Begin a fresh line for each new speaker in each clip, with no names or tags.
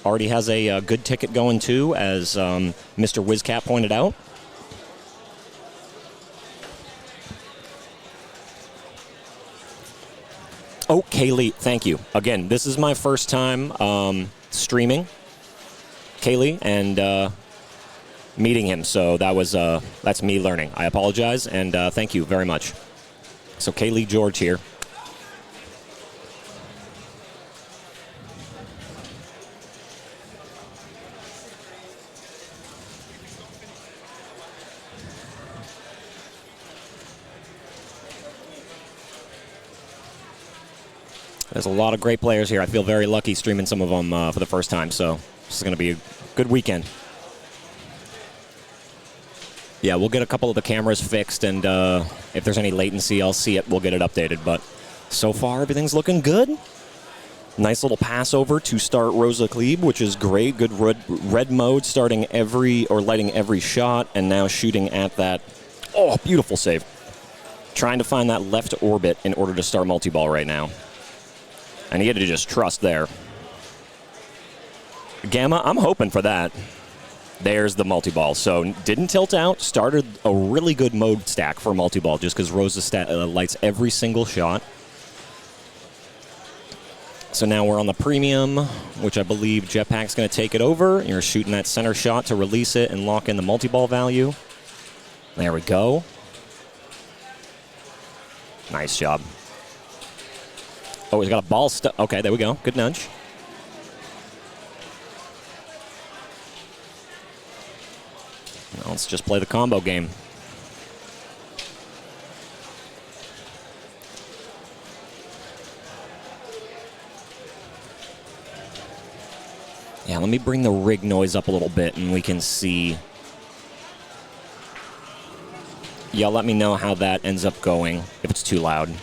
already has a good ticket going too, as Mr. Wizcat pointed out. Oh, Kaylee, thank you. Again, this is my first time streaming Kaylee and meeting him, so that's me learning. I apologize, and thank you very much. So Kaylee George here. There's a lot of great players here. I feel very lucky streaming some of them for the first time, so this is going to be a good weekend. Yeah, we'll get a couple of the cameras fixed, and if there's any latency, I'll see it. We'll get it updated, but so far, everything's looking good. Nice little pass over to start Rosa Klebe, which is great. Good red mode, starting lighting every shot, and now shooting at that. Oh, beautiful save. Trying to find that left orbit in order to start multi-ball right now. And he had to just trust there. Gamma, I'm hoping for that. There's the multi-ball. So didn't tilt out. Started a really good mode stack for multi-ball just because Rosa lights every single shot. So now we're on the premium, which I believe Jetpack's going to take it over. You're shooting that center shot to release it and lock in the multi-ball value. There we go. Nice job. Oh, he's got a ball stuck. Okay, there we go. Good nudge. Now let's just play the combo game. Yeah, let me bring the rig noise up a little bit and we can see. Y'all let me know how that ends up going, if it's too loud.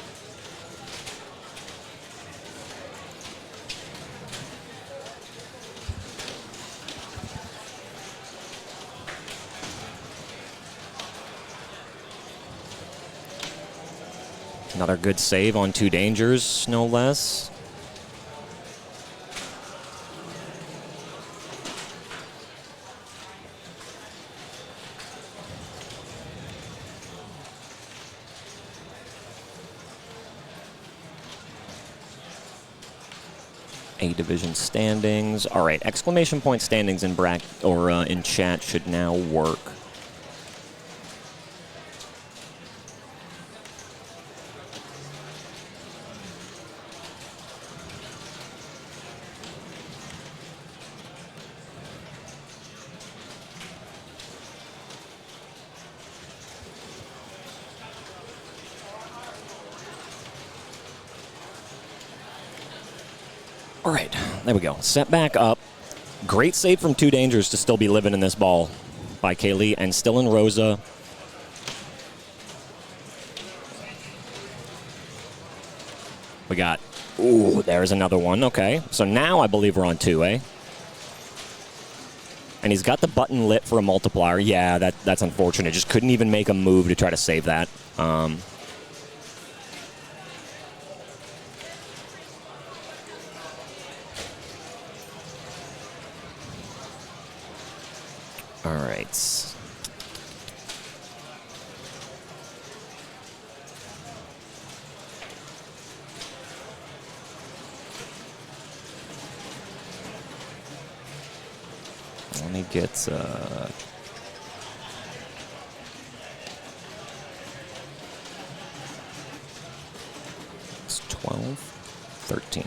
Another good save on 2 dangers, no less. A division standings. All right, exclamation point standings in in chat should now work. All right, there we go. Set back up. Great save from 2 dangers to still be living in this ball by Kaylee, and still in Rosa. We got, ooh, there's another one. Okay, so now I believe we're on 2, eh? And he's got the button lit for a multiplier. Yeah, that's unfortunate. Just couldn't even make a move to try to save that. All right. Let me get it's 12, 13.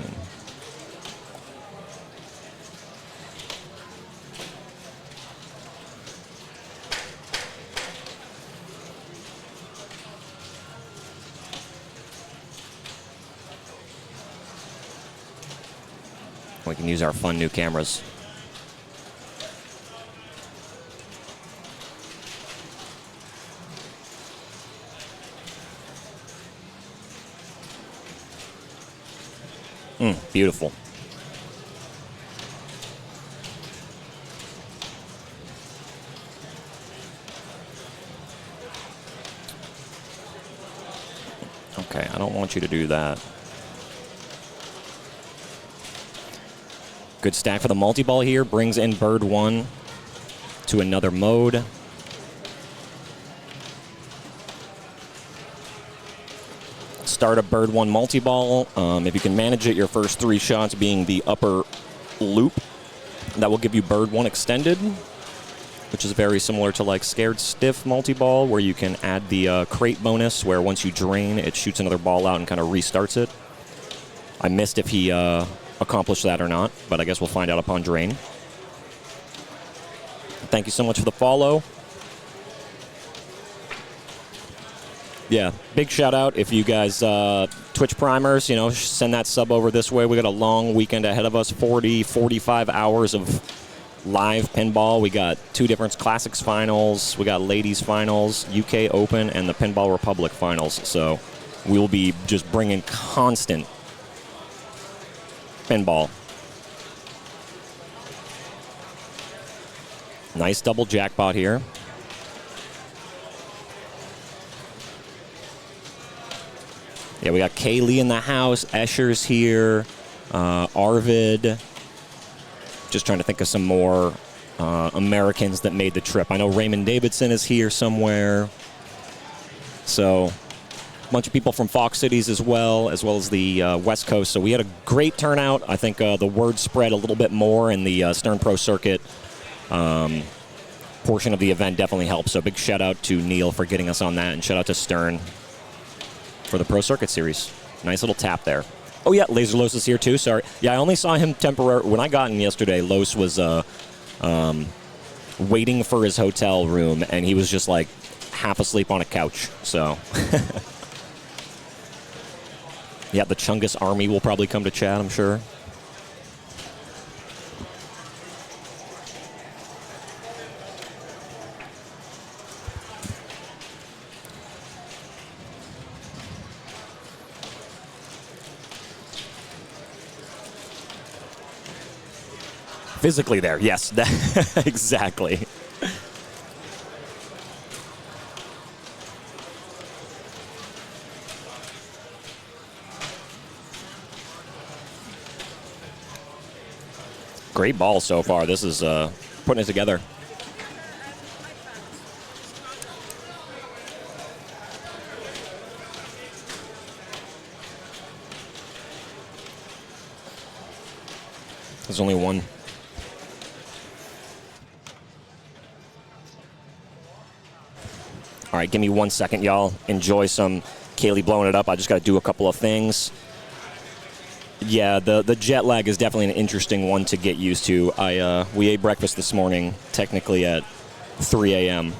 We can use our fun new cameras. Beautiful. Okay, I don't want you to do that. Good stack for the multi-ball here. Brings in bird 1 to another mode. Start a bird 1 multi-ball. If you can manage it, your first 3 shots being the upper loop. That will give you bird 1 extended, which is very similar to like Scared Stiff multi-ball, where you can add the crate bonus, where once you drain, it shoots another ball out and kind of restarts it. I missed if he accomplished that or not, but I guess we'll find out upon drain. Thank you so much for the follow. Yeah, big shout out if you guys, Twitch primers, send that sub over this way. We got a long weekend ahead of us, 40, 45 hours of live pinball. We got 2 different Classics finals. We got Ladies finals, UK Open, and the Pinball Republic finals. So we'll be just bringing constant pinball. Nice double jackpot here. Yeah, we got Kaylee in the house. Escher's here. Arvid. Just trying to think of some more Americans that made the trip. I know Raymond Davidson is here somewhere. So a bunch of people from Fox Cities as well as the West Coast. So we had a great turnout. I think the word spread a little bit more, and the Stern Pro Circuit portion of the event definitely helped. So big shout out to Neil for getting us on that, and shout out to Stern for the Pro Circuit Series. Nice little tap there. Oh yeah, Laser Los is here too, sorry. Yeah, I only saw him temporarily. When I got in yesterday, Los was waiting for his hotel room, and he was just like half asleep on a couch, so. Yeah, the Chungus Army will probably come to chat, I'm sure. Physically there, yes, exactly. Great ball so far. This is putting it together. There's only one. All right, give me 1 second, y'all. Enjoy some Kaylee blowing it up. I just got to do a couple of things. Yeah, the jet lag is definitely an interesting one to get used to. We ate breakfast this morning, technically at 3 a.m.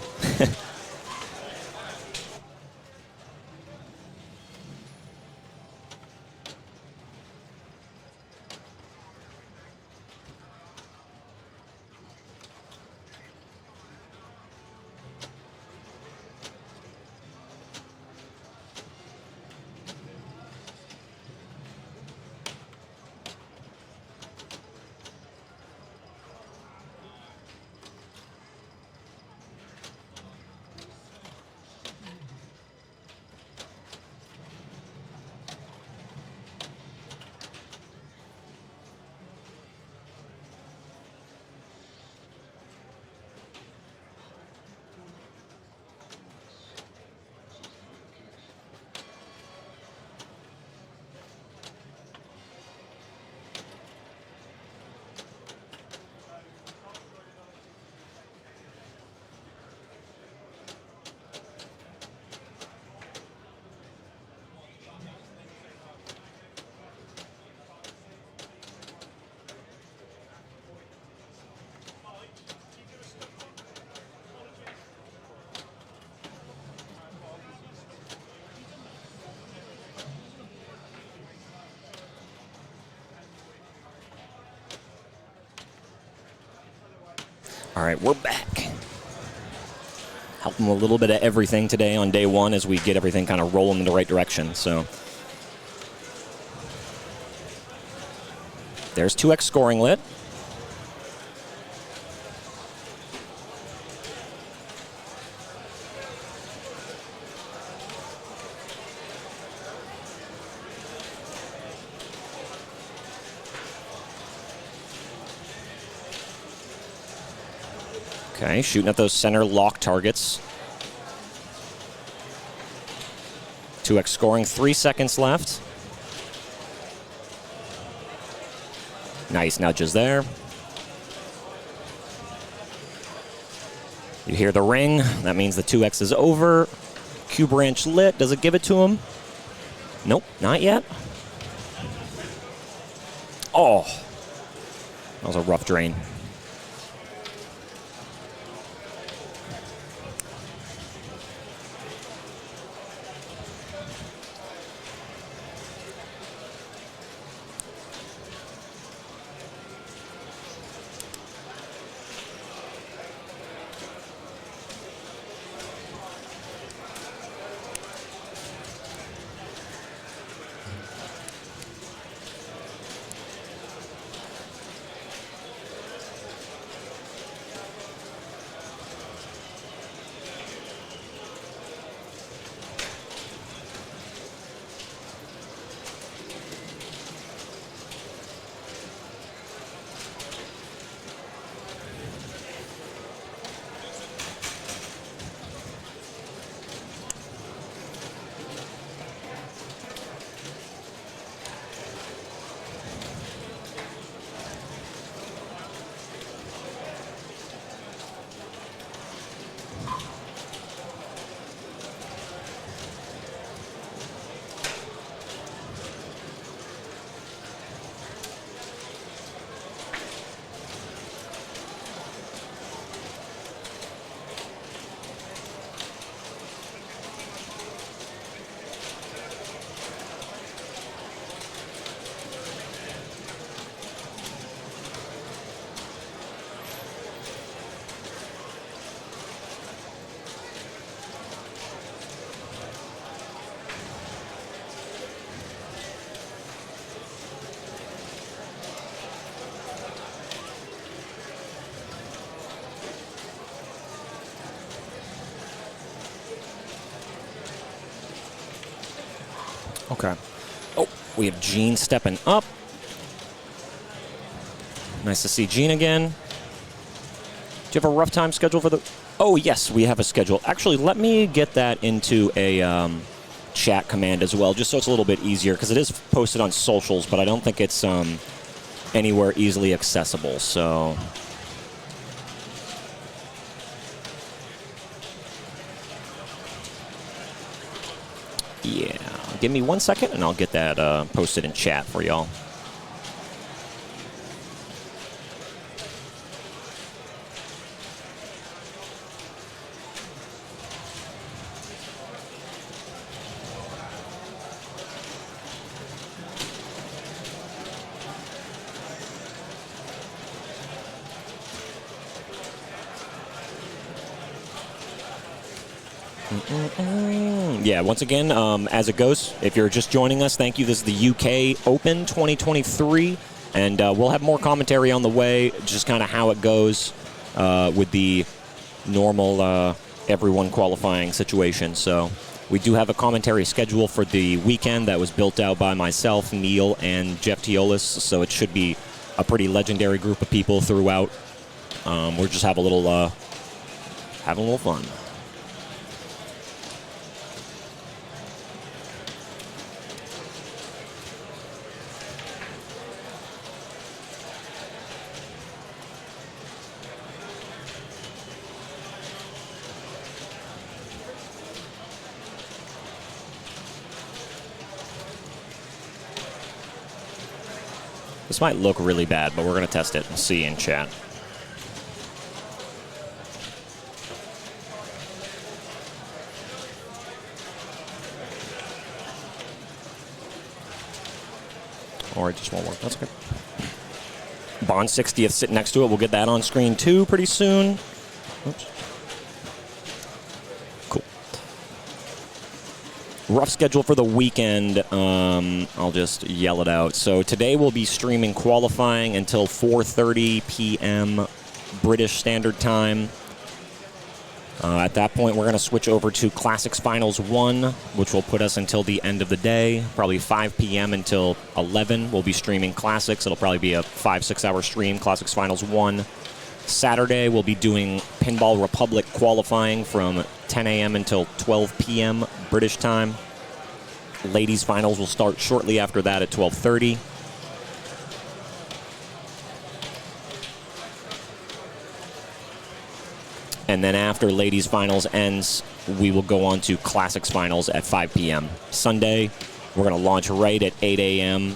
All right, we're back. Helping a little bit of everything today on day one as we get everything kind of rolling in the right direction. So there's 2x scoring lit. Okay, shooting at those center lock targets. 2X scoring, 3 seconds left. Nice nudges there. You hear the ring. That means the 2X is over. Q branch lit. Does it give it to him? Nope, not yet. Oh, that was a rough drain. Okay. Oh, we have Gene stepping up. Nice to see Gene again. Do you have a rough time schedule for the... Oh, yes, we have a schedule. Actually, let me get that into a chat command as well, just so it's a little bit easier, because it is posted on socials, but I don't think it's anywhere easily accessible, so... Yeah, give me 1 second, and I'll get that posted in chat for y'all. Yeah, once again, as it goes, if you're just joining us, thank you. This is the UK Open 2023, and we'll have more commentary on the way, just kind of how it goes with the normal everyone qualifying situation. So we do have a commentary schedule for the weekend that was built out by myself, Neil, and Jeff Teolis, so it should be a pretty legendary group of people throughout. We're just having a little fun. This might look really bad, but we're going to test it and see in chat. Or it just won't work. That's okay. Bond 60th sitting next to it. We'll get that on screen too pretty soon. Oops. Cool. Rough schedule for the weekend. I'll just yell it out. So today we'll be streaming qualifying until 4:30 p.m. British Standard Time. At that point, we're going to switch over to Classics Finals 1, which will put us until the end of the day, probably 5 p.m. until 11. We'll be streaming Classics. It'll probably be a 5-6 hour stream, Classics Finals 1. Saturday, we'll be doing Pinball Republic qualifying from 10 a.m. until 12 p.m. British time. Ladies' finals will start shortly after that at 12:30. And then after ladies' finals ends, we will go on to Classics finals at 5 p.m. Sunday, we're going to launch right at 8 a.m.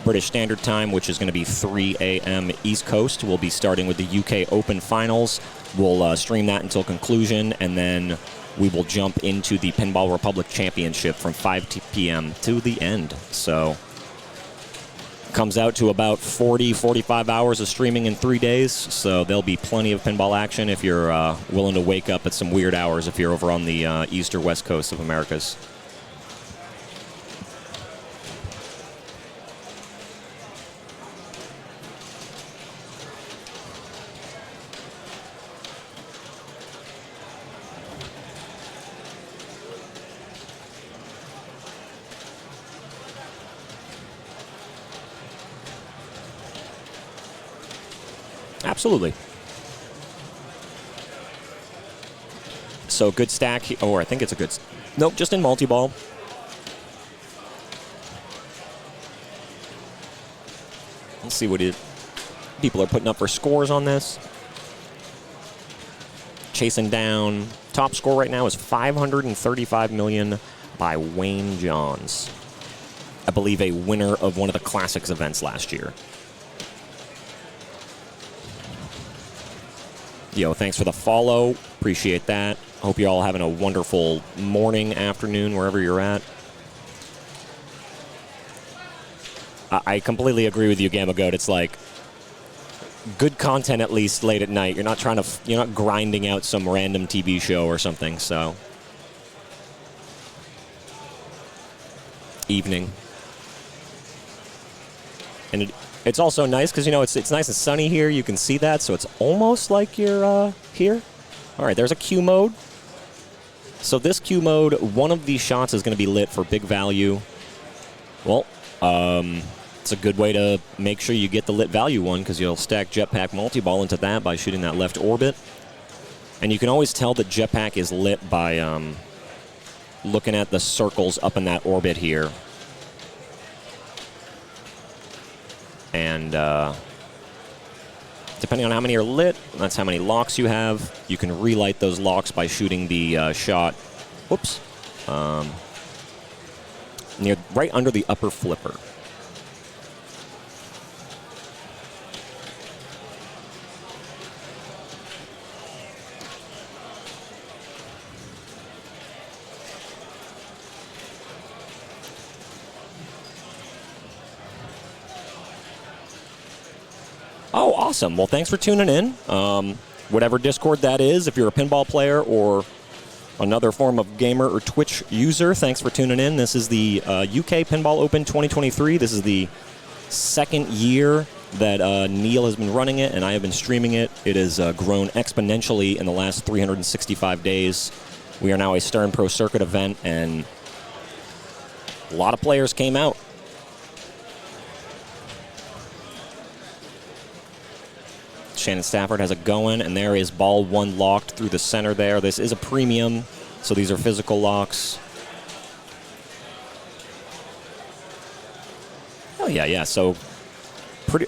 British Standard Time, which is going to be 3 a.m. East Coast. We'll be starting with the UK Open finals. We'll stream that until conclusion, and then we will jump into the Pinball Republic Championship from 5 p.m. to the end. So comes out to about 45 hours of streaming in 3 days, so there'll be plenty of pinball action if you're willing to wake up at some weird hours if you're over on the east or west coast of Americas. Absolutely. So good stack, or I think it's a good, nope, just in multi-ball. Let's see what people are putting up for scores on this. Chasing down, top score right now is 535 million by Wayne Johns. I believe a winner of one of the Classics events last year. Yo, thanks for the follow. Appreciate that. Hope you're all having a wonderful morning, afternoon, wherever you're at. I completely agree with you, Gamma Goat. It's like good content at least late at night. You're not you're not grinding out some random TV show or something. So evening, and it's also nice because, you know, it's nice and sunny here. You can see that, so it's almost like you're here. All right, there's a Q mode. So this Q mode, one of these shots is going to be lit for big value. Well, it's a good way to make sure you get the lit value one because you'll stack Jetpack multi-ball into that by shooting that left orbit. And you can always tell that Jetpack is lit by looking at the circles up in that orbit here. And depending on how many are lit, that's how many locks you have. You can relight those locks by shooting the shot, whoops, right under the upper flipper. Oh, awesome. Well, thanks for tuning in. Whatever Discord that is, if you're a pinball player or another form of gamer or Twitch user, thanks for tuning in. This is the UK Pinball Open 2023. This is the second year that Neil has been running it, and I have been streaming it. It has grown exponentially in the last 365 days. We are now a Stern Pro Circuit event, and a lot of players came out. Shannon Stafford has it going, and there is ball one locked through the center there. This is a premium, so these are physical locks. Oh, yeah. So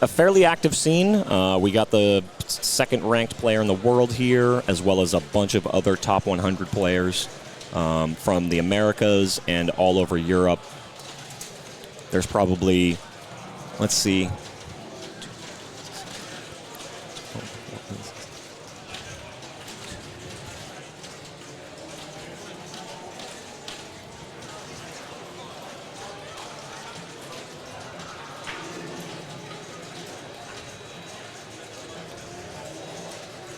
a fairly active scene. We got the second-ranked player in the world here, as well as a bunch of other top 100 players from the Americas and all over Europe. There's probably, let's see,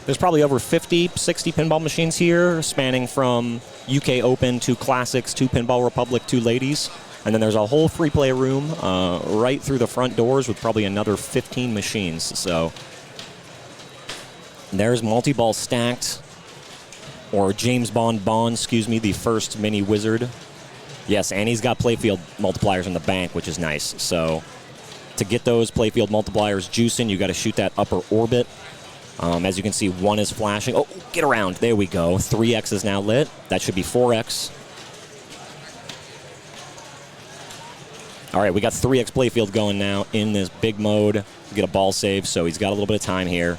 there's probably over 50, 60 pinball machines here, spanning from UK Open to Classics to Pinball Republic to Ladies. And then there's a whole free play room right through the front doors with probably another 15 machines. So there's multi-ball stacked, or James Bond, the first mini wizard. Yes, and he's got playfield multipliers in the bank, which is nice. So to get those playfield multipliers juicing, you got to shoot that upper orbit. As you can see, 1 is flashing. Oh, get around. There we go. 3X is now lit. That should be 4X. All right, we got 3X playfield going now in this big mode. We get a ball save, so he's got a little bit of time here.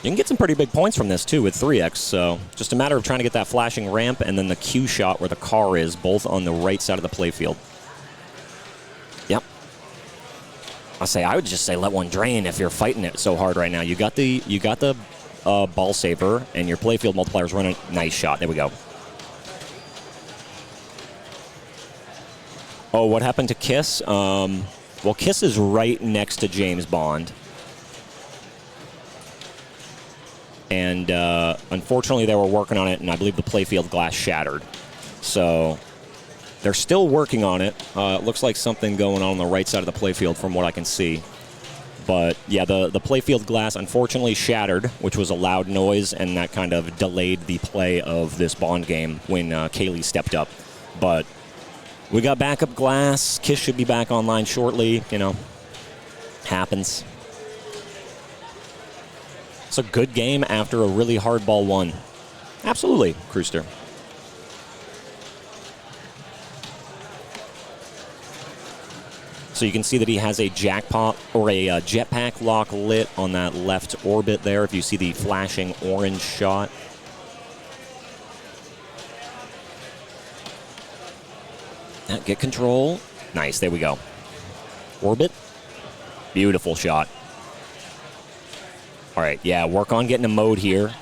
You can get some pretty big points from this, too, with 3X. So just a matter of trying to get that flashing ramp and then the Q shot where the car is, both on the right side of the playfield. Yep. I would just say let one drain if you're fighting it so hard right now. You got the ball saver, and your playfield multiplier's running. Nice shot. There we go. Oh, what happened to Kiss? Well, Kiss is right next to James Bond. And unfortunately, they were working on it, and I believe the playfield glass shattered. So they're still working on it. It looks like something going on the right side of the playfield from what I can see. But, yeah, the playfield glass unfortunately shattered, which was a loud noise, and that kind of delayed the play of this Bond game when Kaylee stepped up. But we got backup glass. Kiss should be back online shortly. You know, happens. It's a good game after a really hard ball one. Absolutely, Crewster. So you can see that he has a jackpot or a jetpack lock lit on that left orbit there. If you see the flashing orange shot. Get control. Nice, there we go. Orbit. Beautiful shot. All right, yeah, work on getting a mode here.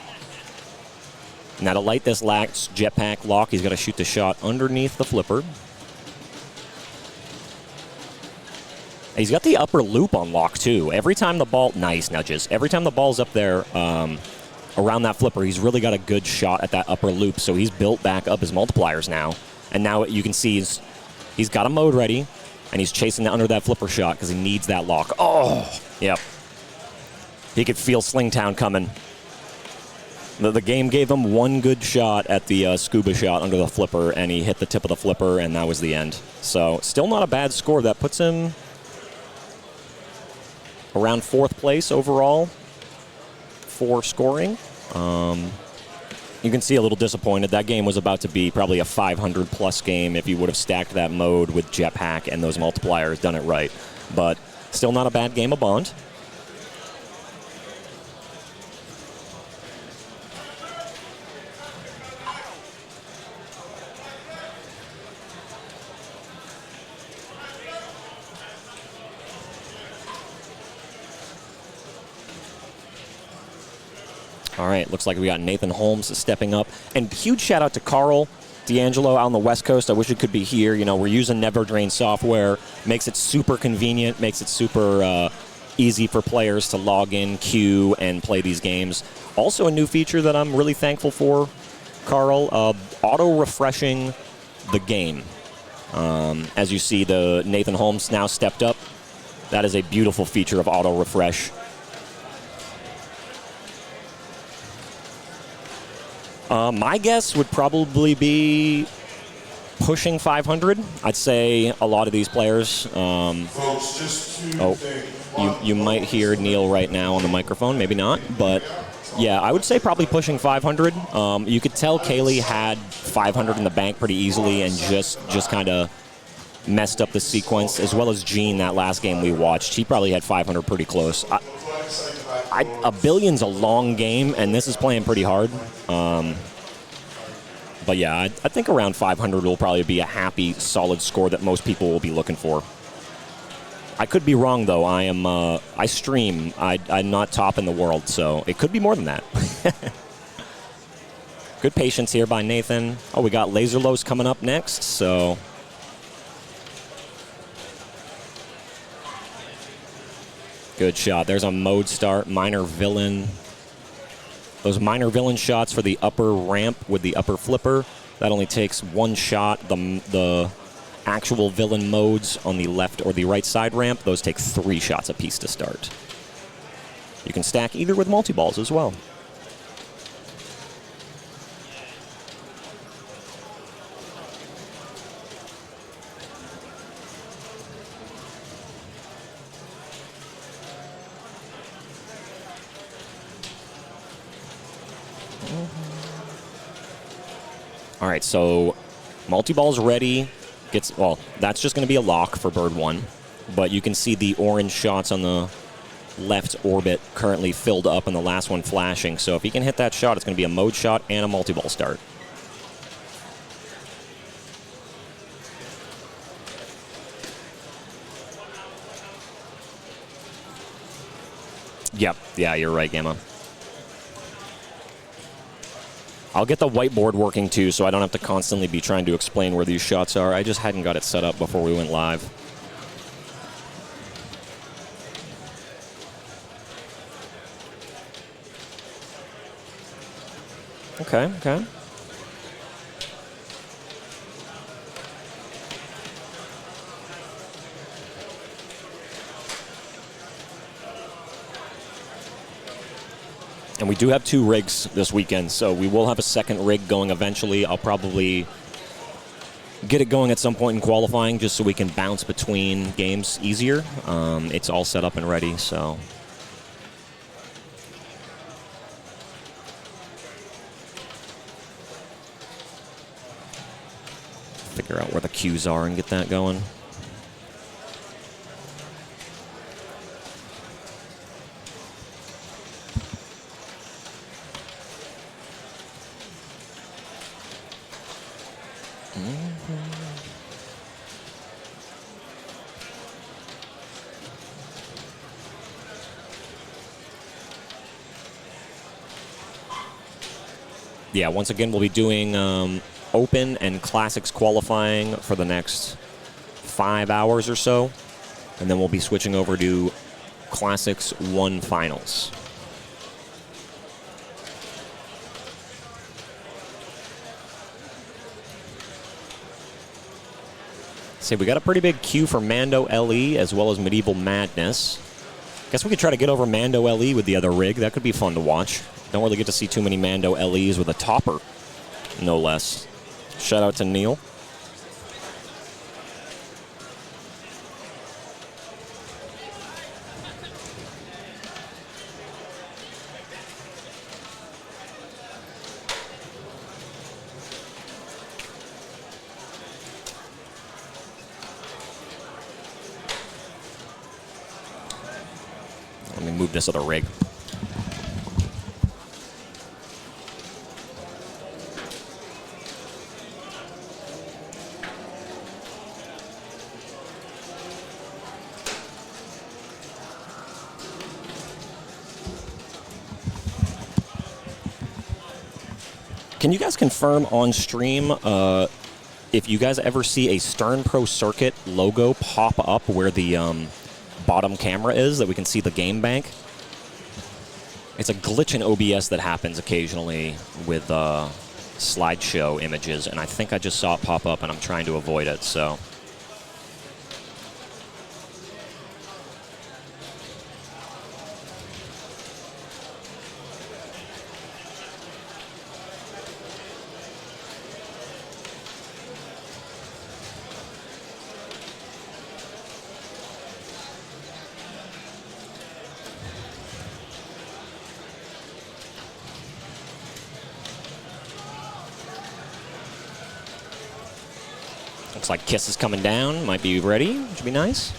Now to light this last jetpack lock, he's got to shoot the shot underneath the flipper. He's got the upper loop on lock, too. Every time the ball... Nice nudges. Every time the ball's up there around that flipper, he's really got a good shot at that upper loop, so he's built back up his multipliers now. And now you can see he's got a mode ready, and he's chasing under that flipper shot because he needs that lock. Oh, yep. He could feel Slingtown coming. The game gave him one good shot at the scuba shot under the flipper, and he hit the tip of the flipper, and that was the end. So still not a bad score. That puts him around 4th place overall for scoring. You can see a little disappointed. That game was about to be probably a 500-plus game if you would have stacked that mode with jetpack and those multipliers, done it right. But still not a bad game of Bond. All right, looks like we got Nathan Holmes stepping up. And huge shout out to Carl D'Angelo out on the West Coast. I wish it could be here. You know, we're using Never Drain software. Makes it super convenient, makes it super easy for players to log in, queue, and play these games. Also a new feature that I'm really thankful for, Carl, auto-refreshing the game. As you see, the Nathan Holmes now stepped up. That is a beautiful feature of auto-refresh. My guess would probably be pushing 500. I'd say a lot of these players. You might hear Neil right now on the microphone, maybe not, but yeah, I would say probably pushing 500. You could tell Kaylee had 500 in the bank pretty easily and just kind of messed up the sequence, as well as Gene that last game we watched. He probably had 500 pretty close. A billion's a long game, and this is playing pretty hard. But yeah, I think around 500 will probably be a happy, solid score that most people will be looking for. I could be wrong, though. I stream. I'm not top in the world, so it could be more than that. Good patience here by Nathan. Oh, we got Laser Lows coming up next, so... Good shot. There's a mode start, minor villain. Those minor villain shots for the upper ramp with the upper flipper, that only takes one shot. The actual villain modes on the left or the right side ramp, those take 3 shots apiece to start. You can stack either with multi-balls as well. All right, so multi-ball's ready. Well, that's just going to be a lock for bird 1. But you can see the orange shots on the left orbit currently filled up and the last one flashing. So if he can hit that shot, it's going to be a mode shot and a multi-ball start. Yep. Yeah, you're right, Gamma. I'll get the whiteboard working too, so I don't have to constantly be trying to explain where these shots are. I just hadn't got it set up before we went live. Okay, okay. And we do have 2 rigs this weekend, so we will have a second rig going eventually. I'll probably get it going at some point in qualifying just so we can bounce between games easier. It's all set up and ready, so... figure out where the cues are and get that going. Yeah, once again, we'll be doing Open and Classics qualifying for the next 5 hours or so. And then we'll be switching over to Classics 1 finals. See, we got a pretty big queue for Mando LE as well as Medieval Madness. Guess we could try to get over Mando LE with the other rig. That could be fun to watch. Don't really get to see too many Mando LEs with a topper, no less. Shout out to Neil. Let me move this other rig. Can you guys confirm on stream if you guys ever see a Stern Pro Circuit logo pop up where the bottom camera is, that we can see the game bank? It's a glitch in OBS that happens occasionally with slideshow images, and I think I just saw it pop up, and I'm trying to avoid it, so... Looks like Kiss is coming down. Might be ready, which would be nice.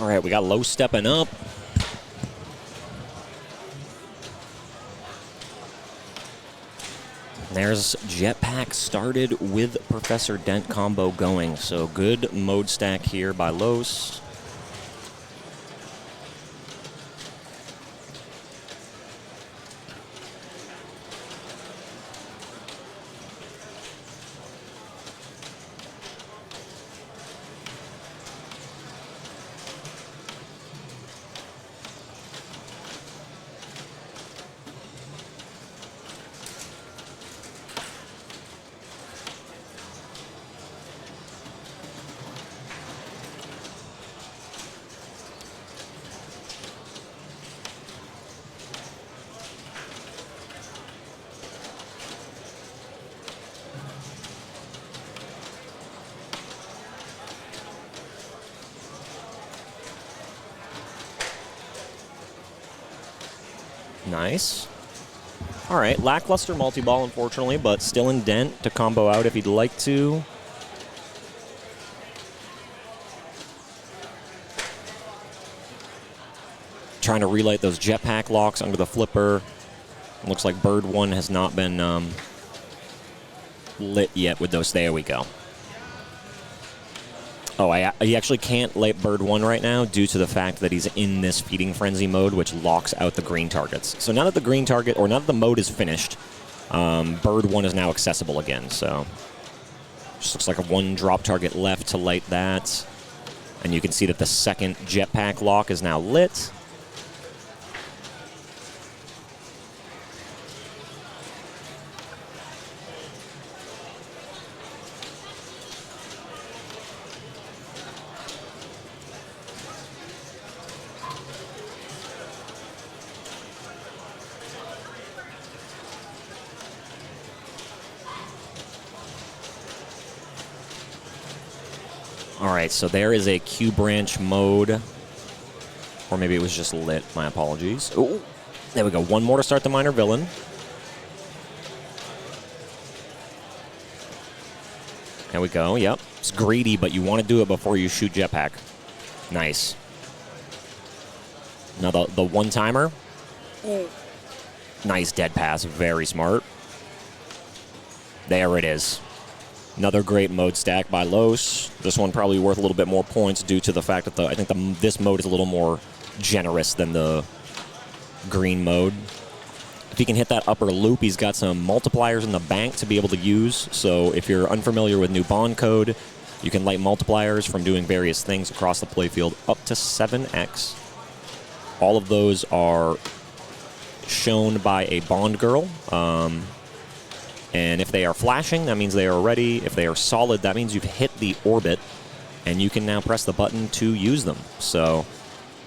All right, we got Low stepping up. There's Jetpack started with Professor Dent combo going. So good mode stack here by Los. Nice. All right, lackluster multi-ball, unfortunately, but still in Dent to combo out if he'd like to. Trying to relight those Jetpack locks under the flipper. Looks like Bird 1 has not been lit yet with those. There we go. Oh, he actually can't light Bird 1 right now due to the fact that he's in this Feeding Frenzy mode, which locks out the green targets. So now that the green target, or now that the mode is finished, Bird 1 is now accessible again. So just looks like a 1 drop target left to light that. And you can see that the second Jetpack lock is now lit. All right, so there is a Q branch mode. Or maybe it was just lit. My apologies. Oh, there we go. One more to start the minor villain. There we go. Yep. It's greedy, but you want to do it before you shoot Jetpack. Nice. Now the one-timer. Nice dead pass. Very smart. There it is. Another great mode stack by Los. This one probably worth a little bit more points due to the fact that I think this mode is a little more generous than the green mode. If he can hit that upper loop, he's got some multipliers in the bank to be able to use. So if you're unfamiliar with new bond code, you can light multipliers from doing various things across the playfield up to 7x. All of those are shown by a bond girl. And if they are flashing, that means they are ready. If they are solid, that means you've hit the orbit, and you can now press the button to use them. So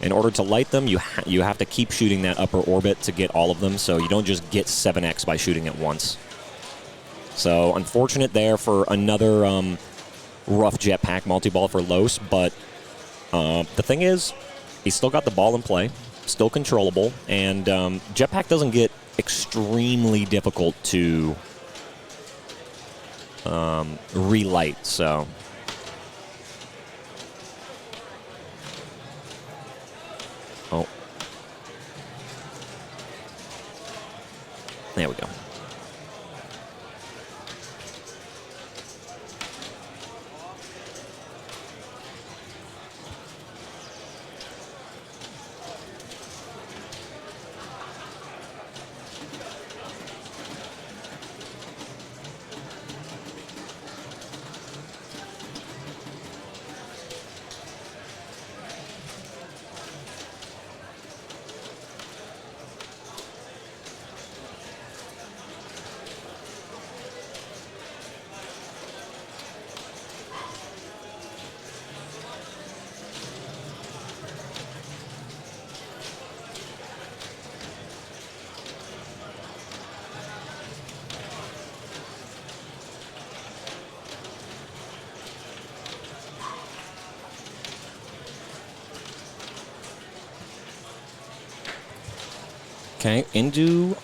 in order to light them, you have to keep shooting that upper orbit to get all of them, so you don't just get 7x by shooting it once. So unfortunate there for another rough Jetpack multi-ball for Los, but the thing is, he's still got the ball in play, still controllable, and Jetpack doesn't get extremely difficult to relight, so. Oh. There we go. Okay, into.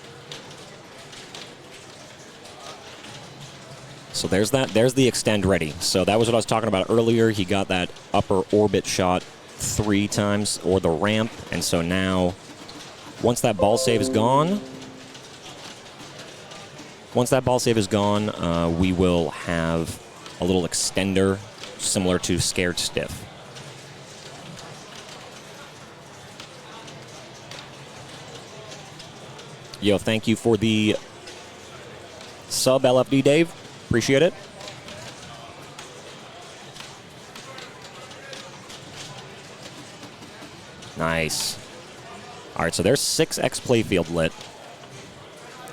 So there's that. There's the extend ready. So that was what I was talking about earlier. He got that upper orbit shot 3 times, or the ramp. And so now, once that ball save is gone, we will have a little extender similar to Scared Stiff. Yo, thank you for the sub, LFD Dave. Appreciate it. Nice. All right, so there's 6x playfield lit.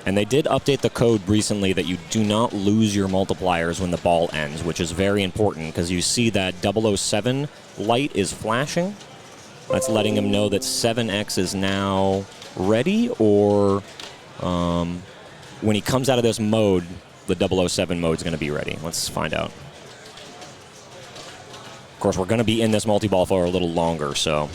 And they did update the code recently that you do not lose your multipliers when the ball ends, which is very important because you see that 007 light is flashing. That's letting him know that 7x is now ready, or when he comes out of this mode, the 007 mode is going to be ready. Let's find out. Of course, we're going to be in this multi-ball for a little longer, so...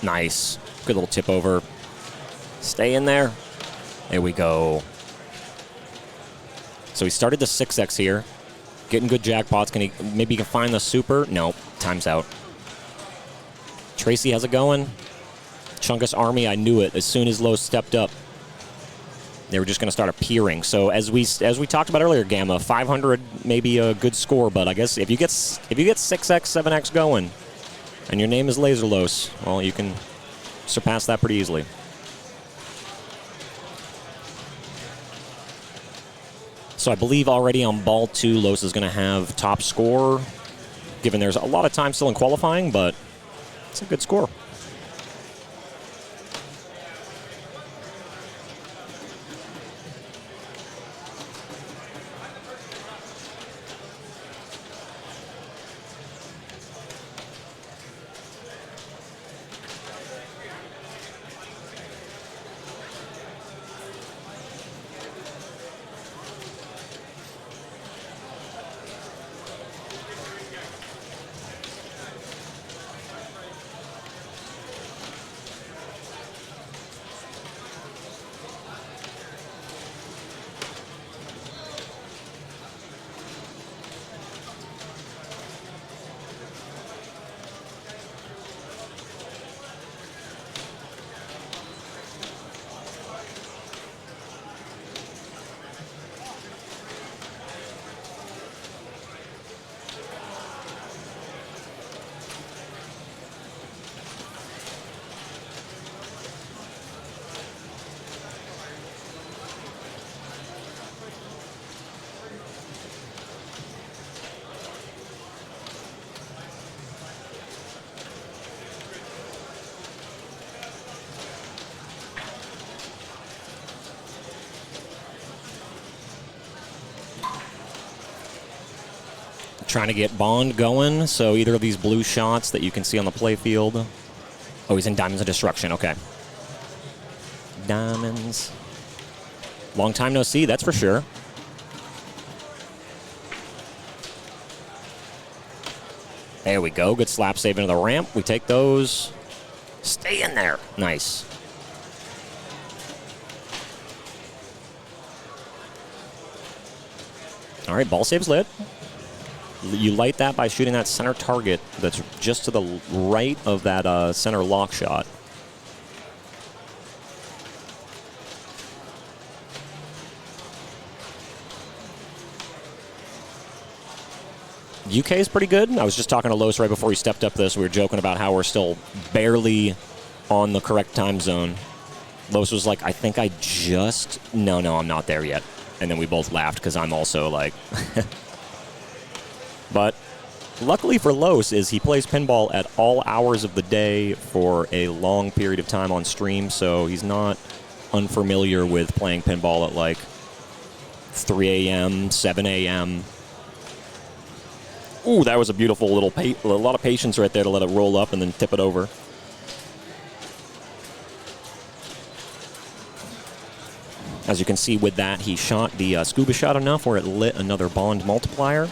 Nice. Good little tip over. Stay in there. There we go. So he started the 6x here. Getting good jackpots. Maybe he can find the super? No. Time's out. Tracy has it going. Chungus Army, I knew it. As soon as Lowe stepped up, they were just going to start appearing. So as we talked about earlier, Gamma, 500 may be a good score, but I guess if you get 6x, 7x going, and your name is Laserlos, well, you can surpass that pretty easily. So I believe already on ball 2, Los is going to have top score, given there's a lot of time still in qualifying, but it's a good score. Trying to get Bond going, so either of these blue shots that you can see on the playfield. Oh, he's in Diamonds of Destruction, okay. Diamonds. Long time no see, that's for sure. There we go, good slap save into the ramp. We take those. Stay in there. Nice. All right, ball save's lit. You light that by shooting that center target that's just to the right of that center lock shot. UK is pretty good. I was just talking to Los right before he stepped up this. We were joking about how we're still barely on the correct time zone. Los was like, I think I just... No, I'm not there yet. And then we both laughed because I'm also like... But luckily for Los is he plays pinball at all hours of the day for a long period of time on stream, so he's not unfamiliar with playing pinball at like 3 a.m., 7 a.m. Ooh, that was a beautiful little, a lot of patience right there to let it roll up and then tip it over. As you can see with that, he shot the scuba shot enough where it lit another bond multiplier.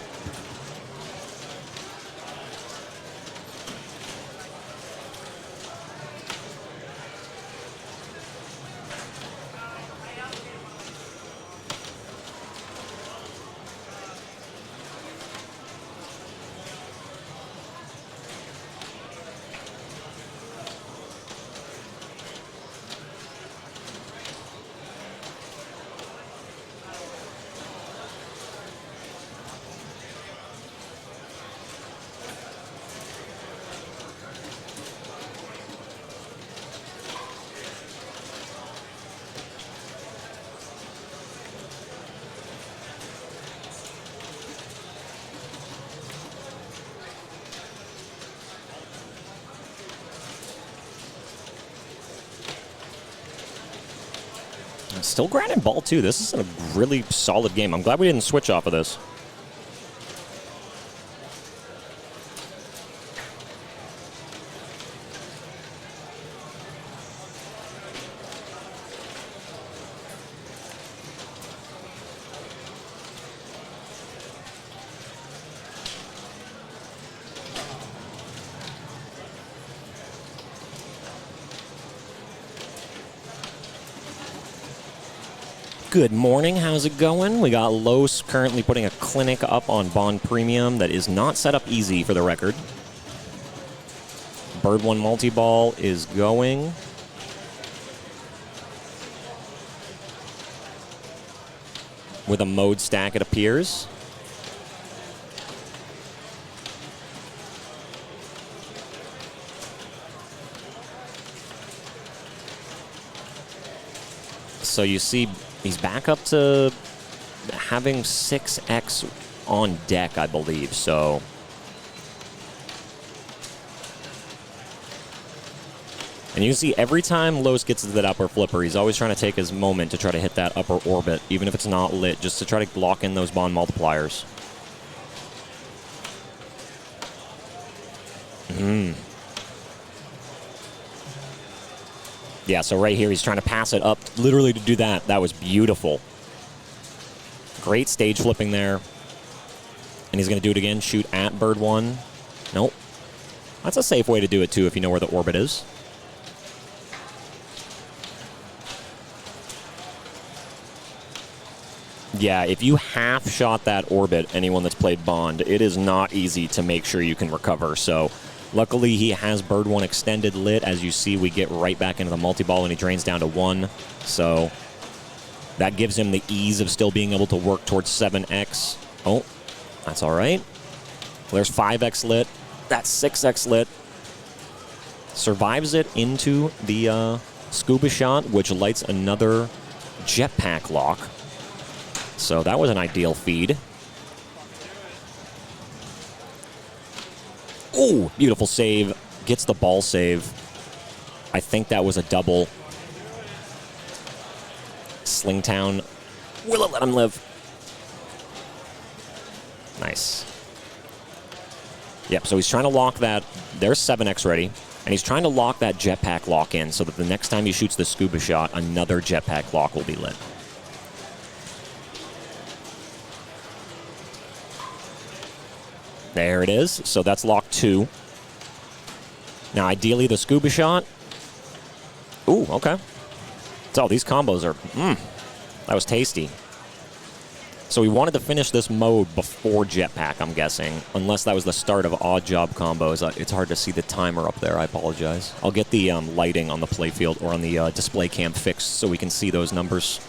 Still grinding ball, too. This is a really solid game. I'm glad we didn't switch off of this. Good morning, how's it going? We got Los currently putting a clinic up on Bond Premium that is not set up easy for the record. Bird 1 multi-ball is going. With a mode stack, it appears. So you see he's back up to having 6x on deck, I believe, so. And you can see every time Los gets to that upper flipper, he's always trying to take his moment to try to hit that upper orbit, even if it's not lit, just to try to lock in those bond multipliers. Yeah, so right here, he's trying to pass it up literally to do that. That was beautiful. Great stage flipping there. And he's going to do it again. Shoot at Bird 1. Nope. That's a safe way to do it, too, if you know where the orbit is. Yeah, if you half shot that orbit, anyone that's played Bond, it is not easy to make sure you can recover. So luckily, he has Bird 1 extended lit. As you see, we get right back into the multi-ball, and he drains down to 1. So that gives him the ease of still being able to work towards 7x. Oh, that's all right. There's 5x lit. That's 6x lit. Survives it into the scuba shot, which lights another jetpack lock. So that was an ideal feed. Oh, beautiful save. Gets the ball save. I think that was a double. Slingtown. Will it let him live? Nice. Yep, so he's trying to lock that. There's 7x ready. And he's trying to lock that jetpack lock in so that the next time he shoots the scuba shot, another jetpack lock will be lit. There it is. So that's lock 2. Now, ideally, the scuba shot. Ooh, okay. So these combos are, that was tasty. So we wanted to finish this mode before jetpack, I'm guessing, unless that was the start of odd job combos. It's hard to see the timer up there. I apologize. I'll get the lighting on the playfield or on the display cam fixed so we can see those numbers.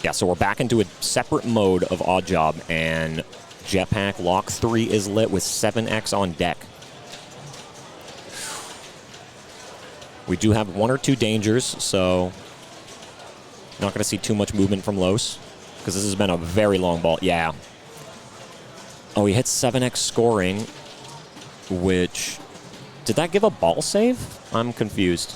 Yeah, so we're back into a separate mode of odd job, and jetpack lock 3 is lit with 7x on deck. We do have 1 or 2 dangers, so not going to see too much movement from Los, because this has been a very long ball. Yeah. Oh, he hit 7x scoring, which... Did that give a ball save? I'm confused.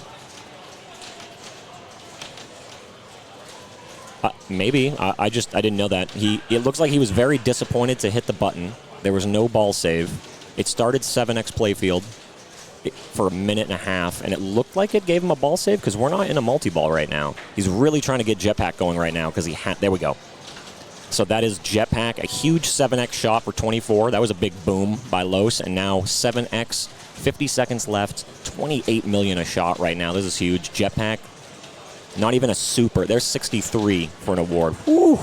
Maybe. I didn't know that. It looks like he was very disappointed to hit the button. There was no ball save. It started 7x playfield for a minute and a half, and it looked like it gave him a ball save because we're not in a multi-ball right now. He's really trying to get Jetpack going right now because there we go. So that is Jetpack, a huge 7x shot for 24. That was a big boom by Los, and now 7x, 50 seconds left, 28 million a shot right now. This is huge. Jetpack, not even a super. There's 63 for an award. Whew.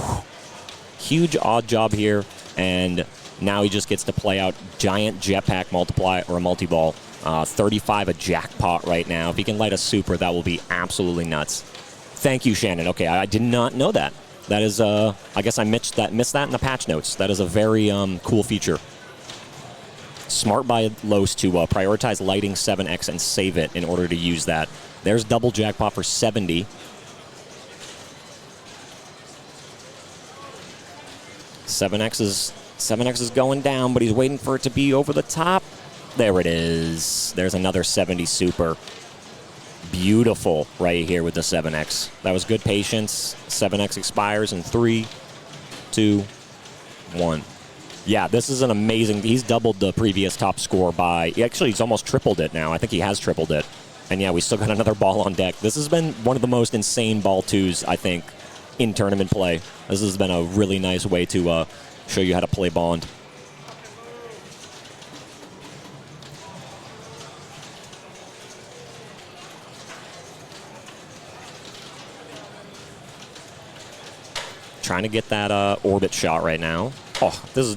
Huge odd job here, and now he just gets to play out giant Jetpack multiply or a multi-ball. 35 a jackpot right now. If he can light a super, that will be absolutely nuts. Thank you, Shannon. Okay, I did not know that. That is, I guess I missed that in the patch notes. That is a very cool feature. Smart by Los to prioritize lighting 7x and save it in order to use that. There's double jackpot for 70. Seven X is going down, but he's waiting for it to be over the top. There it is. There's another 70 super. Beautiful right here with the 7x. That was good patience. 7x expires in 3, 2, 1. Yeah, this is an amazing. He's doubled the previous top score by. Actually, he's almost tripled it now. I think he has tripled it. And yeah, we still got another ball on deck. This has been one of the most insane ball twos, I think, in tournament play. This has been a really nice way to show you how to play Bond. Trying to get that orbit shot right now. Oh, this is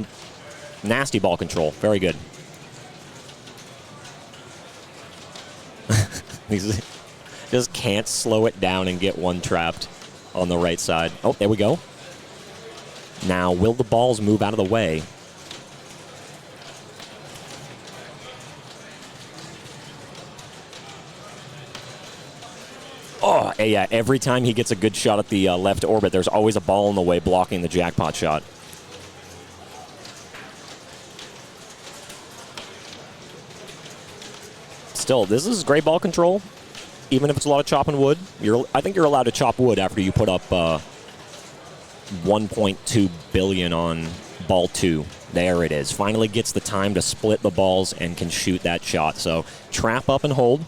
nasty ball control. Very good. He just can't slow it down and get one trapped on the right side. Oh, there we go. Now, will the balls move out of the way? Oh, yeah, every time he gets a good shot at the left orbit, there's always a ball in the way blocking the jackpot shot. Still, this is great ball control, even if it's a lot of chopping wood. I think you're allowed to chop wood after you put up 1.2 billion on ball 2. There it is. Finally gets the time to split the balls and can shoot that shot. So trap up and hold.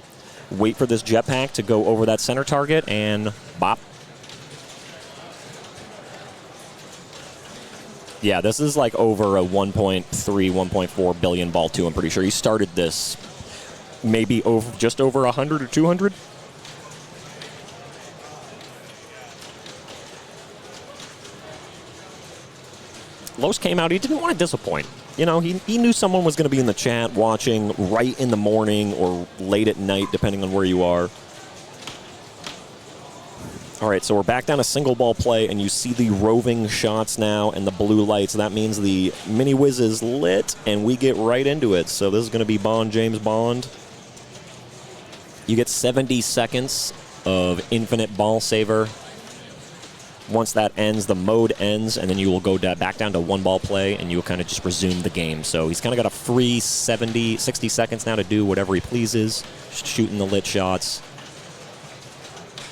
Wait for this Jetpack to go over that center target, and bop. Yeah, this is like over a 1.3, 1.4 billion ball 2, I'm pretty sure. He started this maybe just over 100 or 200. Los came out. He didn't want to disappoint. You know, he knew someone was going to be in the chat watching right in the morning or late at night, depending on where you are. All right, so we're back down to single ball play, and you see the roving shots now and the blue lights. That means the Mini Whiz is lit, and we get right into it. So this is going to be Bond, James Bond. You get 70 seconds of infinite ball saver. Once that ends, the mode ends, and then you will go back down to one ball play, and you will kind of just resume the game. So he's kind of got a free 60 seconds now to do whatever he pleases, just shooting the lit shots.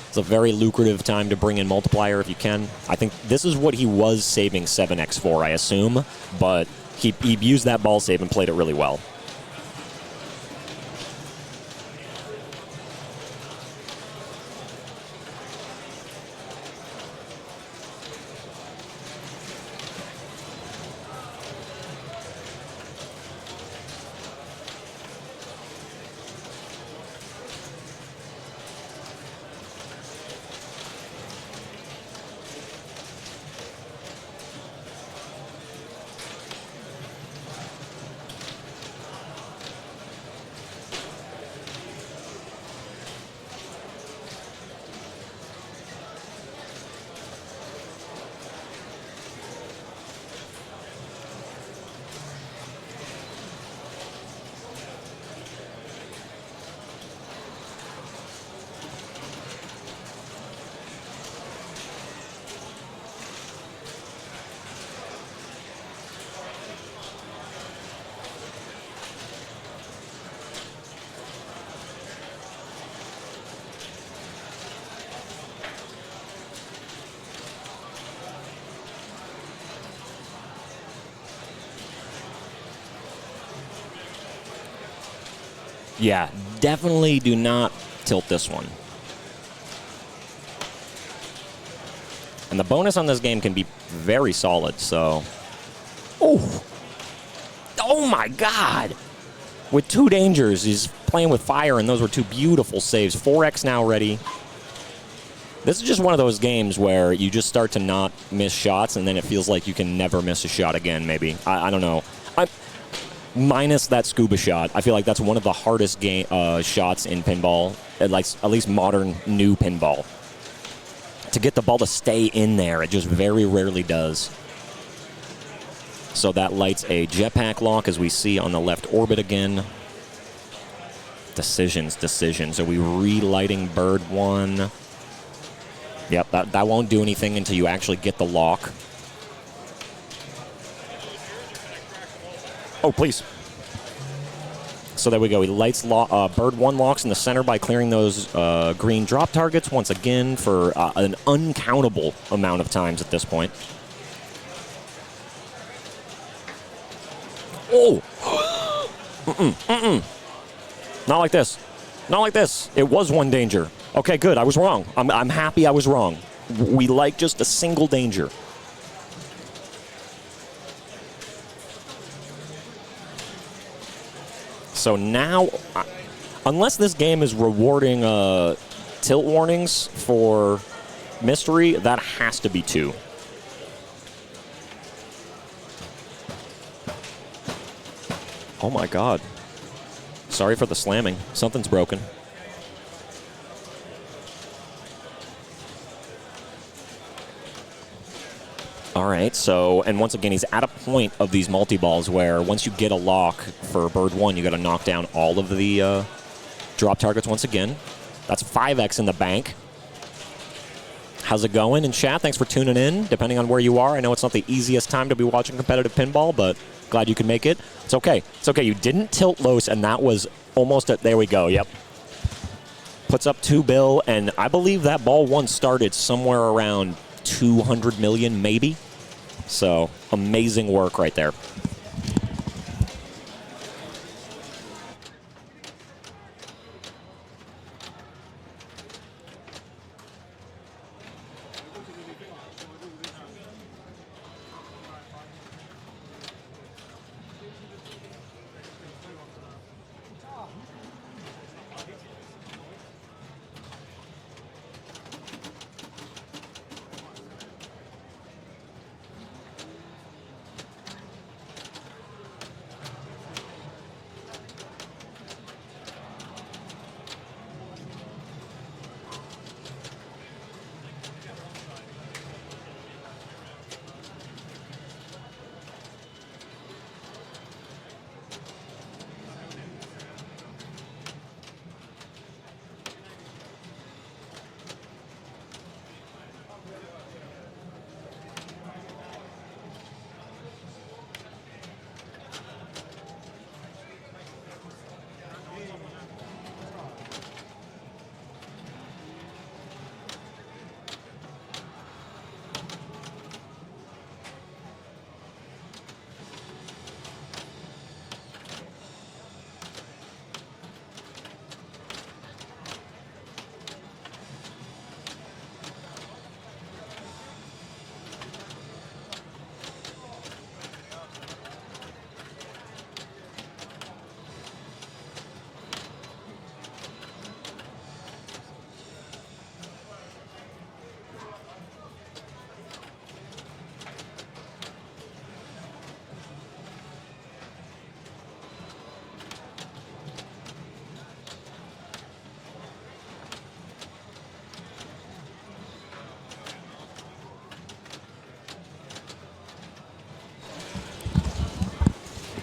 It's a very lucrative time to bring in multiplier if you can. I think this is what he was saving 7x for, I assume, but he used that ball save and played it really well. Yeah, definitely do not tilt this one. And the bonus on this game can be very solid, so... Oh! Oh my god! With 2 dangers, he's playing with fire, and those were 2 beautiful saves. 4x now ready. This is just one of those games where you just start to not miss shots, and then it feels like you can never miss a shot again, maybe. I don't know. Minus that scuba shot, I feel like that's one of the hardest shots in pinball, at least modern, new pinball. To get the ball to stay in there, it just very rarely does. So that lights a jetpack lock, as we see on the left orbit again. Decisions. Are we relighting bird 1? Yep, that won't do anything until you actually get the lock. Oh, please. So there we go. He lights bird 1 locks in the center by clearing those green drop targets once again for an uncountable amount of times at this point. Oh! Not like this. Not like this. It was 1 danger. Okay, good. I was wrong. I'm happy I was wrong. We like just a single danger. So now, unless this game is rewarding tilt warnings for mystery, that has to be 2. Oh my god. Sorry for the slamming. Something's broken. All right, so, and once again, he's at a point of these multi-balls where once you get a lock for bird 1, you got to knock down all of the drop targets once again. That's 5x in the bank. How's it going in chat? Thanks for tuning in, depending on where you are. I know it's not the easiest time to be watching competitive pinball, but glad you could make it. It's okay. It's okay. You didn't tilt Los, and that was almost there we go. Yep. Puts up 2 bill, and I believe that ball 1 started somewhere around 200 million, maybe. So, amazing work right there.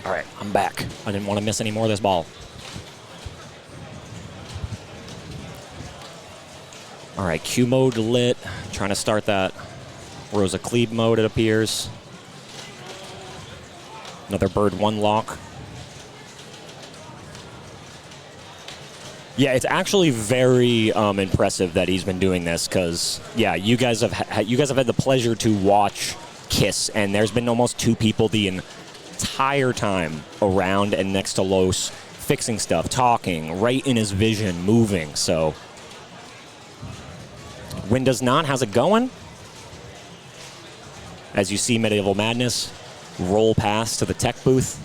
All right, I'm back. I didn't want to miss any more of this ball. All right, Q mode lit. Trying to start that Rosa Klebe mode, it appears. Another bird 1 lock. Yeah, it's actually very impressive that he's been doing this because, yeah, you guys have had the pleasure to watch Kiss, and there's been almost 2 people the entire time around and next to Los fixing stuff, talking, right in his vision, moving. So, Win does not. How's it going? As you see Medieval Madness roll past to the tech booth.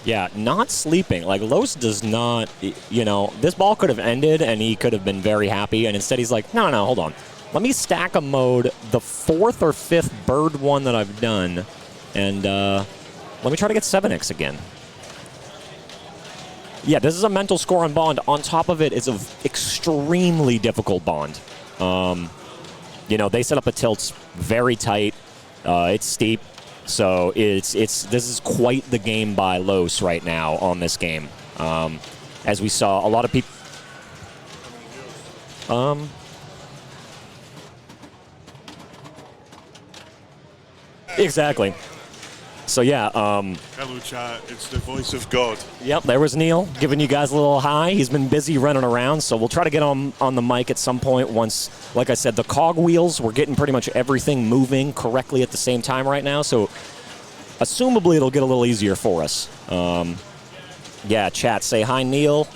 Yeah, not sleeping. Like, Los does not, you know, this ball could have ended and he could have been very happy. And instead he's like, no, hold on. Let me stack a mode, the 4th or 5th bird one that I've done. And let me try to get 7x again. Yeah, this is a mental score on Bond. On top of it, it's an extremely difficult Bond. You know, they set up a tilts very tight. It's steep. So this is quite the game by Los right now on this game. As we saw, a lot of people. Exactly. So yeah.
Hello, chat. It's the voice of God.
Yep, there was Neil giving you guys a little hi. He's been busy running around, so we'll try to get on the mic at some point once, like I said, the cog wheels, we're getting pretty much everything moving correctly at the same time right now, so assumably it'll get a little easier for us. Yeah, chat, say hi, Neil,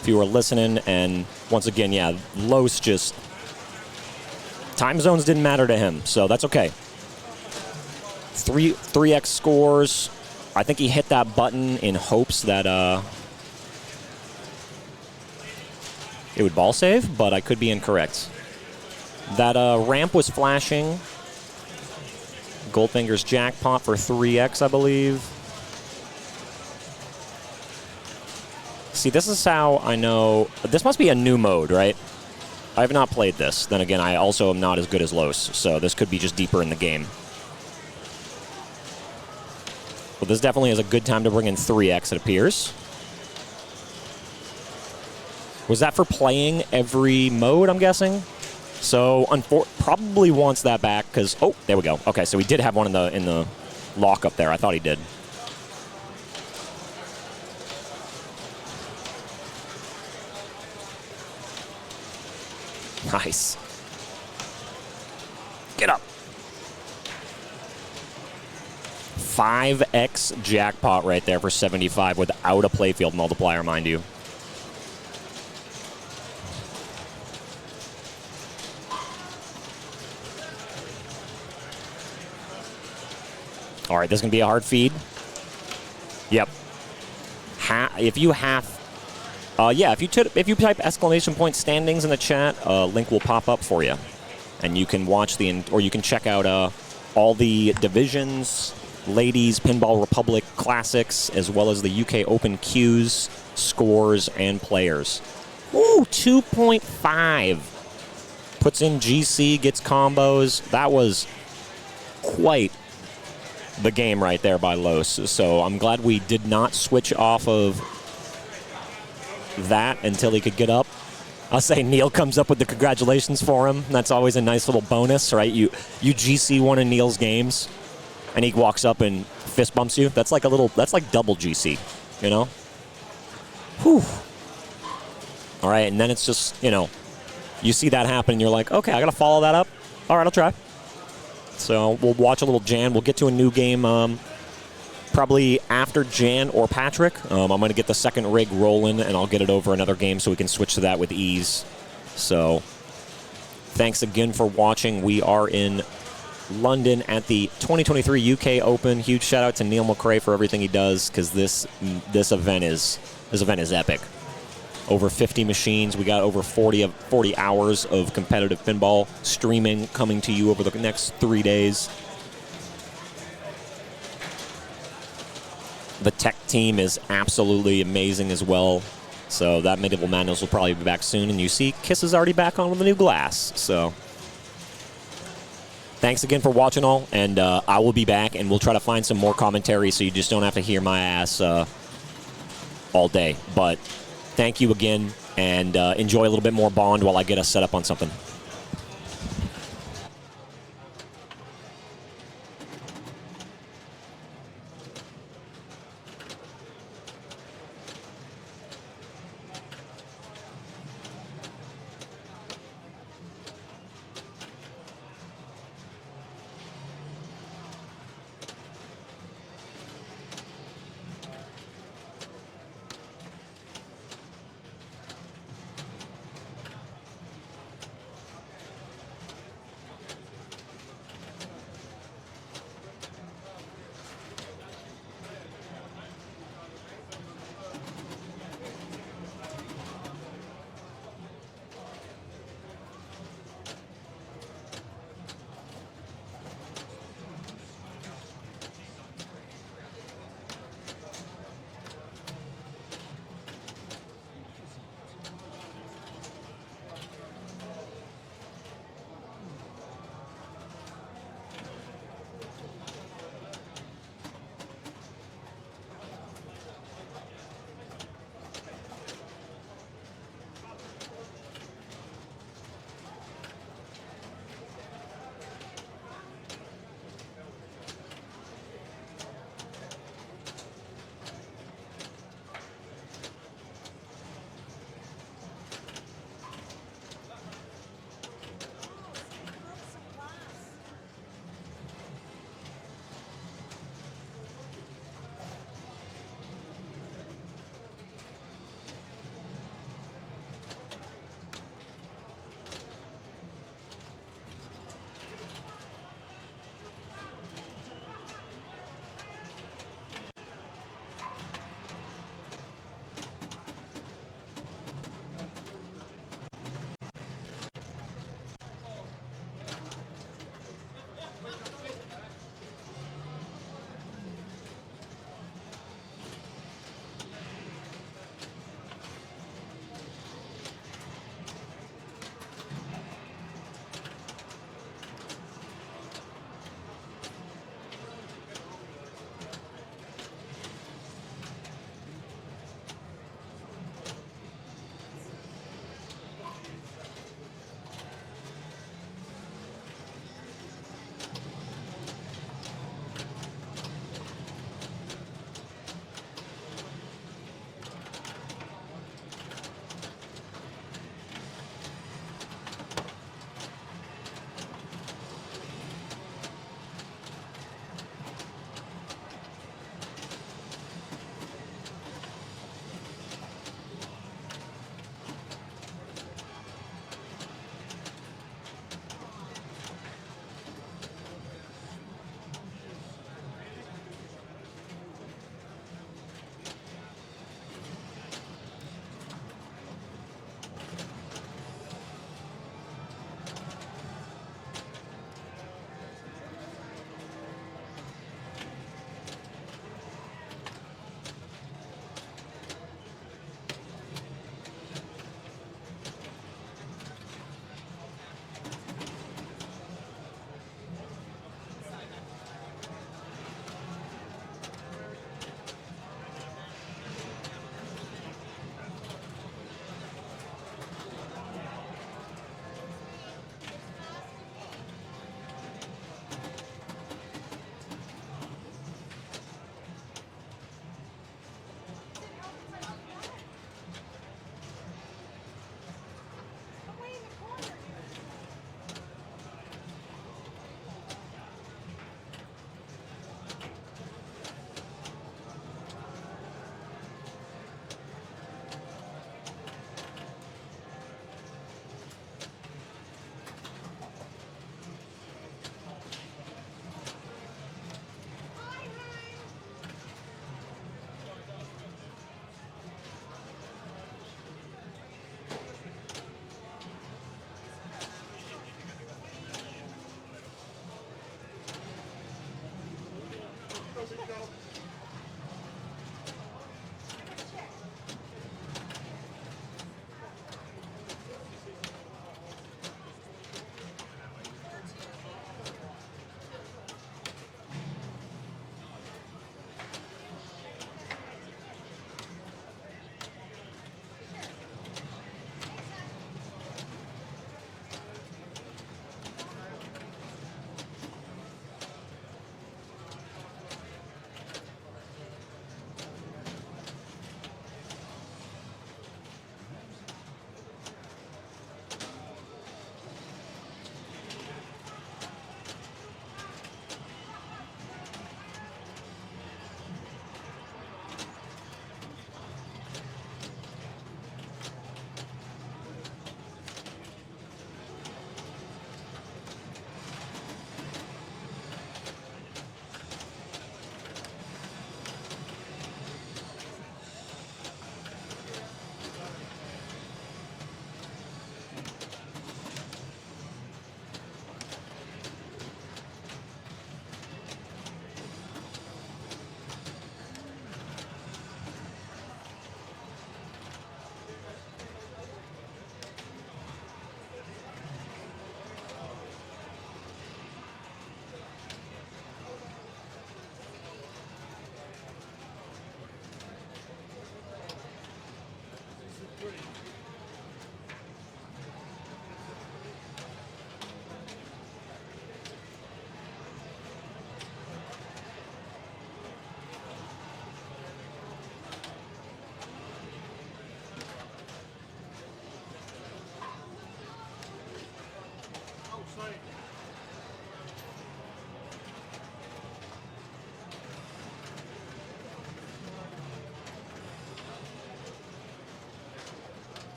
if you were listening, and once again, yeah, Los just, time zones didn't matter to him, so that's okay. 3x scores. I think he hit that button in hopes that it would ball save, but I could be incorrect. That ramp was flashing. Goldfinger's jackpot for 3x, I believe. See, this is how I know. This must be a new mode, right? I have not played this. Then again, I also am not as good as Los, so this could be just deeper in the game. But this definitely is a good time to bring in 3x, it appears. Was that for playing every mode, I'm guessing? So, probably wants that back, because... Oh, there we go. Okay, so he did have one in the lockup there. I thought he did. Nice. Get up. 5x jackpot right there for 75 without a playfield multiplier, mind you. All right, this is going to be a hard feed. Yep. If you type exclamation point standings in the chat, a link will pop up for you. And you can watch or you can check out all the divisions, Ladies, Pinball Republic Classics, as well as the UK Open queues, scores, and players. Ooh, 2.5. Puts in GC, gets combos. That was quite the game right there by Los. So I'm glad we did not switch off of that until he could get up. I'll say Neil comes up with the congratulations for him. That's always a nice little bonus, right? You GC one of Neil's games, and he walks up and fist bumps you. That's like double GC, you know? Whew. All right, and then it's just, you know, you see that happen, and you're like, okay, I got to follow that up. All right, I'll try. So we'll watch a little Jan. We'll get to a new game probably after Jan or Patrick. I'm going to get the second rig rolling, and I'll get it over another game so we can switch to that with ease. So thanks again for watching. We are in London at the 2023 UK Open. Huge shout out to Neil McRae for everything he does, because this event is epic. Over 50 machines. We got over 40 hours of competitive pinball streaming coming to you over the next 3 days. The tech team is absolutely amazing as well. So that Medieval Madness will probably be back soon. And you see Kiss is already back on with a new glass. So thanks again for watching all. And I will be back, and we'll try to find some more commentary so you just don't have to hear my ass all day. But thank you again, and enjoy a little bit more Bond while I get us set up on something.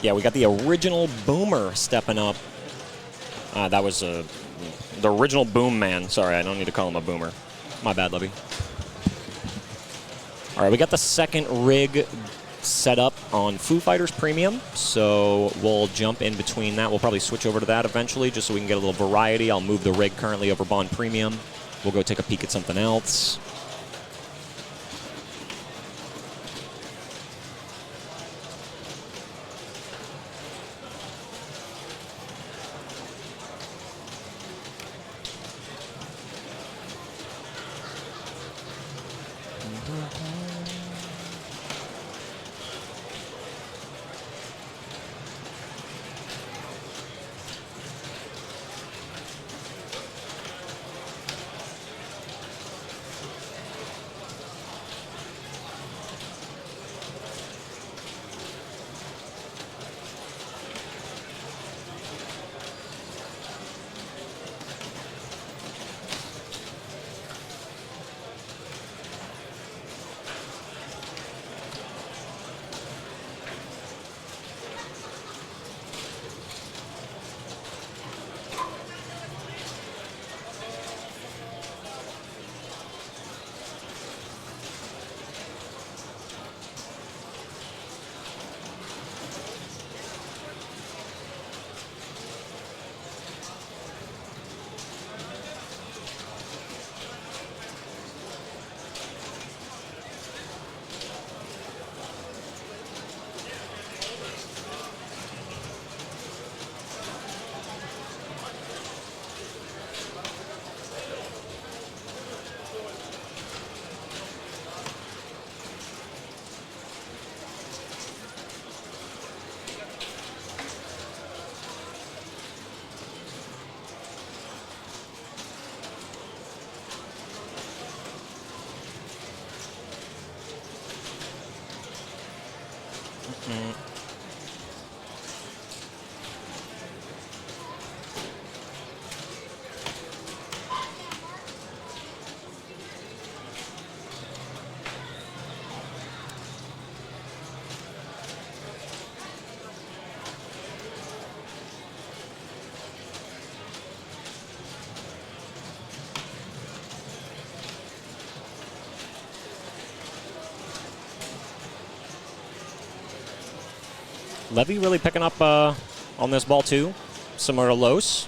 Yeah, we got the original Boomer stepping up. That was the original Boom Man. Sorry, I don't need to call him a Boomer. My bad, Levy. All right, we got the second rig set up on Foo Fighters Premium, so we'll jump in between that. We'll probably switch over to that eventually just so we can get a little variety. I'll move the rig currently over Bond Premium. We'll go take a peek at something else. Levy really picking up on this ball too, similar to Los.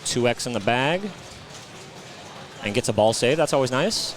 2x in the bag and gets a ball save. That's always nice.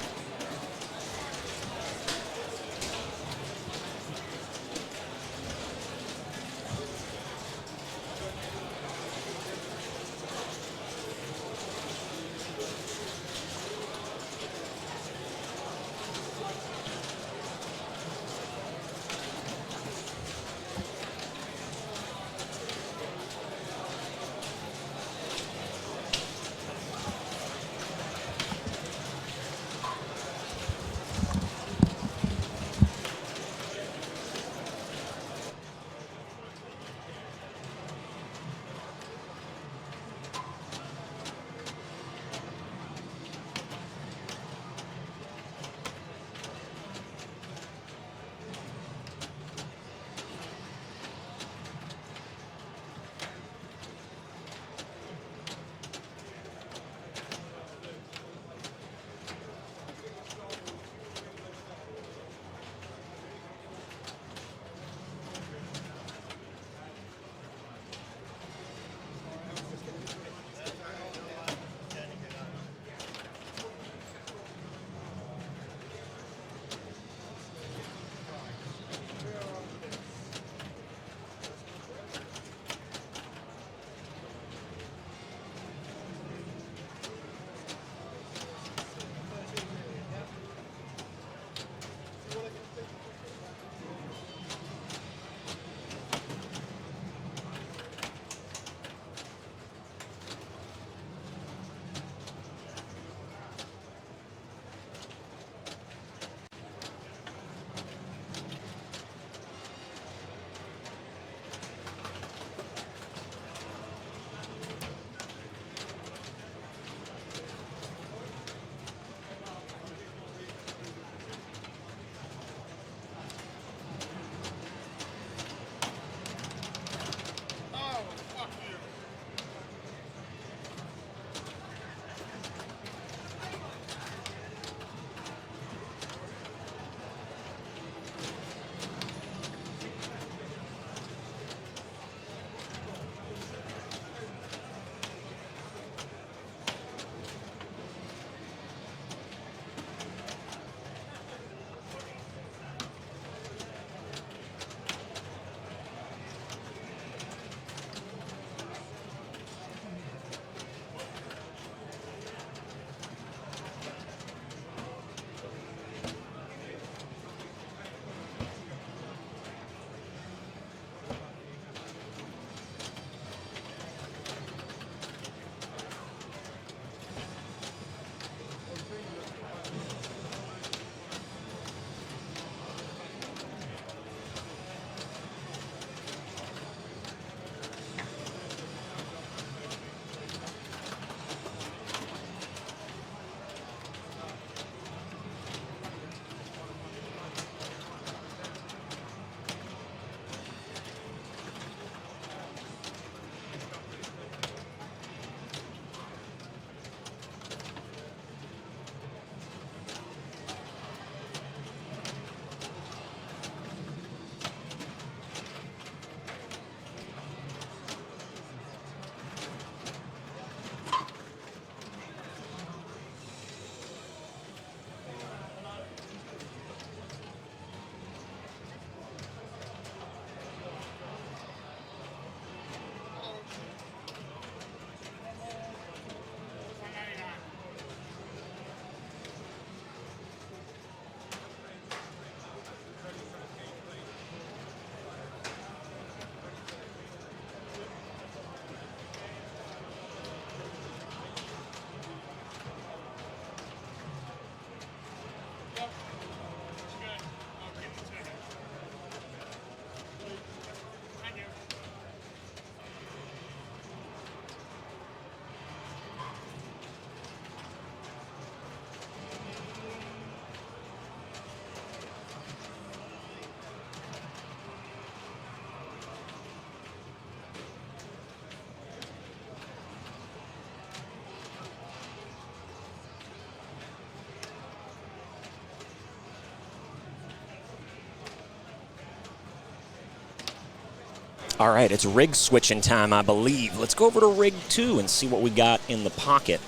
All right, it's rig switching time, I believe. Let's go over to rig 2 and see what we got in the pocket.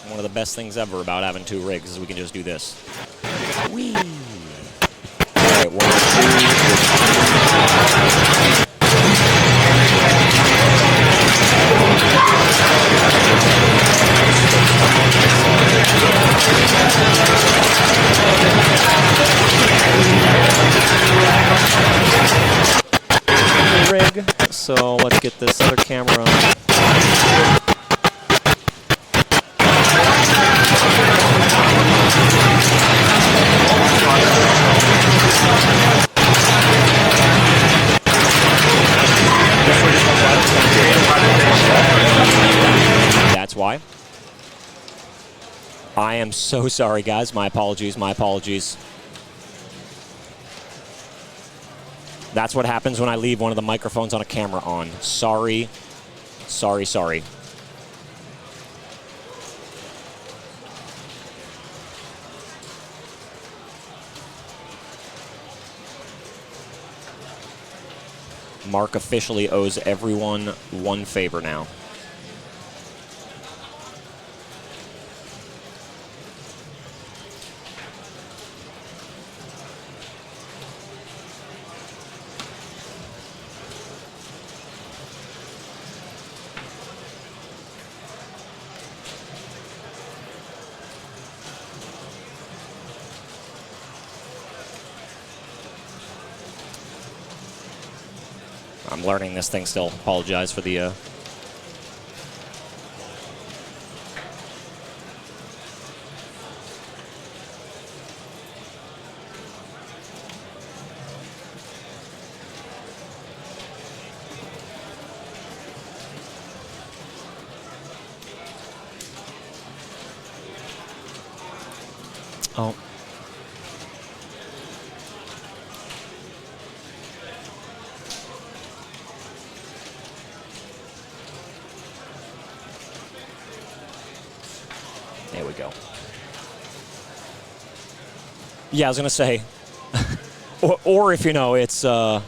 One of the best things ever about having 2 rigs is we can just do this. Whee! All right, 1, 2. Rig, so let's get this other camera. That's why. I am so sorry, guys. My apologies, my apologies. That's what happens when I leave one of the microphones on a camera on. Sorry. Sorry, sorry. Mark officially owes everyone one favor now. I'm learning this thing still. Apologize for the... Oh. There we go. Yeah, I was going to say, or if you know, it's 5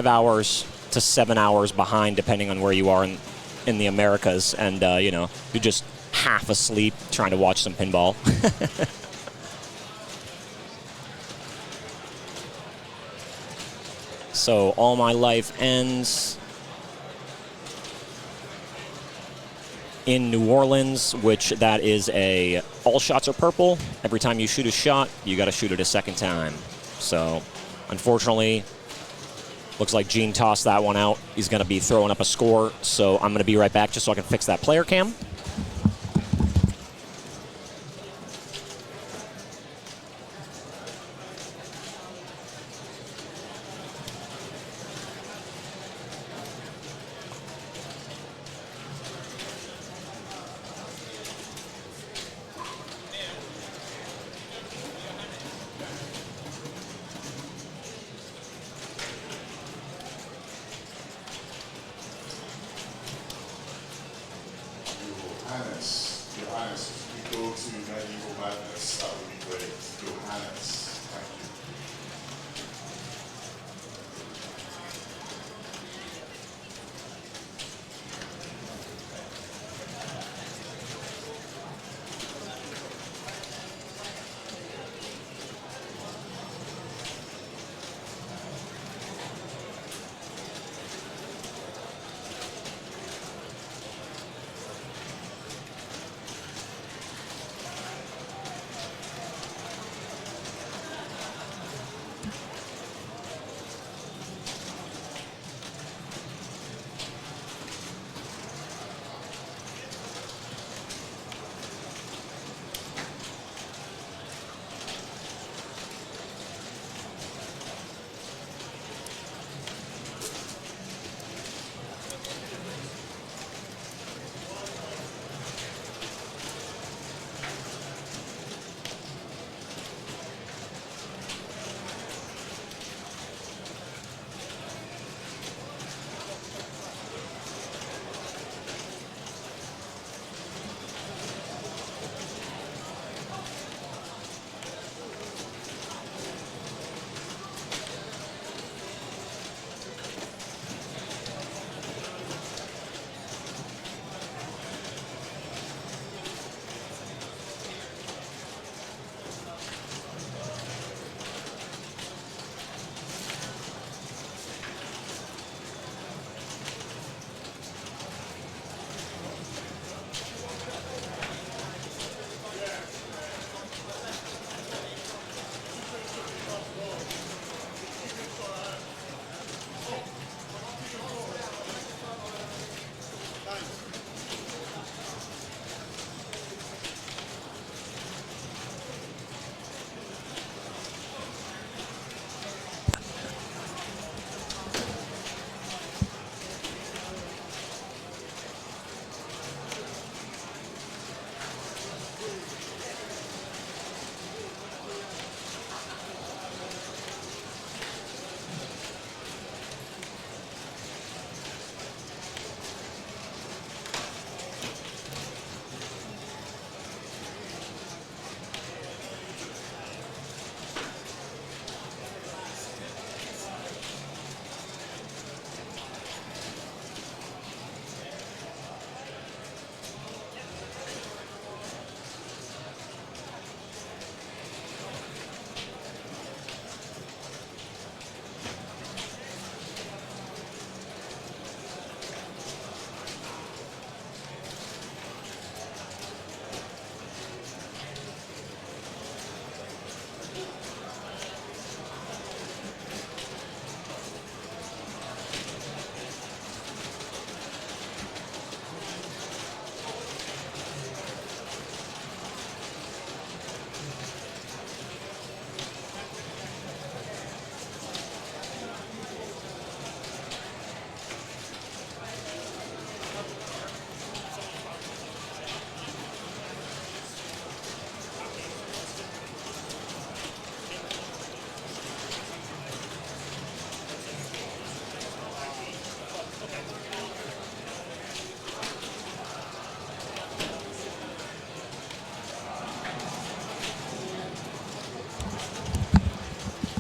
hours to 7 hours behind, depending on where you are in the Americas, and, you know, you're just half asleep trying to watch some pinball. So, All My Life ends in New Orleans, which that is a all shots are purple. Every time you shoot a shot, you got to shoot it a second time. So, unfortunately, looks like Gene tossed that one out. He's going to be throwing up a score, so I'm going to be right back just so I can fix that player cam.
Your Highness, if we go to Medieval Madness, that would be great. Your Highness, thank you.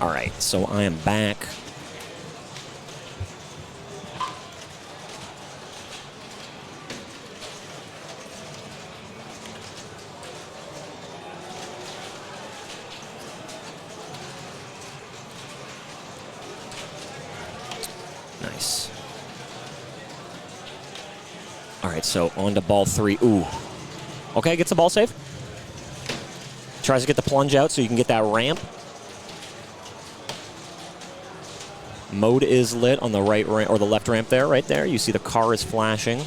All right, so I am back. Nice. All right, so on to ball 3. Ooh. Okay, gets the ball save. Tries to get the plunge out so you can get that ramp. Mode is lit on the right ramp, or the left ramp there, right there. You see the car is flashing.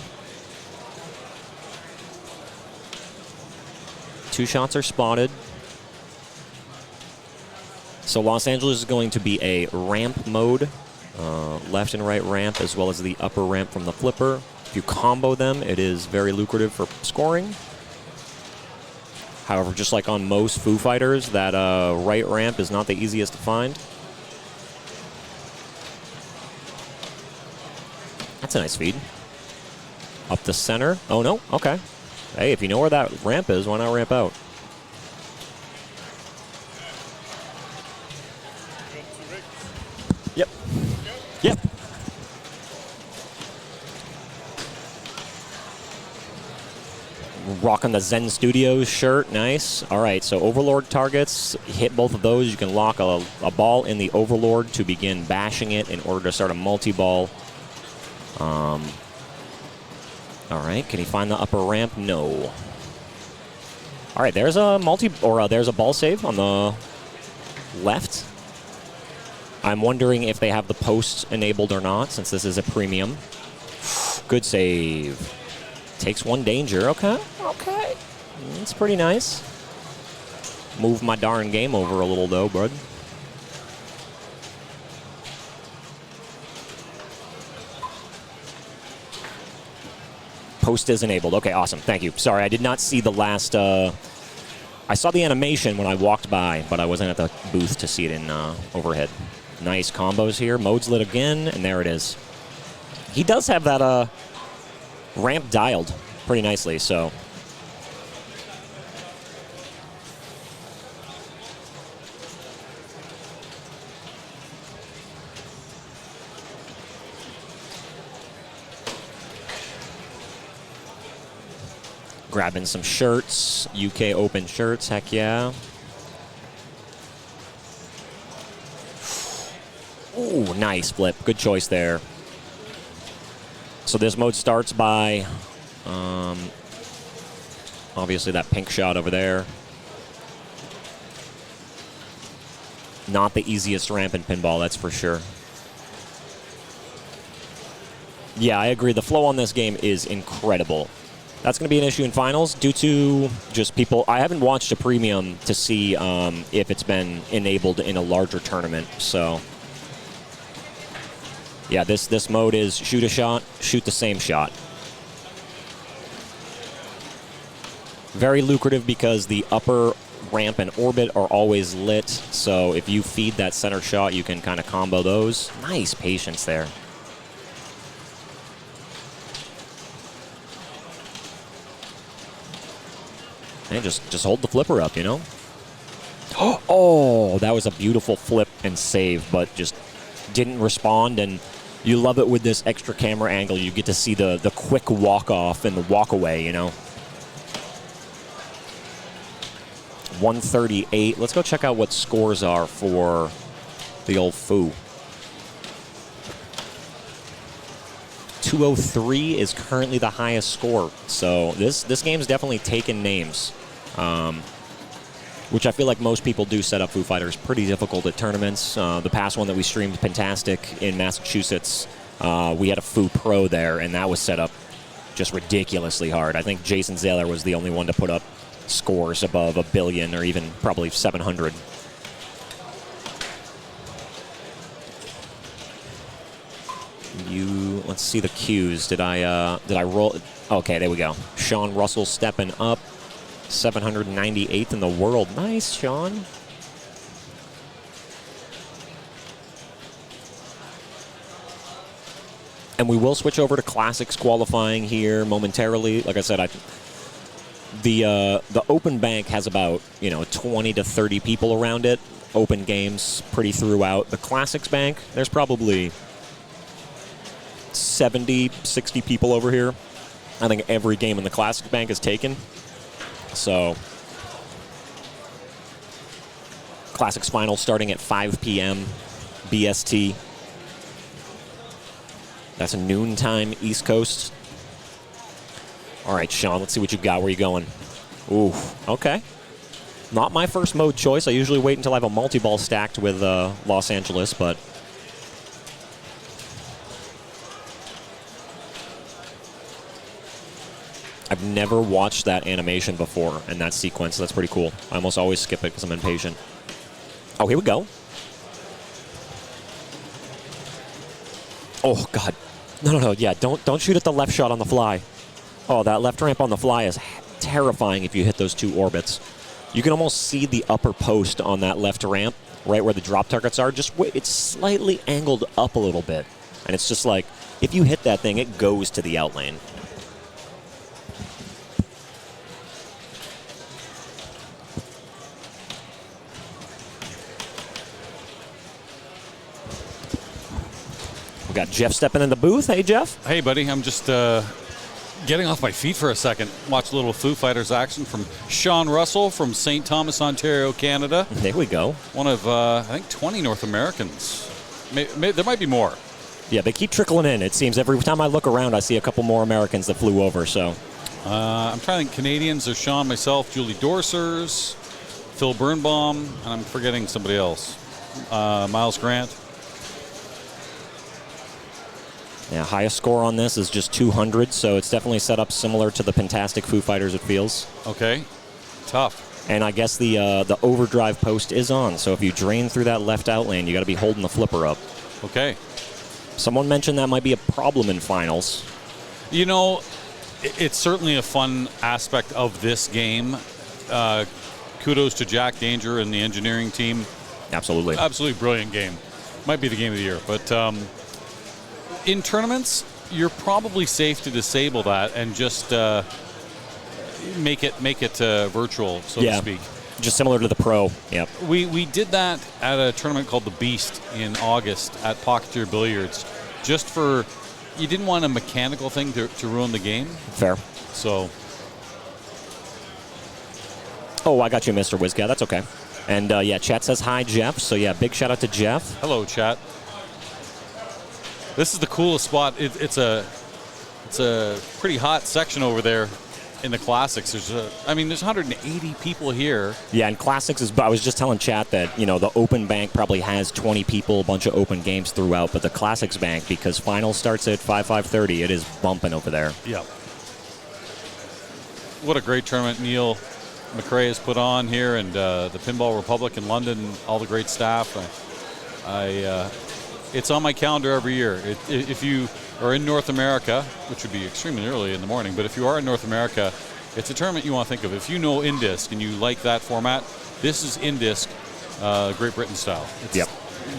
2 shots are spotted. So Los Angeles is going to be a ramp mode, left and right ramp, as well as the upper ramp from the flipper. If you combo them, it is very lucrative for scoring. However, just like on most Foo Fighters, that right ramp is not the easiest to find. That's a nice feed. Up the center. Oh, no. Okay. Hey, if you know where that ramp is, why not ramp out? Yep. Yep. Rocking the Zen Studios shirt. Nice. All right, so Overlord targets. Hit both of those. You can lock a ball in the Overlord to begin bashing it in order to start a multi-ball. All right, can he find the upper ramp? No. All right, there's a there's a ball save on the left. I'm wondering if they have the post enabled or not, since this is a premium. Good save. Takes 1 danger. Okay, okay. That's pretty nice. Move my darn game over a little, though, bud. Post is enabled. Okay, awesome. Thank you. Sorry, I did not see the last... I saw the animation when I walked by, but I wasn't at the booth to see it in overhead. Nice combos here. Mode's lit again, and there it is. He does have that ramp dialed pretty nicely, so... Grabbing some shirts, UK Open shirts, heck yeah. Ooh, nice flip, good choice there. So this mode starts by, obviously that pink shot over there. Not the easiest ramp in pinball, that's for sure. Yeah, I agree, the flow on this game is incredible. That's going to be an issue in finals due to just people. I haven't watched a premium to see if it's been enabled in a larger tournament. So, yeah, this mode is shoot a shot, shoot the same shot. Very lucrative because the upper ramp and orbit are always lit. So if you feed that center shot, you can kind of combo those. Nice patience there. And just hold the flipper up, you know? Oh, that was a beautiful flip and save, but just didn't respond. And you love it with this extra camera angle. You get to see the quick walk-off and the walk-away, you know? 138. Let's go check out what scores are for the old Foo. 203 is currently the highest score. So this game's definitely taken names, which I feel like most people do set up Foo Fighters pretty difficult at tournaments. The past one that we streamed, Pentastic, in Massachusetts, we had a Foo Pro there, and that was set up just ridiculously hard. I think Jason Zaylor was the only one to put up scores above 1 billion or even probably 700. Let's see the cues. Did I roll? Okay, there we go. Sean Russell stepping up, 798th in the world. Nice, Sean. And we will switch over to Classics qualifying here momentarily. Like I said, The open bank has about 20 to 30 people around it. Open games pretty throughout. The Classics bank, there's probably 70, 60 people over here. I think every game in the Classic bank is taken. So, Classics final starting at 5 p.m. BST. That's a noontime East Coast. All right, Sean, let's see what you got. Where you going? Ooh, okay. Not my first mode choice. I usually wait until I have a multi-ball stacked with Los Angeles, but I've never watched that animation before and that sequence. That's pretty cool. I almost always skip it because I'm impatient. Oh, here we go. Oh, God. No. Yeah, don't shoot at the left shot on the fly. Oh, that left ramp on the fly is terrifying if you hit those two orbits. You can almost see the upper post on that left ramp, right where the drop targets are. Just wait, it's slightly angled up a little bit. And it's just like, if you hit that thing, it goes to the out lane. We got Jeff stepping in the booth. Hey, Jeff.
Hey, buddy. I'm just getting off my feet for a second. Watch a little Foo Fighters action from Sean Russell from St. Thomas, Ontario, Canada.
There we go.
One of, I think, 20 North Americans. There might be more.
Yeah, they keep trickling in. It seems every time I look around, I see a couple more Americans that flew over. So,
I'm trying to think. Canadians are Sean, myself, Julie Dorsers, Phil Birnbaum, and I'm forgetting somebody else. Miles Grant.
Yeah, highest score on this is just 200, so it's definitely set up similar to the Pentastic Foo Fighters, it feels.
Okay. Tough.
And I guess the overdrive post is on, so if you drain through that left out lane, you got to be holding the flipper up.
Okay.
Someone mentioned that might be a problem in finals.
You know, it's certainly a fun aspect of this game. Kudos to Jack Danger and the engineering team.
Absolutely.
Absolutely brilliant game. Might be the game of the year, but in tournaments, you're probably safe to disable that and just make it virtual, so to speak.
Just similar to the Pro. Yep.
We did that at a tournament called the Beast in August at Pocketeer Billiards, just for you didn't want a mechanical thing to ruin the game.
Fair.
So.
Oh, I got you, Mr. Wizcat. That's okay. And yeah, chat says hi, Jeff. So yeah, big shout out to Jeff.
Hello, chat. This is the coolest spot. It's a pretty hot section over there in the Classics. There's 180 people here.
Yeah, and Classics is. I was just telling chat that the open bank probably has 20 people, a bunch of open games throughout, but the Classics bank, because finals starts at 5:30, it is bumping over there.
Yeah. What a great tournament Neil McRae has put on here, and the Pinball Republic in London, all the great staff. It's on my calendar every year. If you are in North America, which would be extremely early in the morning, but if you are in North America, it's a tournament you want to think of. If you know Indisc and you like that format, this is Indisc, Great Britain style. It's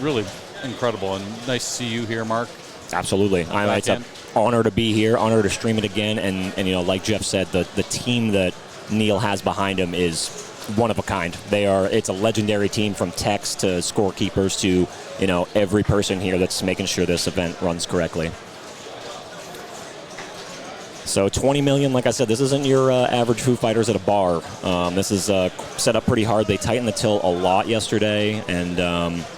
really incredible, and nice to see you here, Mark.
Absolutely. It's an honor to be here, honor to stream it again, and like Jeff said, the team that Neil has behind him is one of a kind. It's a legendary team, from techs to scorekeepers to every person here that's making sure this event runs correctly. So 20 million, like I said, this isn't your average Foo Fighters at a bar. This is set up pretty hard. They tightened the till a lot yesterday, and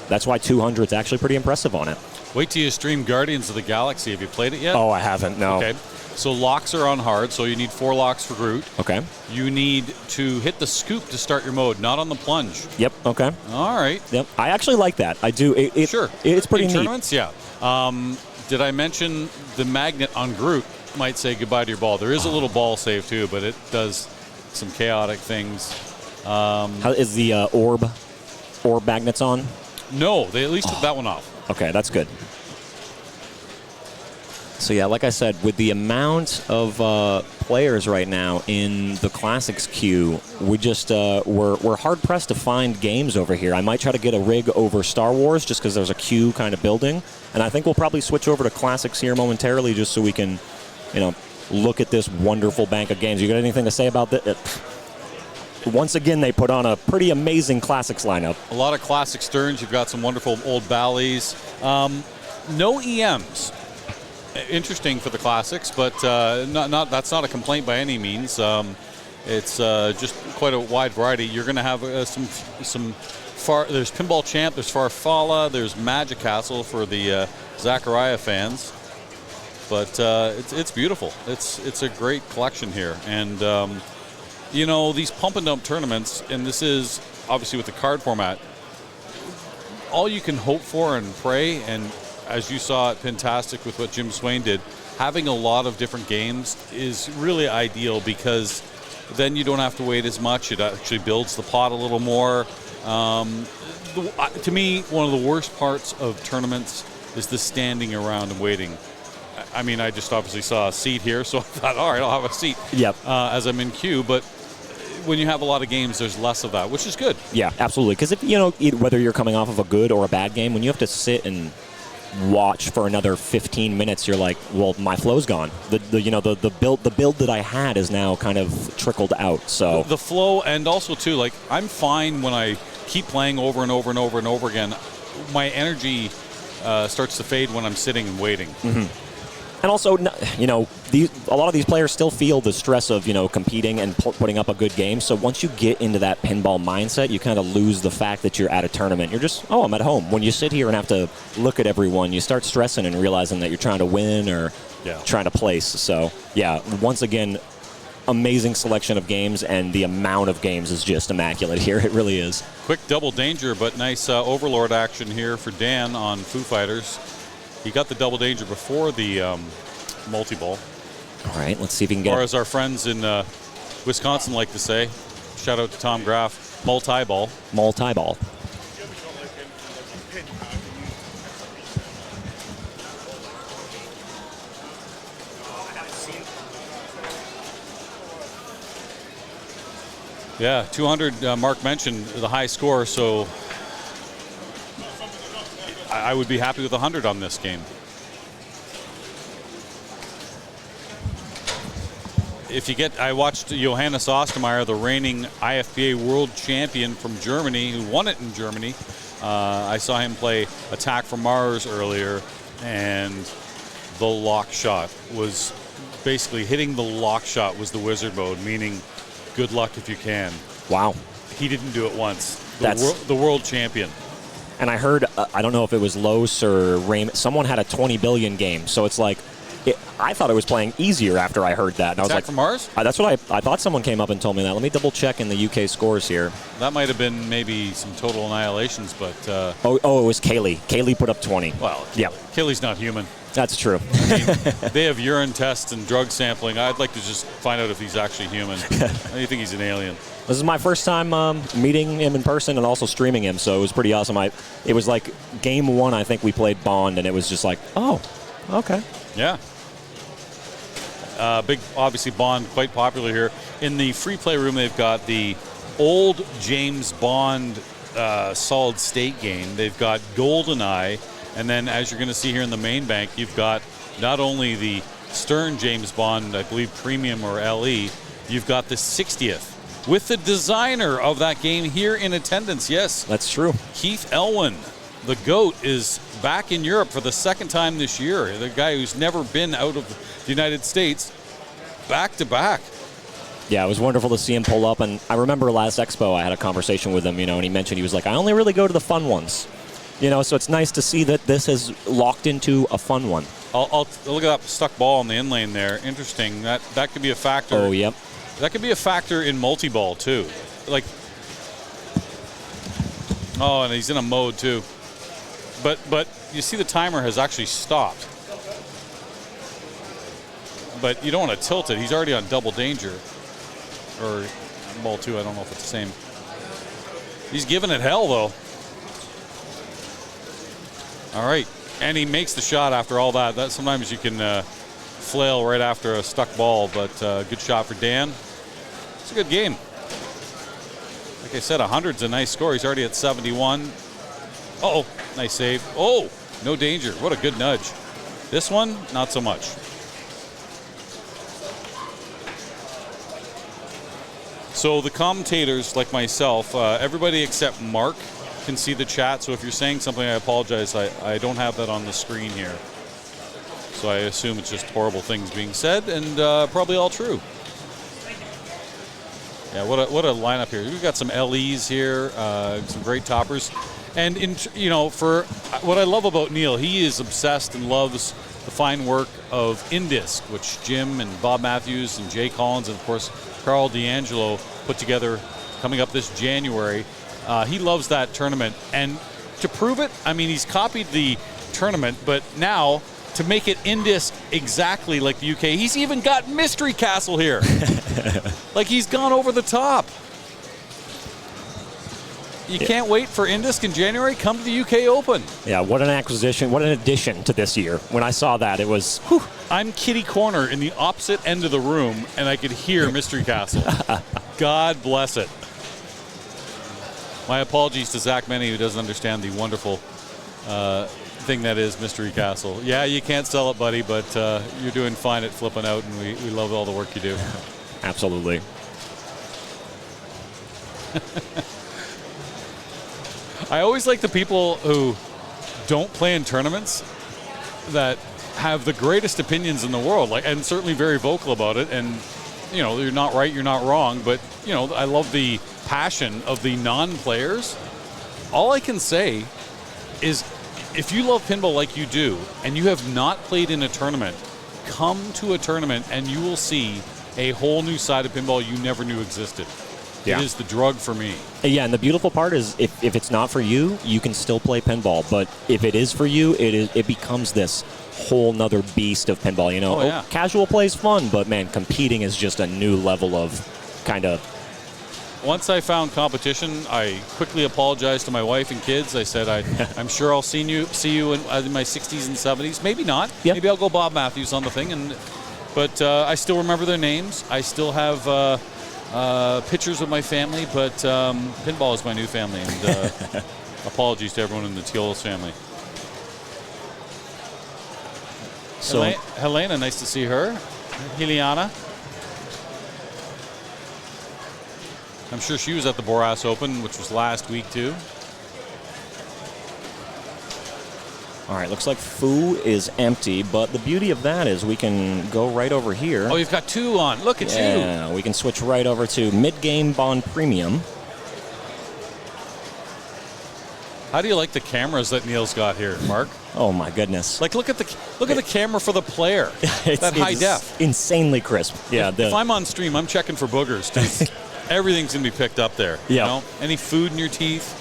that's why 200 is actually pretty impressive on it.
Wait till you stream Guardians of the Galaxy. Have you played it yet?
Oh, I haven't, no.
Okay. So locks are on hard, so you need 4 locks for Groot.
Okay.
You need to hit the scoop to start your mode, not on the plunge.
Yep, okay.
All right.
Yep, I actually like that. I do.
Sure.
It's pretty
in
neat.
Tournaments, yeah. Did I mention the magnet on Groot might say goodbye to your ball? There is a little ball save too, but it does some chaotic things.
How is the orb magnets on?
No, they at least took that one off. Okay,
that's good. So yeah, like I said, with the amount of players right now in the Classics queue, we just we're hard pressed to find games over here. I might try to get a rig over Star Wars just because there's a queue kind of building, and I think we'll probably switch over to Classics here momentarily just so we can, look at this wonderful bank of games. You got anything to say about that? Once again, they put on a pretty amazing classics lineup.
A lot of classic Sterns. You've got some wonderful old Bally's. No EMs. Interesting for the classics, but that's not a complaint by any means. It's just quite a wide variety. You're going to have some there's Pinball Champ, there's Farfalla, there's Magic Castle for the Zachariah fans. But it's beautiful. It's a great collection here, and these pump and dump tournaments, and this is obviously with the card format. All you can hope for and pray, and as you saw at Pintastic with what Jim Swain did, having a lot of different games is really ideal because then you don't have to wait as much. It actually builds the pot a little more. To me, one of the worst parts of tournaments is the standing around and waiting. I mean, I just obviously saw a seat here, so I thought, all right, I'll have a seat as I'm in queue. But when you have a lot of games, there's less of that, which is good.
Yeah, absolutely. Because if whether you're coming off of a good or a bad game, when you have to sit and watch for another 15 minutes, you're like, well, my flow's gone. The build that I had is now kind of trickled out. So
the flow, and also too, like, I'm fine when I keep playing over and over and over and over again. My energy starts to fade when I'm sitting and waiting.
Mm-hmm. And also, a lot of these players still feel the stress of, competing and putting up a good game. So once you get into that pinball mindset, you kind of lose the fact that you're at a tournament. You're just, I'm at home. When you sit here and have to look at everyone, you start stressing and realizing that you're trying to win or trying to place. So, once again, amazing selection of games, and the amount of games is just immaculate here. It really is.
Quick double danger, but nice Overlord action here for Dan on Foo Fighters. He got the double danger before the multi-ball.
All right, let's see if he can get
Or as our friends in Wisconsin like to say, shout out to Tom Graff, multi-ball.
Multi-ball.
Yeah, 200, Mark mentioned the high score, so I would be happy with 100 on this game. I watched Johannes Ostermeier, the reigning IFBA world champion from Germany, who won it in Germany. I saw him play Attack from Mars earlier, and the lock shot was basically hitting the lock shot was the wizard mode, meaning good luck if you can.
Wow.
He didn't do it once.
That's
the world champion.
And I heard, I don't know if it was Los or Raymond, someone had a 20 billion game. So it's like, I thought it was playing easier after I heard that. And I was like,
from Mars?
That's what I thought. Someone came up and told me that. Let me double check in the UK scores here.
That might have been maybe some total annihilations, but...
it was Kaylee. Kaylee put up 20.
Well,
yeah.
Kaylee's not human.
That's true.
I mean, they have urine tests and drug sampling. I'd like to just find out if he's actually human. I think he's an alien.
This is my first time meeting him in person and also streaming him, so it was pretty awesome. It was like game one, I think we played Bond, and it was just like, oh, okay.
Yeah. Big, obviously, Bond, quite popular here. In the free play room, they've got the old James Bond solid state game. They've got GoldenEye, and then as you're going to see here in the main bank, you've got not only the Stern James Bond, I believe Premium or LE, you've got the 60th. With the designer of that game here in attendance, yes.
That's true.
Keith Elwin, the GOAT, is back in Europe for the second time this year. The guy who's never been out of the United States, back to back.
Yeah, it was wonderful to see him pull up. And I remember last Expo, I had a conversation with him, and he mentioned, he was like, I only really go to the fun ones. So it's nice to see that this has locked into a fun one.
I'll look at that stuck ball in the in lane there. Interesting. That could be a factor.
Oh, yep.
That could be a factor in multi-ball, too. Like, oh, and he's in a mode, too. But you see the timer has actually stopped. But you don't want to tilt it. He's already on double danger. Or ball 2, I don't know if it's the same. He's giving it hell, though. All right. And he makes the shot after all that. Sometimes you can flail right after a stuck ball, but good shot for Dan. It's a good game. Like I said, 100's a nice score. He's already at 71. Uh-oh, nice save. Oh, no danger. What a good nudge. This one, not so much. So the commentators, like myself, everybody except Mark can see the chat. So if you're saying something, I apologize. I don't have that on the screen here. So I assume it's just horrible things being said, and probably all true. Yeah, what a lineup here. We've got some LEs here, some great toppers. And, for what I love about Neil, he is obsessed and loves the fine work of Indisc, which Jim and Bob Matthews and Jay Collins and, of course, Carl D'Angelo put together coming up this January. He loves that tournament. And to prove it, I mean, he's copied the tournament, but now to make it Indisc exactly like the UK, he's even got Mystery Castle here. Like he's gone over the top. You can't wait for Indisc in January? Come to the UK Open.
Yeah, what an acquisition, what an addition to this year. When I saw that, it was, whew.
I'm kitty corner in the opposite end of the room, and I could hear Mystery Castle. God bless it. My apologies to Zach Meny, who doesn't understand the wonderful thing that is Mystery Castle. Yeah, you can't sell it, buddy, but you're doing fine at flipping out, and we love all the work you do.
Absolutely.
I always like the people who don't play in tournaments that have the greatest opinions in the world, and certainly very vocal about it. And, you're not right, you're not wrong, but, I love the passion of the non-players. All I can say is if you love pinball like you do and you have not played in a tournament, come to a tournament and you will see a whole new side of pinball you never knew existed. Yeah. It is the drug for me.
Yeah, and the beautiful part is if it's not for you, you can still play pinball. But if it is for you, it becomes this whole nother beast of pinball. Casual play is fun, but, man, competing is just a new level of kind of...
Once I found competition, I quickly apologized to my wife and kids. I said, I'm sure I'll see you in my 60s and 70s. Maybe not. Yep. Maybe I'll go Bob Matthews on the thing. But I still remember their names. I still have pictures of my family, but pinball is my new family. And apologies to everyone in the Teolis family. So Helena, nice to see her. Heliana. I'm sure she was at the Boras Open, which was last week, too.
All right, looks like Foo is empty, but the beauty of that is we can go right over here.
Oh, you've got two on. Look at you.
Yeah, we can switch right over to mid-game Bond Premium.
How do you like the cameras that Neil's got here, Mark?
Oh my goodness!
Like, look at the camera for the player. That high def,
insanely crisp. Yeah.
If I'm on stream, I'm checking for boogers. Everything's gonna be picked up there.
Yeah.
Any food in your teeth,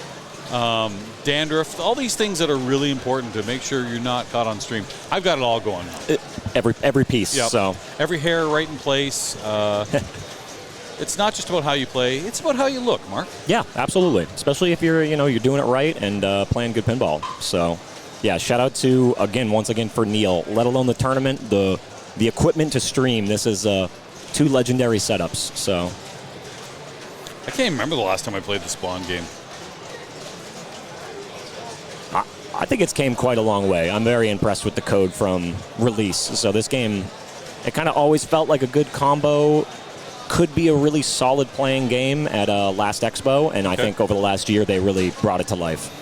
dandruff, all these things that are really important to make sure you're not caught on stream. I've got it all going.
Every piece. Yep. So
every hair right in place. It's not just about how you play; it's about how you look, Mark.
Yeah, absolutely. Especially if you're doing it right and playing good pinball. So, yeah, shout out to once again for Neil. Let alone the tournament, the equipment to stream. This is two legendary setups. So,
I can't even remember the last time I played the Spawn game.
I think it's came quite a long way. I'm very impressed with the code from release. So this game, it kind of always felt like a good combo. Could be a really solid playing game at last Expo, and I think over the last year they really brought it to life.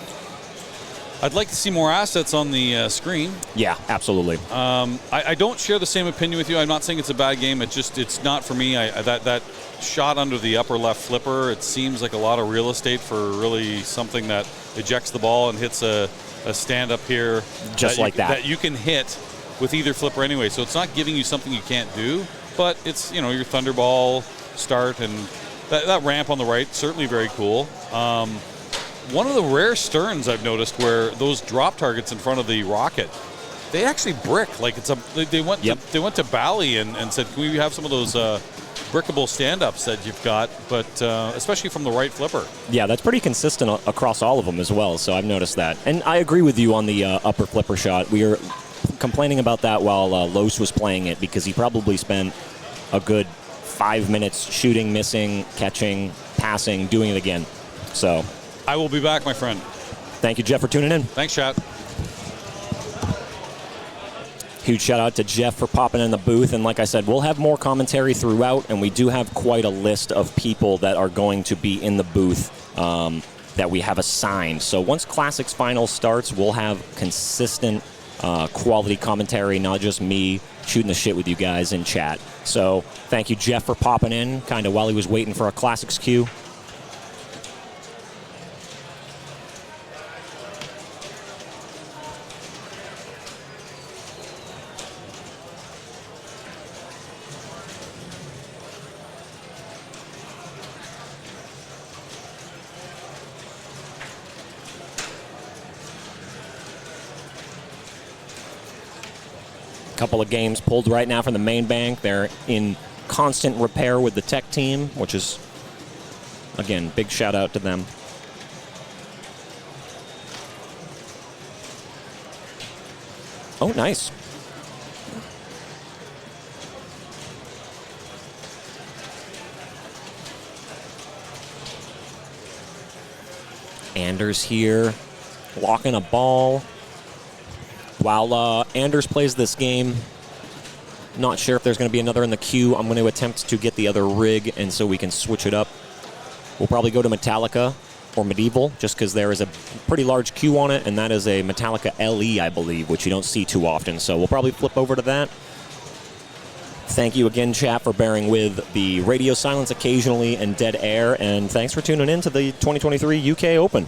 I'd like to see more assets on the screen.
Yeah, absolutely.
I don't share the same opinion with you. I'm not saying it's a bad game. It's not for me. That shot under the upper left flipper, it seems like a lot of real estate for really something that ejects the ball and hits a stand up here.
Just like that.
That you can hit with either flipper anyway. So it's not giving you something you can't do. But it's, your Thunderball start and that ramp on the right, certainly very cool. One of the rare Sterns I've noticed where those drop targets in front of the rocket, they actually brick. Like they went to Bally and said, can we have some of those brickable stand-ups that you've got, but especially from the right flipper.
Yeah, that's pretty consistent across all of them as well, so I've noticed that. And I agree with you on the upper flipper shot. We were complaining about that while Los was playing it because he probably spent a good 5 minutes shooting, missing, catching, passing, doing it again. So
I will be back, my friend.
Thank you, Jeff, for tuning in.
Thanks, chat.
Huge shout out to Jeff for popping in the booth. And like I said, we'll have more commentary throughout, and we do have quite a list of people that are going to be in the booth that we have assigned. So once Classics Finals starts, we'll have consistent quality commentary, not just me shooting the shit with you guys in chat. So thank you, Jeff, for popping in kind of while he was waiting for a Classics queue. Couple of games pulled right now from the main bank. They're in constant repair with the tech team, which is, again, big shout out to them. Oh, nice. Anders here, locking a ball. While Anders plays this game, not sure if there's going to be another in the queue. I'm going to attempt to get the other rig, and so we can switch it up. We'll probably go to Metallica or Medieval, just because there is a pretty large queue on it, and that is a Metallica LE, I believe, which you don't see too often. So we'll probably flip over to that. Thank you again, chat, for bearing with the radio silence occasionally and dead air, and thanks for tuning in to the 2023 UK Open.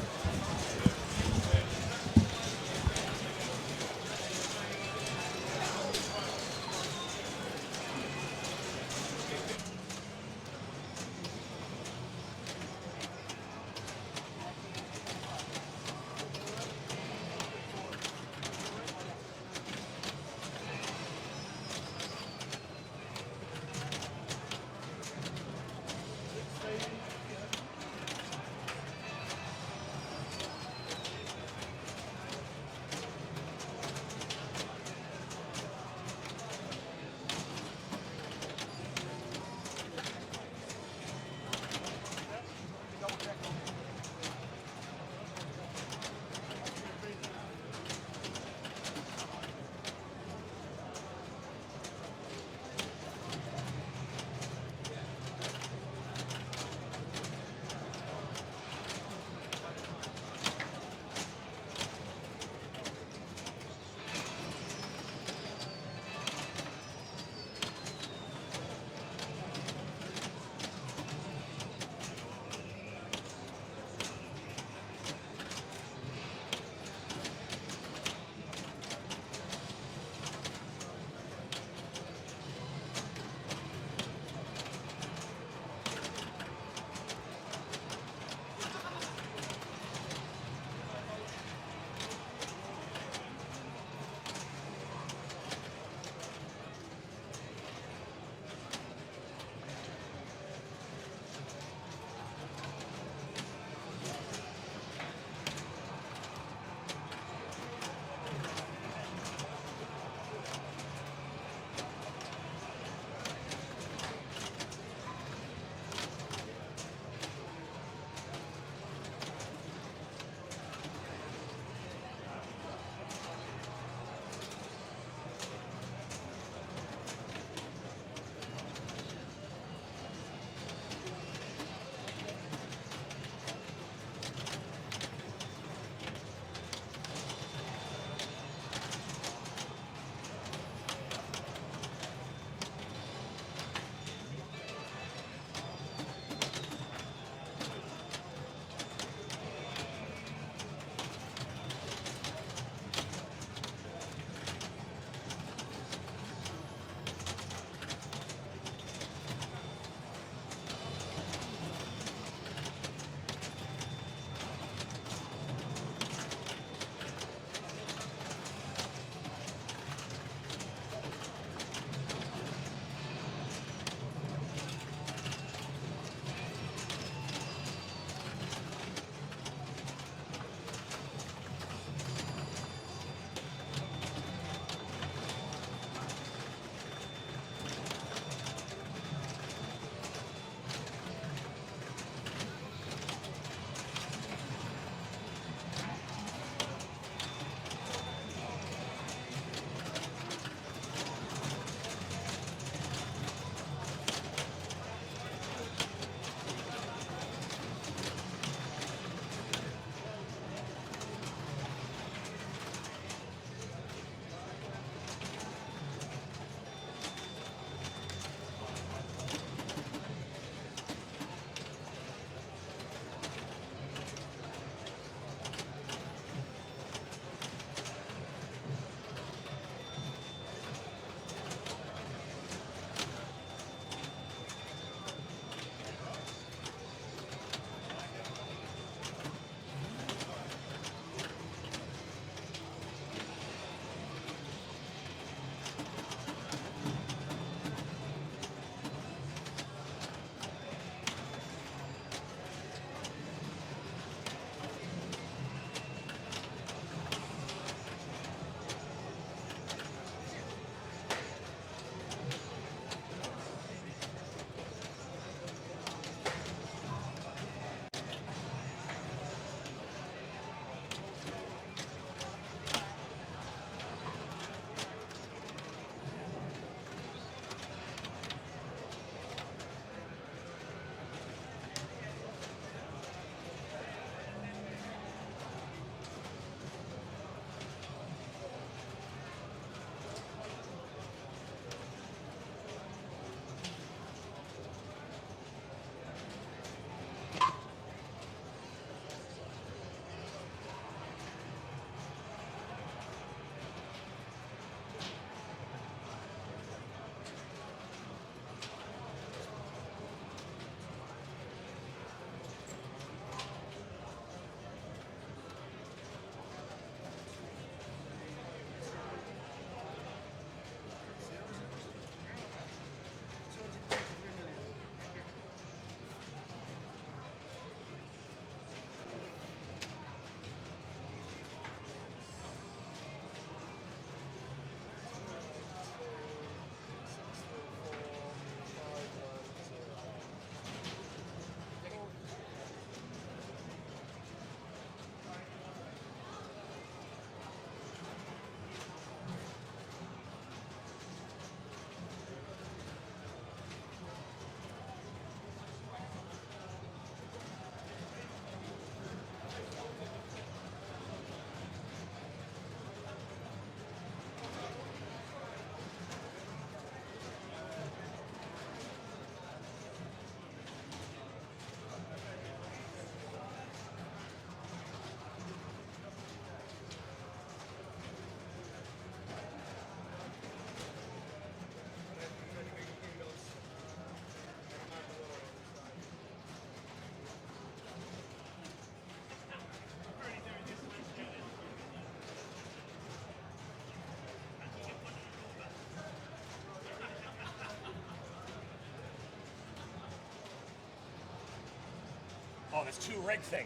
Oh, this 2-rig thing.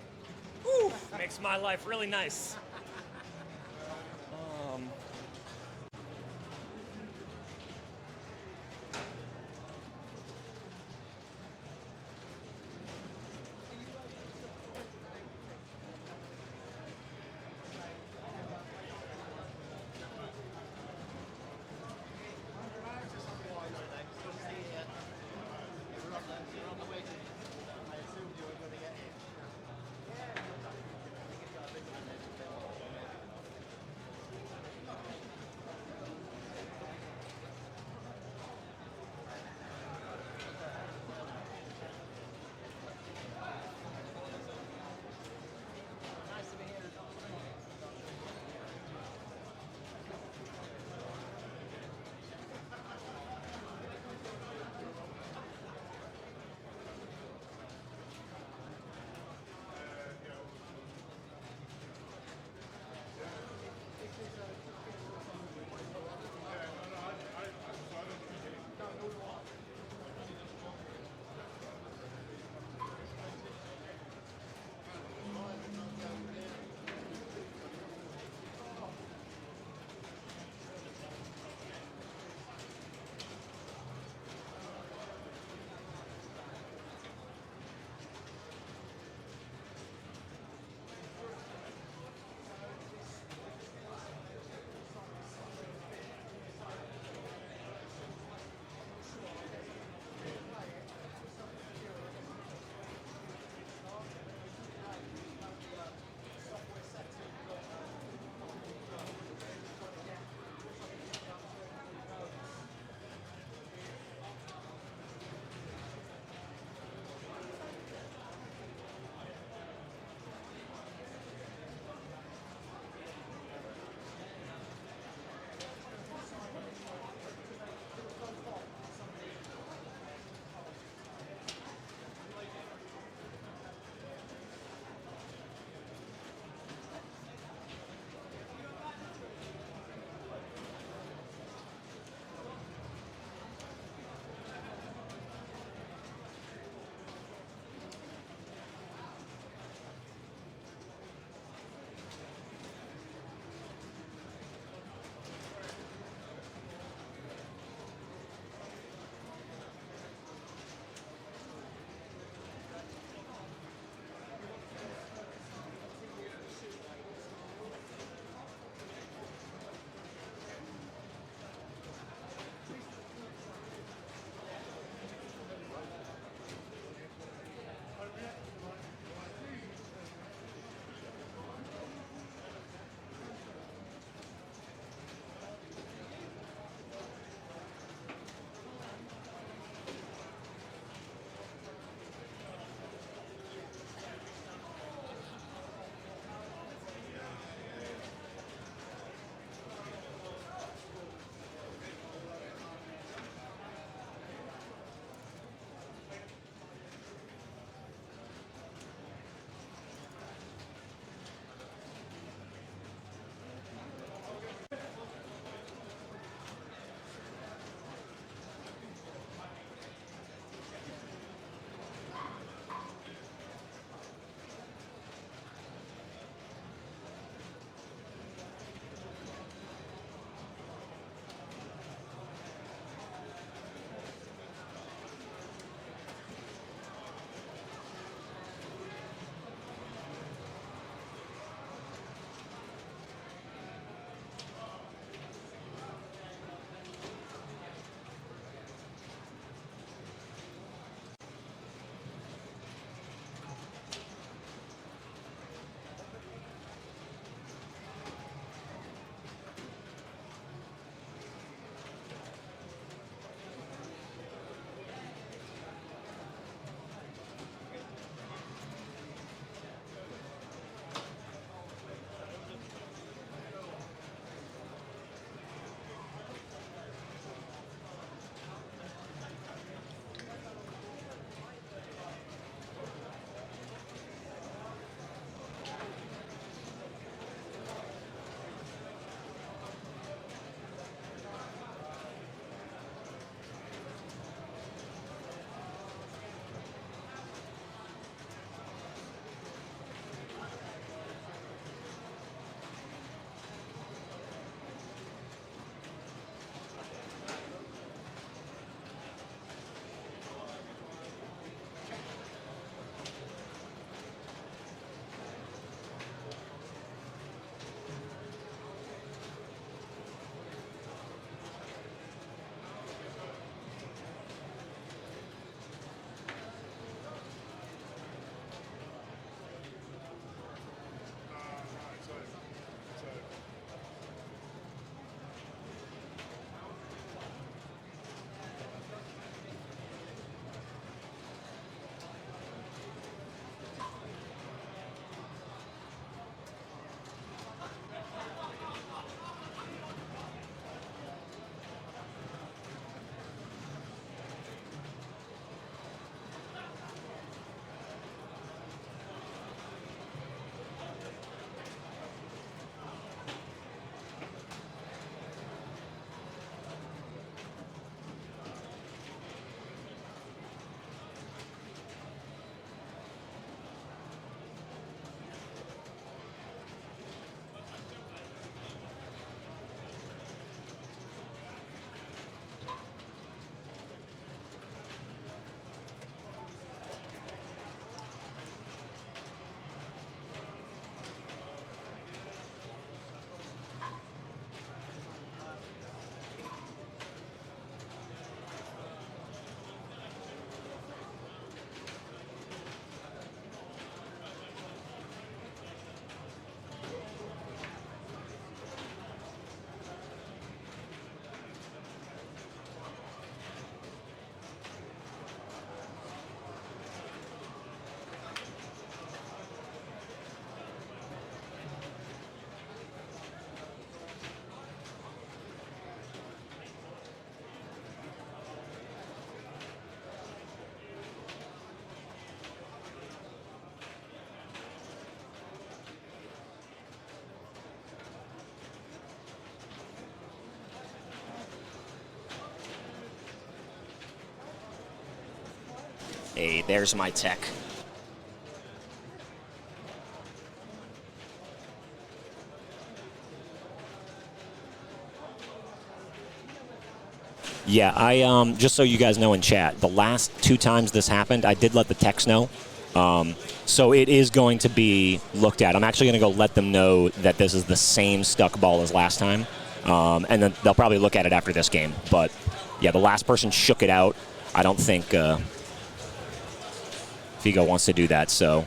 Woo! Makes my life really nice. Hey, there's my tech. Yeah, I just so you guys know in chat, the last 2 times this happened, I did let the techs know. So it is going to be looked at. I'm actually going to go let them know that this is the same stuck ball as last time. And then they'll probably look at it after this game. But yeah, the last person shook it out. I don't think Figo wants to do that. So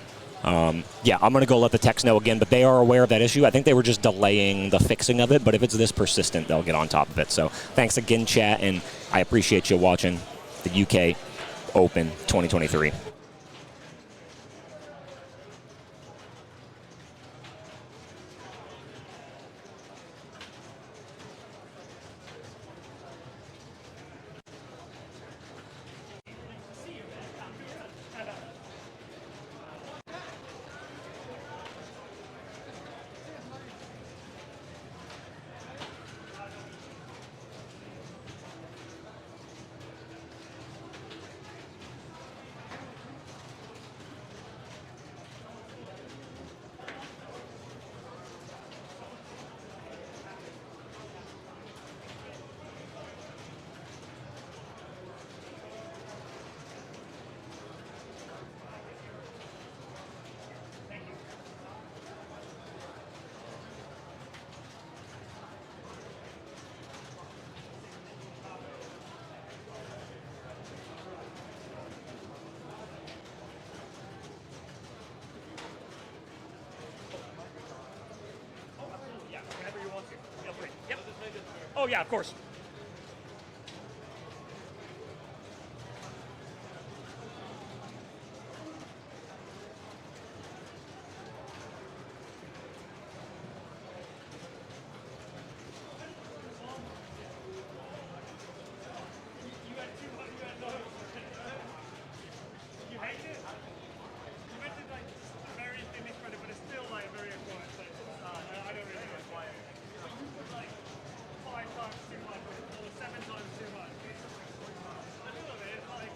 yeah, I'm going to go let the techs know again, but they are aware of that issue. I think they were just delaying the fixing of it, but if it's this persistent, they'll get on top of it. So thanks again, chat, and I appreciate you watching the UK Open 2023.
Oh, yeah, of course. You hate it? You went to like very thin credit, but it's still like very important. So I don't really know why. Like 5 times too much or 7 times too much. I don't know, man. Like,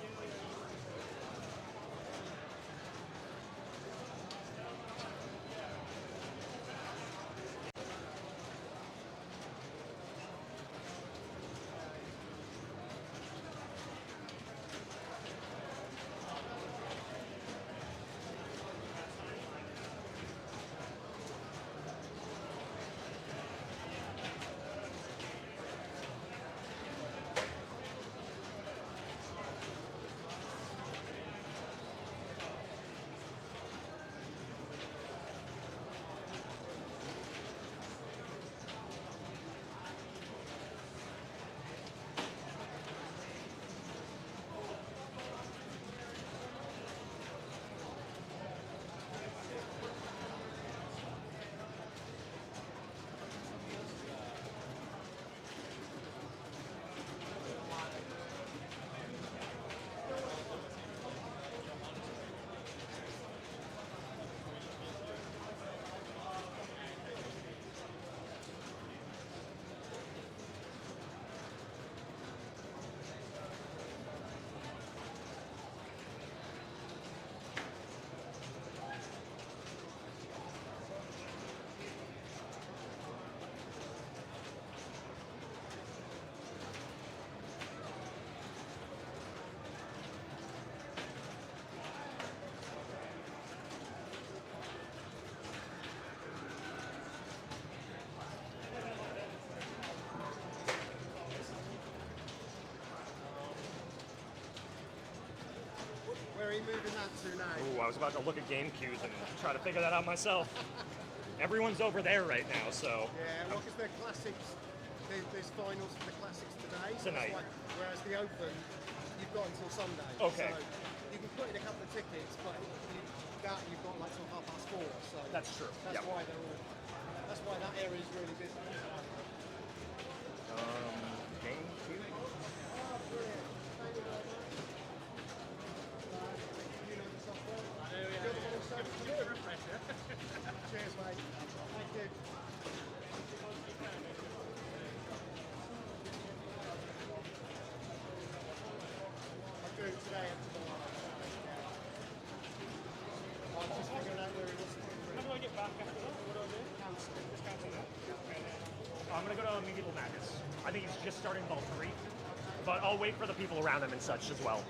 Where are you moving that to now?
ooh, I was about to look at game cues and try to figure that out myself. Everyone's over there right now, so.
Yeah, well, because they're classics. There's finals for the classics today.
Tonight.
Whereas the Open, you've got until Sunday.
Okay.
So you can put in a couple of tickets, but you've got like till 4:30. So
That's true.
That's
Yep.
why they're all. That's why that area is really busy.
Game cue.
Cheers, mate. Thank you. I do it today and tomorrow.
I'm going to go to Medieval Madness. I think he's just starting ball 3. But I'll wait for the people around him and such as well.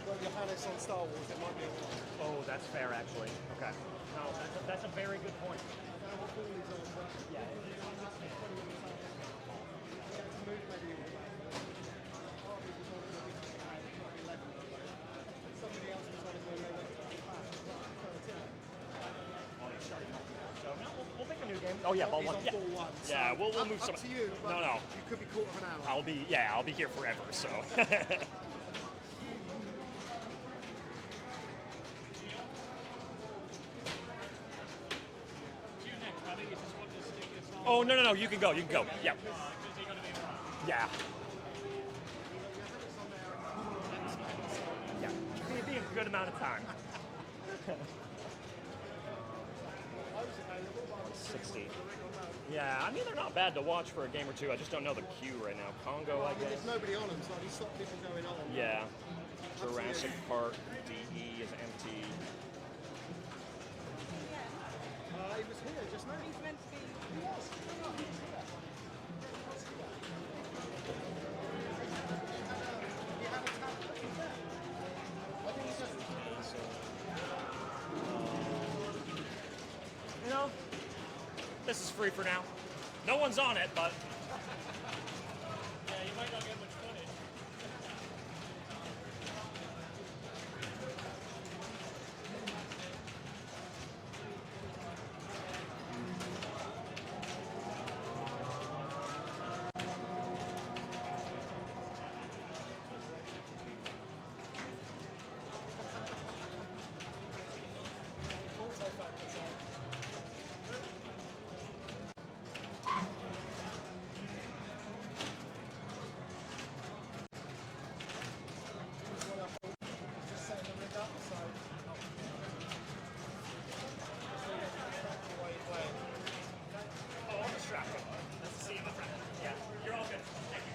Well, Johannes on Star Wars, it might be alright.
Oh, that's fair, actually. Okay. No, that's a very good point.
I don't know what ball he's on, but
Yeah.
move maybe all that. Harvey was on the 11. Somebody else was on it when they went to the back. 13.
Oh, he's starting ball 4. So, no, we'll pick a new game. Oh, yeah, ball
He's
1.
on
Yeah.
ball 1. So
Yeah, we'll move
up
some.
to you, but
No.
you could be quarter of an hour.
I'll be here forever, so. Oh, no, you can go, Yeah. Yeah. Yeah, be a good amount of time. 60. Yeah, I mean, they're not bad to watch for a game or two. I just don't know the queue right now. Congo, I
There's
guess.
nobody on him, so he stopped people going on.
Yeah. Jurassic Park DE is empty.
He was here just now. He's meant to be. He was. He had a tablet. He's there. I think he's just.
You know, this is free for now. No one's on it, but. Yeah, you might not get much footage.
Just setting the rig up, so.
Oh, I'm distracted. Let's see my friend. Yeah, you're all good. Thank you.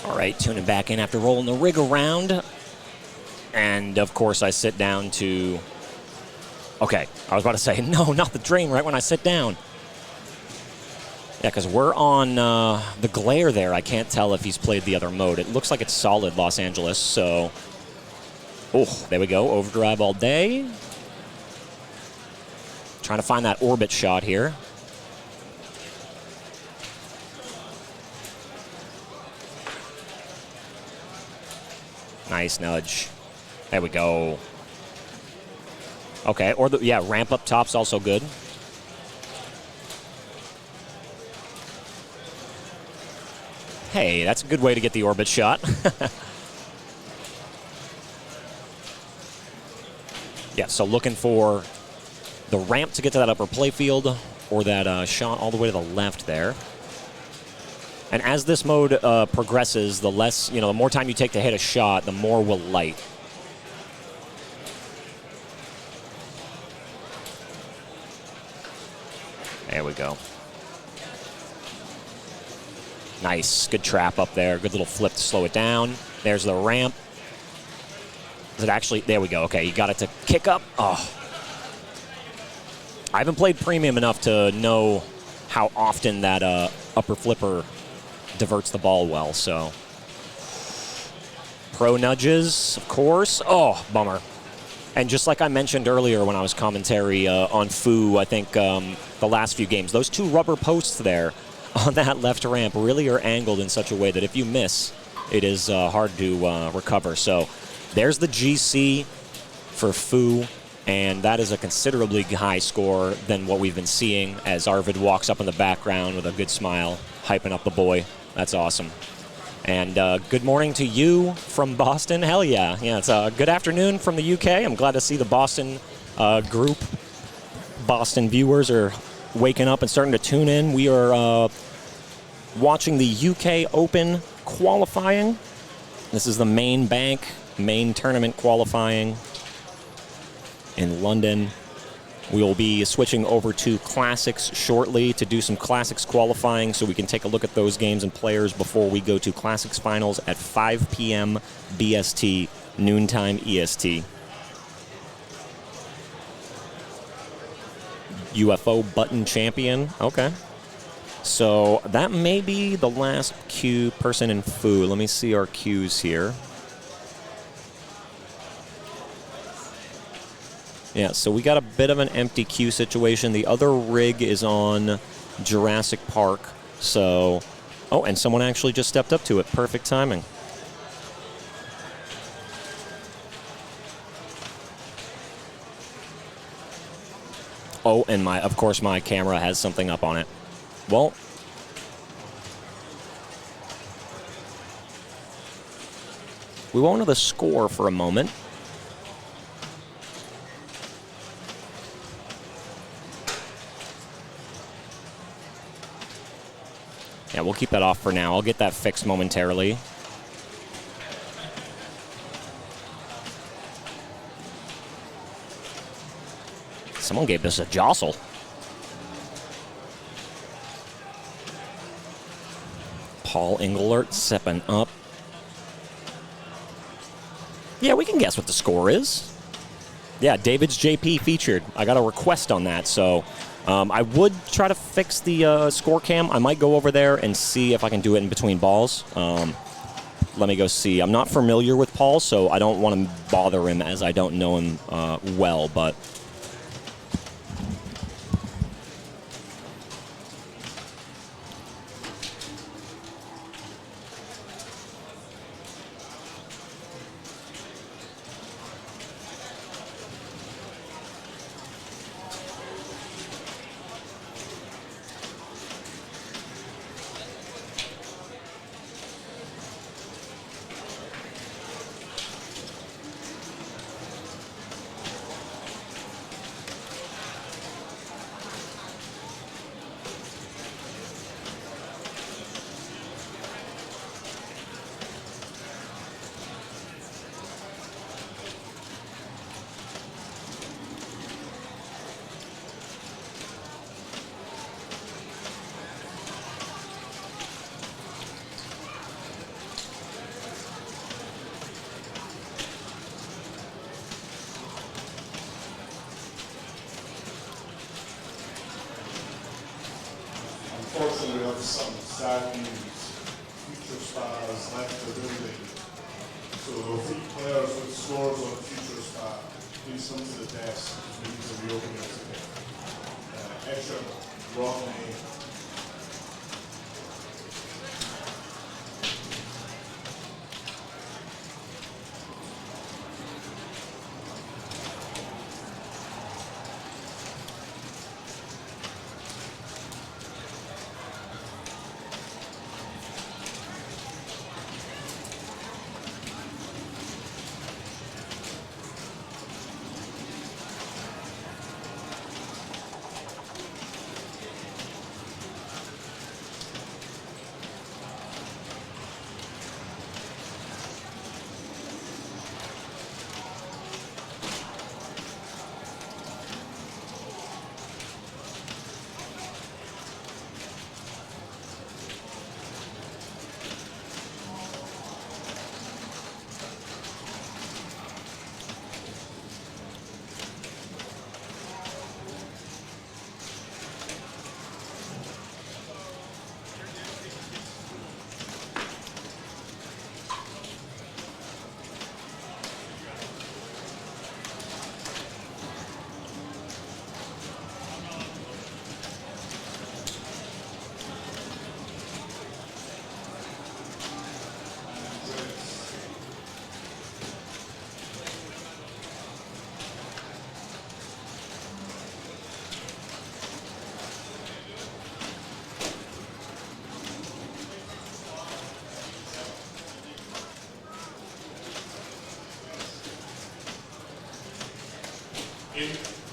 All right, tuning back in after rolling the rig around. And, of course, I sit down to... Okay, I was about to say, no, not the drain right when I sit down. Yeah, because we're on the glare there. I can't tell if he's played the other mode. It looks like it's solid Los Angeles, so... Oh, there we go. Overdrive all day. Trying to find that orbit shot here. Nice nudge. There we go. Okay, or yeah, ramp up top's also good. Hey, that's a good way to get the orbit shot. Yeah, so looking for the ramp to get to that upper playfield or that shot all the way to the left there. And as this mode progresses, the less, the more time you take to hit a shot, the more will light. There we go. Nice, good trap up there. Good little flip to slow it down. There's the ramp. Is it actually, there we go. Okay, you got it to kick up. Oh. I haven't played Premium enough to know how often that upper flipper diverts the ball well, so. Pro nudges, of course. Oh, bummer. And just like I mentioned earlier when I was commentary on Fu, I think the last few games, those two rubber posts there on that left ramp really are angled in such a way that if you miss, it is hard to recover. So there's the GC for Fu, and that is a considerably high score than what we've been seeing as Arvid walks up in the background with a good smile, hyping up the boy. That's awesome. And good morning to you from Boston. Hell yeah. Yeah, it's a good afternoon from the UK. I'm glad to see the Boston group. Boston viewers are waking up and starting to tune in. We are watching the UK Open qualifying. This is the main tournament qualifying in London. We will be switching over to Classics shortly to do some Classics qualifying so we can take a look at those games and players before we go to Classics finals at 5 p.m. BST, noontime EST. UFO button champion. Okay. So that may be the last queue person in Fu. Let me see our queues here. Yeah, so we got a bit of an empty queue situation. The other rig is on Jurassic Park. So, oh, and someone actually just stepped up to it. Perfect timing. Oh, and of course my camera has something up on it. Well, we won't know the score for a moment. Yeah, we'll keep that off for now. I'll get that fixed momentarily. Someone gave this a jostle. Paul Englert stepping up. Yeah, we can guess what the score is. Yeah, David's JP featured. I got a request on that, so I would try to fix the score cam. I might go over there and see if I can do it in between balls. Let me go see. I'm not familiar with Paul, so I don't want to bother him as I don't know him well, but...
Unfortunately, we have some sad news. Future Stars left the building. So 3 players with scores on Future Star, please come to the desk. We need to reopen it today. Escher, Rodney,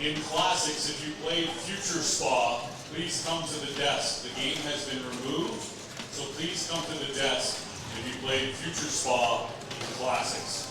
In Classics, if you played Future Spa, please come to the desk. The game has been removed, so please come to the desk if you played Future Spa in Classics.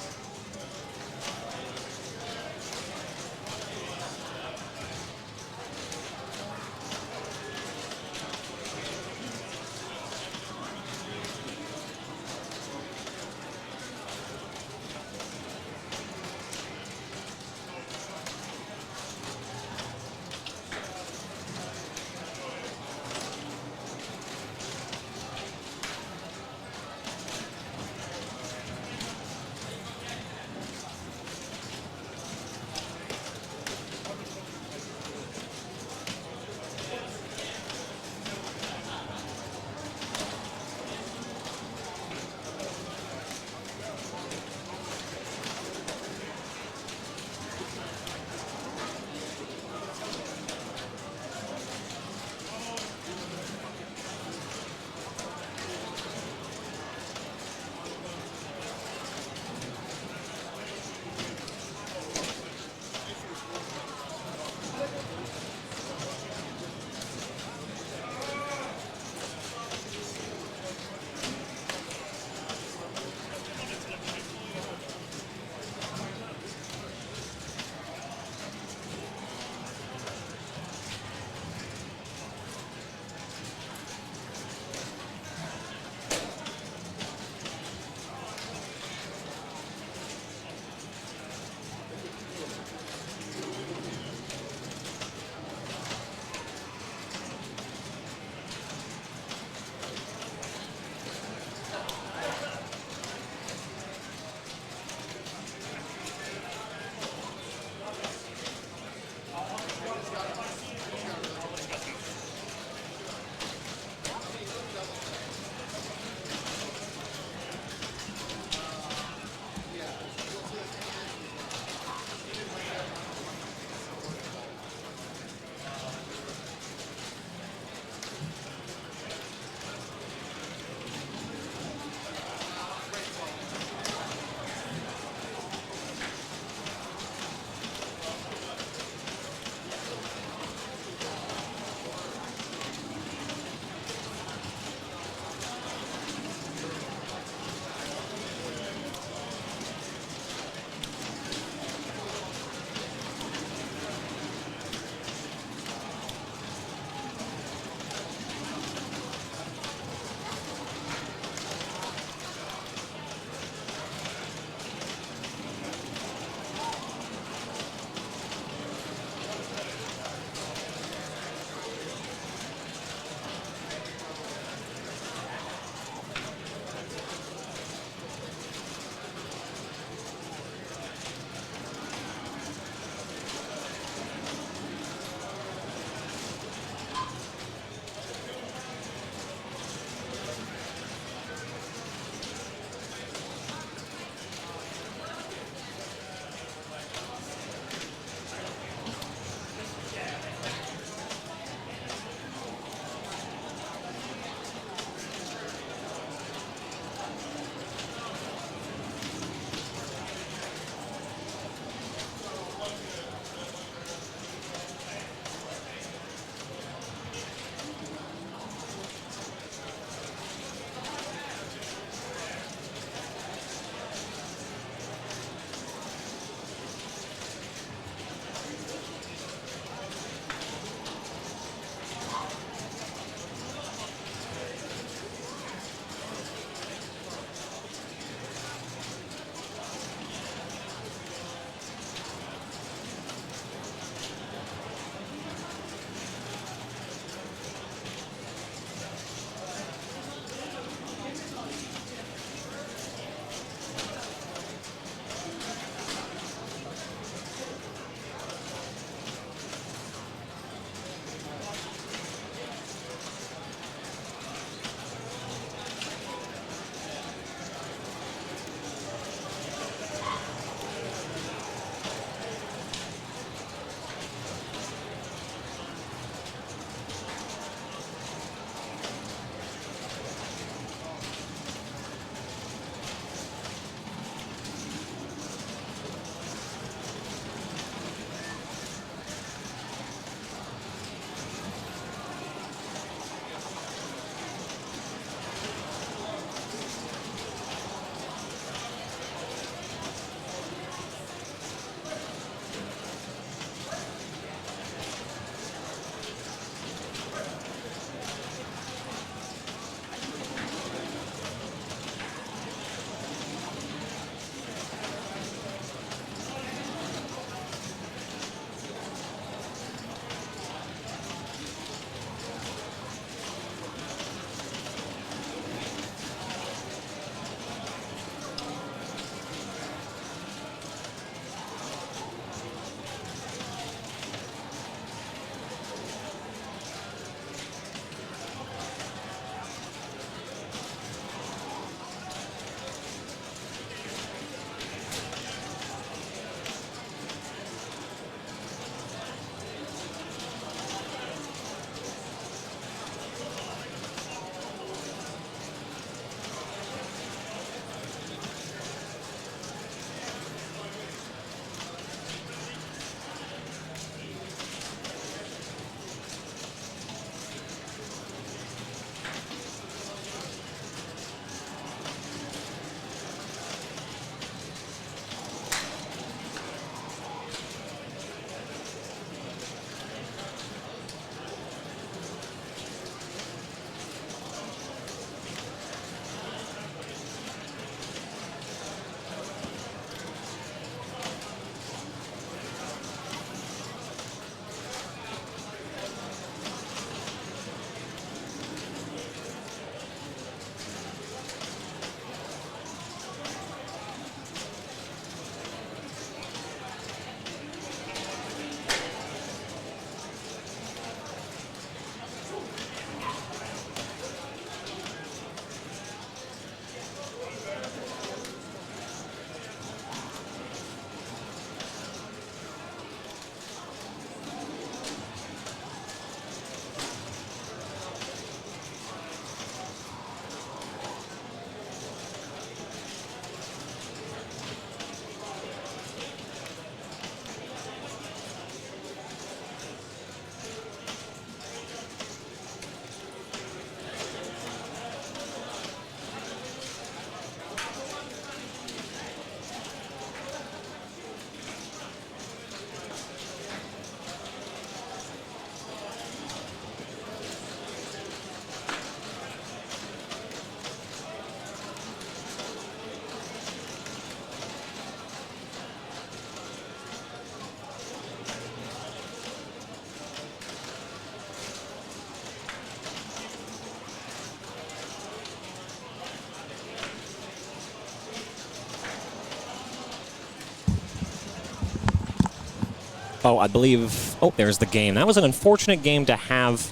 I believe. Oh, there's the game. That was an unfortunate game to have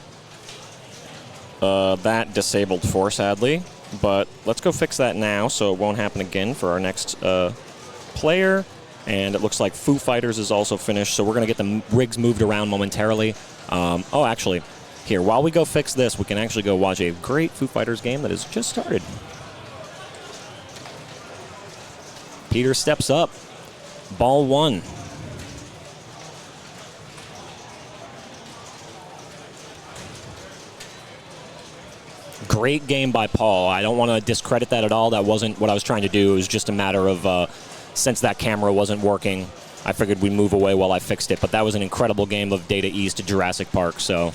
that disabled for, sadly. But let's go fix that now so it won't happen again for our next player. And it looks like Foo Fighters is also finished, so we're going to get the rigs moved around momentarily. Actually, here, while we go fix this, we can actually go watch a great Foo Fighters game that has just started. Peter steps up. Ball 1. Great game by Paul. I don't want to discredit that at all. That wasn't what I was trying to do. It was just a matter of, since that camera wasn't working, I figured we'd move away while I fixed it. But that was an incredible game of Data East to Jurassic Park, so...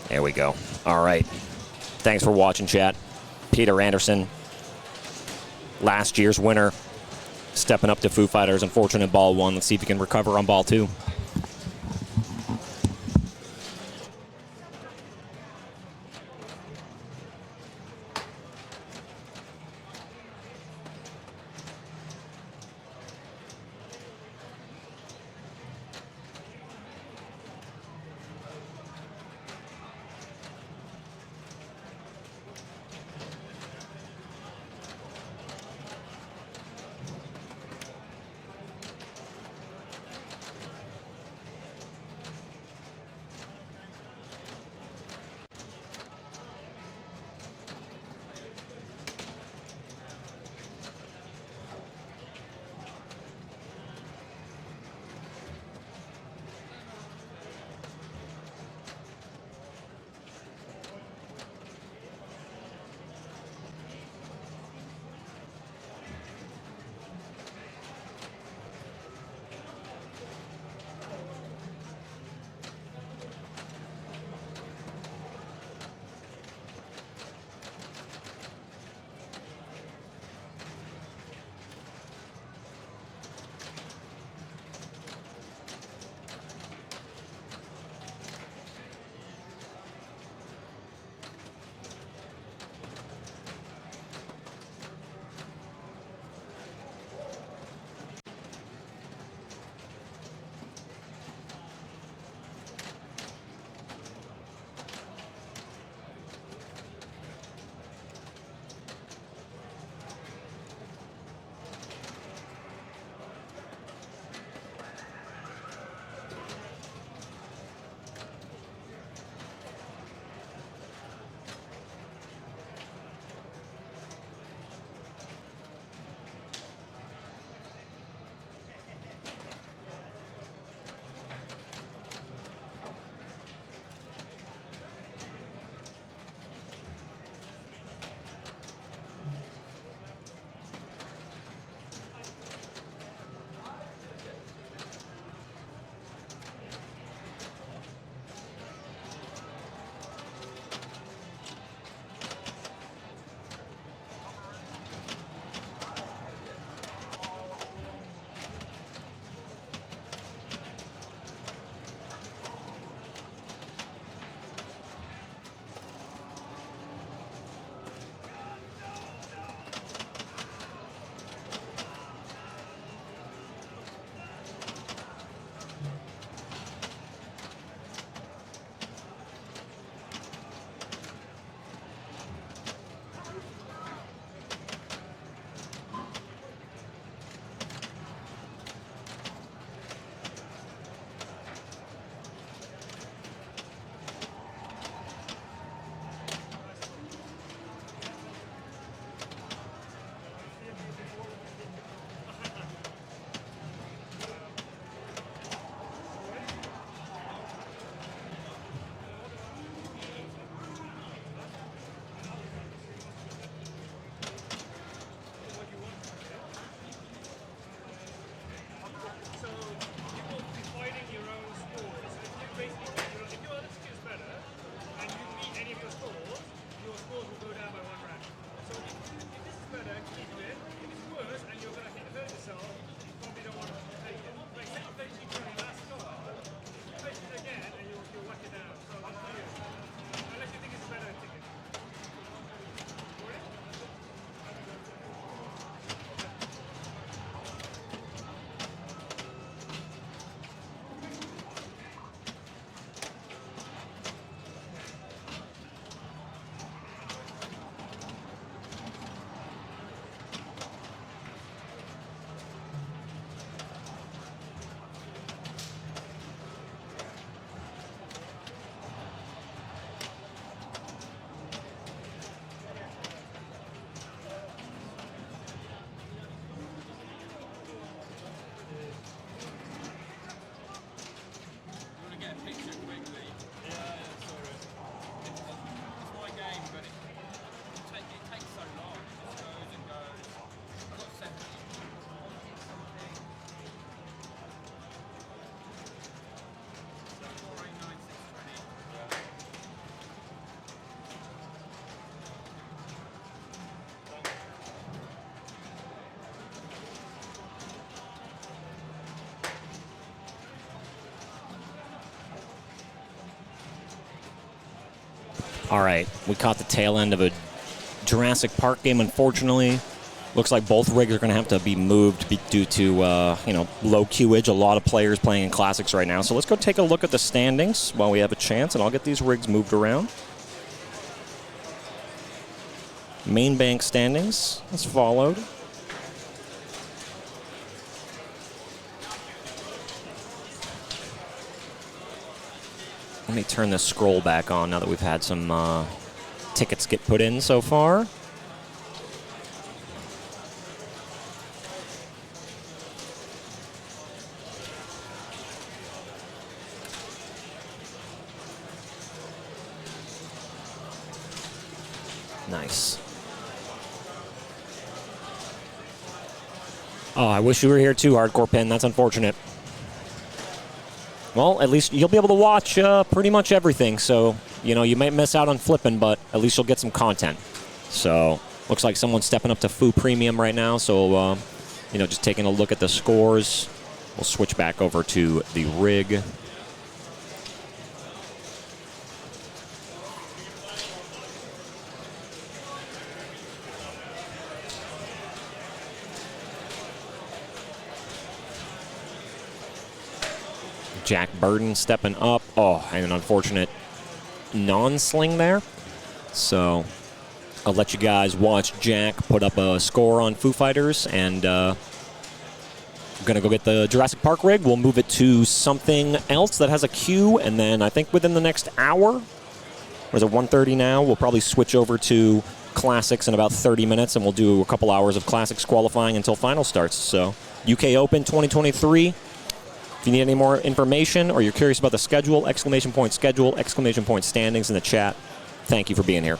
There we go. All right. Thanks for watching, chat. Peter Anderson, last year's winner, stepping up to Foo Fighters. Unfortunate ball 1. Let's see if he can recover on ball 2. All right, we caught the tail end of a Jurassic Park game, unfortunately. Looks like both rigs are going to have to be moved due to low queuage. A lot of players playing in Classics right now. So let's go take a look at the standings while we have a chance, and I'll get these rigs moved around. Main bank standings as followed. Let me turn this scroll back on now that we've had some tickets get put in so far. Nice. Oh, I wish you were here too, Hardcore Pin. That's unfortunate. Well, at least you'll be able to watch pretty much everything. So, you might miss out on flipping, but at least you'll get some content. So, looks like someone's stepping up to Foo Premium right now. So, just taking a look at the scores. We'll switch back over to the rig. Jack Burden stepping up. Oh, and an unfortunate non-sling there. So I'll let you guys watch Jack put up a score on Foo Fighters, and I'm going to go get the Jurassic Park rig. We'll move it to something else that has a queue, and then I think within the next hour, or is it 1:30 now, we'll probably switch over to Classics in about 30 minutes, and we'll do a couple hours of Classics qualifying until final starts. So UK Open 2023. If you need any more information or you're curious about the schedule, schedule, standings in the chat. Thank you for being here.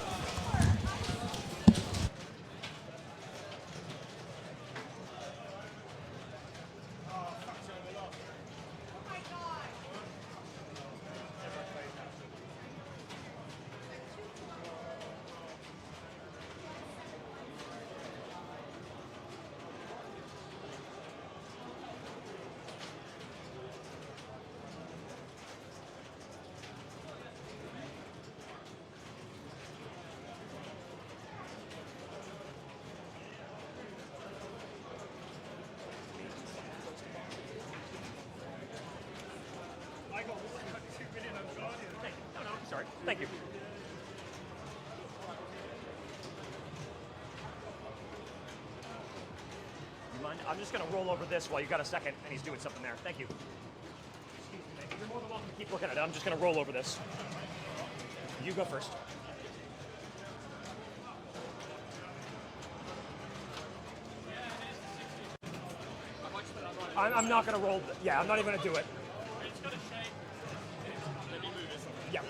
Thank you. You mind? I'm just going to roll over this while you got a second and he's doing something there. Thank you. Excuse me. You're more than welcome to keep looking at it. I'm just going to roll over this. You go first. I'm not going to roll. Yeah, I'm not even going to do it. It's going to shake. Let me move this. Yeah.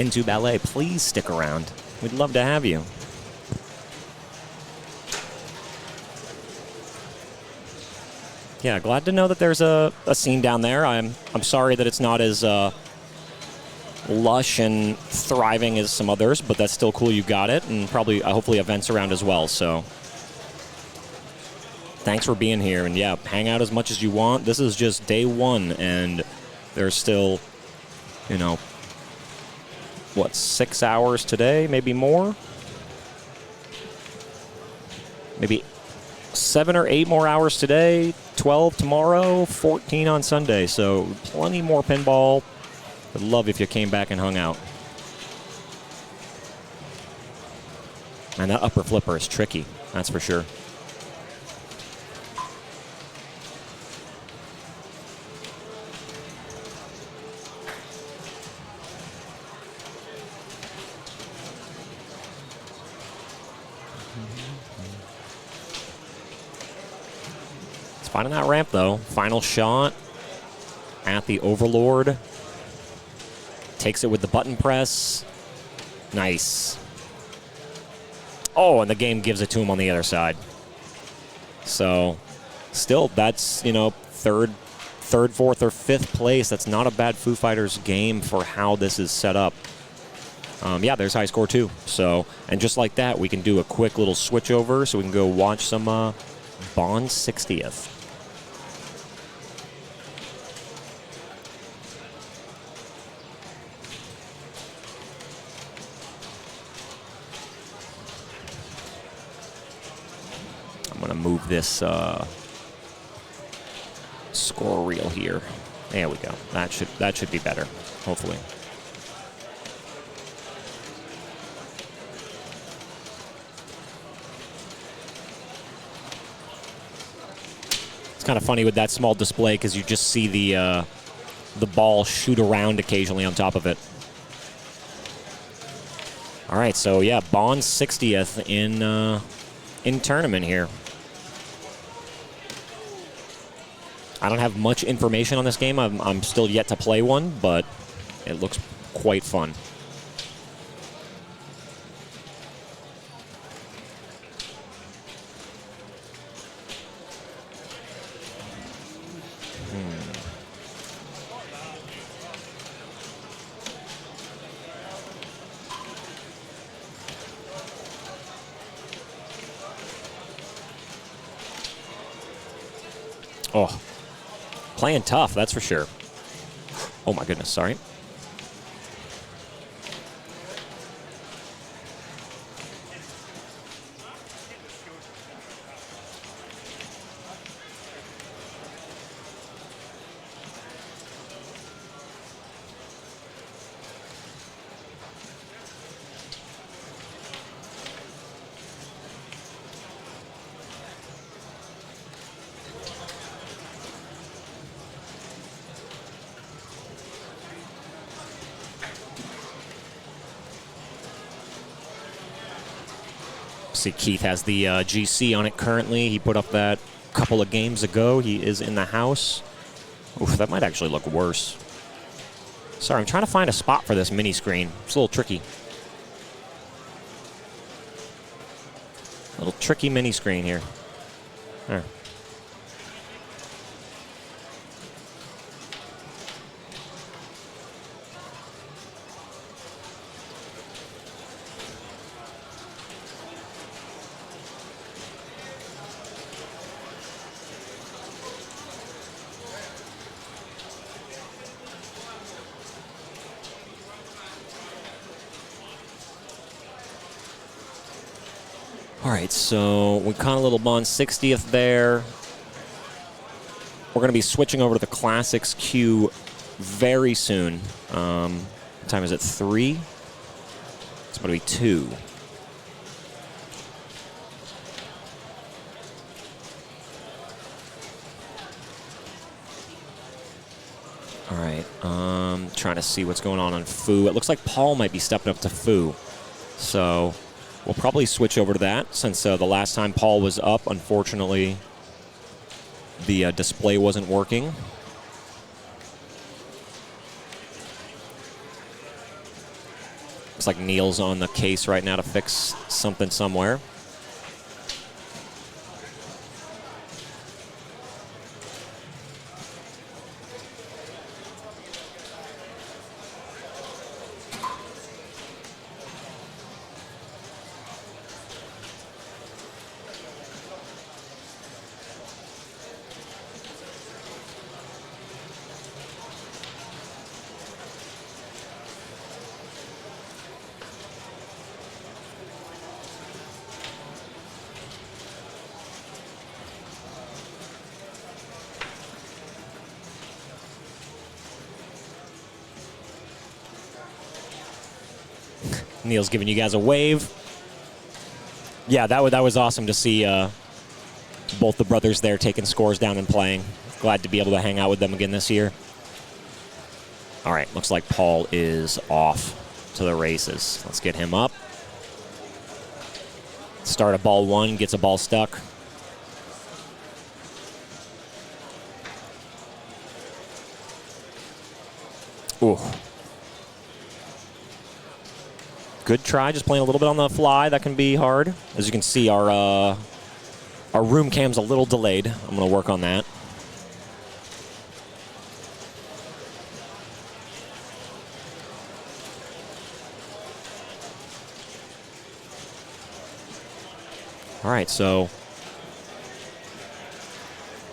Pentu Ballet, please stick around. We'd love to have you. Yeah, glad to know that there's a scene down there. I'm sorry that it's not as lush and thriving as some others, but that's still cool you got it, and probably hopefully events around as well. So thanks for being here, and yeah, hang out as much as you want. This is just day one, and there's still, you know, what, 6 hours today, maybe more? Maybe 7 or 8 more hours today, 12 tomorrow, 14 on Sunday. So plenty more pinball. I'd love if you came back and hung out. Man, that upper flipper is tricky, that's for sure. Finding that ramp, though. Final shot at the Overlord. Takes it with the button press. Nice. Oh, and the game gives it to him on the other side. So, still, that's, you know, third, fourth, or fifth place. That's not a bad Foo Fighters game for how this is set up. Yeah, there's high score, too. So, and just like that, we can do a quick little switch over so we can go watch some Bond 60th. I'm going to move this score reel here. There we go. That should be better, hopefully. It's kind of funny with that small display because you just see the ball shoot around occasionally on top of it. All right, so yeah, Bond 60th in tournament here. I don't have much information on this game. I'm still yet to play one, but it looks quite fun. Oh, playing tough, that's for sure. Oh my goodness, sorry. See, Keith has the GC on it currently. He put up that couple of games ago. He is in the house. Oof, that might actually look worse. Sorry, I'm trying to find a spot for this mini screen. It's a little tricky. Little tricky mini screen here. There. All right, so we caught a little Bond 60th there. We're going to be switching over to the Classics queue very soon. What time is it? 3? It's going to be 2. All right, trying to see what's going on Foo. It looks like Paul might be stepping up to Foo. So we'll probably switch over to that since the last time Paul was up, unfortunately, the display wasn't working. Looks like Neil's on the case right now to fix something somewhere. Neil's giving you guys a wave. Yeah, that was awesome to see both the brothers there taking scores down and playing. Glad to be able to hang out with them again this year. All right, looks like Paul is off to the races. Let's get him up. Start at ball 1, gets a ball stuck. Ooh. Good try, just playing a little bit on the fly. That can be hard. As you can see, our room cam's a little delayed. I'm going to work on that. All right, so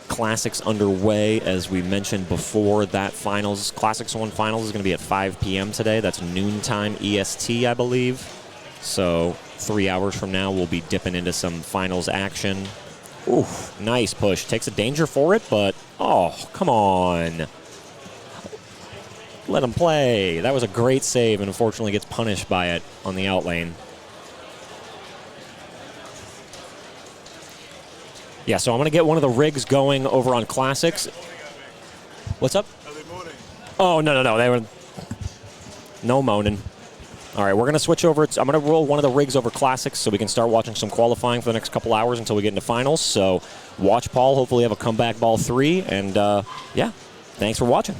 Classics underway. As we mentioned before, that finals, Classics 1 finals is going to be at 5 p.m. today. That's noontime EST, I believe. So 3 hours from now, we'll be dipping into some finals action. Ooh, nice push. Takes a danger for it, but, oh, come on. Let him play. That was a great save, and unfortunately gets punished by it on the out lane. Yeah, so I'm going to get one of the rigs going over on Classics. What's up?
Are they moaning?
Oh, no. They were no moaning. All right, we're going to switch over. I'm going to roll one of the rigs over Classics so we can start watching some qualifying for the next couple hours until we get into finals. So watch Paul. Hopefully have a comeback ball 3. And, yeah, thanks for watching.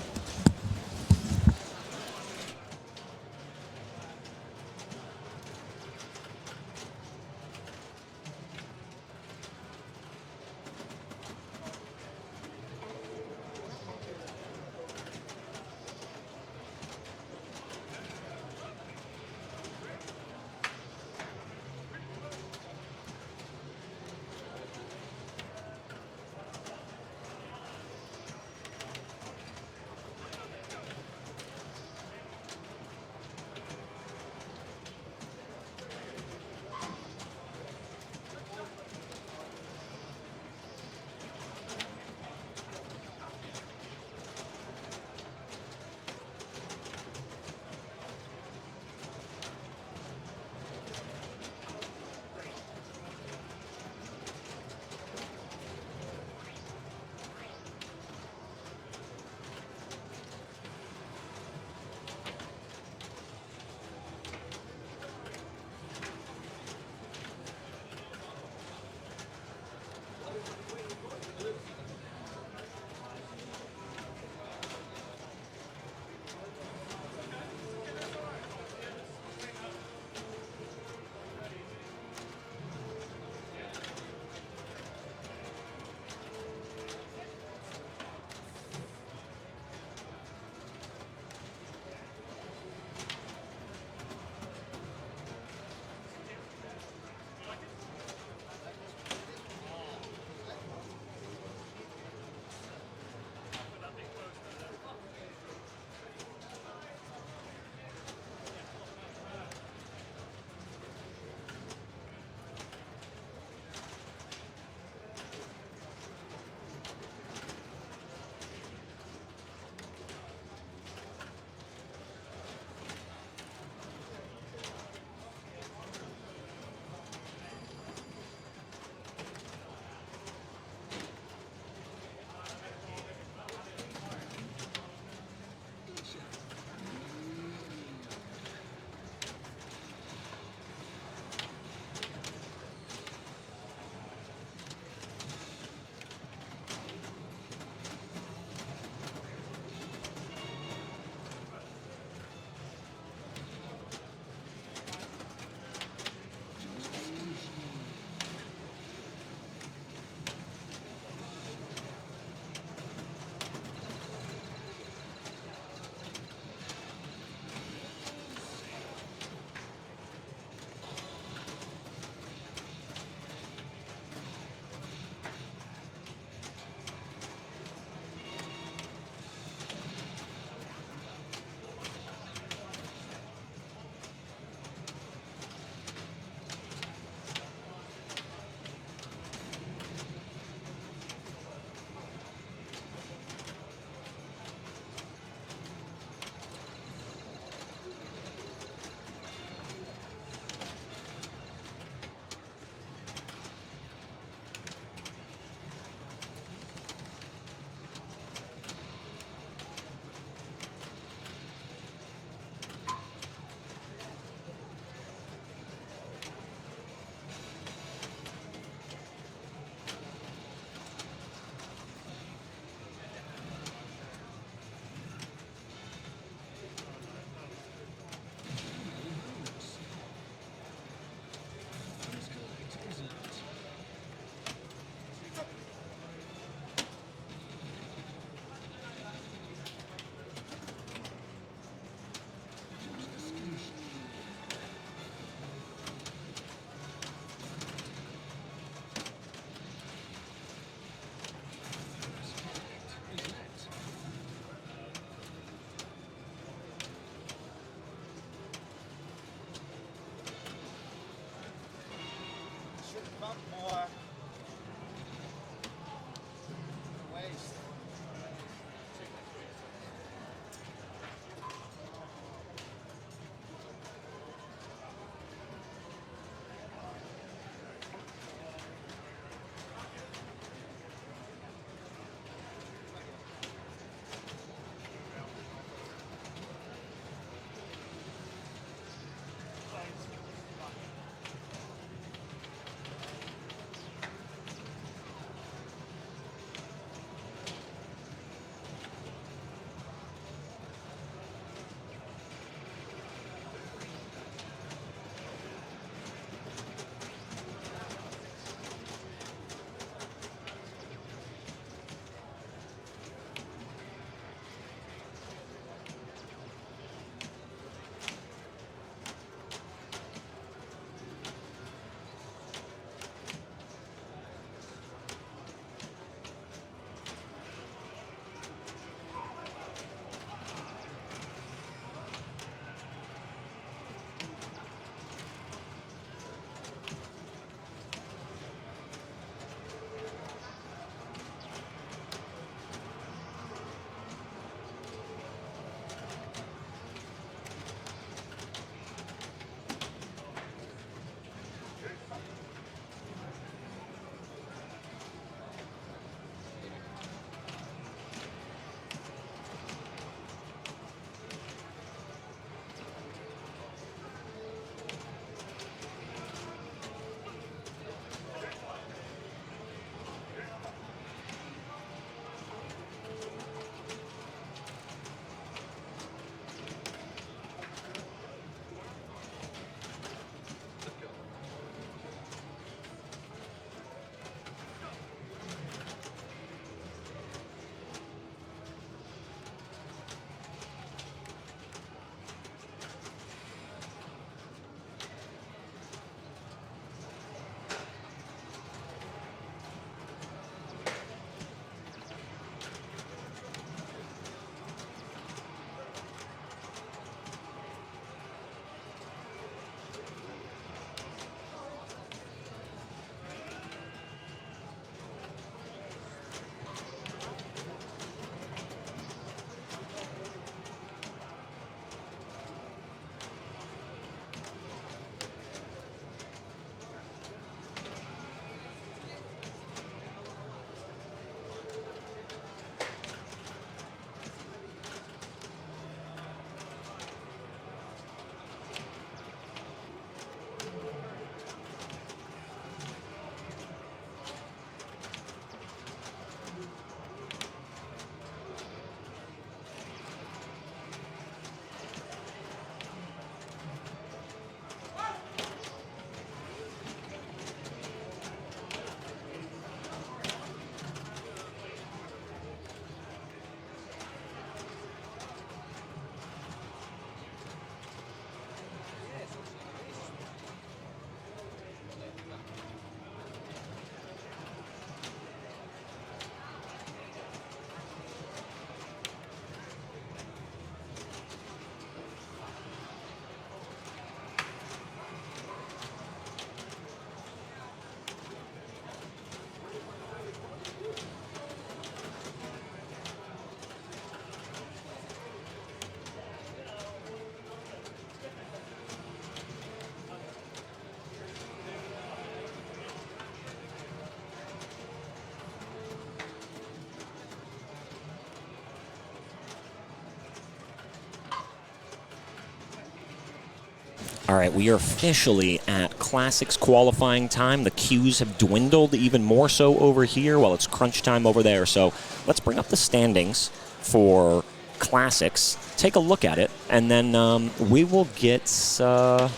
All right, we are officially at Classics qualifying time. The queues have dwindled even more so over here while it's crunch time over there. So let's bring up the standings for Classics, take a look at it, and then we will get some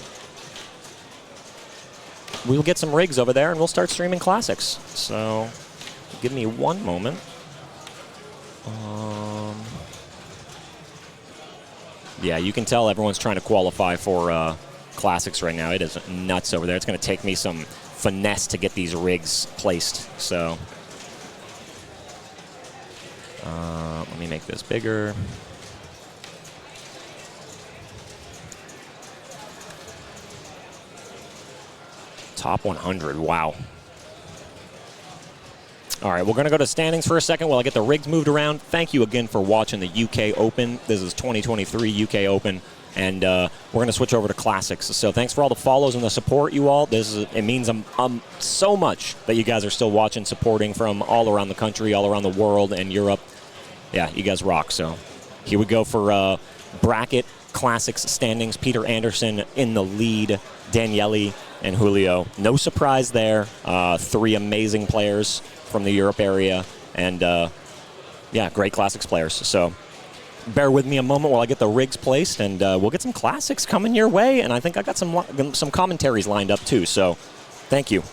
rigs over there, and we'll start streaming Classics. So give me one moment. Yeah, you can tell everyone's trying to qualify for Classics right now. It is nuts over there. It's going to take me some finesse to get these rigs placed. So let me make this bigger. Top 100, wow. All right, we're going to go to standings for a second while I get the rigs moved around. Thank you again for watching the UK Open. This is 2023 UK Open, and we're going to switch over to Classics. So thanks for all the follows and the support, you all. It means so much that you guys are still watching, supporting from all around the country, all around the world, and Europe. Yeah, you guys rock. So here we go for bracket Classics standings. Peter Anderson in the lead, Daniele and Julio. No surprise there. Three amazing players from the Europe area, and yeah, great Classics players. So bear with me a moment while I get the rigs placed, and we'll get some Classics coming your way, and I think I got some commentaries lined up too, so thank you.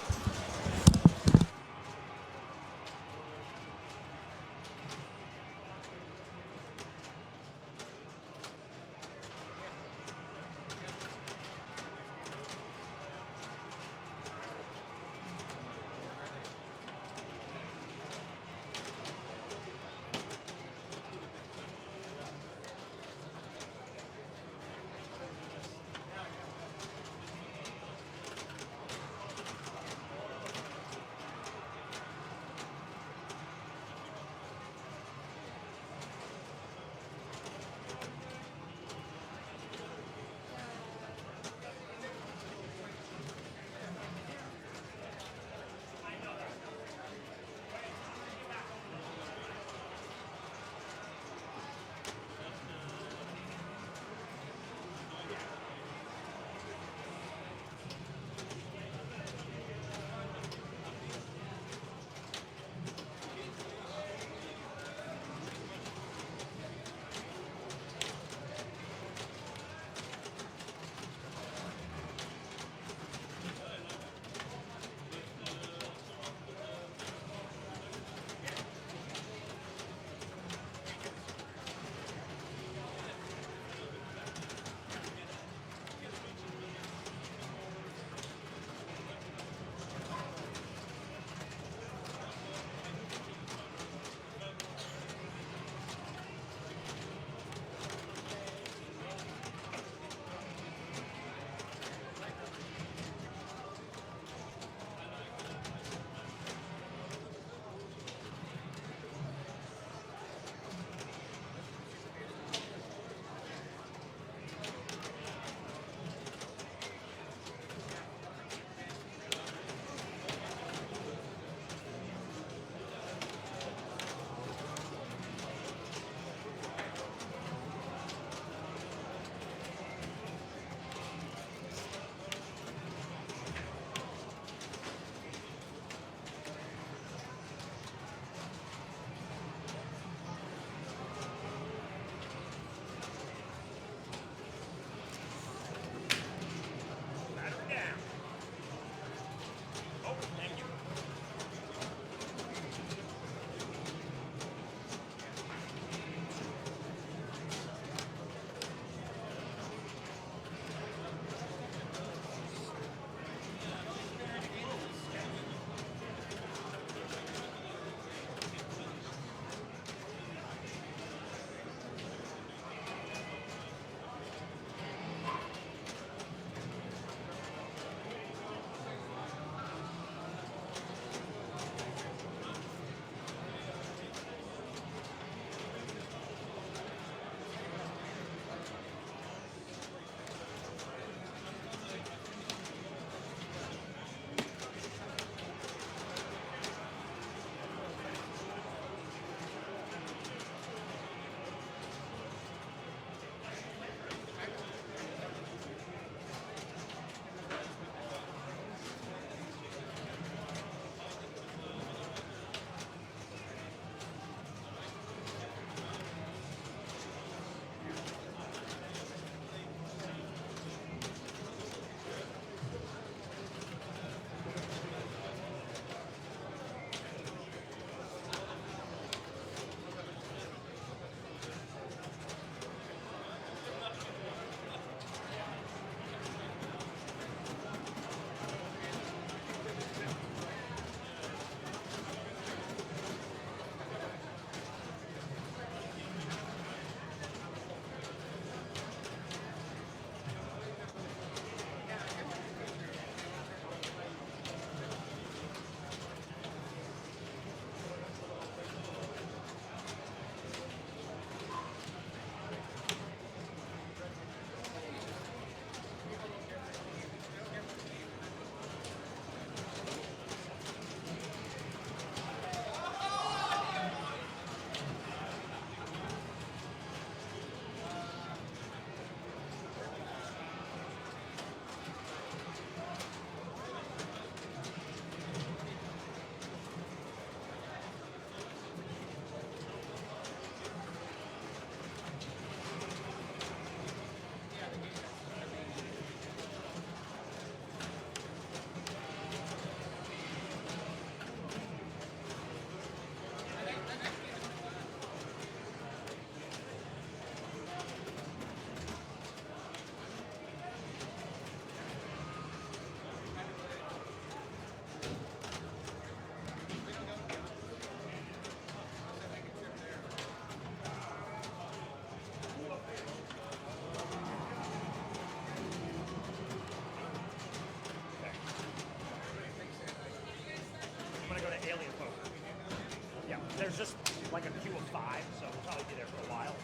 there's just like a queue of 5, so we'll probably be there for a while.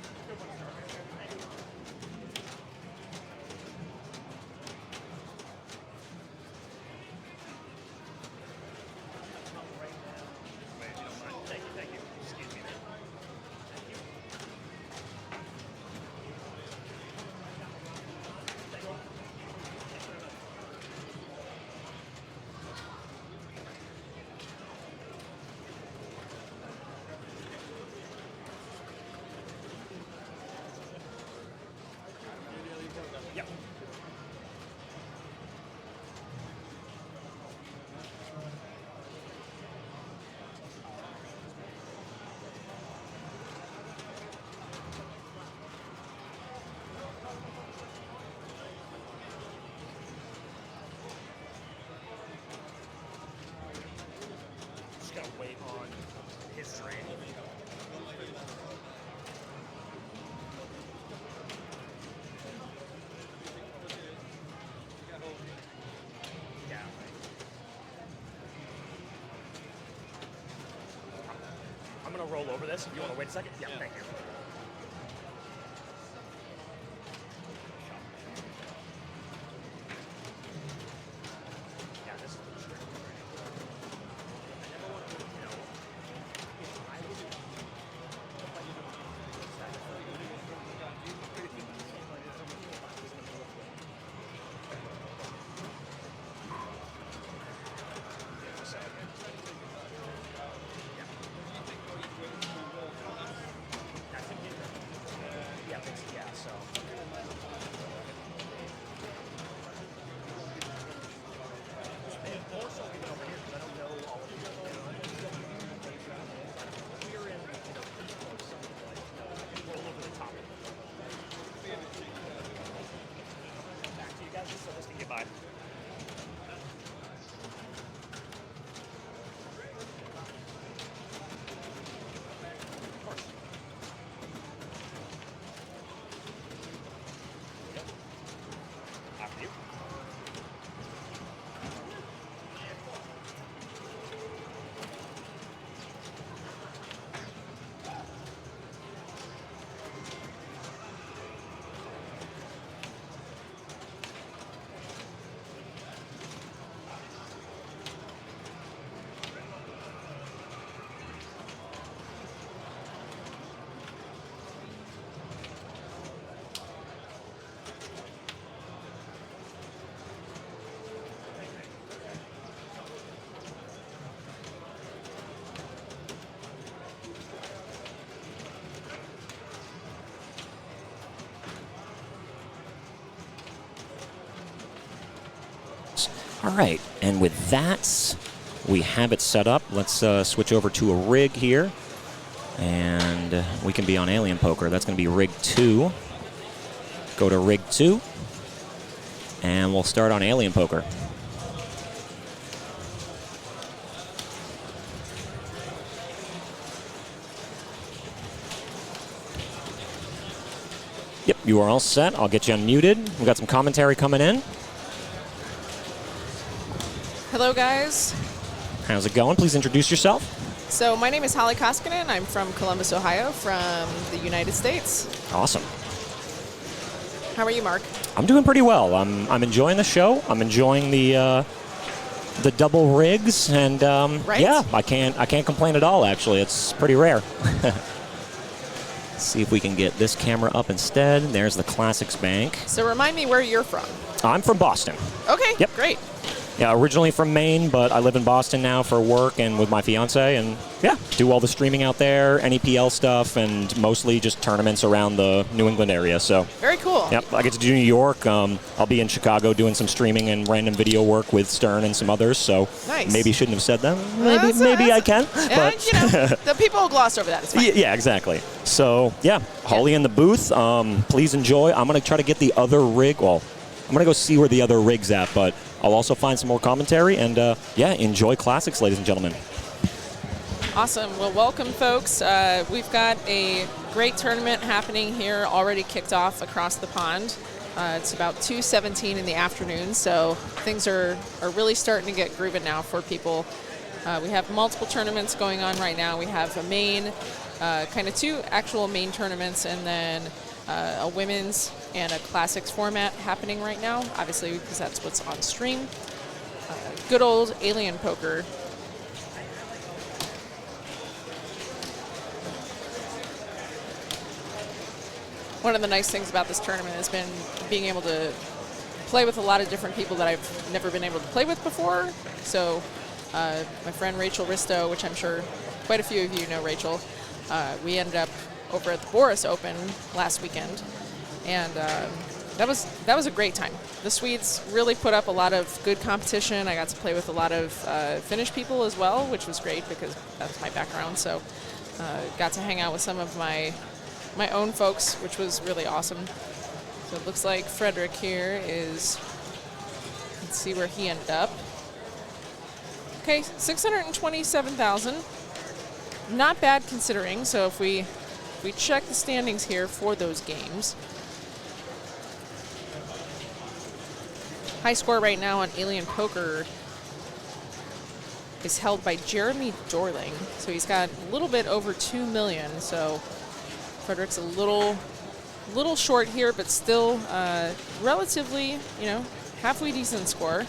Thank you, thank you. Excuse me. Thank you. Yep. Just gotta wait on his train. Yeah. I'm gonna roll over this. If you want to wait a second? Yeah, thank you. Yeah, this is the straight. I never want to, if I was yeah, so. And more so even over here, because I don't know all of you. We're in, pretty close, so like, I can roll over the top of it. Back to you guys, just so this can get by. Of course. Yep. After you. All right, and with that, we have it set up. Let's switch over to a rig here, and we can be on Alien Poker. That's going to be rig 2. Go to rig 2, and we'll start on Alien Poker. Yep, you are all set. I'll get you unmuted. We've got some commentary coming in.
Hello, guys.
How's it going? Please introduce yourself.
So my name is Holly Koskinen. I'm from Columbus, Ohio, from the United States.
Awesome.
How are you, Mark?
I'm doing pretty well. I'm enjoying the show. I'm enjoying the double rigs, and
Right?
yeah, I can't complain at all. Actually, it's pretty rare. Let's see if we can get this camera up instead. There's the Classics Bank.
So remind me where you're from.
I'm from Boston.
Okay,
Yep.
great.
Yeah, originally from Maine, but I live in Boston now for work and with my fiance, and yeah, do all the streaming out there, NEPL stuff, and mostly just tournaments around the New England area. So,
Very cool.
yep, I get to do New York. I'll be in Chicago doing some streaming and random video work with Stern and some others. So,
Nice.
maybe shouldn't have said that.
That's-
Maybe I can.
And,
But
the people will gloss over that. It's fine.
yeah, exactly. So, yeah, Holly in the booth. Please enjoy. I'm going to try to get the other rig. Well, I'm going to go see where the other rig's at, but I'll also find some more commentary. And, yeah, enjoy Classics, ladies and gentlemen.
Awesome. Well, welcome, folks. We've got a great tournament happening here, already kicked off across the pond. It's about 2:17 in the afternoon, so things are really starting to get grooving now for people. We have multiple tournaments going on right now. We have a main, kind of 2 actual main tournaments, and then a women's and a classics format happening right now, obviously because that's what's on stream. Good old Alien Poker. One of the nice things about this tournament has been being able to play with a lot of different people that I've never been able to play with before. So my friend Rachel Risto, which I'm sure quite a few of you know Rachel, we ended up over at the Boris Open last weekend, and that was a great time. The Swedes really put up a lot of good competition. I got to play with a lot of Finnish people as well, which was great because that's my background. So got to hang out with some of my own folks, which was really awesome. So it looks like Frederick here is, let's see where he ended up. Okay, 627,000. Not bad considering. So if we check the standings here for those games. High score right now on Alien Poker is held by Jeremy Dorling. So he's got a little bit over 2 million. So Frederick's a little short here, but still relatively, halfway decent score.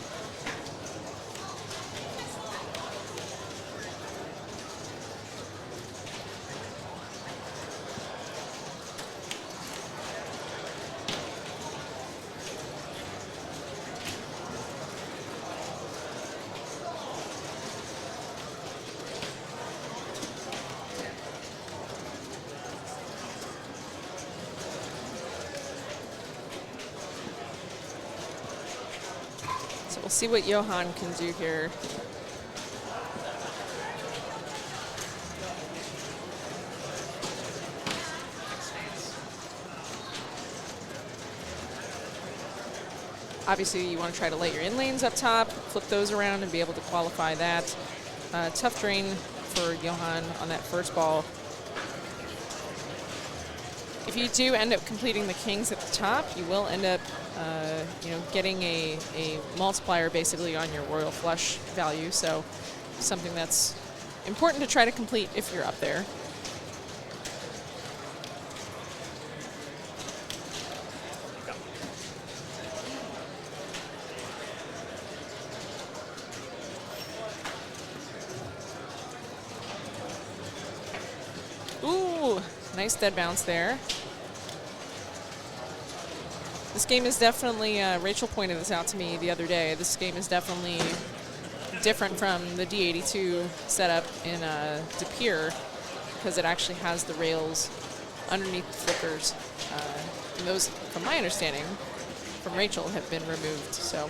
We'll see what Johan can do here. Obviously, you want to try to let your in lanes up top, flip those around, and be able to qualify that. Tough drain for Johan on that first ball. If you do end up completing the kings at the top, you will end up getting a multiplier basically on your royal flush value. So something that's important to try to complete if you're up there. Ooh, nice dead bounce there. This game is definitely, Rachel pointed this out to me the other day, this game is definitely different from the D82 setup in De Pere, because it actually has the rails underneath the flickers. And those, from my understanding, from Rachel, have been removed. So.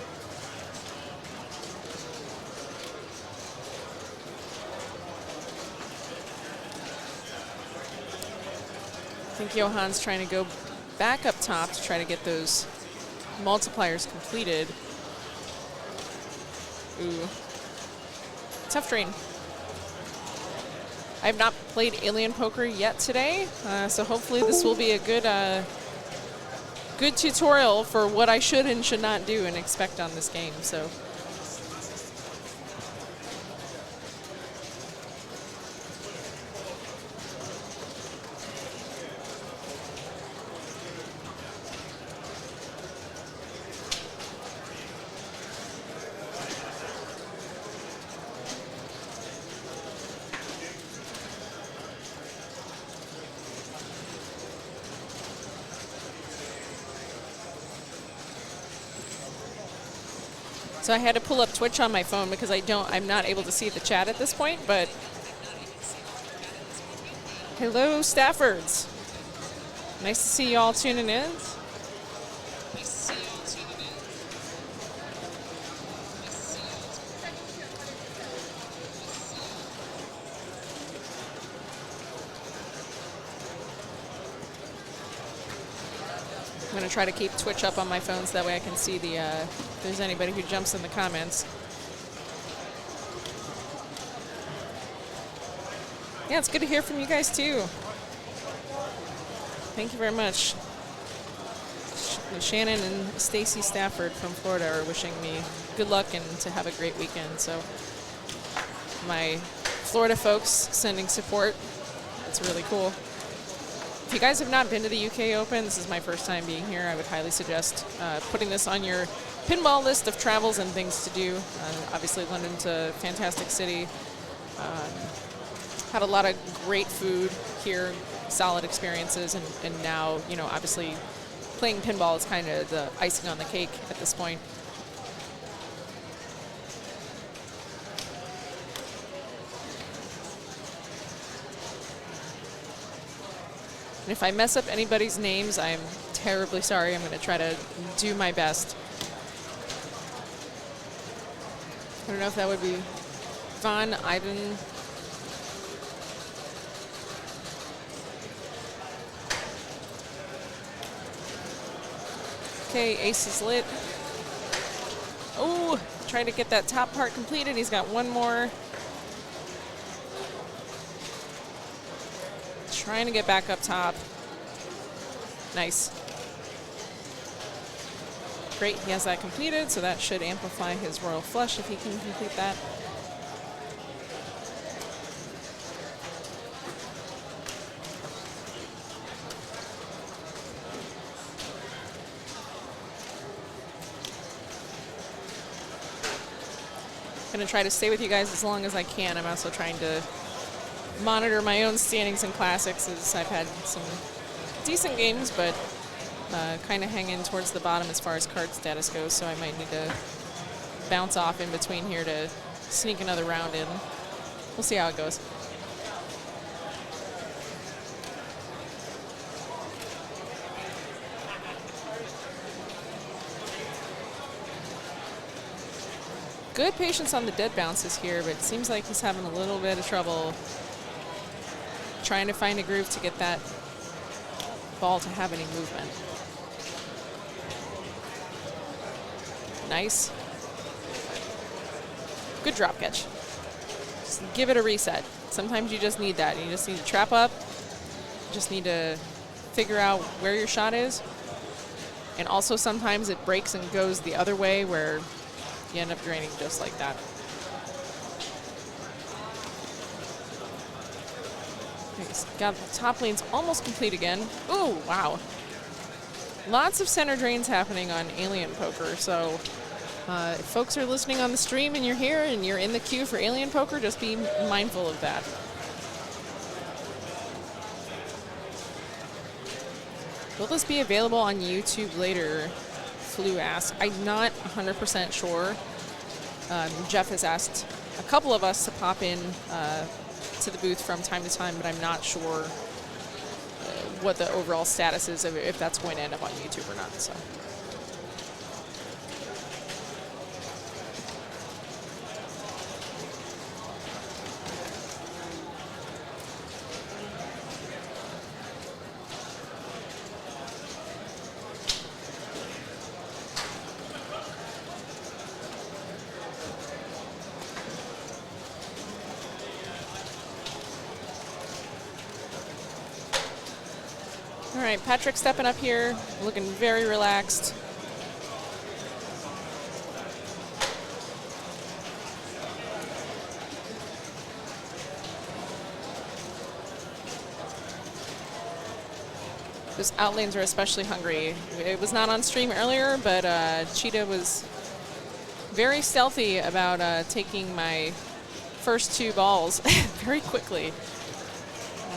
I think Johan's trying to go back up top to try to get those multipliers completed. Ooh. Tough drain. I have not played Alien Poker yet today, so hopefully this will be a good tutorial for what I should and should not do and expect on this game. So. So I had to pull up Twitch on my phone because I'm not able to see the chat at this point, but hello, Staffords. Nice to see you all tuning in. I'm going to try to keep Twitch up on my phone so that way I can see the if there's anybody who jumps in the comments. Yeah, it's good to hear from you guys too. Thank you very much. Shannon and Stacy Stafford from Florida are wishing me good luck and to have a great weekend. So my Florida folks sending support. It's really cool. If you guys have not been to the UK Open, this is my first time being here. I would highly suggest putting this on your pinball list of travels and things to do. Obviously, London's a fantastic city. Had a lot of great food here, solid experiences, and now, you know, obviously playing pinball is kind of the icing on the cake at this point. And if I mess up anybody's names, I'm terribly sorry. I'm going to try to do my best. I don't know if that would be Von Ivan. Okay, ace is lit. Oh, trying to get that top part completed. He's got one more. Trying to get back up top. Nice. Great, he has that completed, so that should amplify his royal flush if he can complete that. Gonna try to stay with you guys as long as I can. I'm also trying to monitor my own standings in classics, as I've had some decent games, but kind of hanging towards the bottom as far as card status goes, so I might need to bounce off in between here to sneak another round in. We'll see how it goes. Good patience on the dead bounces here, but it seems like he's having a little bit of trouble trying to find a groove to get that ball to have any movement. Nice. Good drop catch. Just give it a reset. Sometimes you just need that. You just need to trap up. You just need to figure out where your shot is. And also sometimes it breaks and goes the other way where you end up draining just like that. He's got the top lanes almost complete again. Ooh, wow. Lots of center drains happening on Alien Poker, so if folks are listening on the stream and you're here and you're in the queue for Alien Poker, just be mindful of that. Will this be available on YouTube later? Flu asks. I'm not 100% sure. Jeff has asked a couple of us to pop in to the booth from time to time, but I'm not sure what the overall status is of if that's going to end up on YouTube or not. So. All right, Patrick stepping up here, looking very relaxed. Those outlanes are especially hungry. It was not on stream earlier, but Cheetah was very stealthy about taking my first two balls very quickly.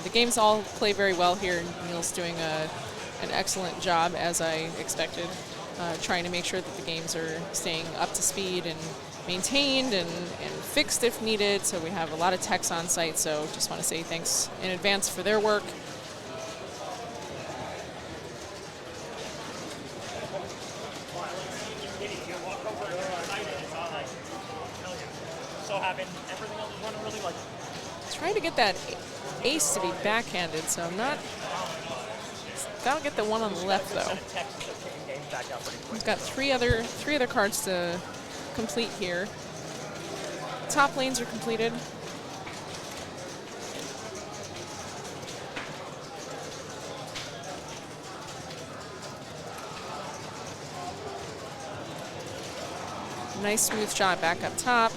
The games all play very well here. Neil's doing an excellent job, as I expected, trying to make sure that the games are staying up to speed and maintained and fixed if needed. So we have a lot of techs on site, so just want to say thanks in advance for their work. Trying to get that ace to be backhanded, so I'm not. Gotta get the one on the left though. He's got three other cards to complete here. Top lanes are completed. Nice smooth shot back up top.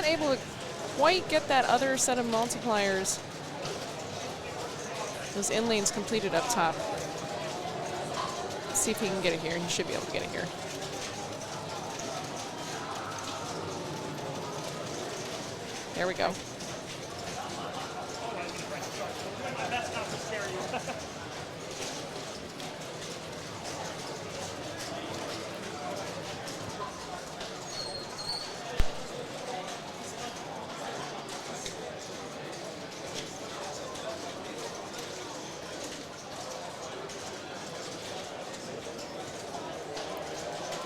not able to quite get that other set of multipliers. Those in lanes completed up top. Let's see if he can get it here. He should be able to get it here. There we go.
That's not to scare you.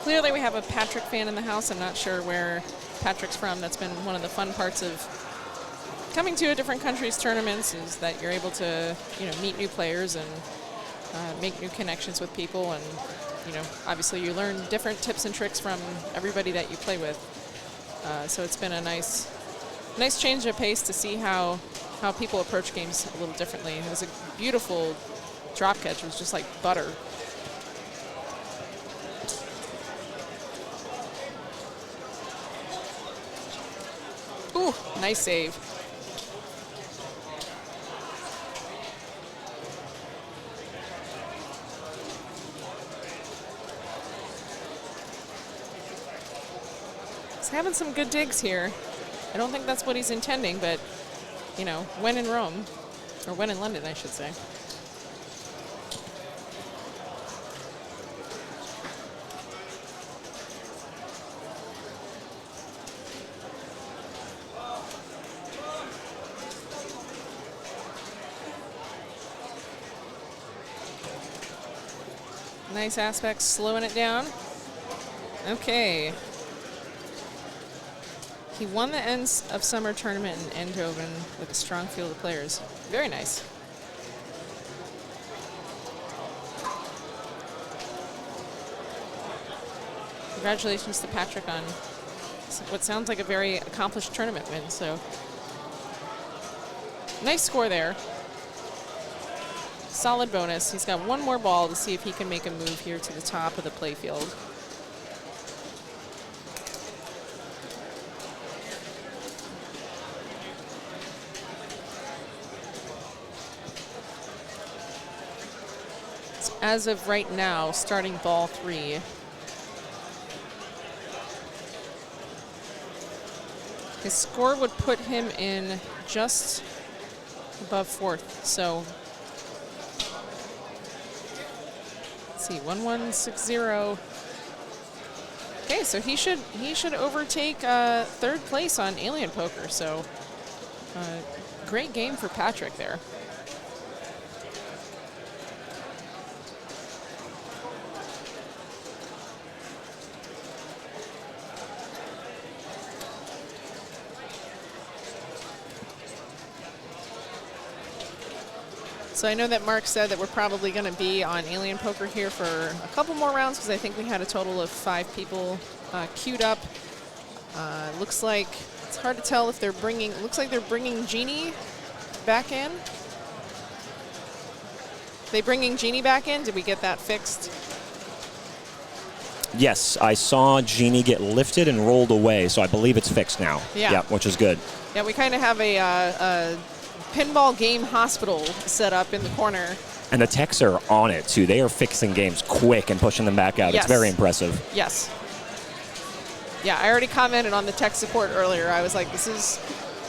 Clearly we have a Patrick fan in the house. I'm not sure where Patrick's from. That's been one of the fun parts of coming to a different country's tournaments, is that you're able to, meet new players and make new connections with people. And, obviously you learn different tips and tricks from everybody that you play with. So it's been a nice change of pace to see how people approach games a little differently. It was a beautiful drop catch. It was just like butter. Ooh, nice save. He's having some good digs here. I don't think that's what he's intending, but, when in Rome, or when in London, I should say. Nice aspect, slowing it down. Okay. He won the Ends of Summer tournament in Eindhoven with a strong field of players. Very nice. Congratulations to Patrick on what sounds like a very accomplished tournament win. So, nice score there. Solid bonus. He's got one more ball to see if he can make a move here to the top of the playfield. So as of right now, starting ball 3. His score would put him in just above 4th. So, see, 1160. Okay, so he should overtake 3rd place on Alien Poker. So great game for Patrick there. So I know that Mark said that we're probably going to be on Alien Poker here for a couple more rounds, because I think we had a total of 5 people queued up. Looks like it's hard to tell if they're bringing. Looks like they're bringing Jeannie back in. They bringing Jeannie back in? Did we get that fixed?
Yes, I saw Jeannie get lifted and rolled away, so I believe it's fixed now.
Yeah.
Which is good.
Yeah, we kind of have a pinball game hospital set up in the corner.
And the techs are on it, too. They are fixing games quick and pushing them back out.
Yes.
It's very impressive.
Yes. Yeah, I already commented on the tech support earlier. I was like, this is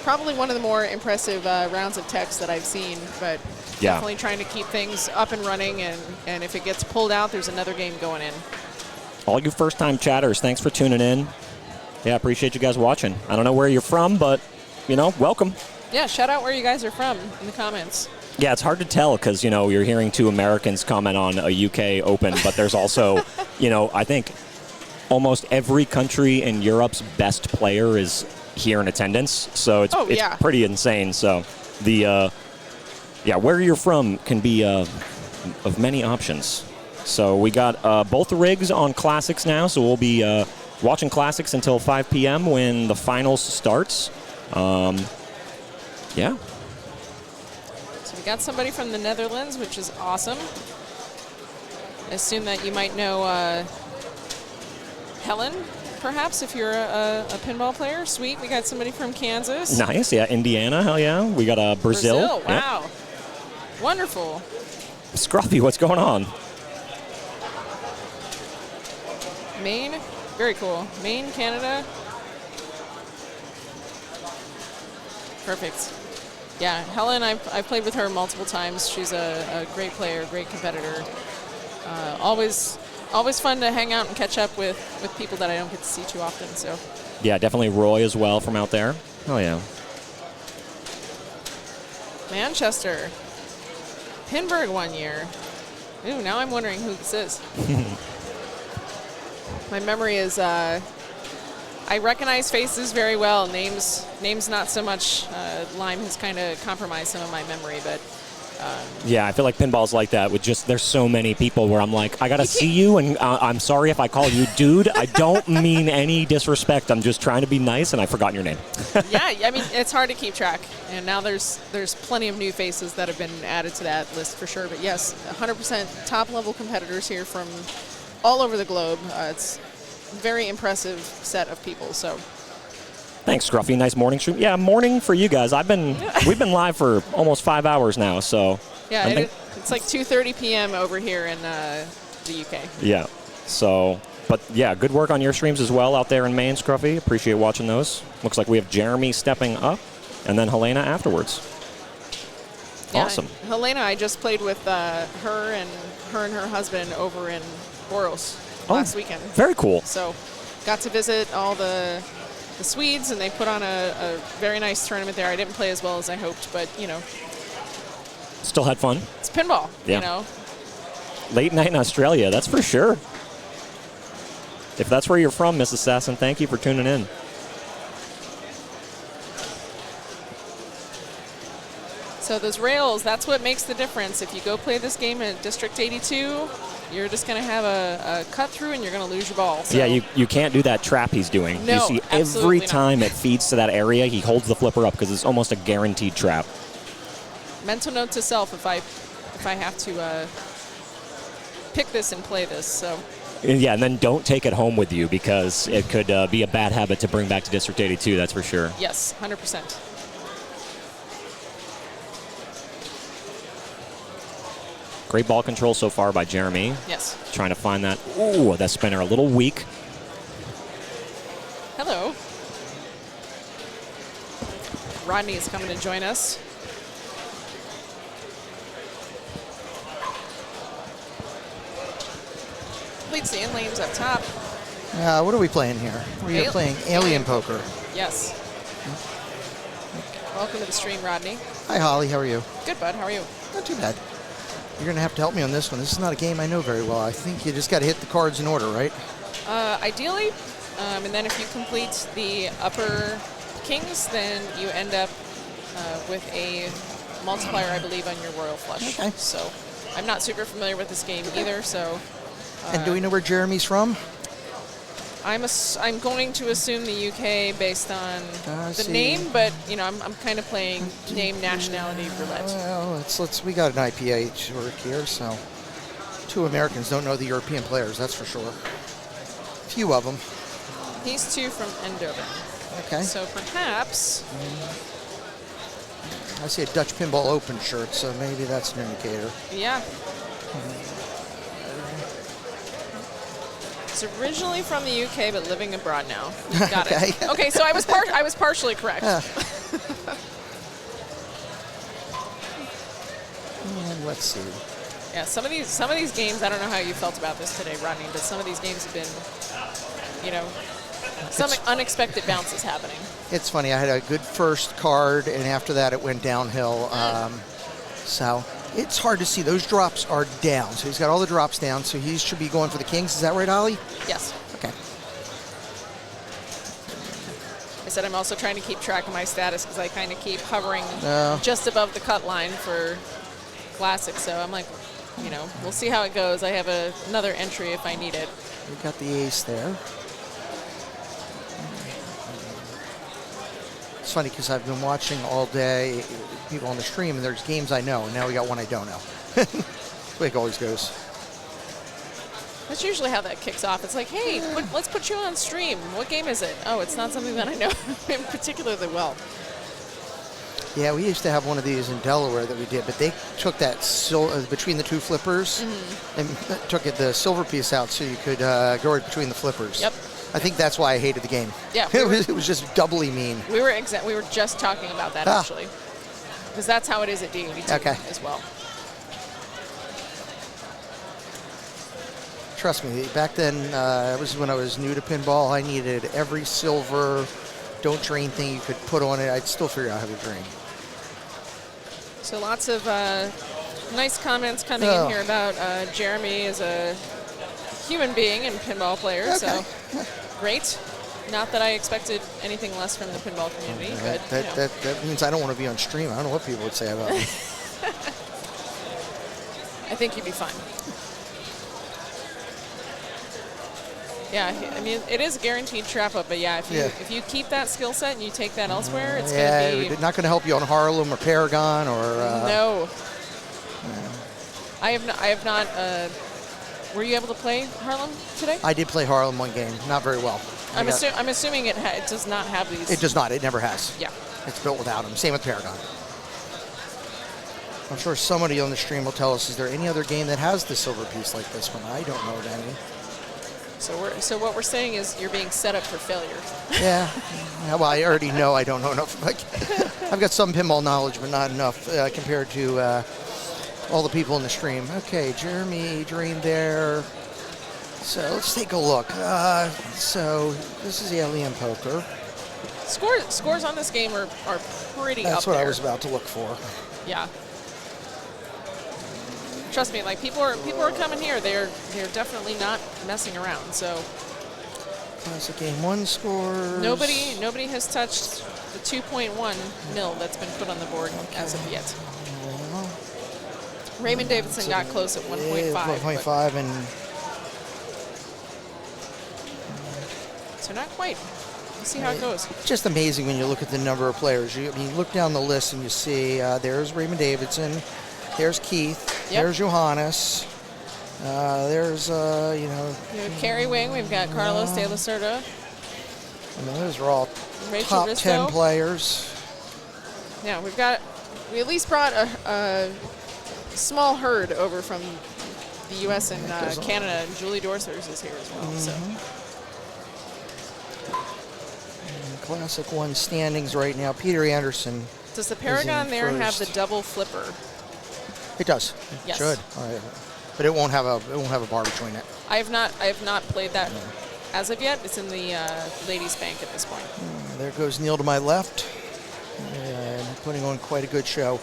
probably one of the more impressive rounds of techs that I've seen, but definitely trying to keep things up and running, and if it gets pulled out, there's another game going in.
All you first-time chatters, thanks for tuning in. Yeah, appreciate you guys watching. I don't know where you're from, but, welcome.
Yeah, shout out where you guys are from in the comments.
Yeah, it's hard to tell because, you're hearing 2 Americans comment on a UK Open, but there's also, I think almost every country in Europe's best player is here in attendance. So it's pretty insane. So where you're from can be of many options. So we got both the rigs on Classics now, so we'll be watching Classics until 5 p.m. when the finals starts. Yeah.
So we got somebody from the Netherlands, which is awesome. I assume that you might know Helen perhaps, if you're a pinball player. Sweet, we got somebody from Kansas.
Nice, yeah. Indiana, hell yeah. We got Brazil.
Brazil,
Yeah.
wow. Wonderful.
Scruffy, what's going on?
Maine, very cool. Maine, Canada. Perfect. Yeah, Helen, I've played with her multiple times. She's a great player, great competitor. Always fun to hang out and catch up with people that I don't get to see too often. So.
Yeah, definitely Roy as well from out there. Oh, yeah.
Manchester. Pinburg 1 year. Ooh, now I'm wondering who this is. My memory is, I recognize faces very well. Names not so much. Lyme has kind of compromised some of my memory, but.
Yeah, I feel like pinball's like that with just, there's so many people where I'm like, I got to see you, and I'm sorry if I call you dude. I don't mean any disrespect. I'm just trying to be nice, and I've forgotten your name.
Yeah, I mean, it's hard to keep track. And now there's plenty of new faces that have been added to that list for sure. But yes, 100% top-level competitors here from all over the globe. It's a very impressive set of people, so.
Thanks, Scruffy. Nice morning stream. Yeah, morning for you guys. We've been live for almost 5 hours now, so.
Yeah, it's like 2:30 p.m. over here in the UK.
Yeah. So, but yeah, good work on your streams as well out there in Maine, Scruffy. Appreciate watching those. Looks like we have Jeremy stepping up, and then Helena afterwards.
Yeah,
Awesome.
Helena, I just played with her and her husband over in Boros last weekend.
Very cool.
So, got to visit all the Swedes, and they put on a very nice tournament there. I didn't play as well as I hoped, but, you know.
Still had fun.
It's pinball,
Yeah.
you know.
Late night in Australia, that's for sure. If that's where you're from, Miss Assassin, thank you for tuning in.
So those rails, that's what makes the difference. If you go play this game at District 82, you're just going to have a cut through and you're going to lose your ball. So.
Yeah, you can't do that trap he's doing.
No,
you see every
absolutely not.
time it feeds to that area, he holds the flipper up because it's almost a guaranteed trap.
Mental note to self if I have to pick this and play this. So.
And yeah, and then don't take it home with you because it could be a bad habit to bring back to District 82, that's for sure.
Yes, 100%.
Great ball control so far by Jeremy.
Yes.
Trying to find that. Ooh, that spinner a little weak.
Hello. Rodney is coming to join us. Leads the in lanes up top.
What are we playing here? We are playing Alien Poker.
Yes. Welcome to the stream, Rodney.
Hi, Holly. How are you?
Good, bud. How are you?
Not too bad. You're going to have to help me on this one. This is not a game I know very well. I think you just got to hit the cards in order, right?
Ideally, and then if you complete the upper kings, then you end up with a multiplier, I believe, on your royal flush.
Okay.
So I'm not super familiar with this game either, so...
And do we know where Jeremy's from?
I'm going to assume the UK based on the
see.
name, but you know I'm kind of playing name nationality roulette.
Well, we got an IPA work here, so 2 Americans don't know the European players, that's for sure. Few of them.
He's 2 from Eindhoven.
Okay.
So perhaps.
I see a Dutch Pinball Open shirt, so maybe that's an indicator.
Yeah. It's originally from the UK, but living abroad now. Got
Okay.
it. Okay, so I was partially correct.
And let's see.
Yeah, some of these games, I don't know how you felt about this today, Rodney, but some of these games have been, you know, some unexpected bounces happening.
It's funny. I had a good first card, and after that it went downhill. So it's hard to see. Those drops are down. So he's got all the drops down, so he should be going for the kings. Is that right, Ollie?
Yes.
Okay.
I said I'm also trying to keep track of my status because I kind of keep hovering
No.
just above the cut line for Classic. So I'm like, you know, we'll see how it goes. I have another entry if I need it.
We got the ace there. It's funny because I've been watching all day people on the stream, and there's games I know, and now we got one I don't know. The way it always goes.
That's usually how that kicks off. It's like, hey, let's put you on stream. What game is it? Oh, it's not something that I know particularly well.
Yeah, we used to have one of these in Delaware that we did, but they took that between the two flippers and took the silver piece out so you could go right between the flippers.
Yep.
I think that's why I hated the game.
Yeah,
it was just doubly mean.
We were just talking about that actually, because that's how it is at DOD as well.
Trust me, back then, it was when I was new to pinball. I needed every silver don't drain thing you could put on it. I'd still figure out how to drain.
So lots of nice comments coming in here about Jeremy as a human being and pinball player.
Okay.
So great. Not that I expected anything less from the pinball community, but
that means I don't want to be on stream. I don't know what people would say about me.
I think you'd be fine. Yeah, I mean, it is a guaranteed trap up, but yeah, if you keep that skill set and you take that elsewhere, it's going to be...
not going to help you on Harlem or Paragon or...
No. I have not... were you able to play Harlem today?
I did play Harlem one game, not very well.
I'm assuming it does not have these...
It does not. It never has.
Yeah.
It's built without them. Same with Paragon. I'm sure somebody on the stream will tell us, is there any other game that has the silver piece like this one? I don't know of any.
So what we're saying is you're being set up for failure.
Yeah. Well, I already know I don't know enough. I've got some pinball knowledge, but not enough compared to all the people in the stream. Okay, Jeremy drained there. So let's take a look. So this is Alien Poker.
Scores on this game are pretty up there.
That's what I was about to look for.
Yeah. Trust me, like people are coming here. They're definitely not messing around. So
classic game 1 scores.
Nobody has touched the 2.1 mil that's been put on the board as of yet. Raymond Davidson got close at 1.5.
1.5 and
so not quite. We'll see how it goes.
Just amazing when you look at the number of players. You look down the list and you see there's Raymond Davidson, there's Keith. Yep. There's Johannes. There's,
Kerry Wing. We've got Carlos De La Cerda.
I mean, those are all
Rachel
top
Risto.
10 players.
Yeah, we at least brought a small herd over from the U.S. and Canada. And Julie Dorsers is here as well. So.
Classic 1 standings right now. Peter Anderson.
Does the Paragon there have the double flipper?
It does.
Yes.
It should. But it won't have a bar between it.
I have not played that as of yet. It's in the ladies' bank at this point.
There goes Neil to my left, and putting on quite a good show.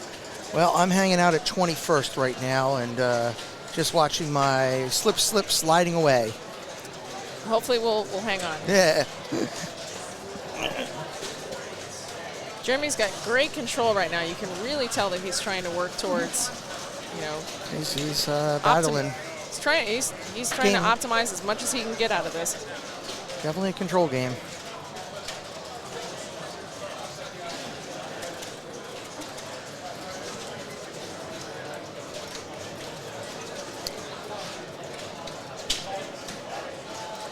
Well, I'm hanging out at 21st right now, and just watching my slip sliding away.
Hopefully, we'll hang on.
Yeah.
Jeremy's got great control right now. You can really tell that he's trying to work towards,
He's battling.
He's trying to optimize as much as he can get out of this.
Definitely a control game.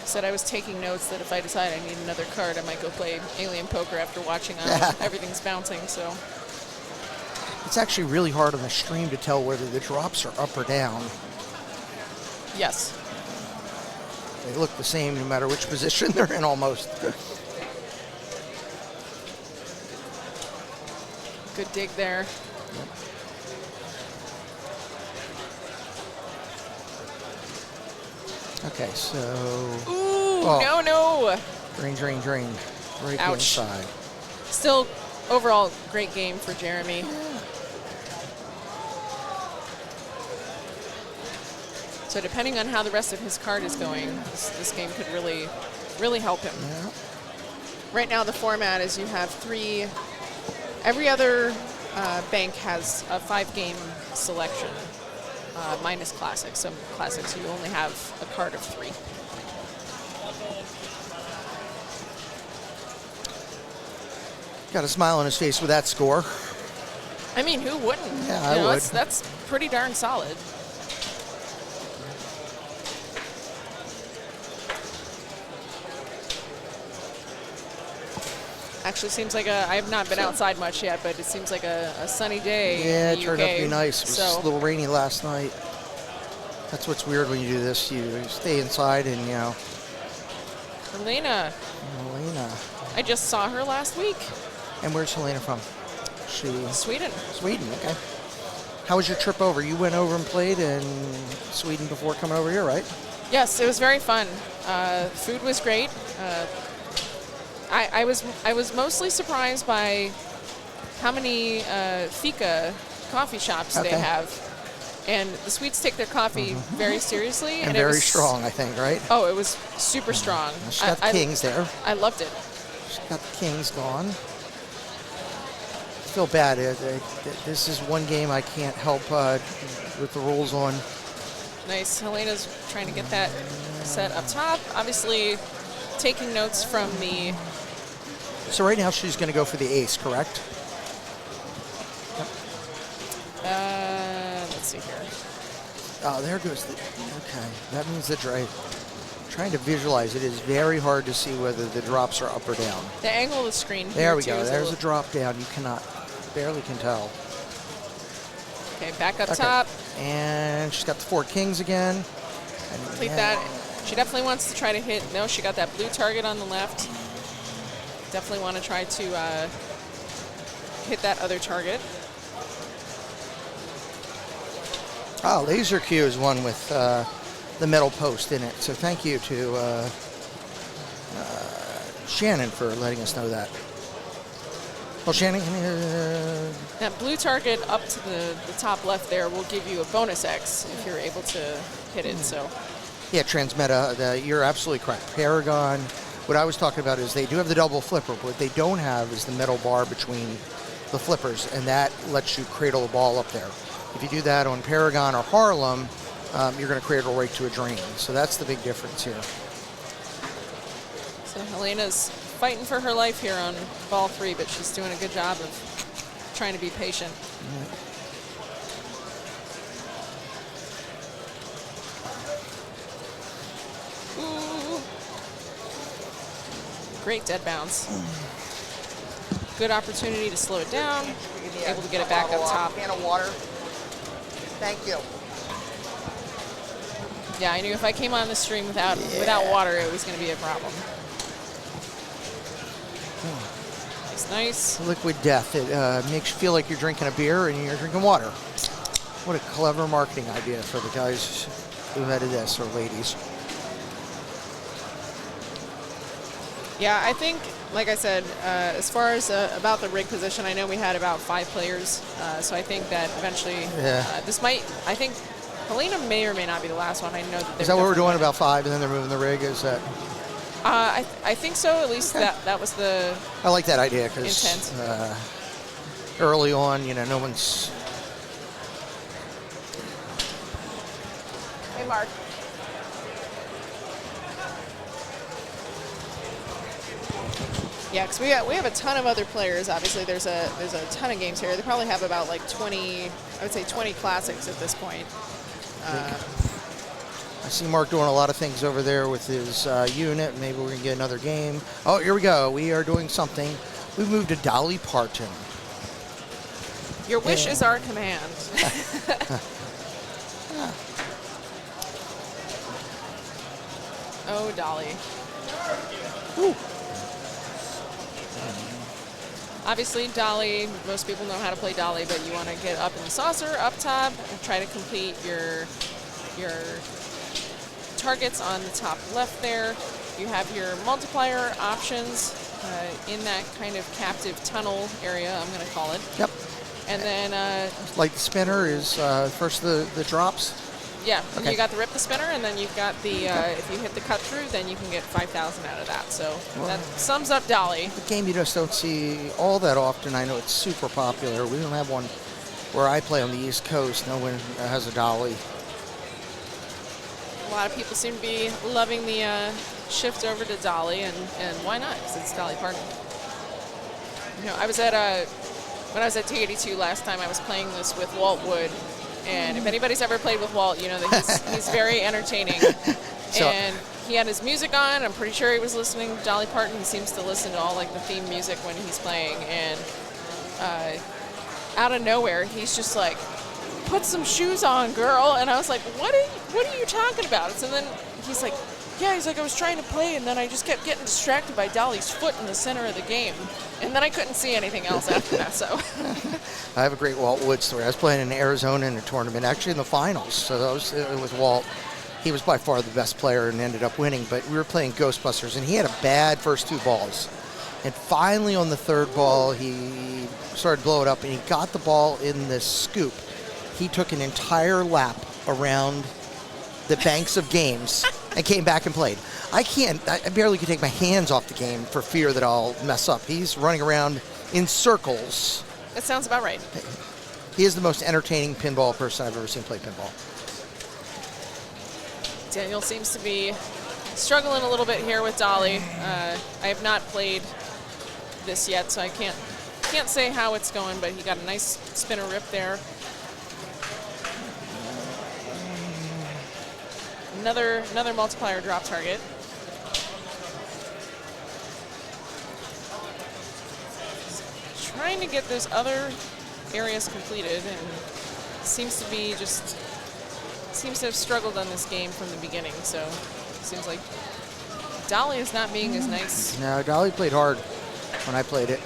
Said I was taking notes that if I decide I need another card, I might go play Alien Poker after watching everything's bouncing. So
it's actually really hard on the stream to tell whether the drops are up or down.
Yes.
They look the same no matter which position they're in almost.
Good dig there.
Yep. Okay, so...
Ooh, no.
Drain. Right inside.
Still, overall, great game for Jeremy.
Yeah.
So depending on how the rest of his card is going, this game could really, really help him.
Yeah.
Right now, the format is you have 3... Every other bank has a 5-game selection. Minus classics. Some classics you only have a card of 3.
Got a smile on his face with that score.
I mean, who wouldn't?
Yeah, I would.
That's pretty darn solid. Actually, seems like I have not been outside much yet, but it seems like a sunny day.
Yeah,
in
it
the
turned out to be
UK.
nice. It was
So
a little rainy last night. That's what's weird when you do this. You stay inside and,
Helena,
Helena.
I just saw her last week.
And where's Helena from?
Sweden.
Sweden, okay. How was your trip over? You went over and played in Sweden before coming over here, right?
Yes, it was very fun. Food was great. I was mostly surprised by how many fika coffee shops they
Okay.
have, and the Swedes take their coffee very seriously
And
it
very
was,
strong, I think, right?
Oh, it was super strong.
She's got the Kings there.
I loved it.
She's got the Kings gone. I feel bad. This is one game I can't help with the rules on.
Nice. Helena's trying to get that set up top. Obviously, taking notes from the.
So right now she's going to go for the ace, correct?
Let's see here.
Oh, there goes the. Okay, that means the drive. Trying to visualize it is very hard to see whether the drops are up or down.
The angle of the screen.
There
here
we
too
go.
is
There's a
little-
drop down. You barely can tell.
Okay, back up
Okay.
top.
And she's got the 4 kings again. And
Complete
yeah,
that. She definitely wants to try to hit. No, she got that blue target on the left. Definitely want to try to hit that other target.
Oh, Laser Q is one with the metal post in it. So thank you to Shannon for letting us know that. Well, Shannon, come here.
That blue target up to the top left there will give you a bonus X if you're able to hit it. So
Yeah, Transmeta, you're absolutely correct. Paragon, what I was talking about is they do have the double flipper, but what they don't have is the metal bar between the flippers, and that lets you cradle the ball up there. If you do that on Paragon or Harlem, you're going to cradle right to a drain. So that's the big difference here.
So Helena's fighting for her life here on ball 3, but she's doing a good job of trying to be patient. Ooh. Great dead bounce. Good opportunity to slow it down. Able to get it back up top.
Can of water. Thank you.
Yeah, I knew if I came on the stream without water, it was going to be a problem. Nice.
Liquid Death. It makes you feel like you're drinking a beer and you're drinking water. What a clever marketing idea for the guys who invented this, or ladies.
Yeah, I think, like I said, as far as about the rig position, I know we had about 5 players, so I think that eventually this might, I think Helena may or may not be the last one. I know that
Is that what we're doing, about 5, and then they're moving the rig? Is that?
I think so. At least that was the.
I like that idea because
intent.
Early on, no one's.
Hey, Mark. Yeah, because we have a ton of other players. Obviously, there's a ton of games here. They probably have about like 20, I would say 20 classics at this point.
I see Mark doing a lot of things over there with his unit. Maybe we're going to get another game. Oh, here we go. We are doing something. We moved to Dolly Parton.
Your wish is our command. Oh, Dolly.
Ooh.
Obviously, Dolly, most people know how to play Dolly, but you want to get up in the saucer, up top, and try to complete your targets on the top left there. You have your multiplier options in that kind of captive tunnel area, I'm going to call it.
Yep.
And then...
like the spinner is first the drops?
Yeah,
Okay.
you got the rip the spinner, and then you've got the, if you hit the cut through, then you can get 5,000 out of that. So that sums up Dolly.
The game you just don't see all that often. I know it's super popular. We don't have one where I play on the East Coast. No one has a Dolly.
A lot of people seem to be loving the shift over to Dolly, and why not? Because it's Dolly Parton. I was at when I was at T82 last time, I was playing this with Walt Wood, and if anybody's ever played with Walt, you know that he's very entertaining.
So-
And he had his music on. I'm pretty sure he was listening to Dolly Parton. He seems to listen to all like the theme music when he's playing. And out of nowhere, he's just like, "Put some shoes on, girl." And I was like, what are you talking about? So then he's like, "Yeah," he's like, "I was trying to play, and then I just kept getting distracted by Dolly's foot in the center of the game." And then I couldn't see anything else after that, so.
I have a great Walt Wood story. I was playing in Arizona in a tournament, actually in the finals. So that was with Walt. He was by far the best player and ended up winning. But we were playing Ghostbusters, and he had a bad first 2 balls. And finally on the 3rd ball, he started to blow it up, and he got the ball in this scoop. He took an entire lap around the banks of games and came back and played. I barely could take my hands off the game for fear that I'll mess up. He's running around in circles.
That sounds about right.
He is the most entertaining pinball person I've ever seen play pinball.
Daniel seems to be struggling a little bit here with Dolly. I have not played this yet, so I can't say how it's going, but he got a nice spinner rip there. Another multiplier drop target. Trying to get those other areas completed, and seems to have struggled on this game from the beginning. So seems like Dolly is not being as nice.
No, Dolly played hard when I played it.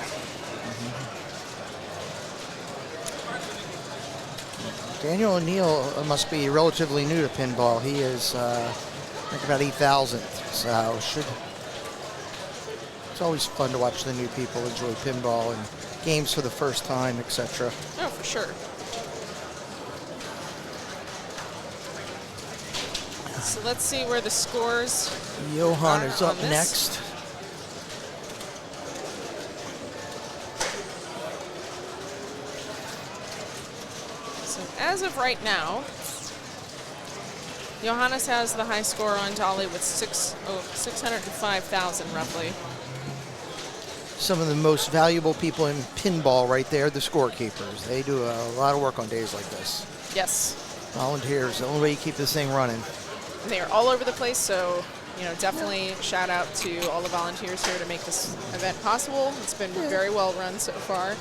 Daniel O'Neill must be relatively new to pinball. He is, I think, about 8,000th. So it's always fun to watch the new people enjoy pinball and games for the first time, etc.
Oh, for sure. So let's see where the scores
Johan
are
is up
on this.
next.
So as of right now, Johannes has the high score on Dolly with 605,000 roughly.
Some of the most valuable people in pinball right there, the scorekeepers. They do a lot of work on days like this.
Yes.
Volunteers, the only way you keep this thing running.
They are all over the place, so definitely shout out to all the volunteers here to make this event possible. It's been very well run so far.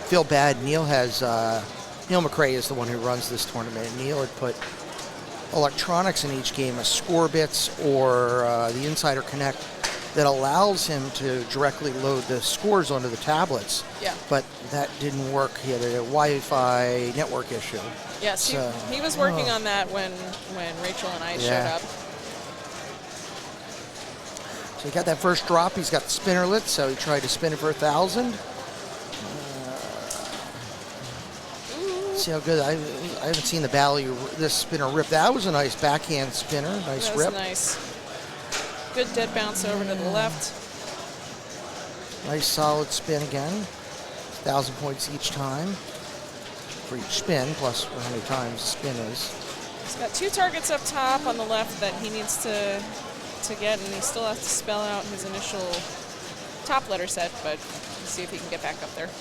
Feel bad. Neil McRae is the one who runs this tournament. Neil had put electronics in each game, a score bits or the Insider Connect, that allows him to directly load the scores onto the tablets.
Yeah.
But that didn't work. He had a Wi-Fi network issue.
Yes, he was working on that when Rachel and I showed up.
So he got that first drop. He's got the spinner lit, so he tried to spin it for 1,000. See how good. I haven't seen the Bally this spinner rip. That was a nice backhand spinner. Nice
that was
rip.
Nice. Good dead bounce over to the left.
Nice solid spin again. 1,000 points each time for each spin, plus how many times the spin is.
He's got 2 targets up top on the left that he needs to get, and he still has to spell out his initial top letter set, but let's see if he can get back up there.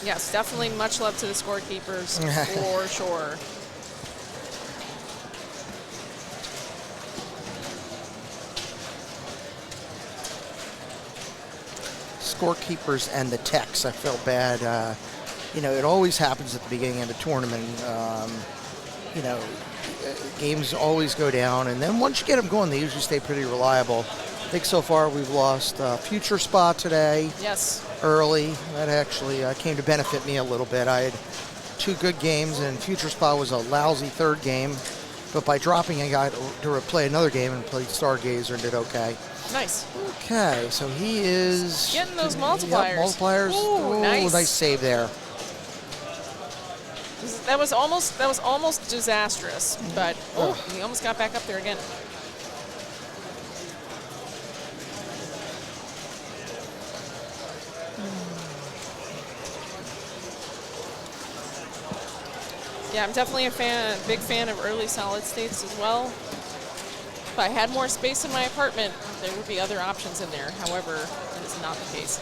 Yes, definitely much love to the scorekeepers, for sure.
Scorekeepers and the techs, I felt bad. It always happens at the beginning of the tournament. Games always go down, and then once you get them going, they usually stay pretty reliable. I think so far we've lost Future Spa today.
Yes.
Early. That actually came to benefit me a little bit. I had 2 good games, and Future Spa was a lousy 3rd game. But by dropping, I got to play another game and played Stargazer and did okay.
Nice.
Okay, so he is
getting those multipliers.
Yep, multipliers.
Ooh, nice.
Nice save there.
That was almost disastrous, but he almost got back up there again. Yeah, I'm definitely a big fan of early solid states as well. If I had more space in my apartment, there would be other options in there. However, that is not the case.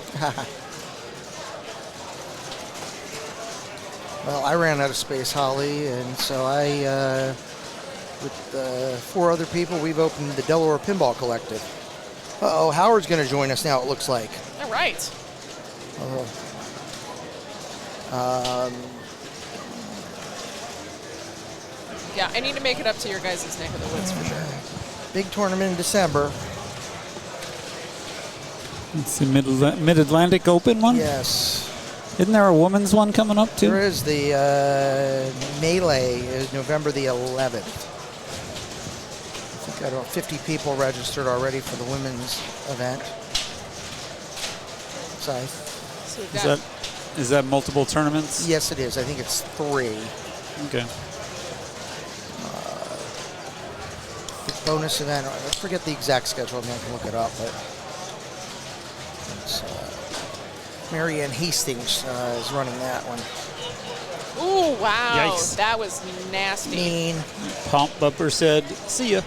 Well, I ran out of space, Holly, and so I, with 4 other people, we've opened the Delaware Pinball Collective. Uh-oh, Howard's going to join us now, it looks like.
All right. Yeah, I need to make it up to your guys' neck of the woods for sure.
Big tournament in December.
It's the Mid-Atlantic Open one?
Yes.
Isn't there a women's one coming up too?
There is the Melee is November the 11th. I think I don't know, 50 people registered already for the women's event. So
So we've got
Is that multiple tournaments?
yes, it is. I think it's 3.
Okay.
The bonus event, I forget the exact schedule. I mean, I can look it up, but it's, Marianne Hastings is running that one.
Ooh, wow.
Yikes.
That was nasty.
Mean.
Pomp Bumper said, "See ya."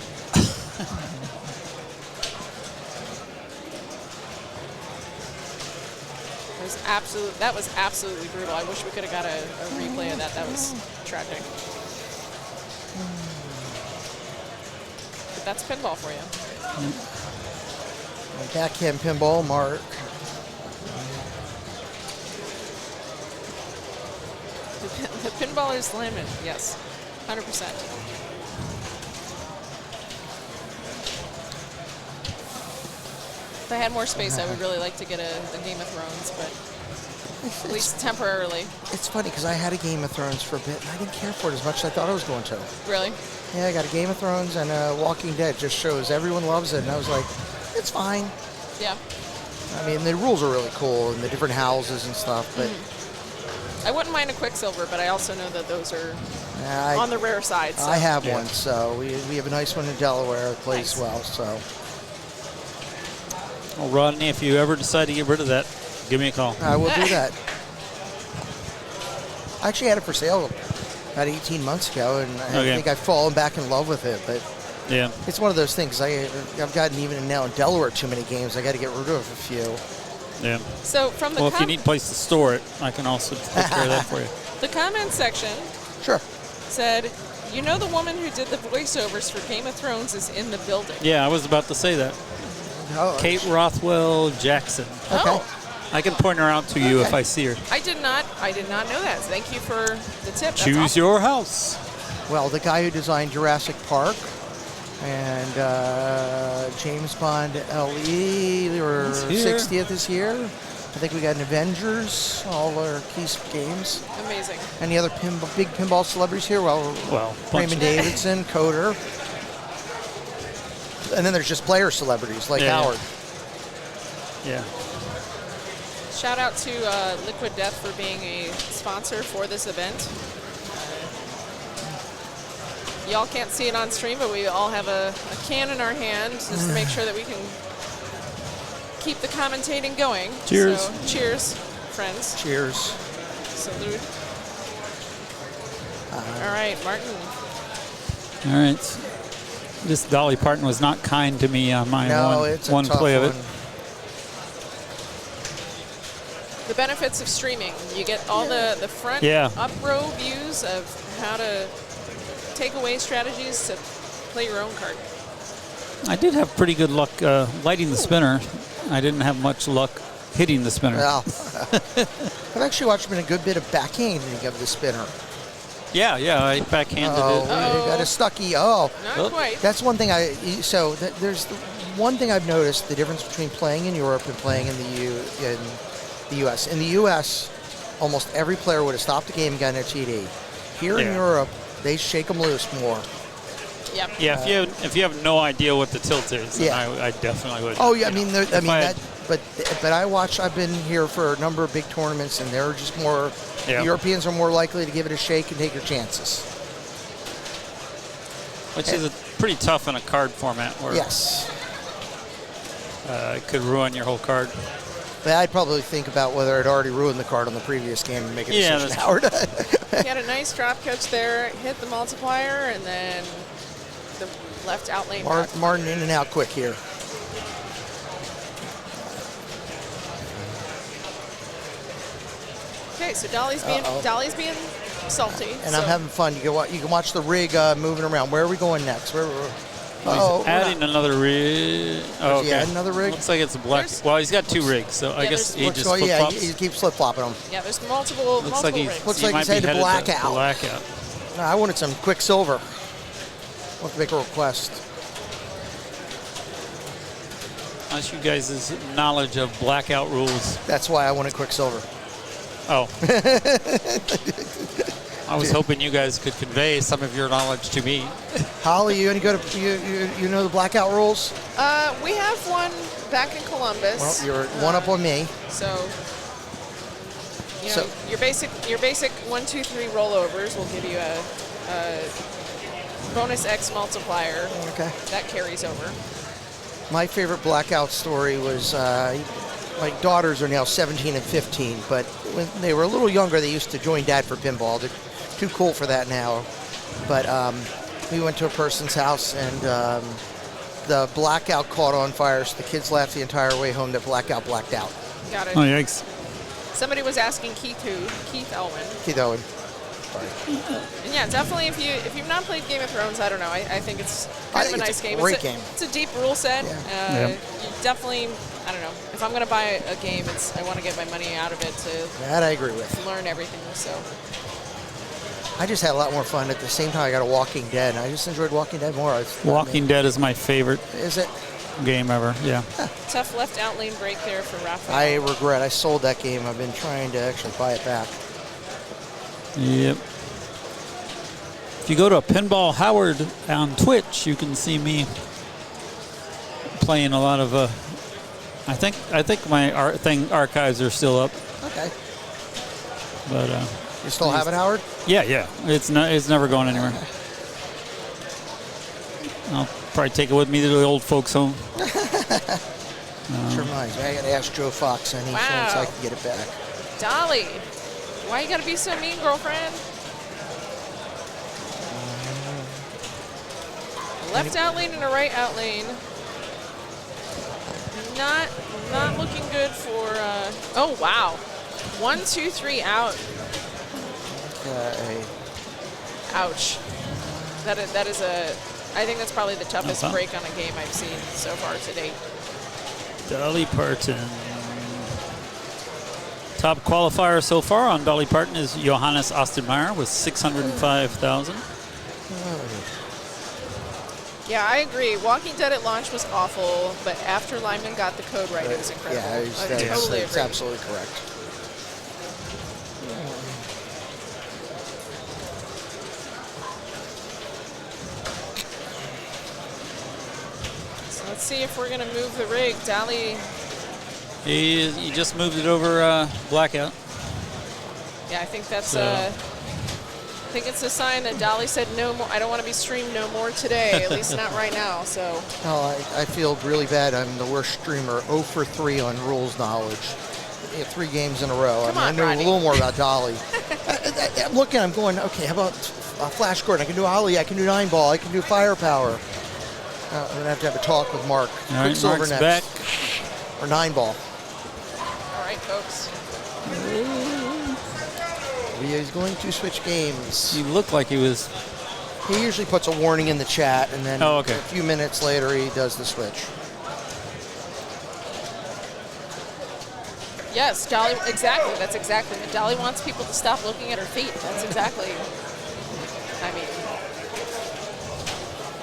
That was absolutely brutal. I wish we could have got a replay of that. That was tragic. But that's pinball for you.
Backhand pinball, Mark.
The pinballer's slamming. Yes, 100%. If I had more space, I would really like to get a Game of Thrones, but at least temporarily.
It's funny because I had a Game of Thrones for a bit and I didn't care for it as much as I thought I was going to.
Really?
Yeah, I got a Game of Thrones and Walking Dead just shows everyone loves it, and I was like, it's fine.
Yeah.
I mean, the rules are really cool and the different houses and stuff, but
I wouldn't mind a Quicksilver, but I also know that those are
I,
on the rare side. So.
I have one, so we have a nice one in Delaware. It plays
Nice.
well, so.
Well, Rodney, if you ever decide to get rid of that, give me a call.
I will do that. I actually had it for sale about 18 months ago, and I
Okay.
think I've fallen back in love with it, but
Yeah.
it's one of those things. I've gotten even now in Delaware too many games. I got to get rid of a few.
Yeah.
So from the
Well, if you need a place to store it, I can also take care of that for you.
the comment section
Sure.
said, "You know the woman who did the voiceovers for Game of Thrones is in the building."
Yeah, I was about to say that.
Oh,
Kate Rothwell Jackson.
Okay.
Oh,
I can point her out to you if I see her.
I did not know that. Thank you for the tip. That's
Choose
awesome.
your house.
Well, the guy who designed Jurassic Park and James Bond LE, they were
He's here.
60th this year. I think we got an Avengers, all our key games.
Amazing.
Any other big pinball celebrities here? Well,
Bunch
Raymond
of-
Davidson, Coder. And then there's just player celebrities like
Yeah, yeah.
Howard.
Yeah.
Shout out to Liquid Death for being a sponsor for this event. Y'all can't see it on stream, but we all have a can in our hand just to make sure that we can keep the commentating going.
Cheers.
So, cheers, friends.
Cheers.
Salute. All right, Martin.
All right. This Dolly Parton was not kind to me on my
No, it's a
one
tough
play of
one.
it.
The benefits of streaming. You get all the front
Yeah.
up row views of how to take away strategies to play your own card.
I did have pretty good luck lighting the spinner. I didn't have much luck hitting the spinner.
Well, I've actually watched a good bit of backhanding of the spinner.
Yeah, I backhanded
Oh,
it.
we got a stucky. Oh,
Not quite.
that's one thing there's one thing I've noticed, the difference between playing in Europe and playing in the U.S. In the U.S., almost every player would have stopped the game and gotten a TD. Here in
Yeah.
Europe, they shake them loose more.
Yep.
Yeah, if you have no idea what the tilt is, then
Yeah.
I definitely would.
Oh yeah, I
you
mean,
know, if I had-
but I've been here for a number of big tournaments, and they're just more.
Yeah.
The Europeans are more likely to give it a shake and take your chances.
which is pretty tough in a card format where
Yes,
it could ruin your whole card.
but I'd probably think about whether I'd already ruined the card on the previous game and make a
Yeah,
decision.
that's
Howard.
He had a nice drop catch there, hit the multiplier, and then the left out lane. back.
Martin in and out quick here.
Okay, so Dolly's being salty.
And I'm having fun. You can watch the rig moving around. Where are we going next?
He's adding another rig. Oh,
Is he adding another rig?
Looks like it's a black. Well, he's got 2 rigs, so I guess he just flip
yeah,
flops.
he keeps flip flopping them.
Yeah, there's multiple
Looks like
rigs.
Looks
he
like
might
he's
be
headed to Blackout.
Blackout.
No, I wanted some Quicksilver. I'll have to make a request.
How's you guys' knowledge of Blackout rules?
That's why I wanted Quicksilver.
Oh. I was hoping you guys could convey some of your knowledge to me.
Holly, you you know the Blackout rules?
We have one back in Columbus.
Well, you're one up on me.
So, your basic 1, 2, 3 rollovers will give you a bonus X multiplier.
Okay.
That carries over.
My favorite Blackout story was my daughters are now 17 and 15, but when they were a little younger, they used to join Dad for pinball. They're too cool for that now. But we went to a person's house, and the Blackout caught on fire, so the kids laughed the entire way home. The Blackout blacked out.
Got it.
Oh, yikes.
Somebody was asking Keith who? Keith Elwin.
Keith Owen.
And yeah, definitely if you've not played Game of Thrones, I don't know. I think it's kind of a nice game.
Great game.
It's a deep rule set. You definitely, I don't know. If I'm going to buy a game, I want to get my money out of it to
That I agree with.
learn everything. So
I just had a lot more fun. At the same time, I got a Walking Dead, and I just enjoyed Walking Dead more.
Walking Dead is my favorite
Is it?
game ever, yeah.
tough left out lane break there for Raphael.
I regret I sold that game. I've been trying to actually buy it back.
Yep. If you go to Pinball Howard on Twitch, you can see me playing a lot of. I think my archives are still up,
Okay.
but
You still have it, Howard?
yeah, it's never going anywhere. I'll probably take it with me to the old folks' home.
Sure reminds me. I got to ask Joe Fox any chance I can get it back.
Dolly, why you got to be so mean, girlfriend? Left out lane and a right out lane. Not looking good for. Oh wow, 1, 2, 3 out.
Okay.
Ouch. That is a. I think that's probably the toughest
Uh-huh.
break on a game I've seen so far to date.
Dolly Parton. Top qualifier so far on Dolly Parton is Johannes Ostermeyer with 605,000.
Yeah, I agree. Walking Dead at launch was awful, but after Lyman got the code right, it was incredible.
Yeah,
I totally
that's
agree.
absolutely correct.
So let's see if we're going to move the rig. Dolly,
He just moved it over Blackout.
yeah, I think that's
So-
I think it's a sign that Dolly said no more. I don't want to be streamed no more today, at least not right now. So
No, I feel really bad. I'm the worst streamer. 0 for 3 on rules knowledge. 3 games in a row.
Come
I
on,
know
Rodney.
a little more about Dolly. I'm looking. I'm going. Okay, how about Flash Gordon? I can do Ollie. I can do 9-ball. I can do Firepower. I'm gonna have to have a talk with Mark.
All right,
Quicksilver
Mark's
next.
back.
Or 9-ball.
all right, folks.
He's going to switch games.
He looked like he was.
He usually puts a warning in the chat, and then
Oh, okay.
a few minutes later he does the switch.
Yes, Dolly. Exactly. That's exactly it. Dolly wants people to stop looking at her feet. That's exactly. I mean,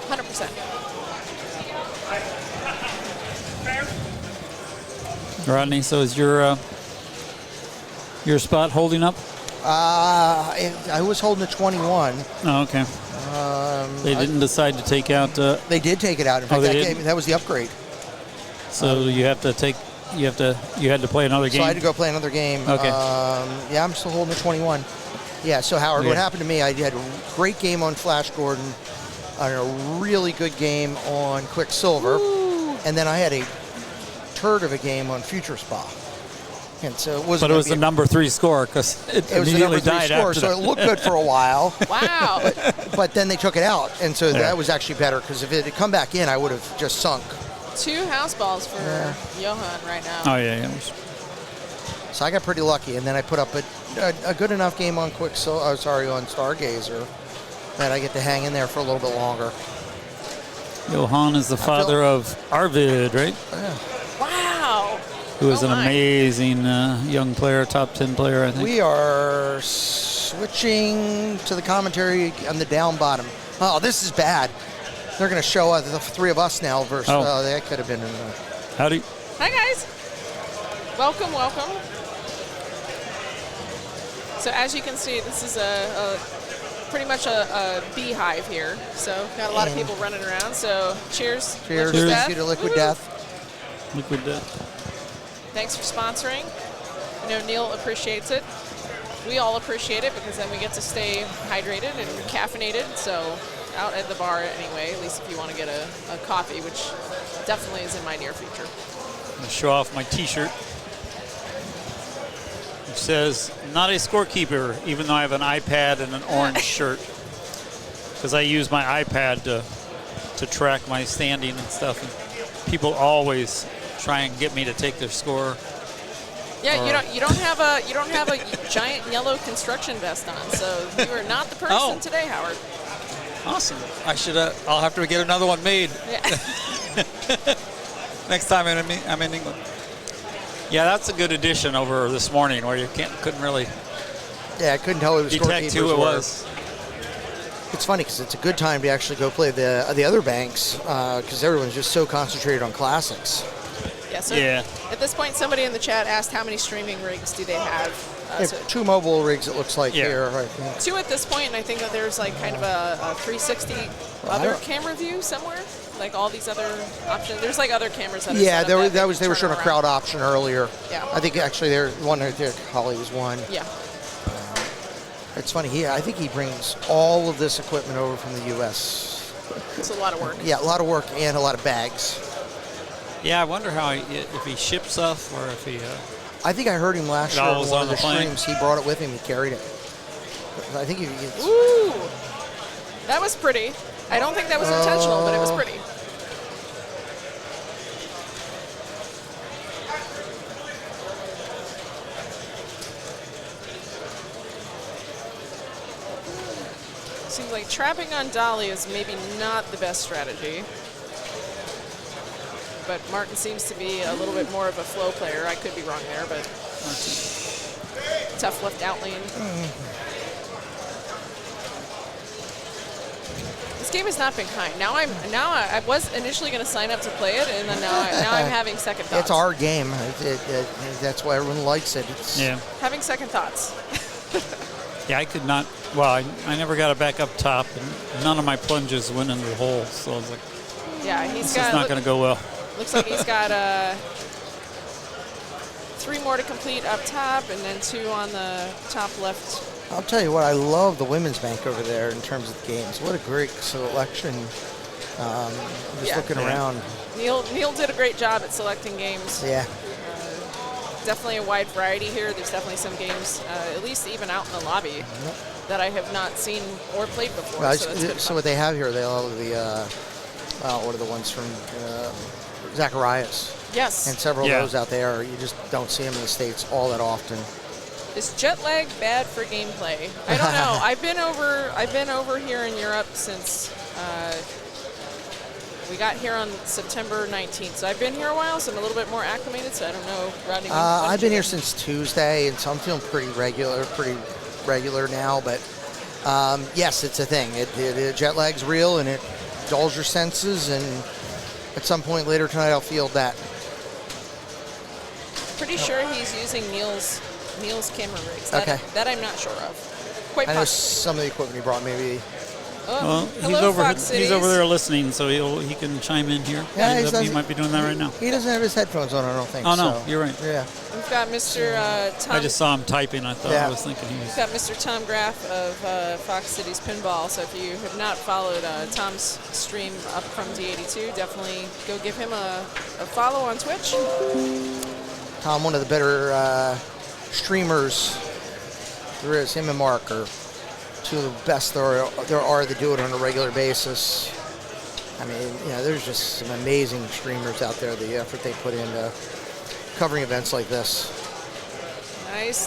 100%.
Rodney, so is your spot holding up?
I was holding a 21.
Oh, okay. They didn't decide to take out.
They did take it out. In fact,
they did?
that was the upgrade.
So you have to take. You had to play another game.
So I had to go play another game.
Okay.
Yeah, I'm still holding a 21. Yeah, so Howard, what happened to me, I had a great game on Flash Gordon, a really good game on Quicksilver, and then I had a turd of a game on Future Spa. And so it was.
But it was the number 3 score because it
was the number
immediately
3
died
score,
after
so
that.
it looked good for a while.
Wow.
But then they took it out, and so
Yeah.
that was actually better because if it had come back in, I would have just sunk.
2 house balls for Johan right now.
Oh yeah.
So I got pretty lucky, and then I put up a good enough game on on Stargazer that I get to hang in there for a little bit longer.
Johan is the father of Arvid, right?
Wow.
Who is
Oh
an
my.
amazing young player, top 10 player, I think.
We are switching to the commentary on the down bottom. Oh, this is bad. They're going to show us the three of us now versus.
Oh.
That could have been.
Howdy.
Hi, guys. Welcome, welcome. So as you can see, this is pretty much a beehive here. So got a lot of people running around. So cheers.
Cheers.
Liquid
Thank you to
Death.
Liquid
Woo.
Death.
Liquid Death.
Thanks for sponsoring. I know Neil appreciates it. We all appreciate it because then we get to stay hydrated and caffeinated. So out at the bar anyway, at least if you want to get a coffee, which definitely is in my near future.
I'm going to show off my T-shirt. It says, not a scorekeeper, even though I have an iPad and an orange shirt. Because I use my iPad to track my standing and stuff. And people always try and get me to take their score.
Yeah, you don't have a giant yellow construction vest on, so you are not the person today, Howard.
Awesome. I'll have to get another one made.
Yeah.
Next time I'm in England. Yeah, that's a good addition over this morning where you couldn't really
Yeah, I couldn't tell who the
detect who
scorekeepers
it
were.
was.
It's funny because it's a good time to actually go play the other banks because everyone's just so concentrated on classics.
Yeah, so
Yeah.
at this point, somebody in the chat asked how many streaming rigs do they have.
They have
So
2 mobile rigs, it looks like
Yeah.
here. I think.
2 at this point, and I think that there's like kind of a 360
I
other
don't-
camera view somewhere. Like all these other options. There's like other cameras that are
Yeah,
set up
they were
turn
showing a
around.
crowd option earlier.
Yeah.
I think actually one right there, Holly was one.
Yeah.
It's funny. I think he brings all of this equipment over from the U.S.
It's a lot of work.
Yeah, a lot of work and a lot of bags.
Yeah, I wonder if he ships stuff or if he.
I think I heard him last
It
year
all
on
was
one
on
of the
the plane.
streams. He brought it with him. He carried it. I think it's
Ooh, that was pretty. I don't think that was intentional, but it was pretty. Seems like trapping on Dolly is maybe not the best strategy. But Martin seems to be a little bit more of a flow player. I could be wrong there, but tough left out lane. This game has not been kind. Now I was initially going to sign up to play it, and then now I'm having second thoughts.
It's our game. That's why everyone likes it. It's,
Yeah.
Having second thoughts.
Yeah, I could not. Well, I never got it back up top, and none of my plunges went into the hole. So I was like,
Yeah, he's
this
got.
is not going to go well.
Looks like he's got 3 more to complete up top, and then 2 on the top left.
I'll tell you what, I love the women's bank over there in terms of the games. What a great selection. Just
Yeah.
looking around.
Neil did a great job at selecting games.
Yeah.
Definitely a wide variety here. There's definitely some games, at least even out in the lobby, that I have not seen or played before.
Well,
So, that's good
so
fun.
what they have here, they all have the, what are the ones from Zacharias?
Yes.
And several
Yeah.
of those out there. You just don't see them in the States all that often.
Is jet lag bad for gameplay? I don't know. I've been over here in Europe since we got here on September 19th. So I've been here a while, so I'm a little bit more acclimated. So I don't know, Rodney. when
I've
did
been
you-
here since Tuesday, and so I'm feeling pretty regular now. But yes, it's a thing. Jet lag's real, and it dulls your senses. And at some point later tonight, I'll feel that.
Pretty sure he's using Neil's camera rigs.
Okay.
That I'm not sure of. Quite
I know
possible.
some of the equipment he brought, maybe.
Well,
hello, Fox
he's over
Cities.
there listening, so he can chime in here.
Yeah,
he
doesn't-
might be doing that right now.
He doesn't have his headphones on, I don't think.
Oh no,
so.
you're right.
Yeah.
We've got Mr. Tom.
I just saw him typing. I thought
Yeah.
I was thinking he was.
We've got Mr. Tom Graff of Fox Cities Pinball. So if you have not followed Tom's stream up from D82, definitely go give him a follow on Twitch.
Tom, one of the better streamers there is. Him and Mark are 2 of the best there are that do it on a regular basis. I mean, there's just some amazing streamers out there, the effort they put into covering events like this.
Nice.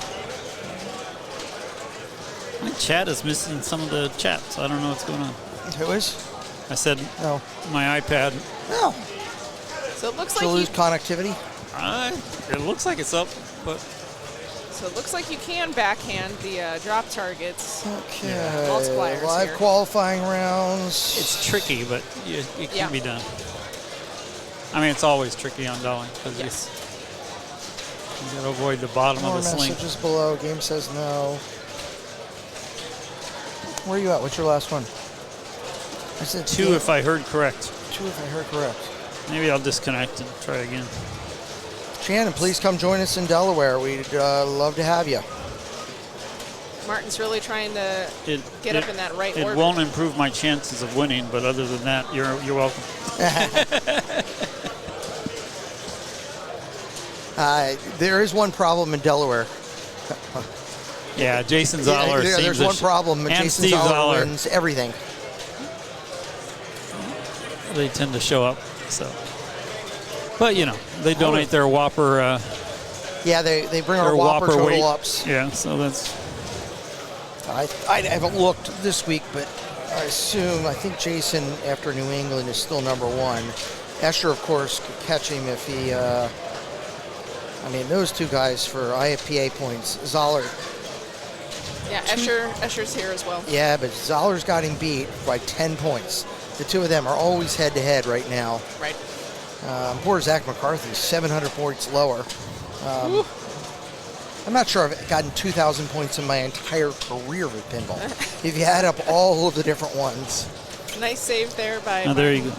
My chat is missing some of the chat, so I don't know what's going on.
Who is?
I said
Oh.
my iPad.
No.
So it looks
To
like
lose connectivity.
It looks like it's up, but
So it looks like you can backhand the drop targets.
Okay.
Multipliers
Live
here.
qualifying rounds.
it's tricky, but it can
Yeah.
be done. I mean, it's always tricky on Dolly because
Yes.
you got to avoid the bottom
More
of the sling.
messages below. Game says no. Where are you at? What's your last one? I said
2 if I heard correct.
2 if I heard correct.
Maybe I'll disconnect and try again.
Shannon, please come join us in Delaware. We'd love to have you.
Martin's really trying to get up in that right
It
orbit.
won't improve my chances of winning, but other than that, you're welcome.
There is one problem in Delaware.
Yeah, Jason Zoller seems
there's
to
one problem.
and
Jason
Steve
Zoller
Zoller.
wins everything.
They tend to show up. So, but you know, they donate their Whopper.
Yeah, they bring our
their
Whopper total
weight.
ups.
Yeah, so that's.
I haven't looked this week, but I think Jason, after New England, is still number 1. Escher, of course, could catch him if he. I mean, those two guys for IFPA points. Zoller.
Yeah, Escher's here as well.
Yeah, but Zoller's got him beat by 10 points. The two of them are always head-to-head right now.
Right.
Poor Zach McCarthy, 700 points lower. I'm not sure I've gotten 2,000 points in my entire career with pinball. If you add up all of the different ones.
Nice save there by
Oh, there you go.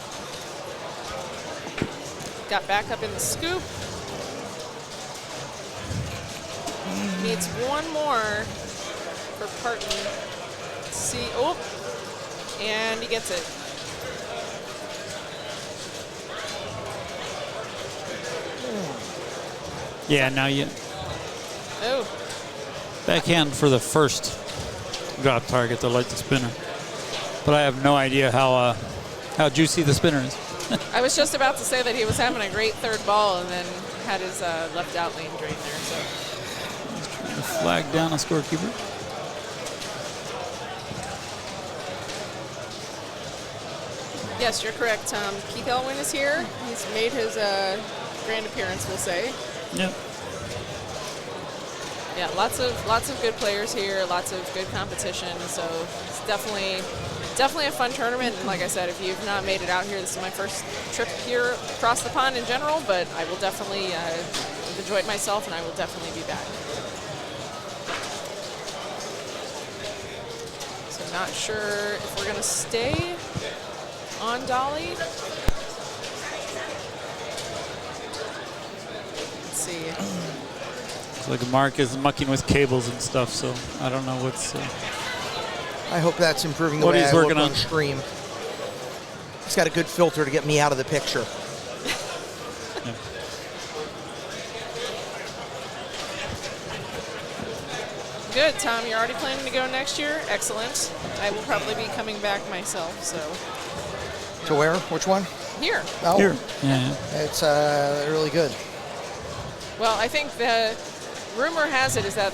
Got back up in the scoop. Needs one more for Parton. Let's see. Oh, and he gets it.
Yeah, now you
Oh,
backhand for the first drop target, the light the spinner. But I have no idea how juicy the spinner is.
I was just about to say that he was having a great third ball and then had his left out lane drain there. So
Trying to flag down a scorekeeper.
yes, you're correct, Tom. Keith Elwin is here. He's made his grand appearance, we'll say.
Yep.
Yeah, lots of good players here, lots of good competition. So it's definitely a fun tournament. And like I said, if you've not made it out here, this is my first trip here across the pond in general. But I will definitely have enjoyed myself, and I will definitely be back. So not sure if we're gonna stay on Dolly. Let's see.
It's like Mark is mucking with cables and stuff, so I don't know what's.
I hope that's improving the
What
way
he's
I look
working
on
on.
stream. He's got a good filter to get me out of the picture.
Good, Tom. You're already planning to go next year? Excellent. I will probably be coming back myself, so.
To where? Which one?
Here.
Oh,
Here. Yeah.
It's really good.
Well, I think the rumor has it is that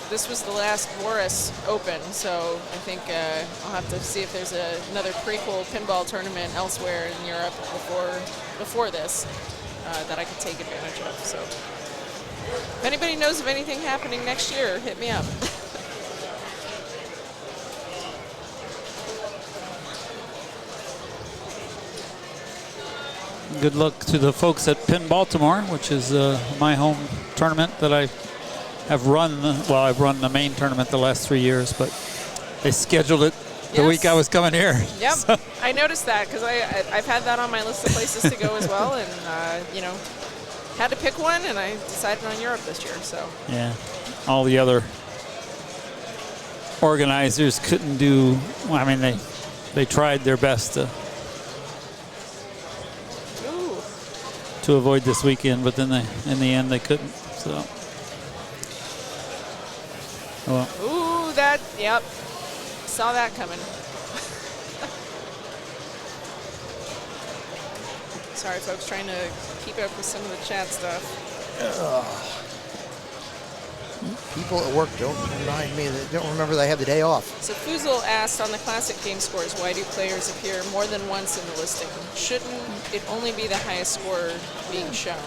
this was the last Morris Open, so I think I'll have to see if there's another prequel pinball tournament elsewhere in Europe before this that I could take advantage of. So if anybody knows of anything happening next year, hit me up.
Good luck to the folks at Pin Baltimore, which is my home tournament that I have run. Well, I've run the main tournament the last 3 years, but they scheduled it the week I was coming here.
Yep,
So,
I noticed that because I've had that on my list of places to go as well, and had to pick one, and I decided on Europe this year. So
yeah, all the other organizers couldn't do. Well, I mean, they tried their best to avoid this weekend, but then in the end they couldn't. So, well,
ooh, yep, saw that coming. Sorry, folks, trying to keep up with some of the chat stuff.
People at work don't remind me, they don't remember they have the day off.
So Fuzel asked on the classic game scores, why do players appear more than once in the listing? Shouldn't it only be the highest score being shown?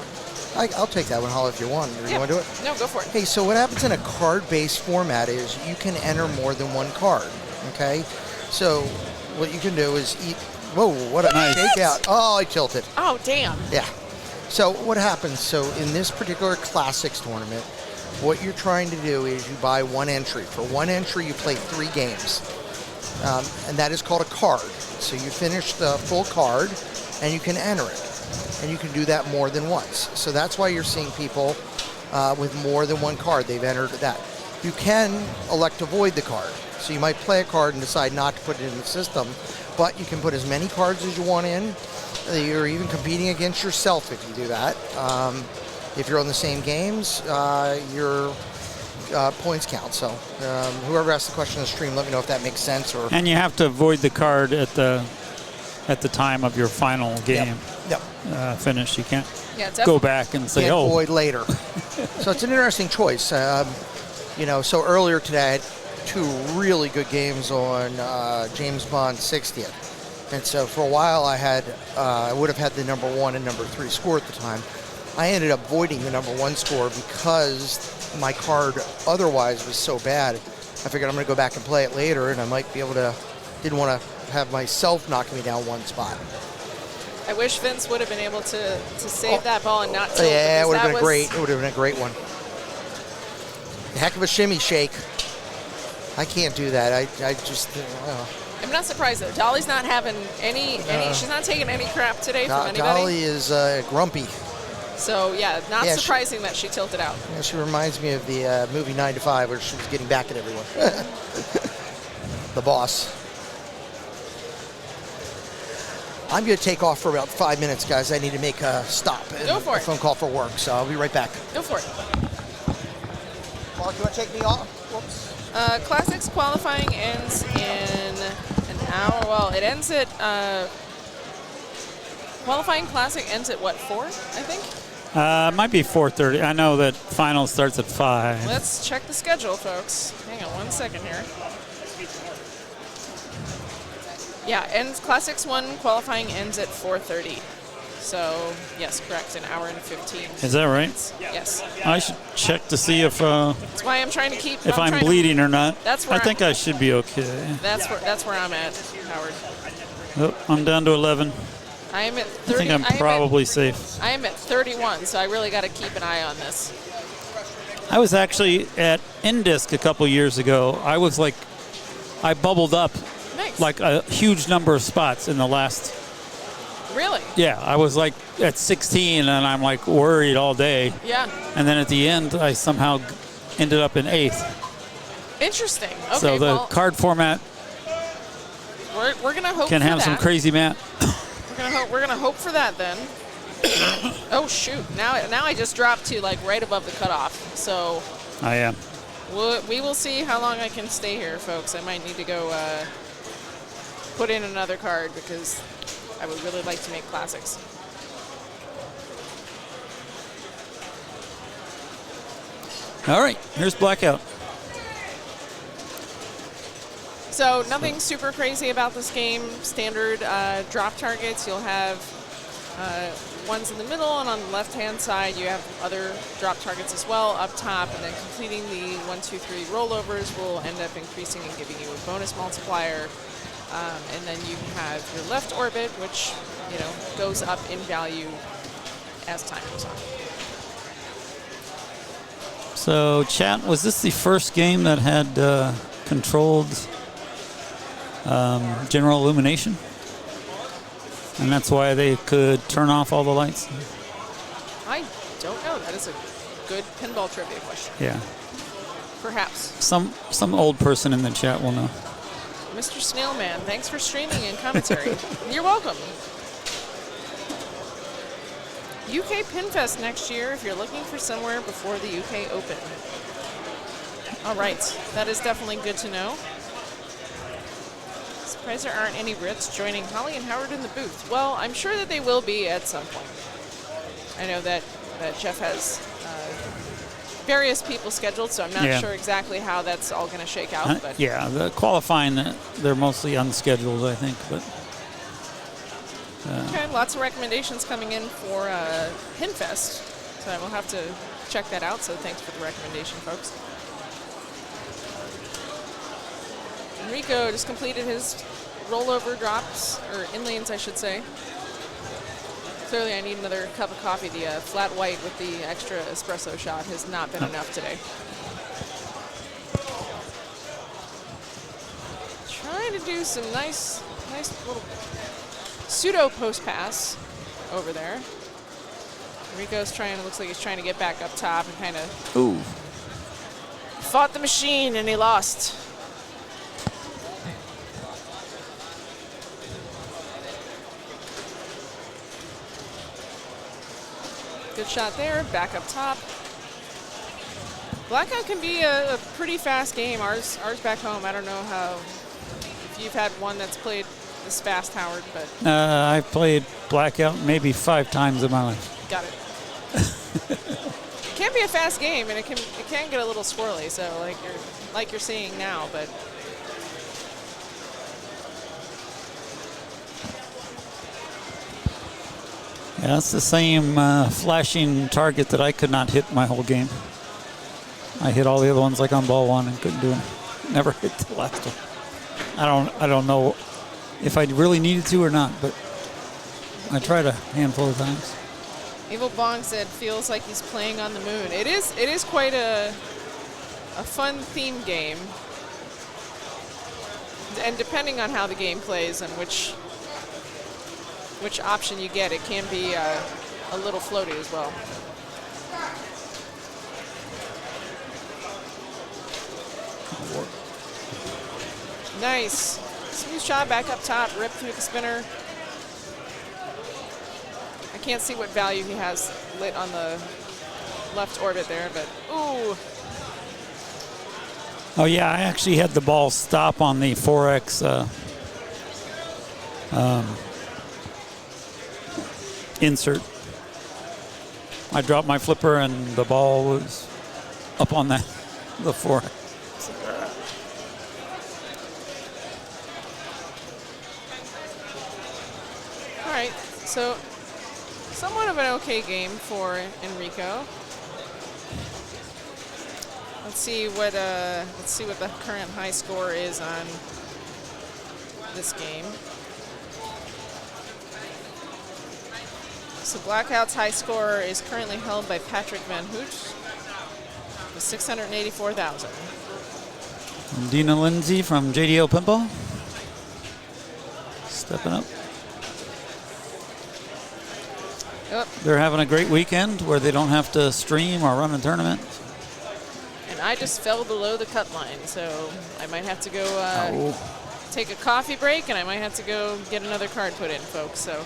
I'll take that one, Holly, if you want. Or you want to do it?
No, go for it.
Hey, so what happens in a card-based format is you can enter more than one card, okay? So what you can do is eat... Whoa, what a shakeout. Oh, I tilted.
Oh, damn.
Yeah. So what happens, so in this particular Classics tournament, what you're trying to do is you buy one entry. For one entry, you play 3 games. And that is called a card. So you finish the full card, and you can enter it. And you can do that more than once. So that's why you're seeing people with more than one card. They've entered that. You can elect to void the card. So you might play a card and decide not to put it in the system, but you can put as many cards as you want in. You're even competing against yourself if you do that. If you're on the same games, your points count. So whoever asked the question on the stream, let me know if that makes sense. Or
And you have to void the card at the time of your final game.
Yep.
Finish. You can't
Yeah,
go back and say,
Can't
oh.
void later. So it's an interesting choice. So earlier today I had 2 really good games on James Bond 60th. And so for a while I would have had the number 1 and number 3 score at the time. I ended up voiding the number 1 score because my card otherwise was so bad. I figured I'm going to go back and play it later, and I might be able to, didn't want to have myself knock me down one spot.
I wish Vince would have been able to save that ball and not tilt.
Yeah, it
because
would have
that
been great. It would have been a great one. A heck of a shimmy shake. I can't do that. I just,
I'm not surprised though. Dolly's not having any. She's not taking any crap today from anybody.
Dolly is grumpy.
So yeah, not
Yeah,
surprising that she tilted out.
Yeah, she reminds me of the movie 9 to 5 where she was getting back at everyone. The boss. I'm going to take off for about 5 minutes, guys. I need to make a stop.
Go for it.
A phone call for work, so I'll be right back.
Go for it.
Mark, you want to take me off? Whoops.
Classics qualifying ends in an hour. Well, it ends at qualifying classic ends at what, 4? I think.
It might be 4:30. I know that final starts at 5.
Let's check the schedule, folks. Hang on 1 second here. Yeah, ends Classics 1 qualifying ends at 4:30. So yes, correct, an hour and 15.
Is that right?
Yes.
I should check to see if
That's why I'm trying to keep.
if I'm bleeding or not.
That's where
I think I should be okay.
That's where I'm at, Howard.
Oh, I'm down to 11.
I am at 30.
I think I'm probably safe.
I am at 31, so I really got to keep an eye on this.
I was actually at Indisc a couple years ago. I was like, I bubbled up
Nice.
like a huge number of spots in the last.
Really?
Yeah, I was like at 16, and I'm like worried all day.
Yeah.
And then at the end, I somehow ended up in 8th.
Interesting. Okay,
So the
well,
card format
we're gonna hope
can
for
have
that.
some crazy math.
We're gonna hope for that then. Oh shoot! Now I just dropped to like right above the cutoff. So
I am.
we will see how long I can stay here, folks. I might need to go put in another card because I would really like to make classics.
All right, here's Blackout.
So nothing super crazy about this game. Standard drop targets. You'll have ones in the middle, and on the left-hand side you have other drop targets as well up top. And then completing the 1, 2, 3 rollovers will end up increasing and giving you a bonus multiplier. And then you have your left orbit, which goes up in value as time goes on.
So, chat, was this the first game that had controlled general illumination? And that's why they could turn off all the lights?
I don't know. That is a good pinball trivia question.
Yeah.
Perhaps.
Some old person in the chat will know.
Mr. Snailman, thanks for streaming and commentary. You're welcome. UK Pinfest next year if you're looking for somewhere before the UK Open. All right, that is definitely good to know. Surprised there aren't any Brits joining Holly and Howard in the booth. Well, I'm sure that they will be at some point. I know that Jeff has various people scheduled, so I'm not
Yeah.
sure exactly how that's all going to shake out. But
Yeah, the qualifying, they're mostly unscheduled, I think. But
okay, lots of recommendations coming in for Pinfest, so I will have to check that out. So thanks for the recommendation, folks. Enrico just completed his rollover drops, or inlanes, I should say. Clearly, I need another cup of coffee. The flat white with the extra espresso shot has not been enough today. Trying to do some nice little pseudo post pass over there. Enrico's looks like he's trying to get back up top and kind of
Ooh.
fought the machine and he lost. Good shot there, back up top. Blackout can be a pretty fast game. Ours back home, I don't know if you've had one that's played this fast, Howard, but
I've played Blackout maybe 5 times in my life.
got it. It can be a fast game, and it can get a little squirrely. So like you're seeing now, but
Yeah, that's the same flashing target that I could not hit my whole game. I hit all the other ones like on ball 1 and couldn't do it. Never hit the last one. I don't know if I really needed to or not, but I tried a handful of times.
Evil Bong said feels like he's playing on the moon. It is quite a fun theme game, and depending on how the game plays and which option you get, it can be a little floaty as well. Nice. Smooth shot back up top, rip through the spinner. I can't see what value he has lit on the left orbit there, but ooh.
Oh yeah, I actually had the ball stop on the 4X insert. I dropped my flipper and the ball was up on the 4X.
All right, so somewhat of an okay game for Enrico. Let's see what the current high score is on this game. So Blackout's high score is currently held by Patrick Van Hoot with 684,000.
Dina Lindsay from JDL Pinball. Stepping up.
Yep.
They're having a great weekend where they don't have to stream or run a tournament.
And I just fell below the cut line, so I might have to go take a coffee break, and I might have to go get another card put in, folks. So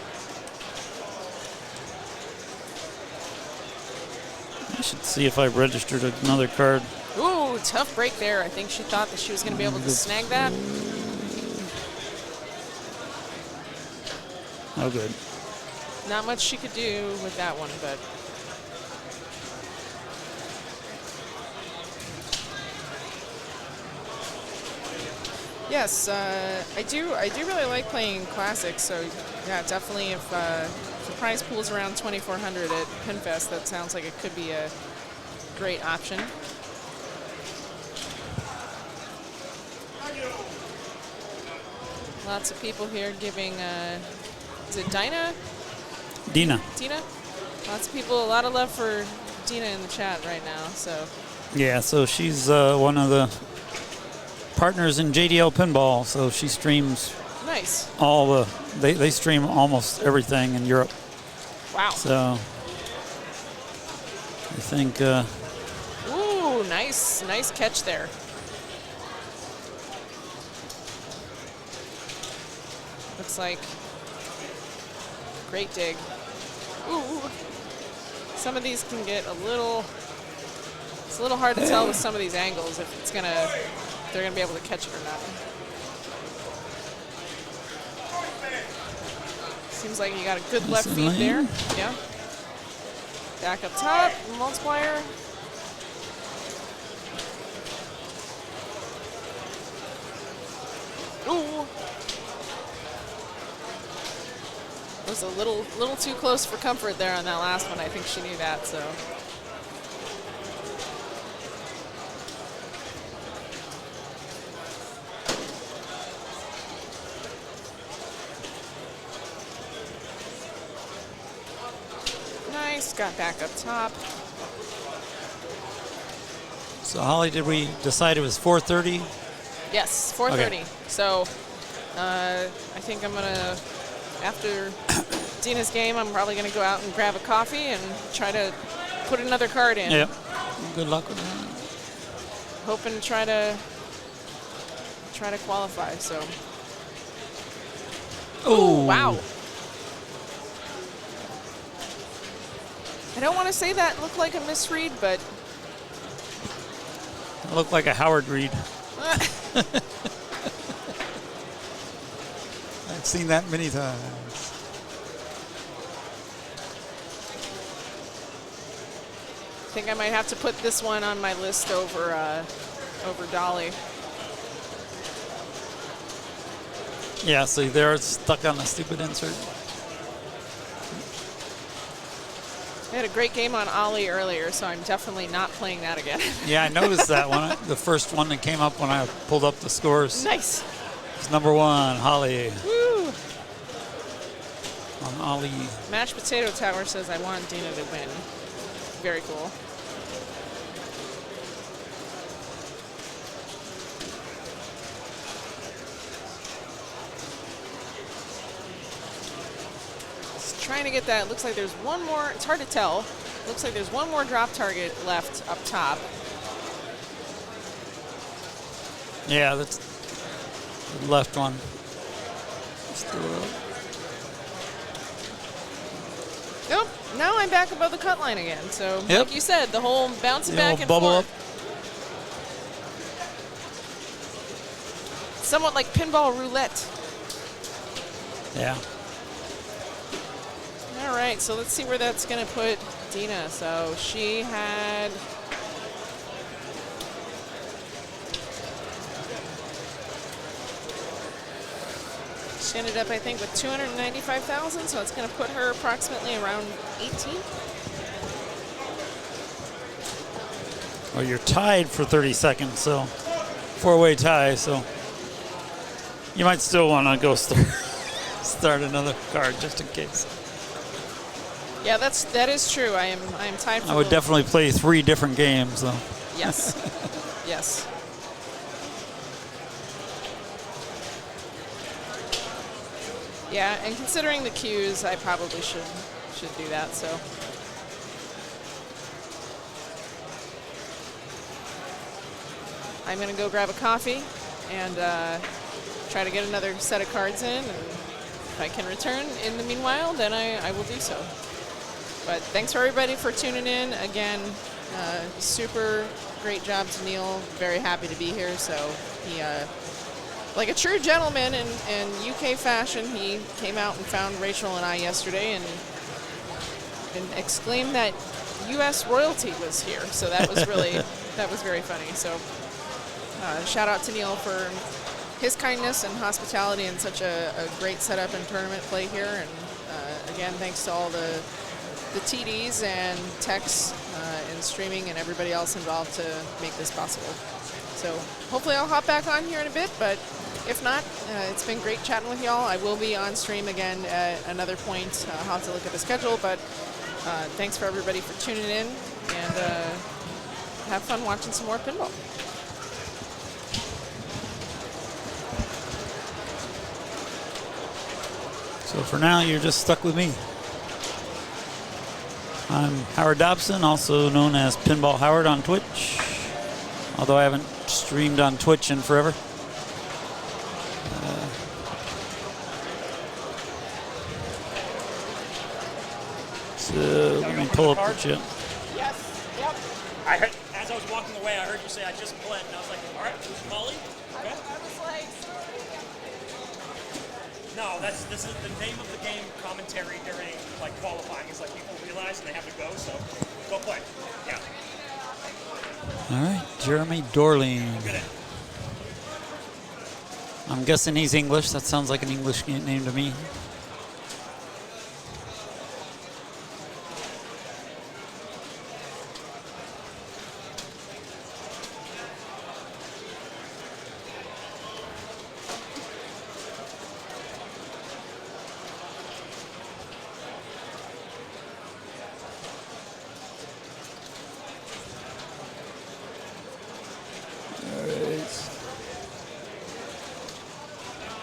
I should see if I registered another card.
ooh, tough break there. I think she thought that she was going to be able to snag that.
Oh, good.
Not much she could do with that one, but yes, I do really like playing classics. So yeah, definitely if the prize pool's around 2,400 at Pinfest, that sounds like it could be a great option. Lots of people here giving. Is it Dinah?
Dina.
Dina? Lots of people, a lot of love for Dina in the chat right now, so.
Yeah, so she's one of the partners in JDL Pinball, so she streams
Nice.
all they stream almost everything in Europe.
Wow.
So I think
Ooh, nice catch there. Looks like great dig. Ooh. Some of these can get it's a little hard to tell with some of these angles if they're gonna be able to catch it or not. Seems like you got a good left feed there. Yeah. Back up top, multiplier. Ooh. Was a little too close for comfort there on that last one. I think she knew that, so. Nice, got back up top.
So Holly, did we decide it was 4:30?
Yes, 4:30.
Okay.
So I think I'm gonna, after Dina's game, I'm probably gonna go out and grab a coffee and try to put another card in.
Yep. Good luck with that.
Hoping to try to qualify. So.
Oh,
wow. I don't want to say that looked like a misread, but
It looked like a Howard read. I've seen that many times.
I think I might have to put this one on my list over Dolly.
Yeah, so there it's stuck on the stupid insert.
I had a great game on Ollie earlier, so I'm definitely not playing that again.
Yeah, I noticed that one. The first one that came up when I pulled up the scores.
Nice.
It's number 1, Holly.
Woo!
On Ollie.
Mashed Potato Tower says I want Dina to win. Very cool. Just trying to get that. Looks like there's one more. It's hard to tell. Looks like there's one more drop target left up top.
Yeah, that's the left one. Still up.
Nope. Now I'm back above the cut line again. So,
Yep.
like you said, the whole bouncing
The
back
old
and
bubble
forth. Somewhat like pinball roulette.
Yeah.
All right, so let's see where that's going to put Dina. So she had she ended up, I think, with 295,000. So it's going to put her approximately around 18.
Well, you're tied for 30 seconds, so 4-way tie. So you might still want to go start another card just in case.
Yeah, that is true. I am tied for
I would
the-
definitely play 3 different games, though.
Yes. Yes. Yeah, and considering the cues, I probably should do that. So. I'm gonna go grab a coffee and try to get another set of cards in, and if I can return in the meanwhile, then I will do so. But thanks for everybody for tuning in. Again, super great job to Neil. Very happy to be here. So he, like a true gentleman in UK fashion, he came out and found Rachel and I yesterday and exclaimed that US royalty was here. So that was really, that was very funny. So shout out to Neil for his kindness and hospitality and such a great setup and tournament play here. And again, thanks to all the TDs and techs and streaming and everybody else involved to make this possible. So hopefully I'll hop back on here in a bit, but if not, it's been great chatting with y'all. I will be on stream again at another point. I'll have to look at the schedule, but thanks for everybody for tuning in, and have fun watching some more pinball.
So for now, you're just stuck with me. I'm Howard Dobson, also known as Pinball Howard on Twitch, although I haven't streamed on Twitch in forever. So let me pull up the chat.
Yes. Yep. I heard, as I was walking away, I heard you say I just bled, and I was like, all right, who's Molly? Okay.
I was like,
no, this is the name of the game commentary during like qualifying. It's like people realize and they have to go, so go play. Yeah.
All right, Jeremy Dorling. I'm guessing he's English. That sounds like an English name to me.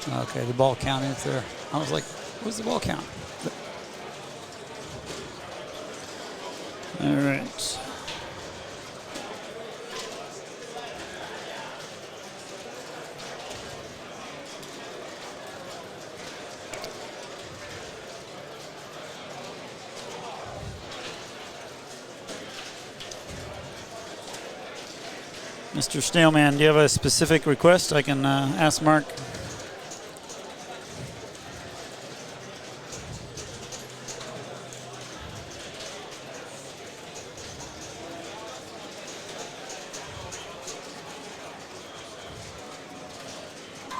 Okay, the ball count is there. I was like, what's the ball count? All right. Mr. Snailman, do you have a specific request? I can ask Mark.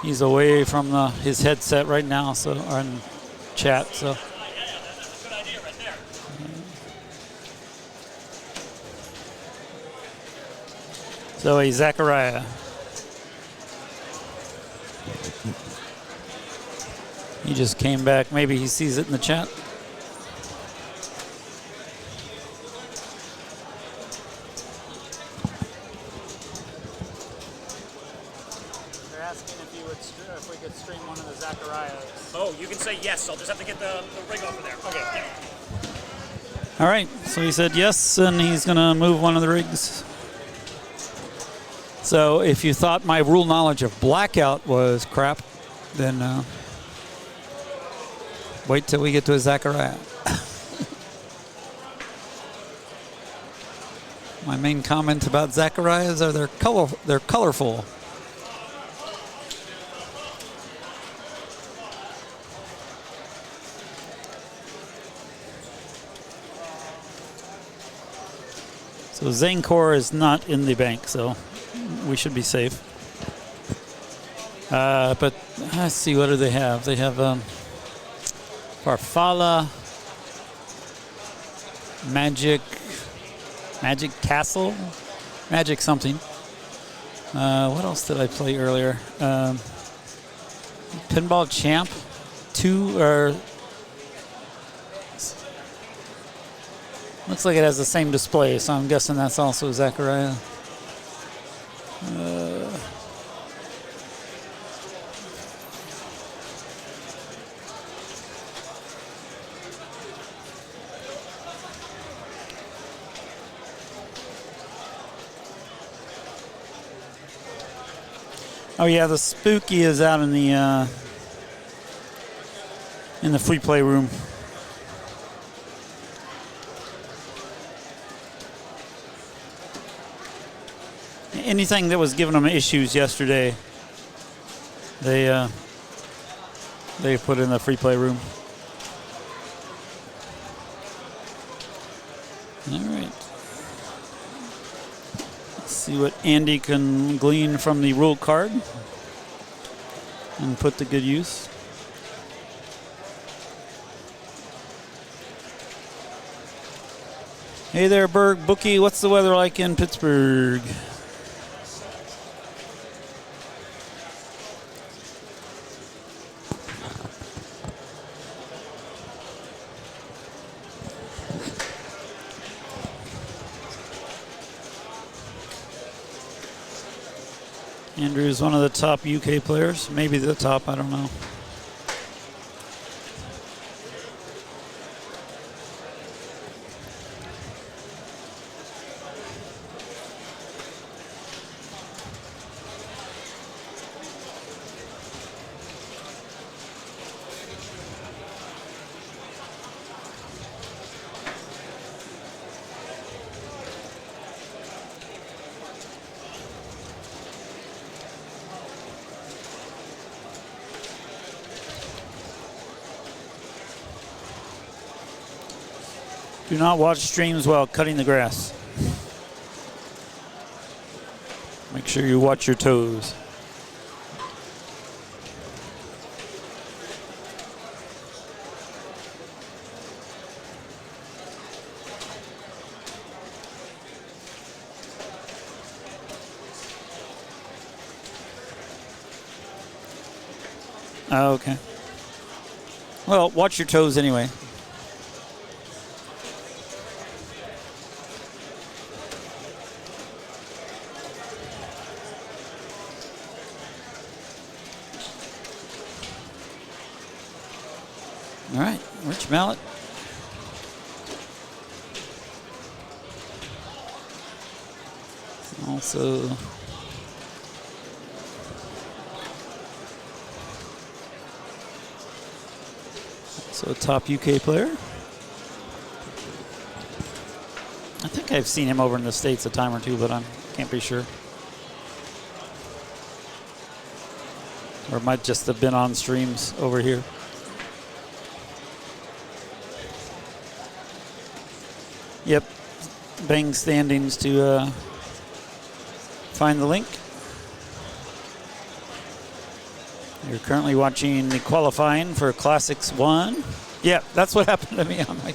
He's away from his headset right now, so on chat. So.
That's a good idea right there.
Zoe Zachariah. He just came back. Maybe he sees it in the chat.
They're asking if we could stream one of the Zachariahs. Oh, you can say yes. I'll just have to get the rig over there. Okay.
All right, so he said yes, and he's going to move one of the rigs. So if you thought my rule knowledge of Blackout was crap, then wait till we get to a Zachariah. My main comment about Zachariahs are they're colorful. So Zancor is not in the bank, so we should be safe. But let's see, what do they have? They have Farfalla, Magic Castle, Magic something. What else did I play earlier? Pinball Champ 2 or looks like it has the same display, so I'm guessing that's also Zachariah. Oh yeah, the Spooky is out in the free play room. Anything that was giving them issues yesterday, they put in the free play room. All right. Let's see what Andy can glean from the rule card and put to good use. Hey there, Berg Bookie. What's the weather like in Pittsburgh? Andrew is one of the top UK players, maybe the top, I don't know. Do not watch streams while cutting the grass. Make sure you watch your toes. Oh, okay. Well, watch your toes anyway. All right, Rich Mallet. Also, a top UK player. I think I've seen him over in the States a time or two, but I can't be sure. Or it might just have been on streams over here. Yep, bang standings to find the link. You're currently watching the qualifying for Classics 1. Yeah, that's what happened to me on my...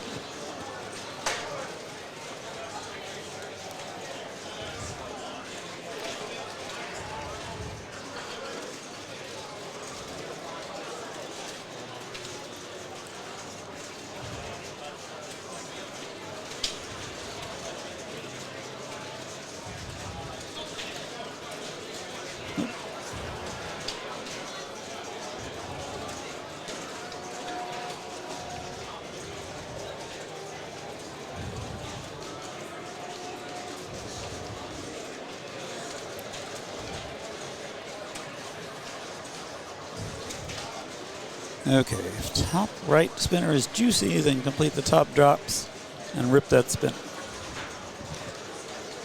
Okay, if top right spinner is juicy, then complete the top drops and rip that spin.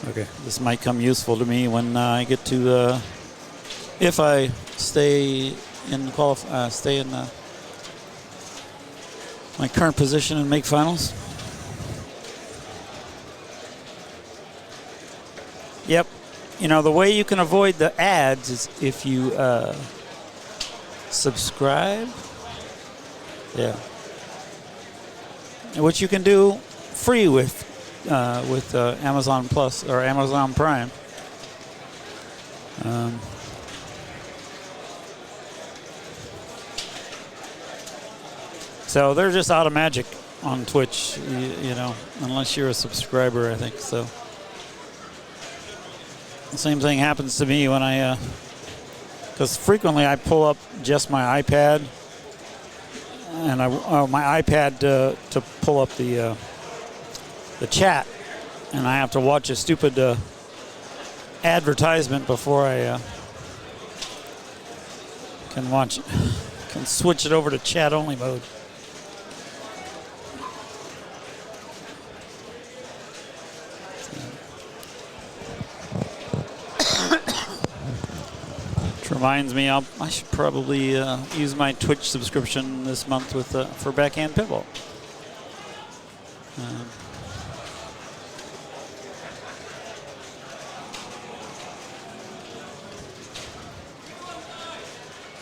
Okay, this might come useful to me when I get to, if I stay in my current position and make finals. Yep, you know, the way you can avoid the ads is if you subscribe. Yeah, which you can do free with Amazon Plus or Amazon Prime. So they're just out of magic on Twitch, you know, unless you're a subscriber, I think. So the same thing happens to me when I, because frequently I pull up just my iPad. And my iPad to pull up the chat, and I have to watch a stupid advertisement before I can switch it over to chat only mode. Reminds me, I should probably use my Twitch subscription this month with for Backhand Pinball.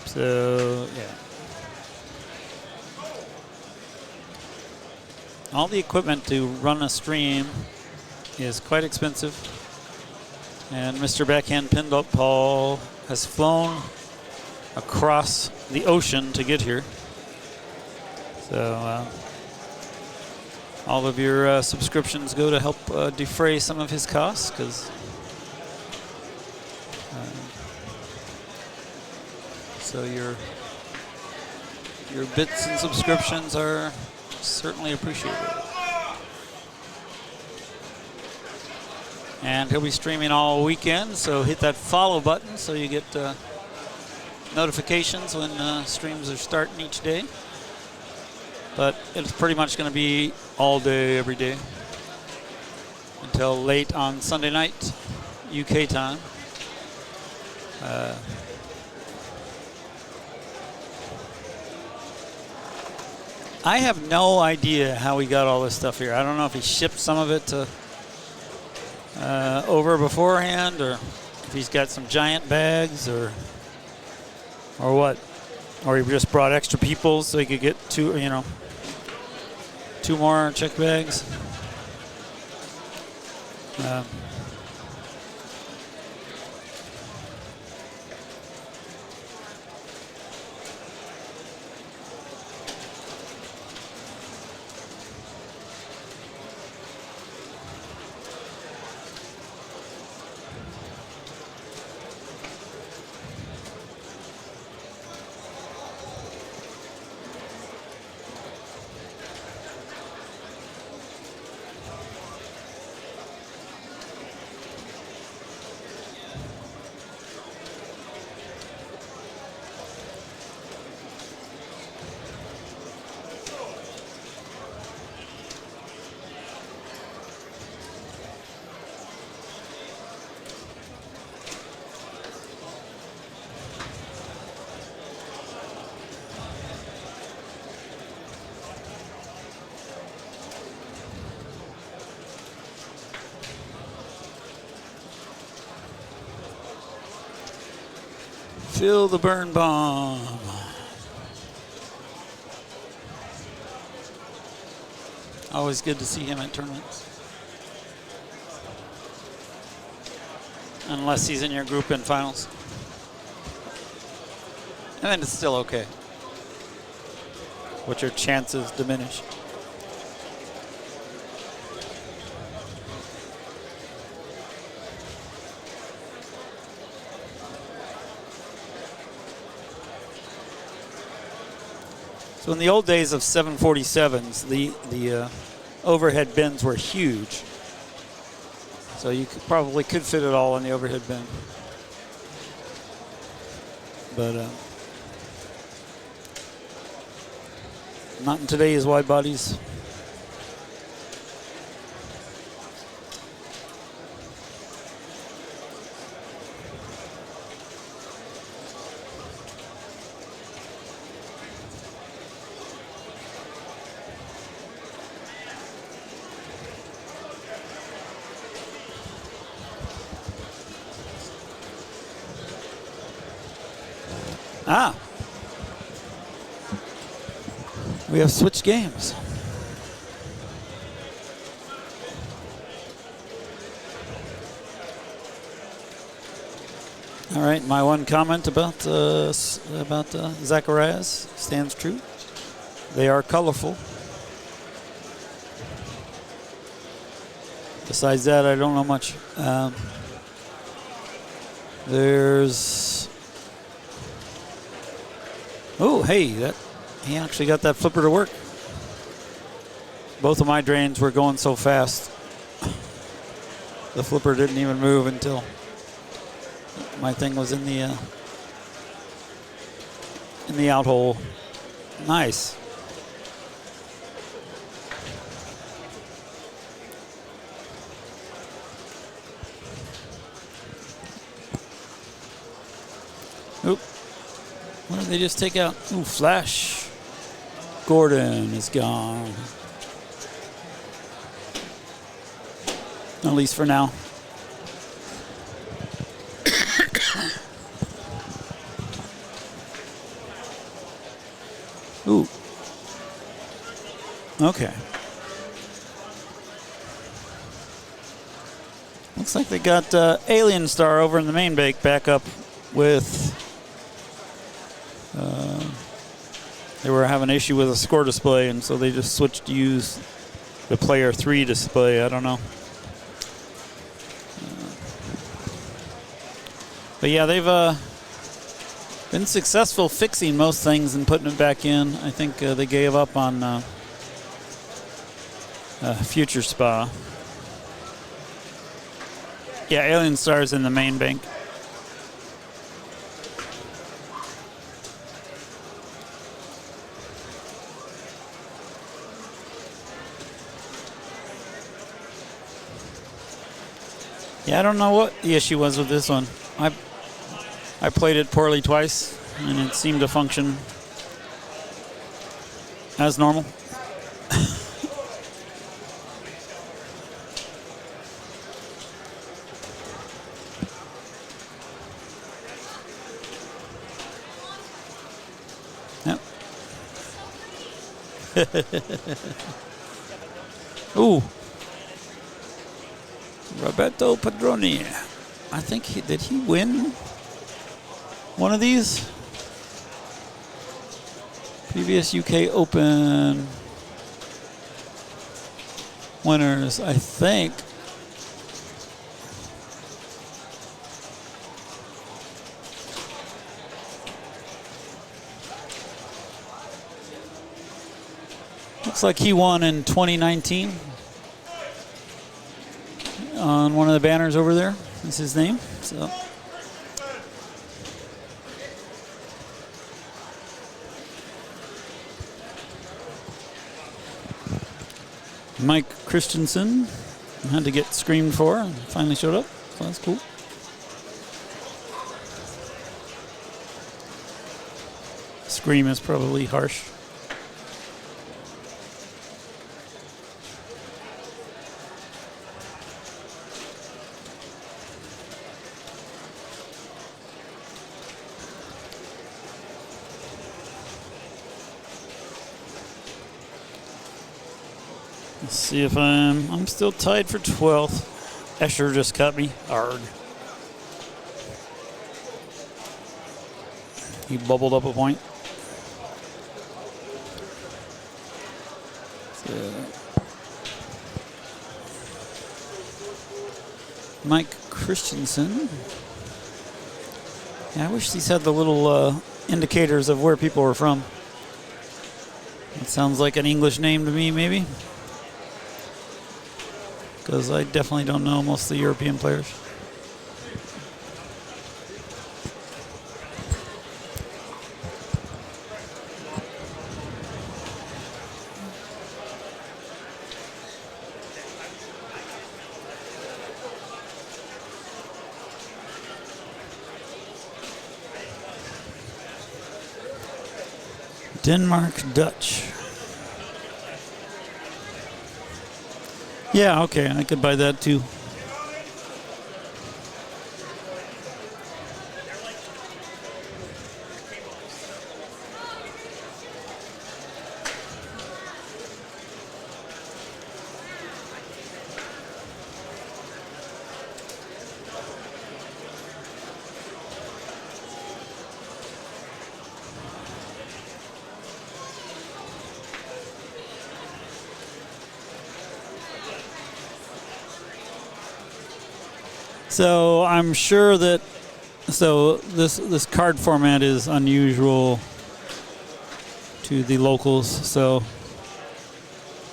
So yeah, all the equipment to run a stream is quite expensive, and Mr. Backhand Pinball has flown across the ocean to get here. So all of your subscriptions go to help defray some of his costs, because so your bits and subscriptions are certainly appreciated. And he'll be streaming all weekend, so hit that follow button so you get notifications when streams are starting each day. But it's pretty much going to be all day, every day, until late on Sunday night, UK time. I have no idea how he got all this stuff here. I don't know if he shipped some of it to over beforehand, or if he's got some giant bags, or what, or he just brought extra people so he could get two more check bags. Feel the burn bomb. Always good to see him at tournaments. Unless he's in your group in finals. And then it's still okay. But your chances diminish. So in the old days of 747s, the overhead bins were huge. So you probably could fit it all in the overhead bin. But not in today's wide bodies. Ah. We have switched games. All right, my one comment about Zacharias stands true. They are colorful. Besides that, I don't know much. There's... Oh, hey, he actually got that flipper to work. Both of my drains were going so fast. The flipper didn't even move until my thing was in the out hole. Nice. Oop. What did they just take out? Ooh, Flash. Gordon is gone. At least for now. Ooh. Okay. Looks like they got Alien Star over in the main bank back up with... they were having an issue with a score display, and so they just switched to use the player 3 display. I don't know. But yeah, they've been successful fixing most things and putting it back in. I think they gave up on Future Spa. Yeah, Alien Star's in the main bank. Yeah, I don't know what the issue was with this one. I played it poorly twice, and it seemed to function as normal. Yep. Ooh. Roberto Padroni. I think did he win one of these? Previous UK Open winners, I think. Looks like he won in 2019. On one of the banners over there is his name. So Mike Christensen had to get screamed for and finally showed up. So that's cool. Scream is probably harsh. Let's see if I'm still tied for 12th. Escher just cut me. Arg. He bubbled up a point. So, Mike Christensen. Yeah, I wish these had the little indicators of where people were from. It sounds like an English name to me, maybe. Because I definitely don't know most of the European players. Denmark Dutch. Yeah, okay, I could buy that too. So I'm sure that this card format is unusual to the locals. So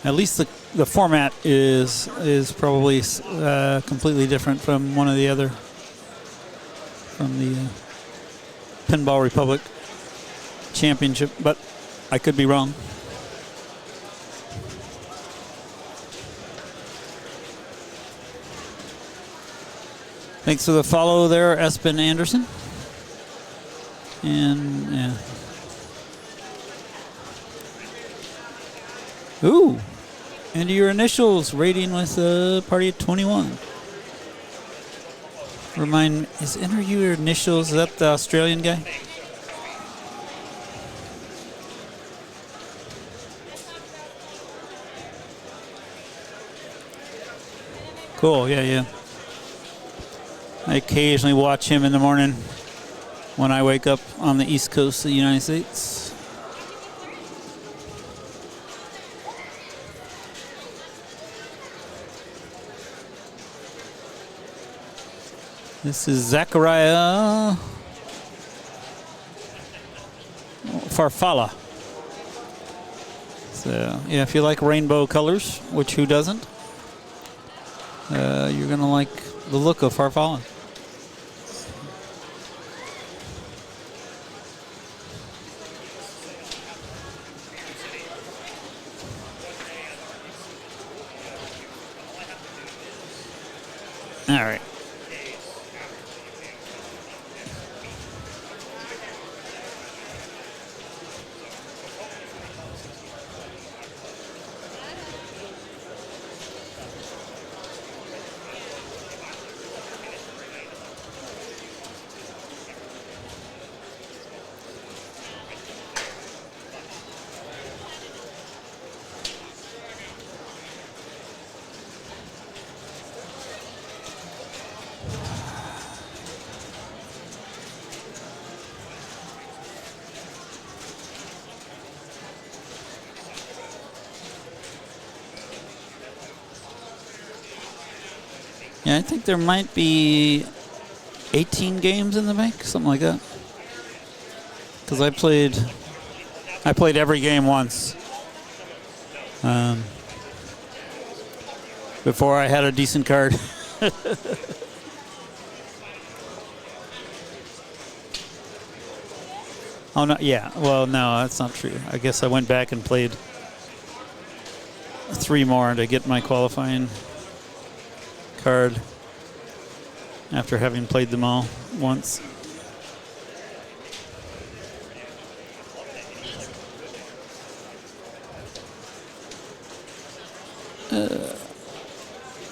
at least the format is probably completely different from one of the other, from the Pinball Republic Championship, but I could be wrong. Thanks for the follow there, Espen Anderson. And, yeah. Ooh. And your initials rating with a party at 21. Remind, enter your initials, is that the Australian guy? Cool, yeah. I occasionally watch him in the morning when I wake up on the East Coast of the United States. This is Zachariah Farfalla. So, yeah, if you like rainbow colors, which who doesn't, you're going to like the look of Farfalla. All right. Yeah, I think there might be 18 games in the bank, something like that. Because I played every game once. Before I had a decent card. Oh, no, yeah. Well, no, that's not true. I guess I went back and played 3 more to get my qualifying card after having played them all once.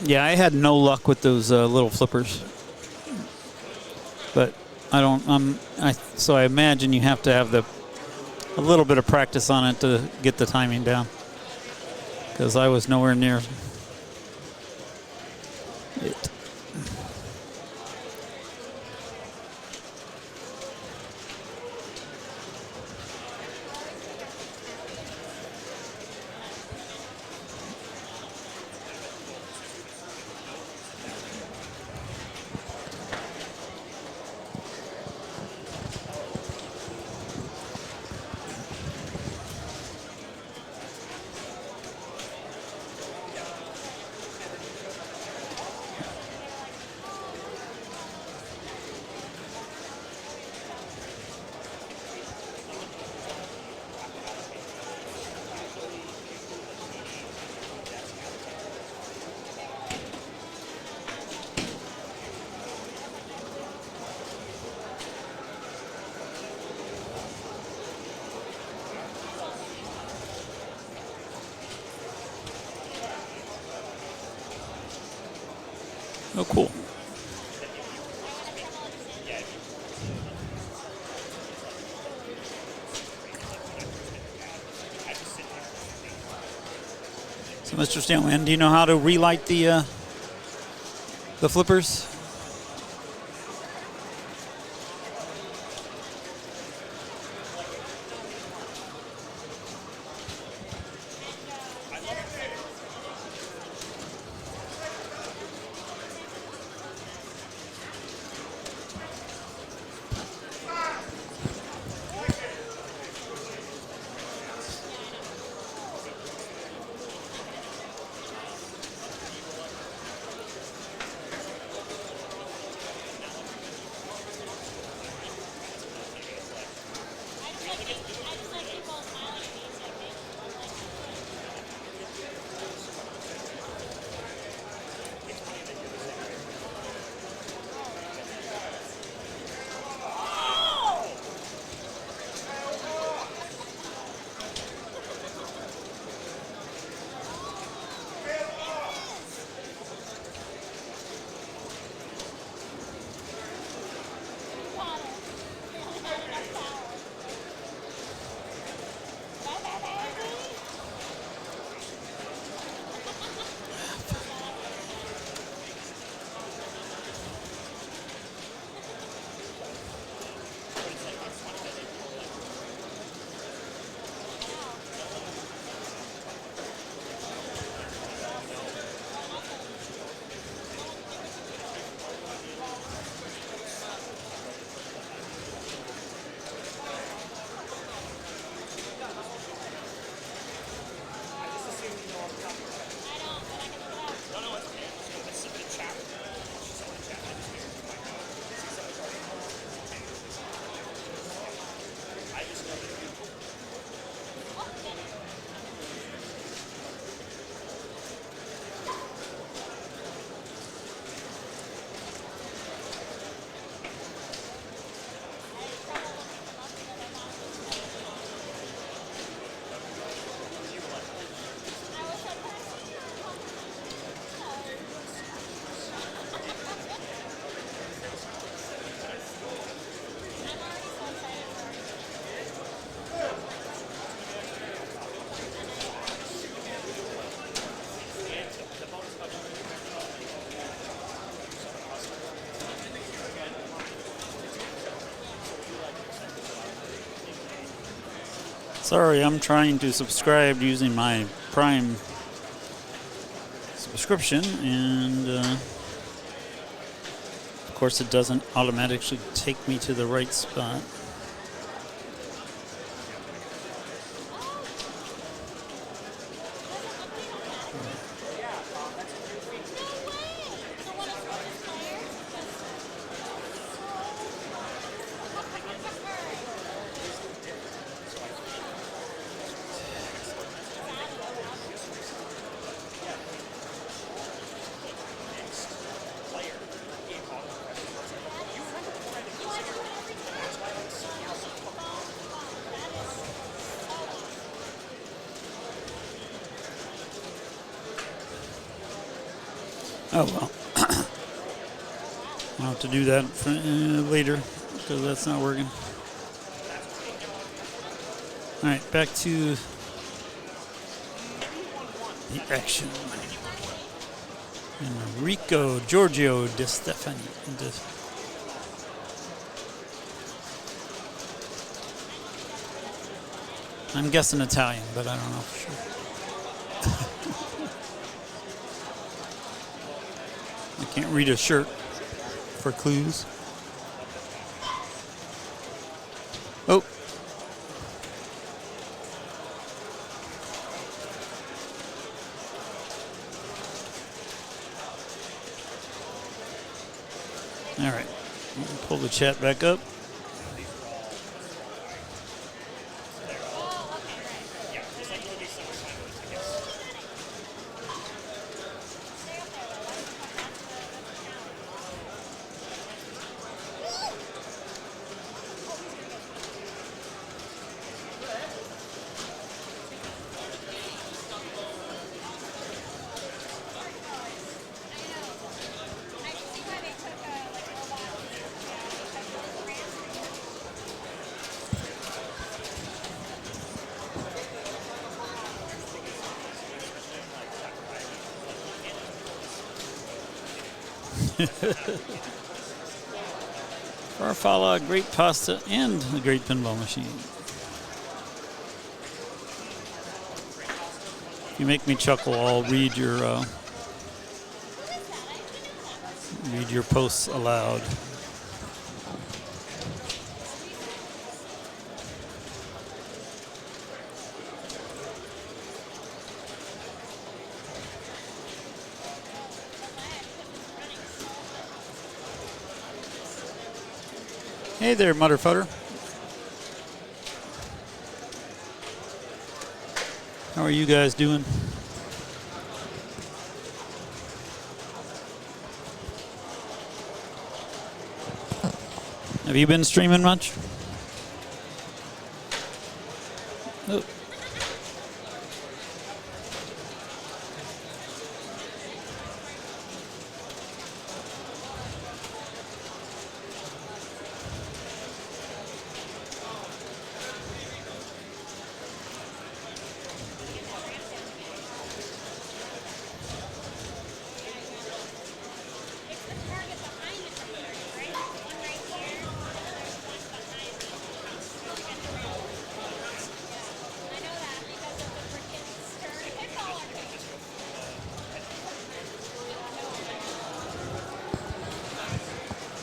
Yeah, I had no luck with those little flippers, but so I imagine you have to have a little bit of practice on it to get the timing down. because I was nowhere near it. Oh, cool. So, Mr. Stanley, do you know how to relight the flippers? Sorry, I'm trying to subscribe using my Prime subscription, and of course it doesn't automatically take me to the right spot. Oh well. I'll have to do that later because that's not working. All right, back to the action. Enrico Giorgio Di Stefani. I'm guessing Italian, but I don't know for sure. I can't read a shirt for clues. Oh. All right. Pull the chat back up. Farfalla, great pasta, and a great pinball machine. If you make me chuckle, I'll read your posts aloud. Hey there, Mutterfutter. How are you guys doing? Have you been streaming much? Oh.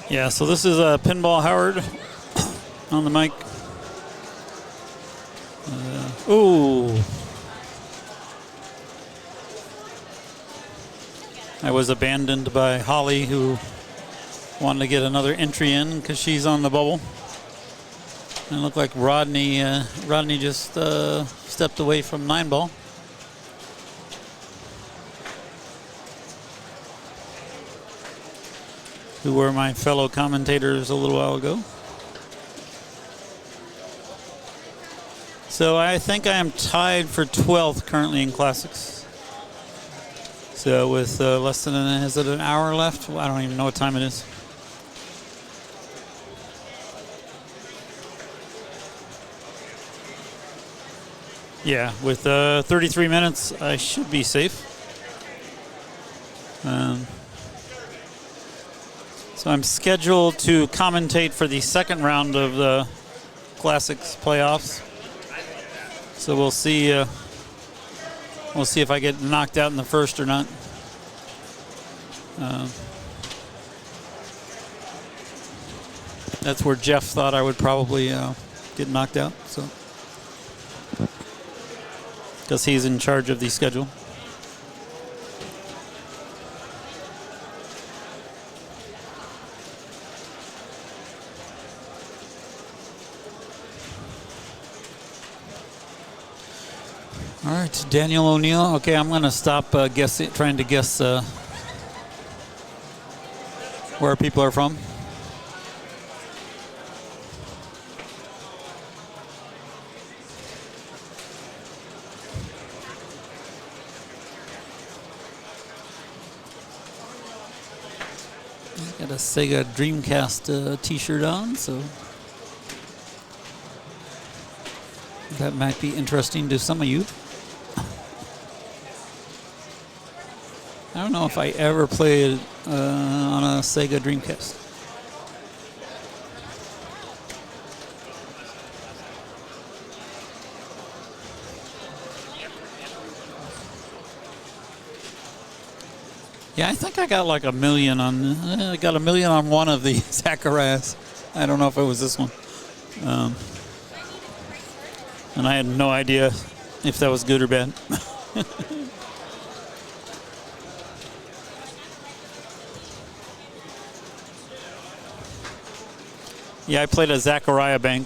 Yeah, so this is Pinball Howard on the mic. Ooh. I was abandoned by Holly, who wanted to get another entry in because she's on the bubble. And it looked like Rodney just stepped away from 9-ball. Who were my fellow commentators a little while ago. So I think I am tied for 12th currently in Classics. So with less than is it an hour left? Well, I don't even know what time it is. Yeah, with 33 minutes, I should be safe. So I'm scheduled to commentate for the second round of the Classics playoffs. So we'll see. We'll see if I get knocked out in the first or not. That's where Jeff thought I would probably get knocked out. So because he's in charge of the schedule. All right, Daniel O'Neill. Okay, I'm going to stop trying to guess where people are from. Got a Sega Dreamcast t-shirt on, so that might be interesting to some of you. I don't know if I ever played on a Sega Dreamcast. Yeah, I think I got like 1 million on. I got 1 million on one of the Zacharias. I don't know if it was this one. And I had no idea if that was good or bad. Yeah, I played a Zachariah Bank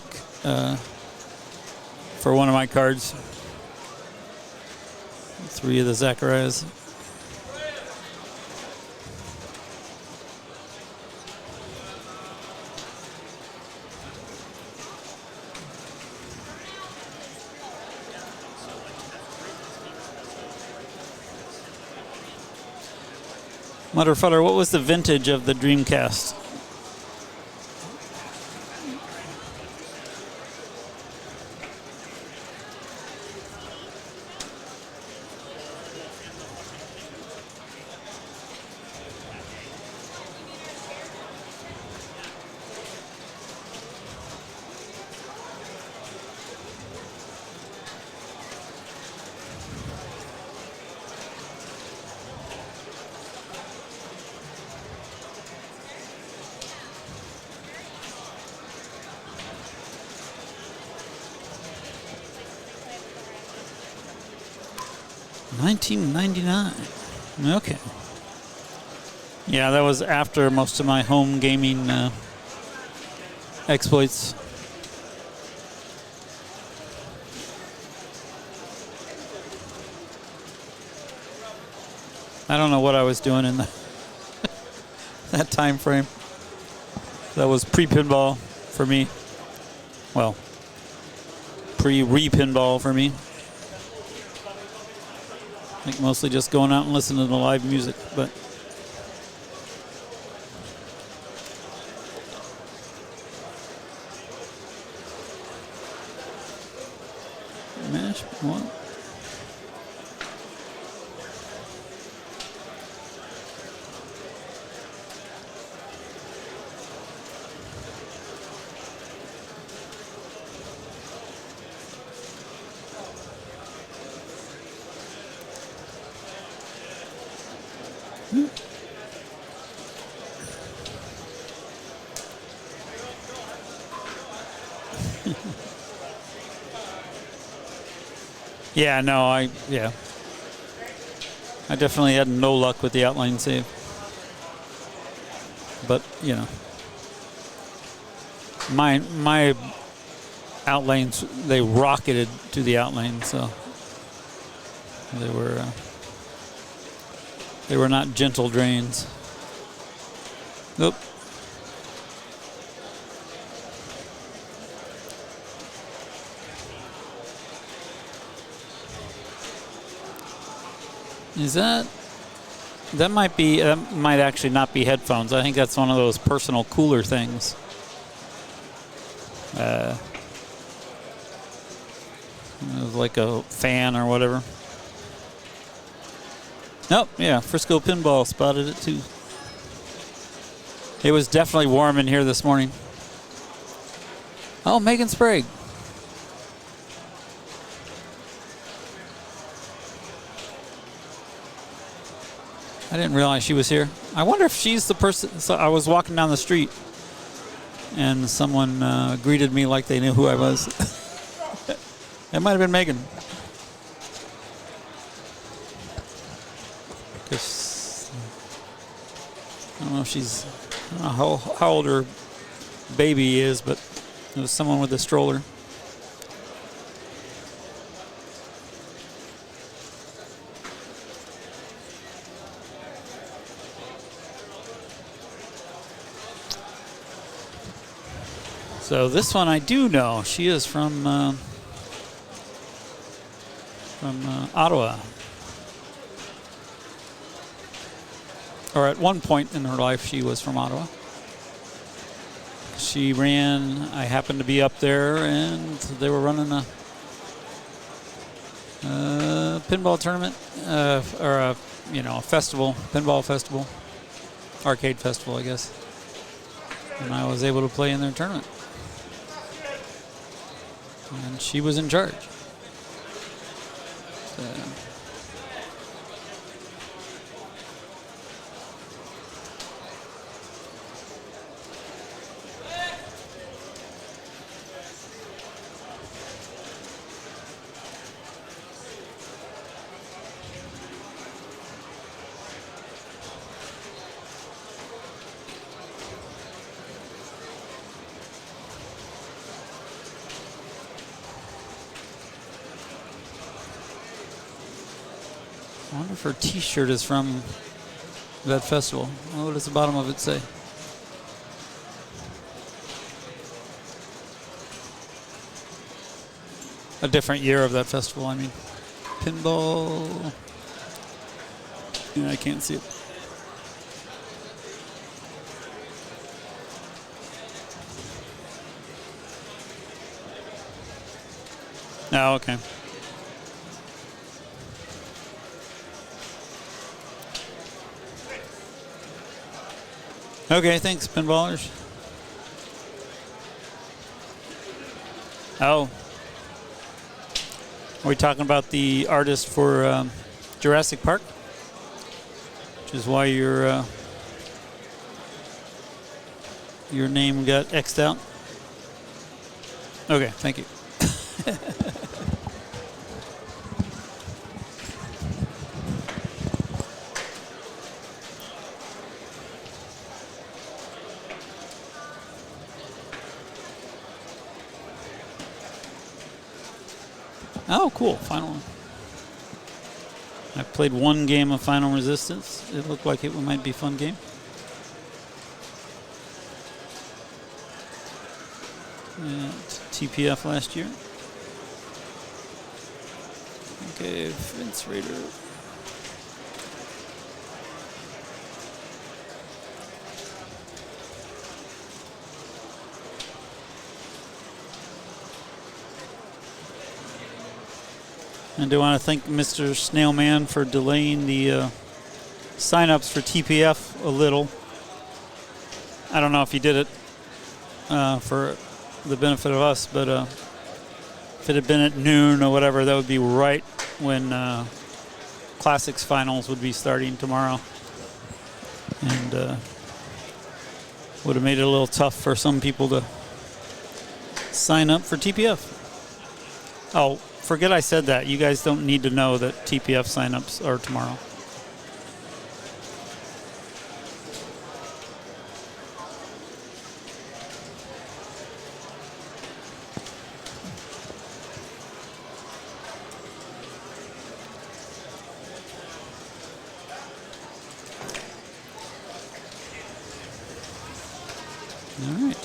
for one of my cards. 3 of the Zacharias. Mutterfutter, what was the vintage of the Dreamcast? $19.99. Okay. Yeah, that was after most of my home gaming exploits. I don't know what I was doing in that time frame. That was pre-pinball for me. Well, pre-re-pinball for me. I think mostly just going out and listening to the live music, but mash what? Yeah, no, I definitely had no luck with the outline save. But, you know, my outlanes, they rocketed to the outlane, so they were not gentle drains. Nope. Is that might actually not be headphones. I think that's one of those personal cooler things. Like a fan or whatever. Nope, yeah, Frisco Pinball spotted it too. It was definitely warm in here this morning. Oh, Megan Sprague. I didn't realize she was here. I wonder if she's the person. So I was walking down the street and someone greeted me like they knew who I was. It might have been Megan. I don't know if she's, I don't know how old her baby is, but it was someone with a stroller. So this one I do know. She is from Ottawa. Or at one point in her life, she was from Ottawa. She ran, I happened to be up there, and they were running a pinball tournament, or a a festival, pinball festival, arcade festival, I guess. And I was able to play in their tournament. And she was in charge. So, I wonder if her T-shirt is from that festival. What does the bottom of it say? A different year of that festival, I mean. Pinball. Yeah, I can't see it. Oh, okay. Okay, thanks, pinballers. Oh. Are we talking about the artist for Jurassic Park? Which is why your name got X'd out? Okay, thank you. Oh, cool. Final one. I played one game of Final Resistance. It looked like it might be a fun game. At TPF last year. Okay, Vince Raider. I do want to thank Mr. Snailman for delaying the sign-ups for TPF a little. I don't know if he did it for the benefit of us, but if it had been at noon or whatever, that would be right when Classics Finals would be starting tomorrow. And would have made it a little tough for some people to sign up for TPF. Oh, forget I said that. You guys don't need to know that TPF signups are tomorrow. All right.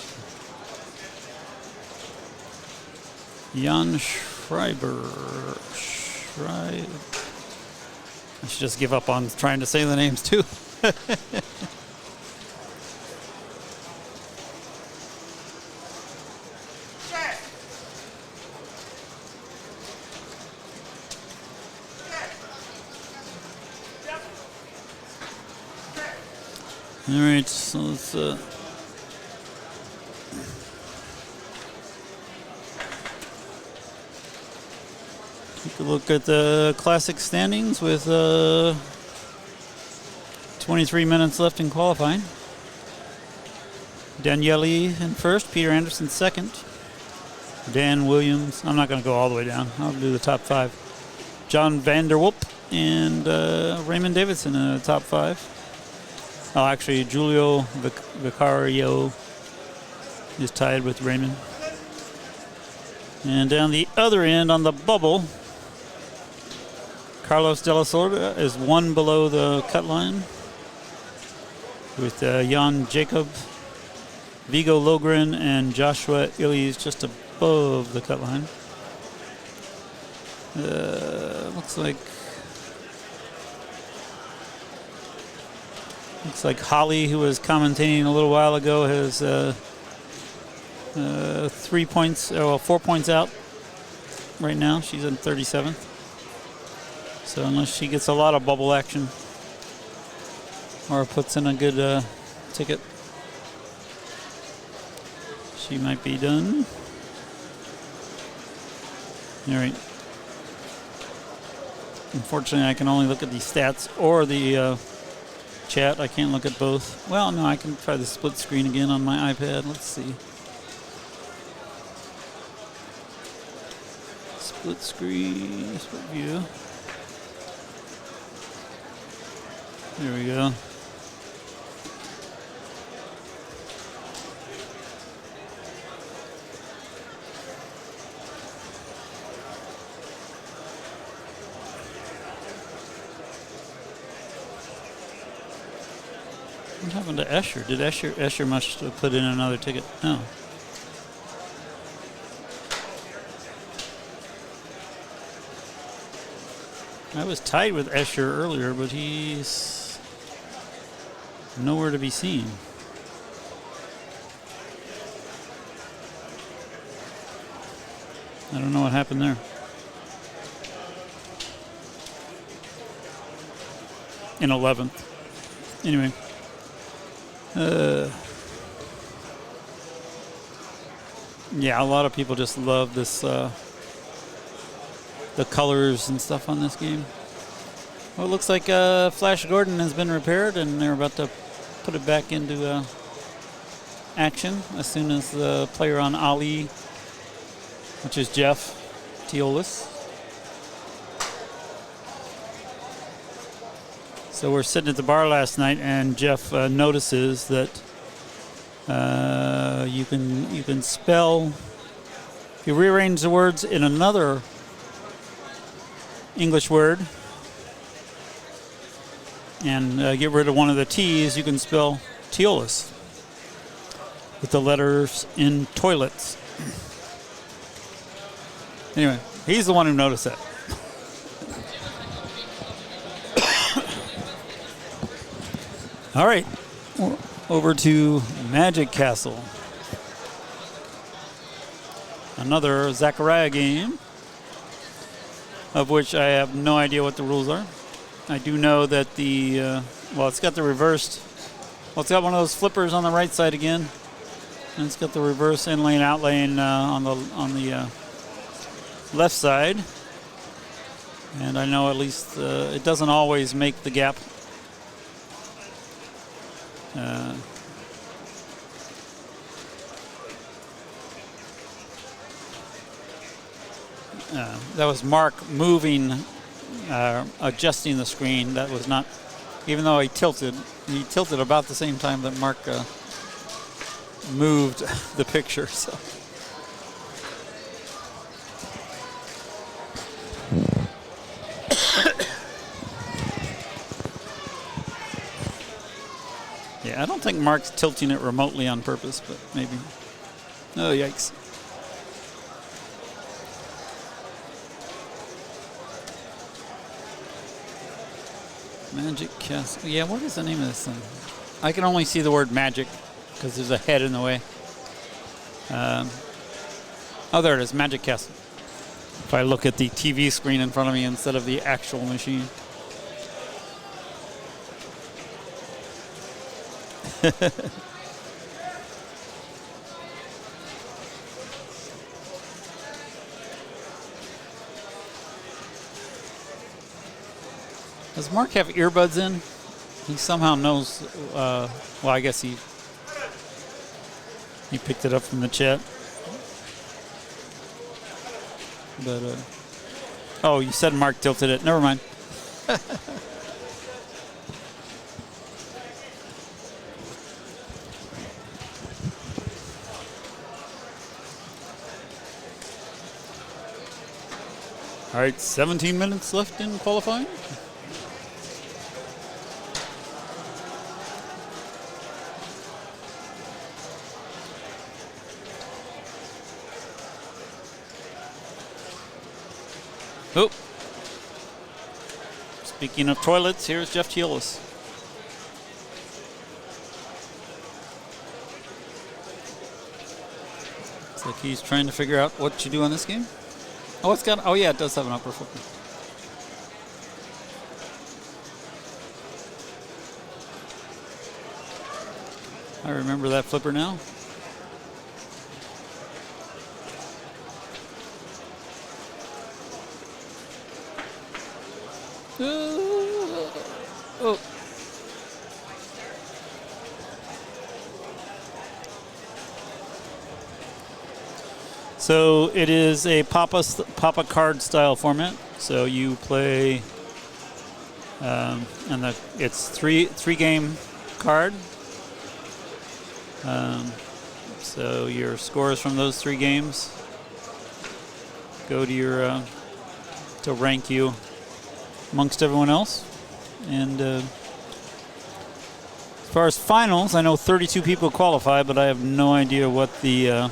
Jan Schreiber. I should just give up on trying to say the names too. All right, so let's take a look at the classic standings with 23 minutes left in qualifying. Daniele in first, Peter Anderson second, Dan Williams. I'm not going to go all the way down. I'll do the top five. John Vanderwolp and Raymond Davidson in the top five. Oh, actually, Giulio Vicario is tied with Raymond. And down the other end on the bubble, Carlos de la Sorda is one below the cut line with Jan Jacob, Vigo Logren, and Joshua Illies just above the cut line. Looks like Holly, who was commentating a little while ago, has 4 points out right now. She's in 37th. So unless she gets a lot of bubble action, or puts in a good ticket. She might be done. All right. Unfortunately, I can only look at the stats or the chat. I can't look at both. Well, no, I can try the split screen again on my iPad. Let's see. Split screen, split view. There we go. What happened to Escher? Did Escher must have put in another ticket? No. I was tied with Escher earlier, but he's nowhere to be seen. I don't know what happened there. In 11th. Anyway. Yeah, a lot of people just love this, the colors and stuff on this game. Well, it looks like Flash Gordon has been repaired, and they're about to put it back into action as soon as the player on Ali, which is Jeff Teolis. So we're sitting at the bar last night, and Jeff notices that you can spell. If you rearrange the words in another English word and get rid of one of the T's, you can spell Teolis with the letters in toilets. Anyway, he's the one who noticed that. All right, over to Magic Castle. Another Zachariah game, of which I have no idea what the rules are. I do know that the, well, it's got the reversed, well, it's got one of those flippers on the right side again, and it's got the reverse in lane, out lane on the left side. And I know at least it doesn't always make the gap. That was Mark moving, adjusting the screen. That was not, even though he tilted about the same time that Mark moved the picture. So. Yeah, I don't think Mark's tilting it remotely on purpose, but maybe. Oh, yikes. Magic Castle. Yeah, what is the name of this thing? I can only see the word magic because there's a head in the way. Oh, there it is, Magic Castle. If I look at the TV screen in front of me instead of the actual machine. Does Mark have earbuds in? He somehow knows, well, I guess he picked it up from the chat. But, oh, you said Mark tilted it. Never mind. All right, 17 minutes left in qualifying. Oh. Speaking of toilets, here's Jeff Teolis. Looks like he's trying to figure out what to do on this game. Oh, it's got, oh yeah, it does have an upper flipper. I remember that flipper now. Oh. So it is a Papa card style format. So you play, and it's three game card. So your scores from those 3 games go to your to rank you amongst everyone else. And as far as finals, I know 32 people qualify, but I have no idea what the. I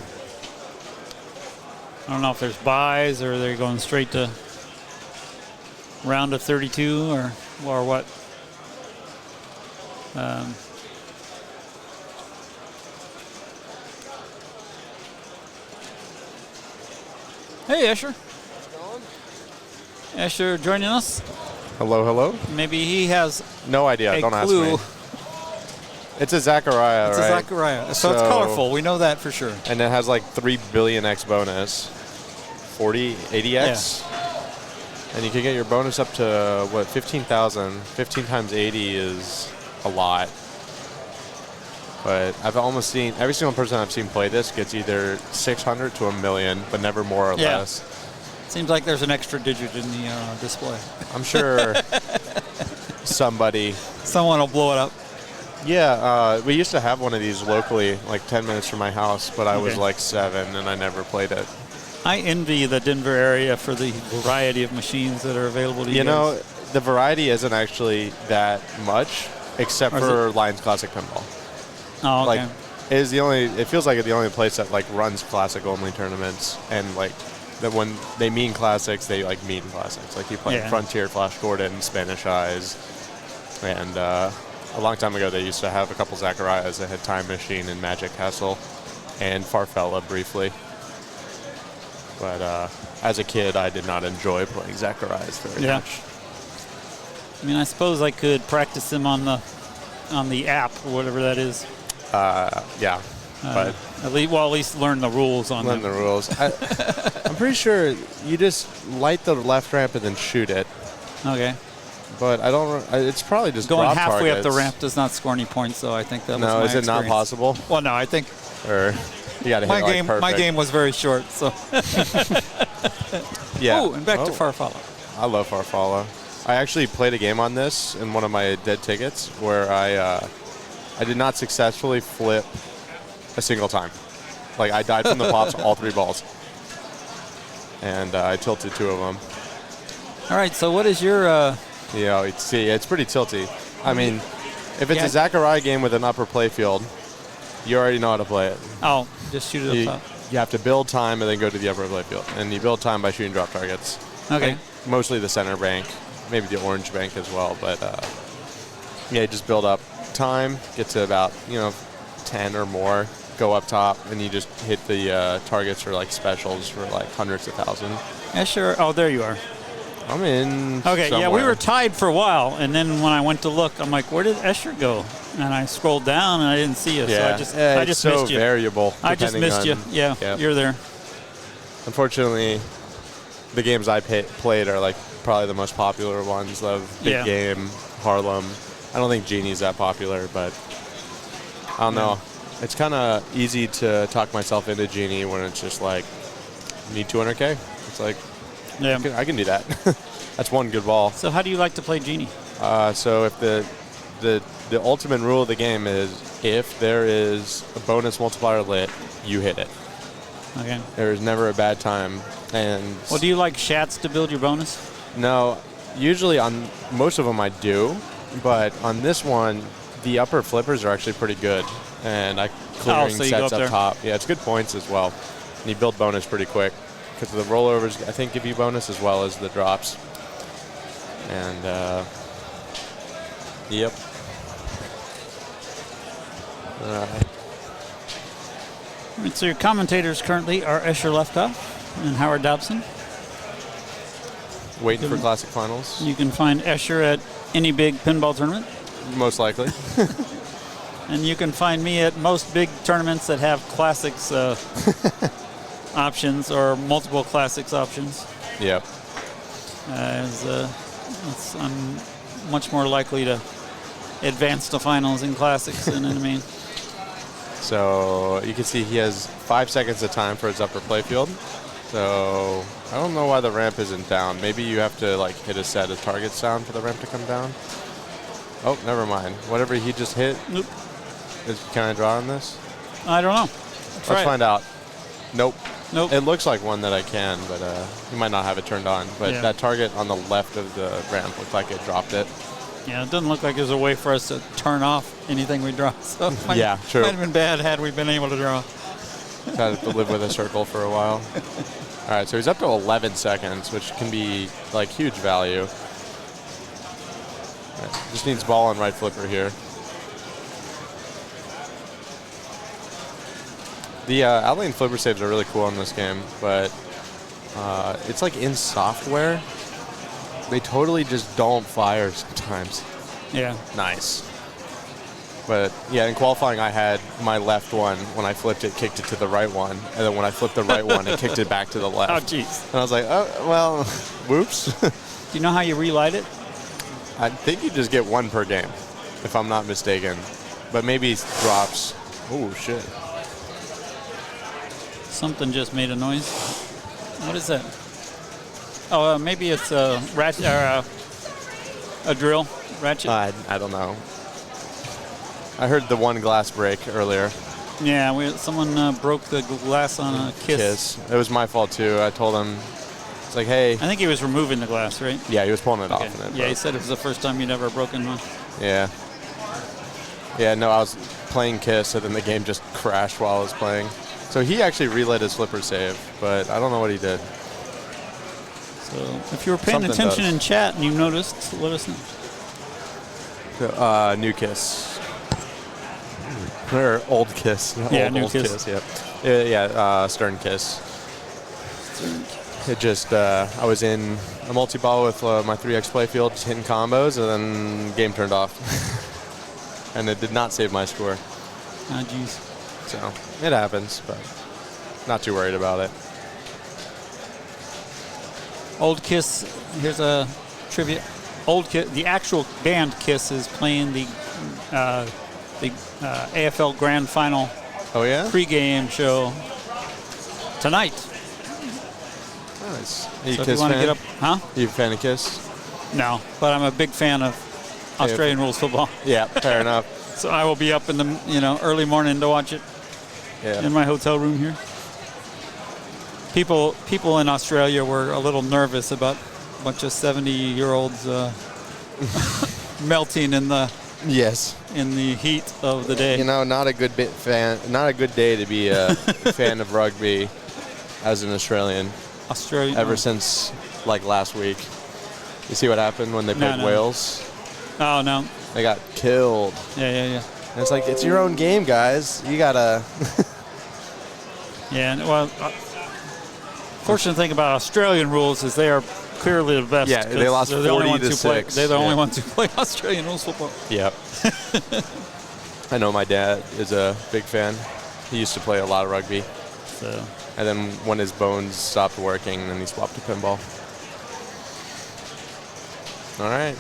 don't know if there's buys or they're going straight to round of 32 or what. Hey, Escher. Escher joining us.
Hello, hello.
Maybe he has
no idea. Don't
clue.
ask me. It's a Zachariah,
It's
right?
a Zachariah. So it's colorful. We know that for sure.
And it has like 3 billion X bonus. 40, 80X. Yeah. And you can get your bonus up to, what, 15,000. 15 times 80 is a lot. But I've almost seen, every single person I've seen play this gets either 600 to 1 million, but never more or less.
Seems like there's an extra digit in the display.
I'm sure
someone will blow it up.
Yeah, we used to have one of these locally, like 10 minutes from my house, but I was like 7 and I never played it.
I envy the Denver area for the variety of machines that are available to you.
You know, the variety isn't actually that much, except for Lions Classic Pinball.
Oh, okay.
Like, it feels like the only place that like runs classic only tournaments, and like that when they mean classics, they like mean classics. Like you play Frontier, Flash Gordon, Spanish Eyes, and a long time ago they used to have a couple Zachariahs that had Time Machine and Magic Castle, and Farfella briefly. But as a kid, I did not enjoy playing Zachariahs very much.
I mean, I suppose I could practice them on the app or whatever that is.
Yeah. But
at least learn the rules on them.
Learn the rules. I'm pretty sure you just light the left ramp and then shoot it.
Okay.
But I don't. It's probably just
going
drop
halfway
targets.
up the ramp does not score any points, so I think that was
no.
my
Is it not
experience.
possible?
Well, no. I think.
Or you got to hit
my
like
game.
perfect.
My game was very short, so.
Yeah.
Oh, and back to Farfalla.
I love Farfalla. I actually played a game on this in one of my dead tickets where I did not successfully flip a single time. Like I died from the pops all 3 balls, and I tilted 2 of them.
All right. So what is your?
It's pretty tilty. I mean, if it's a Zachariah game with an upper playfield, you already know how to play it.
Oh, just shoot it up top.
You have to build time and then go to the upper playfield, and you build time by shooting drop targets.
Okay.
Like mostly the center bank, maybe the orange bank as well, but just build up time, get to about 10 or more, go up top, and you just hit the targets for like specials for like hundreds of thousands.
Yeah, sure. Oh, there you are.
I'm in.
Okay,
somewhere.
yeah, we were tied for a while, and then when I went to look, I'm like, where did Escher go? And I scrolled down, and I didn't see you,
Yeah.
so I just missed you.
Variable.
I just missed you. Yeah, you're there.
Unfortunately, the games I played are like probably the most popular ones of Big Game, Harlem. I don't think Genie's that popular, but I don't know. It's kind of easy to talk myself into Genie when it's just like, need 200K. It's like, I can do that. That's one good ball.
So how do you like to play Genie?
So if the ultimate rule of the game is if there is a bonus multiplier lit, you hit it.
Okay.
There is never a bad time. And
well, do you like Shats to build your bonus?
No, usually on most of them I do, but on this one, the upper flippers are actually pretty good, and clearing
so you
sets
go up
up
there.
top. Yeah, it's good points as well, and you build bonus pretty quick because the rollovers I think give you bonus as well as the drops. And yep.
All right, so your commentators currently are Escher Lefkoff and Howard Dobson.
Waiting for Classic Finals.
You can find Escher at any big pinball tournament.
Most likely.
And you can find me at most big tournaments that have classics options or multiple classics options.
Yep.
I'm much more likely to advance to finals in classics than in the main.
So you can see he has 5 seconds of time for his upper playfield. So I don't know why the ramp isn't down. Maybe you have to like hit a set of target sound for the ramp to come down. Oh, never mind. Whatever he just hit.
Nope.
Can I draw on this?
I don't know.
Let's find out. Nope.
Nope.
It looks like one that I can, but you might not have it turned on. But
Yeah.
that target on the left of the ramp looked like it dropped it.
Yeah, it doesn't look like there's a way for us to turn off anything we draw. So it might,
Yeah, true.
might have been bad had we been able to draw.
Had to live with a circle for a while. All right, so he's up to 11 seconds, which can be like huge value. All right, just needs ball and right flipper here. The outlane flipper saves are really cool in this game, but it's like in software, they totally just don't fire sometimes.
Yeah.
Nice. But yeah, in qualifying, I had my left one. When I flipped it, kicked it to the right one. And then when I flipped the right one, it kicked it back to the left.
Oh, jeez.
And I was like, oh, well, whoops.
Do you know how you relight it?
I think you just get one per game, if I'm not mistaken. But maybe drops. Oh, shit.
Something just made a noise. What is that? Oh, maybe it's a ratchet or a drill ratchet.
I don't know. I heard the one glass break earlier.
Yeah, someone broke the glass on a Kiss.
It was my fault too. I told him, it's like, hey.
I think he was removing the glass, right?
Yeah, he was pulling it
Okay.
off. And it
Yeah, he
broke.
said it was the first time you'd ever broken one.
Yeah. Yeah, no, I was playing Kiss, and then the game just crashed while I was playing. So he actually relit his flipper save, but I don't know what he did.
So if you were paying
Something
attention
does.
in chat and you noticed, let us know.
New Kiss. Or old Kiss.
Yeah,
old,
new
old
Kiss.
Yep. Yeah, Stern Kiss. It just, I was in a multi-ball with my 3x playfield, just hitting combos, and then game turned off. And it did not save my score.
Ah, jeez.
So it happens, but not too worried about it.
Old Kiss, here's a trivia. Old Kiss, the actual band Kiss is playing the AFL Grand Final pregame show tonight.
Nice.
So if you want to get up, huh?
You a fan of Kiss?
No, but I'm a big fan of Australian rules football.
Yeah, fair enough.
So I will be up in the early morning to watch it in my hotel room here. People in Australia were a little nervous about a bunch of 70-year-olds melting in the heat of the day.
You know, not a good day to be a fan of rugby as an Australian. Ever since like last week. You see what happened when they played Wales?
Oh no.
They got killed.
Yeah.
And it's like, it's your own game, guys. You gotta.
Yeah, well, fortunate thing about Australian rules is they are clearly the best.
Yeah, they lost 40-6.
They're the only ones who play Australian rules football.
Yep. I know my dad is a big fan. He used to play a lot of rugby.
So.
And then when his bones stopped working, then he swapped to pinball. All right.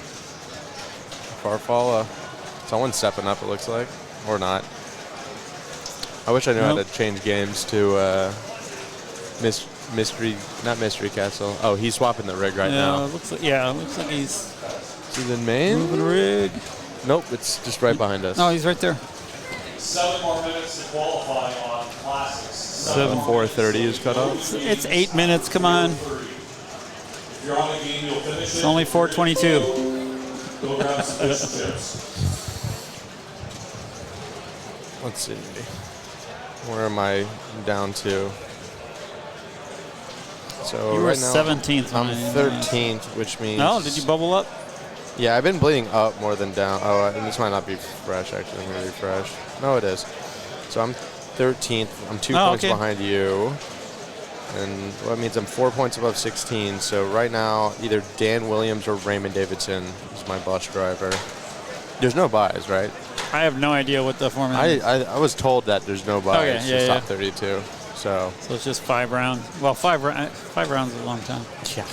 Farfalla. Someone's stepping up, it looks like. Or not. I wish I knew how to change games to not Mystery Castle. Oh, he's swapping the rig right now.
It looks like he's
in main?
moving the rig.
Nope, it's just right behind us.
No, he's right there.
7 more minutes to qualify on classics.
4:30 is cut off.
It's 8 minutes. Come on.
If you're on the game, you'll finish
It's
it.
only 4:22.
Go grab some fish and chips.
Let's see. Where am I down to? So
You were
right now
17th.
I'm 13th, which means.
No, did you bubble up?
Yeah, I've been bleeding up more than down. Oh, and this might not be fresh, actually. I'm going to refresh. No, it is. So I'm 13th. I'm 2 points behind you. And that means I'm 4 points above 16. So right now, either Dan Williams or Raymond Davidson is my bus driver. There's no buys, right?
I have no idea what the format is.
I was told that there's no buys.
Okay,
It's
yeah.
top 32. So
it's just 5 rounds. Well, 5 rounds is a long time.
Yeah.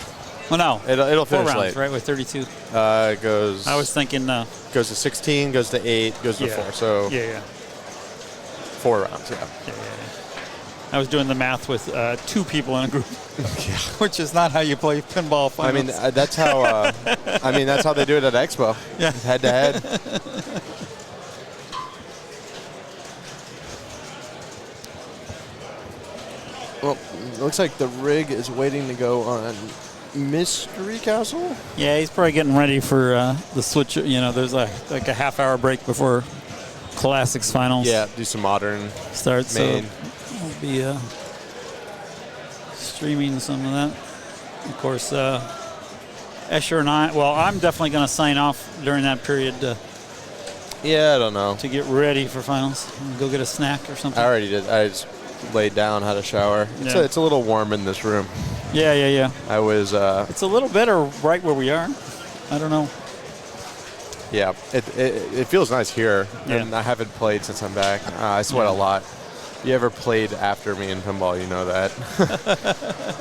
Well, no.
It'll
4
finish
rounds,
late.
right, with 32.
It goes.
I was thinking.
Goes to 16, goes to 8, goes to 4. So
Yeah.
4 rounds. Yeah.
I was doing the math with 2 people in a group, which is not how you play pinball
I mean,
finals.
that's how. I mean, that's how they do it at Expo.
Yeah.
Head to head. Well, looks like the rig is waiting to go on Mystery Castle.
Yeah, he's probably getting ready for the switch. You know, there's like a half-hour break before Classics finals.
Yeah, do some modern
starts.
main.
So we'll be streaming some of that. Of course, Escher and I. Well, I'm definitely going to sign off during that period.
Yeah, I don't know.
To get ready for finals, go get a snack or something.
I already did. I just laid down, had a shower.
Yeah.
It's a little warm in this room.
Yeah.
I was.
It's a little better right where we are. I don't know.
Yeah, it feels nice here.
Yeah.
And I haven't played since I'm back. I sweat a lot. You ever played after me in pinball, you know that.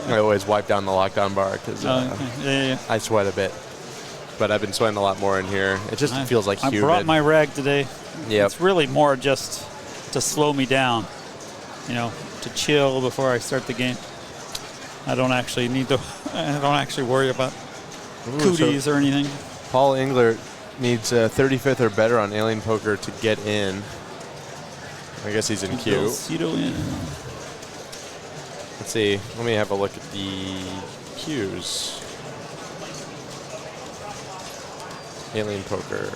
I always wipe down the lockdown bar because
Yeah.
I sweat a bit. But I've been sweating a lot more in here. It just feels like humid.
I brought my rag today.
Yep.
It's really more just to slow me down, you know, to chill before I start the game. I don't actually worry about cooties or anything.
Paul Engler needs 35th or better on Alien Poker to get in. I guess he's in queue. Let's see. Let me have a look at the queues. Alien Poker.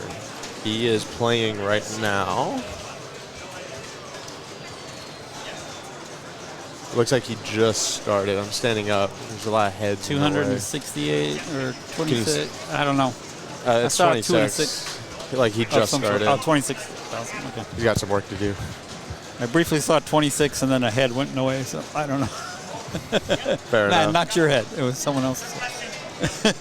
He is playing right now. Looks like he just started. I'm standing up. There's a lot of heads.
268 or 26. I don't know.
It's 26. Like he just started.
Oh, 26,000. Okay.
He's got some work to do.
I briefly saw 26 and then a head went away, so I don't know.
Fair enough.
Not your head. It was someone else's head.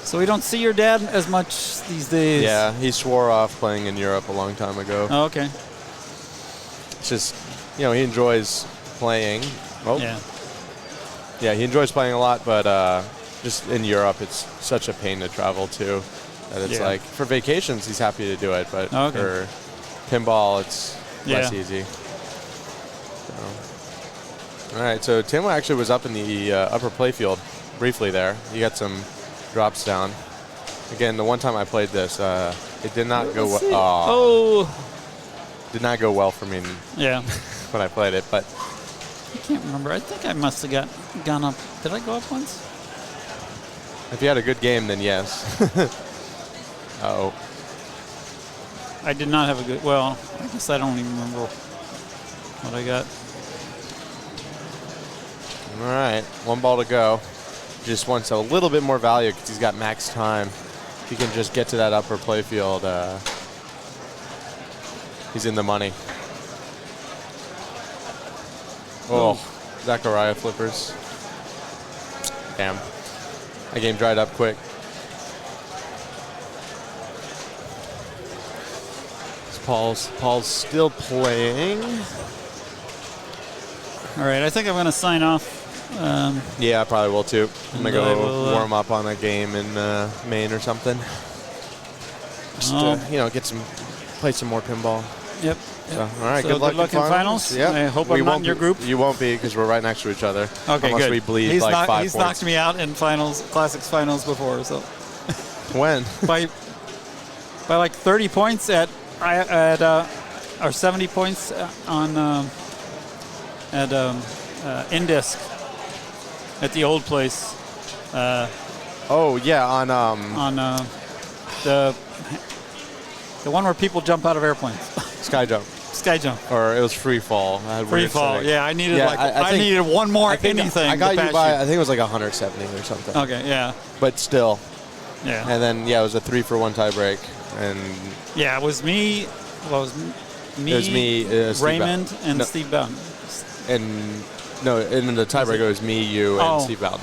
So we don't see your dad as much these days.
Yeah, he swore off playing in Europe a long time ago.
Oh, okay.
It's just, he enjoys playing. Oh.
Yeah.
Yeah, he enjoys playing a lot, but just in Europe, it's such a pain to travel to that it's like, for vacations, he's happy to do it, but for pinball, it's less easy. So. All right, so Tim actually was up in the upper playfield briefly there. He got some drops down. Again, the one time I played this, it did not go well. Did not go well for me when I played it, but
I can't remember. I think I must have gone up. Did I go up once?
if you had a good game, then yes. Uh-oh.
I did not have a good. Well, I guess I don't even remember what I got.
All right, 1 ball to go. Just wants a little bit more value because he's got max time. If he can just get to that upper playfield, he's in the money. Oh, Zachariah flippers. Damn. That game dried up quick. Paul's still playing.
All right, I think I'm going to sign off.
Yeah, I probably will too. I'm going to go warm up on a game in Maine or something. Just, play some more pinball.
Yep.
So, all right,
So
good luck
in finals.
Yep.
I hope I'm not in your group.
You won't be because we're right next to each other.
Okay,
Unless
good.
we bleed
He's
5
He's
points.
knocked me out in finals, classics finals before. So
when?
by like 30 points or 70 points on Indisc at the old place.
Oh yeah, on
the one where people jump out of airplanes.
Sky jump.
Sky jump.
Or it was free fall.
Free fall. Yeah, I needed I needed one more anything.
I got you by. I think it was like 170 or something.
Okay. Yeah.
But still.
Yeah.
And then it was a 3-for-1 tie break, and
yeah, it was me. Well, it was me.
It was me.
Raymond and Steve Bowden.
And No, in the tiebreaker it was me, you, and
Oh.
Steve Bowden.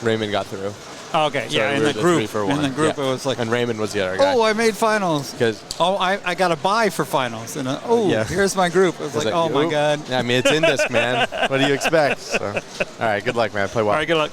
Raymond got through.
Okay,
So
yeah,
we
in
were
the
the
group.
3 for
In
1.
the group,
Yeah.
it was like,
And Raymond was the other guy.
oh, I made finals.
Because
I got a bye for finals. And
Yeah.
here's my group. It was like, oh, my
oop.
God.
Yeah, I mean, it's Indisc, man. What do you expect? So, all right, good luck, man. Play well.
All right, good luck.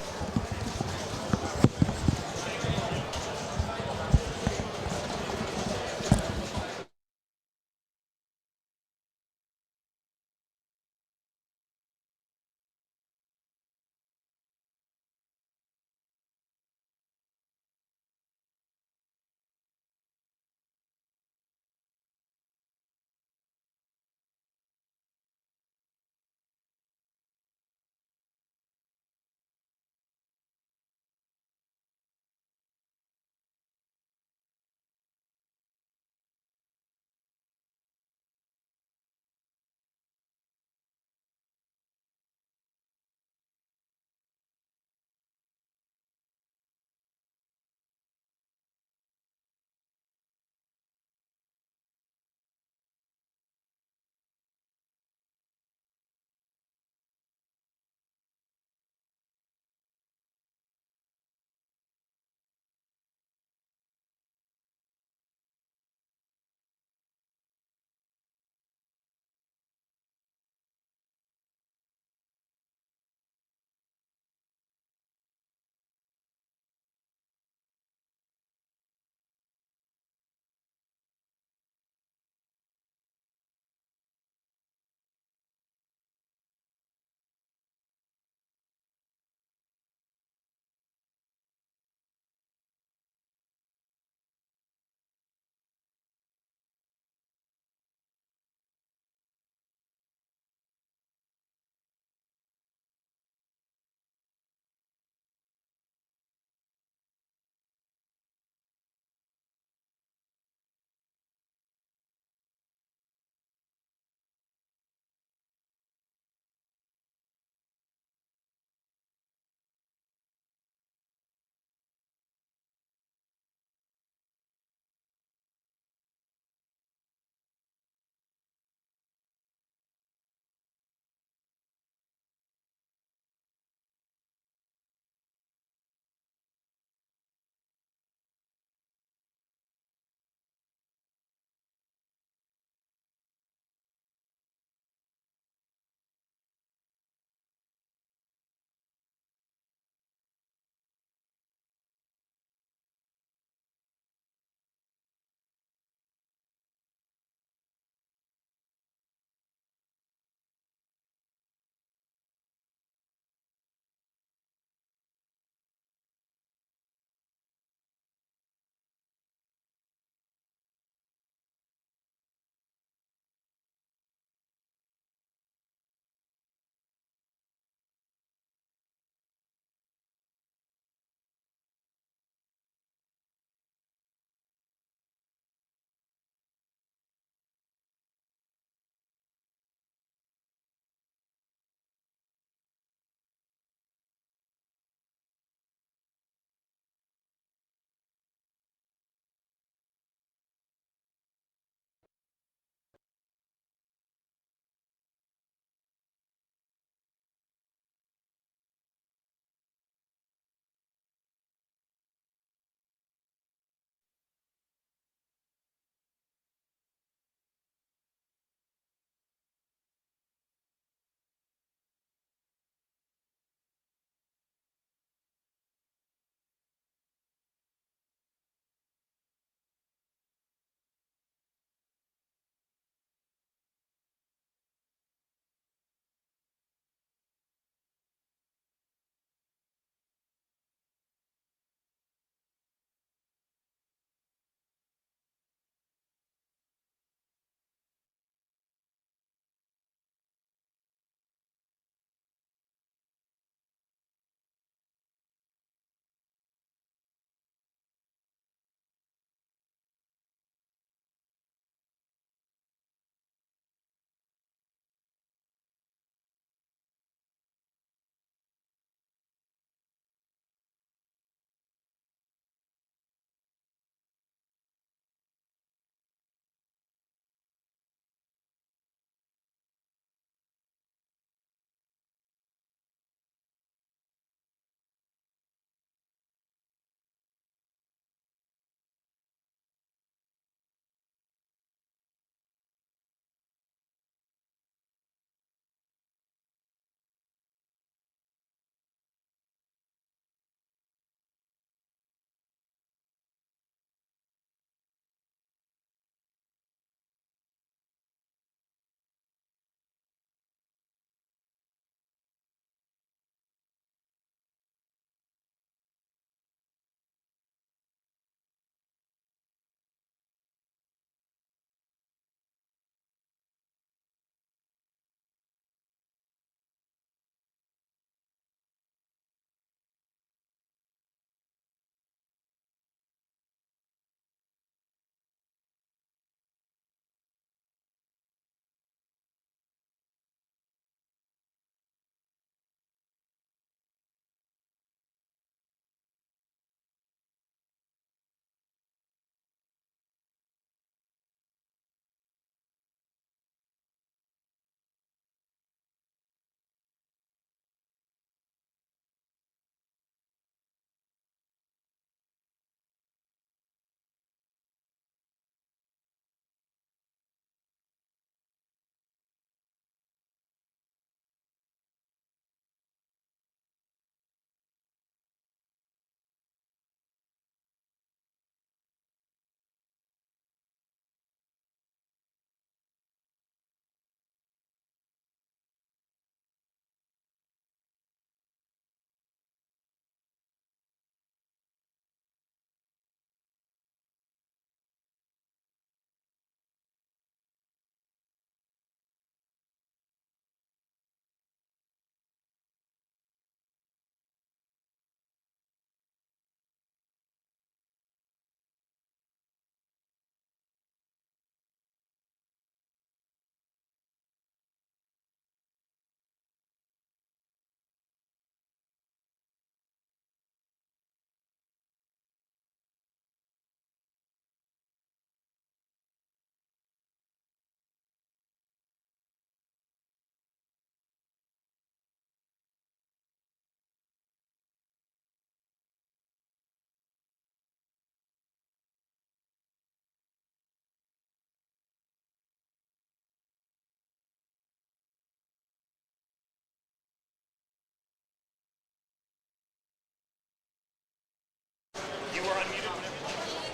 You were unmuted whenever you like.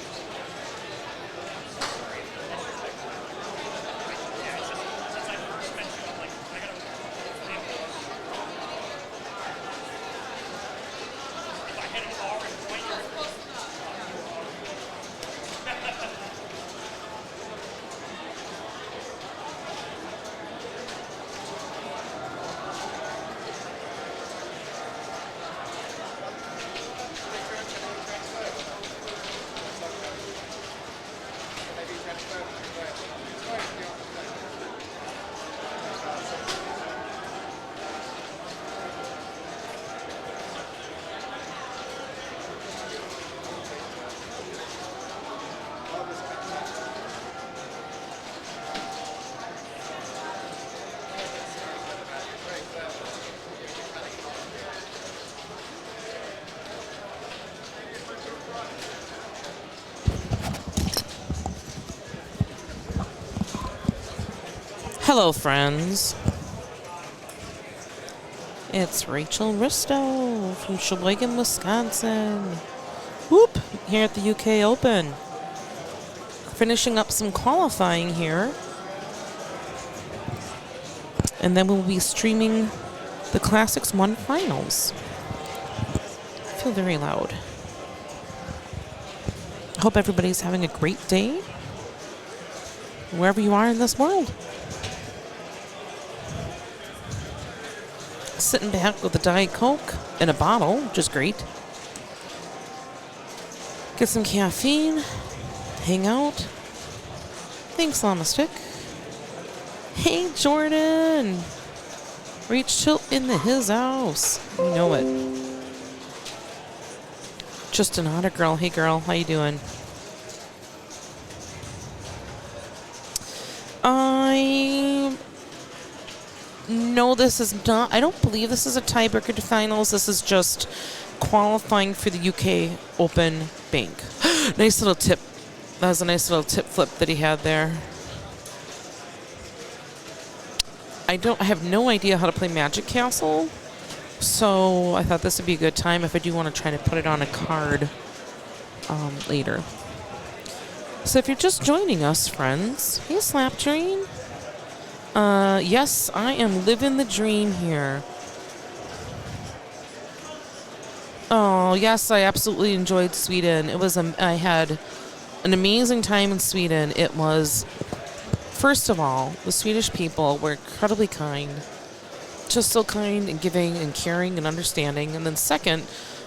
Yeah, it's just since I first met you, I'm like, I gotta. If I hit an R and point, you're.
Hello, friends. It's Rachel Risto from Sheboygan, Wisconsin. Whoop! Here at the UK Open. Finishing up some qualifying here. And then we'll be streaming the Classics 1 finals. I feel very loud. I hope everybody's having a great day, wherever you are in this world. Sitting back with a Diet Coke in a bottle, which is great. Get some caffeine, hang out. Thanks, Llama Stick. Hey, Jordan. Reach Tilt in his house. You know it. Just an otter girl. Hey, girl. How you doing? No, this is not. I don't believe this is a tiebreaker to finals. This is just qualifying for the UK Open Bank. Nice little tip. That was a nice little tip flip that he had there. I have no idea how to play Magic Castle, so I thought this would be a good time if I do want to try to put it on a card later. So if you're just joining us, friends, hey, Slapdream. Yes, I am living the dream here. Oh, yes, I absolutely enjoyed Sweden. It was I had an amazing time in Sweden. It was, first of all, the Swedish people were incredibly kind. Just so kind and giving and caring and understanding. And then second,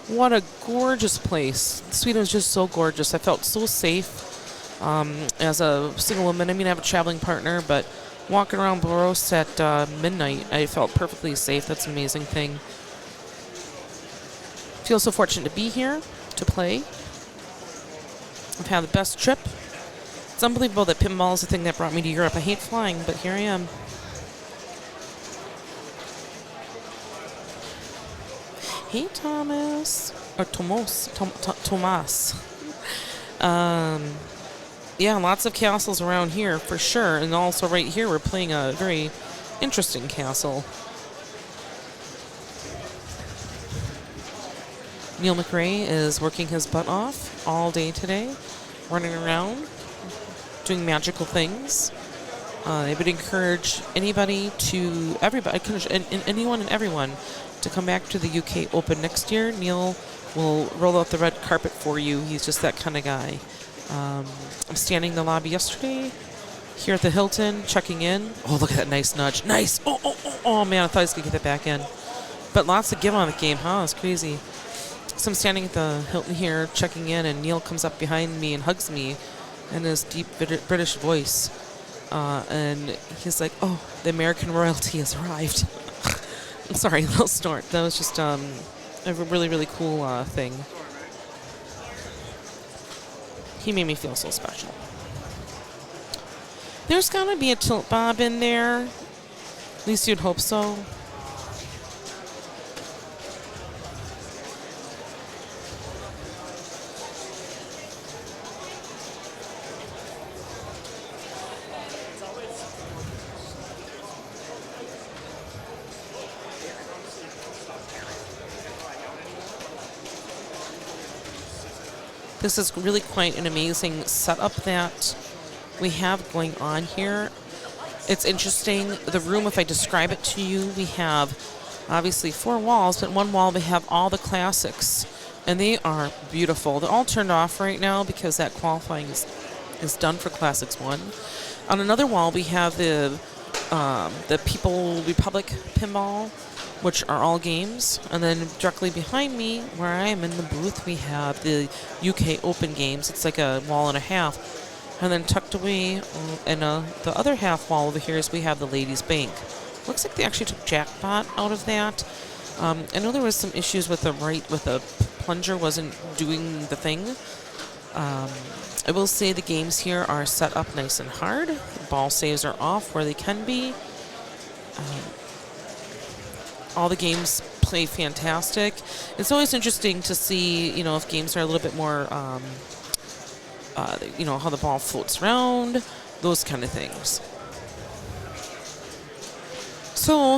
what a gorgeous place. Sweden was just so gorgeous. I felt so safe as a single woman. I mean, I have a traveling partner, but walking around Borås at midnight, I felt perfectly safe. That's an amazing thing. Feel so fortunate to be here, to play. I've had the best trip. It's unbelievable that pinball is the thing that brought me to Europe. I hate flying, but here I am. Hey, Thomas. Or Tomas. Tomas. Yeah, lots of castles around here for sure. And also right here, we're playing a very interesting castle. Neil McRae is working his butt off all day today, running around, doing magical things. I would encourage anybody to, everybody, anyone and everyone to come back to the UK Open next year. Neil will roll out the red carpet for you. He's just that kind of guy. I'm standing in the lobby yesterday, here at the Hilton, checking in. Oh, look at that nice nudge. Nice! Oh, man, I thought I was going to get that back in. But lots of give on the game, huh? It's crazy. So I'm standing at the Hilton here, checking in, and Neil comes up behind me and hugs me in his deep British voice. And he's like, oh, the American royalty has arrived. I'm sorry, a little snort. That was just a really, really cool thing. He made me feel so special. There's got to be a tilt bob in there. At least you'd hope so. This is really quite an amazing setup that we have going on here. It's interesting. The room, if I describe it to you, we have obviously 4 walls, but one wall we have all the classics, and they are beautiful. They're all turned off right now because that qualifying is done for Classics 1. On another wall, we have the People Republic pinball, which are all games. And then directly behind me, where I am in the booth, we have the UK Open games. It's like a wall and a half. And then tucked away in the other half wall over here is we have the Ladies Bank. Looks like they actually took Jackpot out of that. I know there was some issues with the plunger wasn't doing the thing. I will say the games here are set up nice and hard. The ball saves are off where they can be. All the games play fantastic. It's always interesting to see, if games are a little bit more, how the ball floats around, those kind of things. So,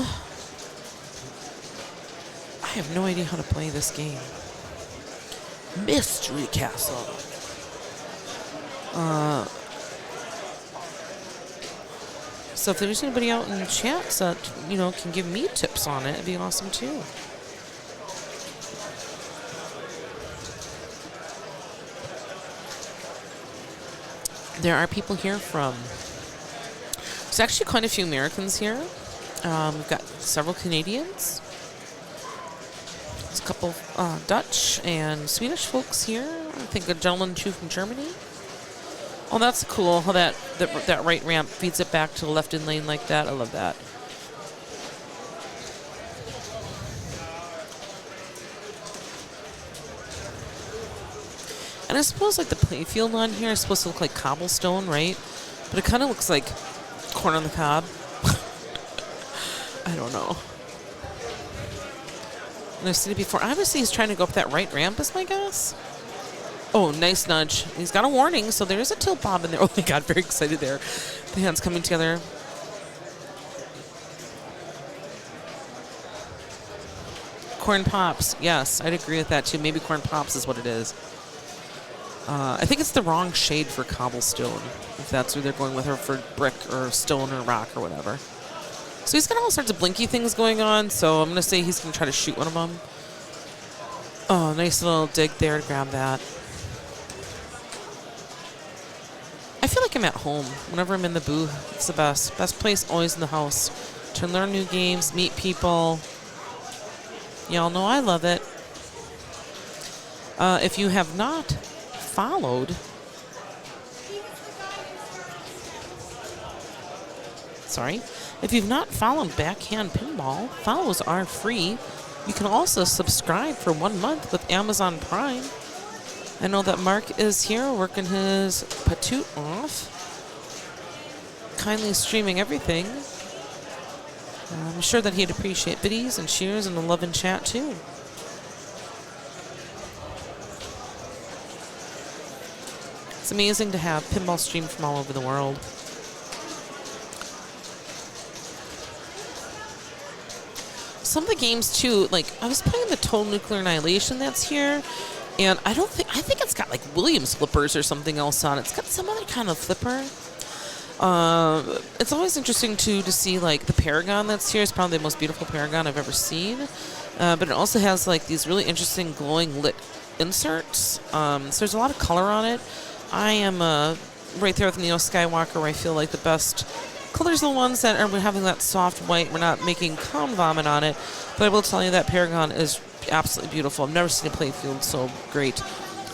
I have no idea how to play this game. Mystery Castle. So if there's anybody out in the chat that, can give me tips on it, it'd be awesome too. There are people here from, there's actually quite a few Americans here. We've got several Canadians. There's a couple Dutch and Swedish folks here. I think a gentleman too from Germany. Oh, that's cool. How that right ramp feeds it back to the left in lane like that. I love that. And I suppose like the playfield on here is supposed to look like cobblestone, right? But it kind of looks like corn on the cob. I don't know. And I've seen it before. Obviously, he's trying to go up that right ramp, is my guess. Oh, nice nudge. He's got a warning, so there's a tilt bob in there. Oh my god, very excited there. The hands coming together. Corn Pops. Yes, I'd agree with that too. Maybe Corn Pops is what it is. I think it's the wrong shade for cobblestone, if that's who they're going with, or for brick or stone or rock or whatever. So he's got all sorts of blinky things going on, so I'm going to say he's going to try to shoot one of them. Oh, nice little dig there to grab that. I feel like I'm at home whenever I'm in the booth. It's the best. Best place always in the house. To learn new games, meet people. Y'all know I love it. If you have not followed... Sorry. If you've not followed Backhand Pinball, follows are free. You can also subscribe for 1 month with Amazon Prime. I know that Mark is here working his patoot off. Kindly streaming everything. I'm sure that he'd appreciate biddies and cheers and the love in chat too. It's amazing to have pinball streamed from all over the world. Some of the games too, like I was playing the Total Nuclear Annihilation that's here, and I think it's got like Williams flippers or something else on it. It's got some other kind of flipper. It's always interesting too to see like the Paragon that's here. It's probably the most beautiful Paragon I've ever seen. But it also has like these really interesting glowing lit inserts. So there's a lot of color on it. I am right there with Neo Skywalker, where I feel like the best colors are the ones that are having that soft white. We're not making clown vomit on it, but I will tell you that Paragon is absolutely beautiful. I've never seen a playfield so great.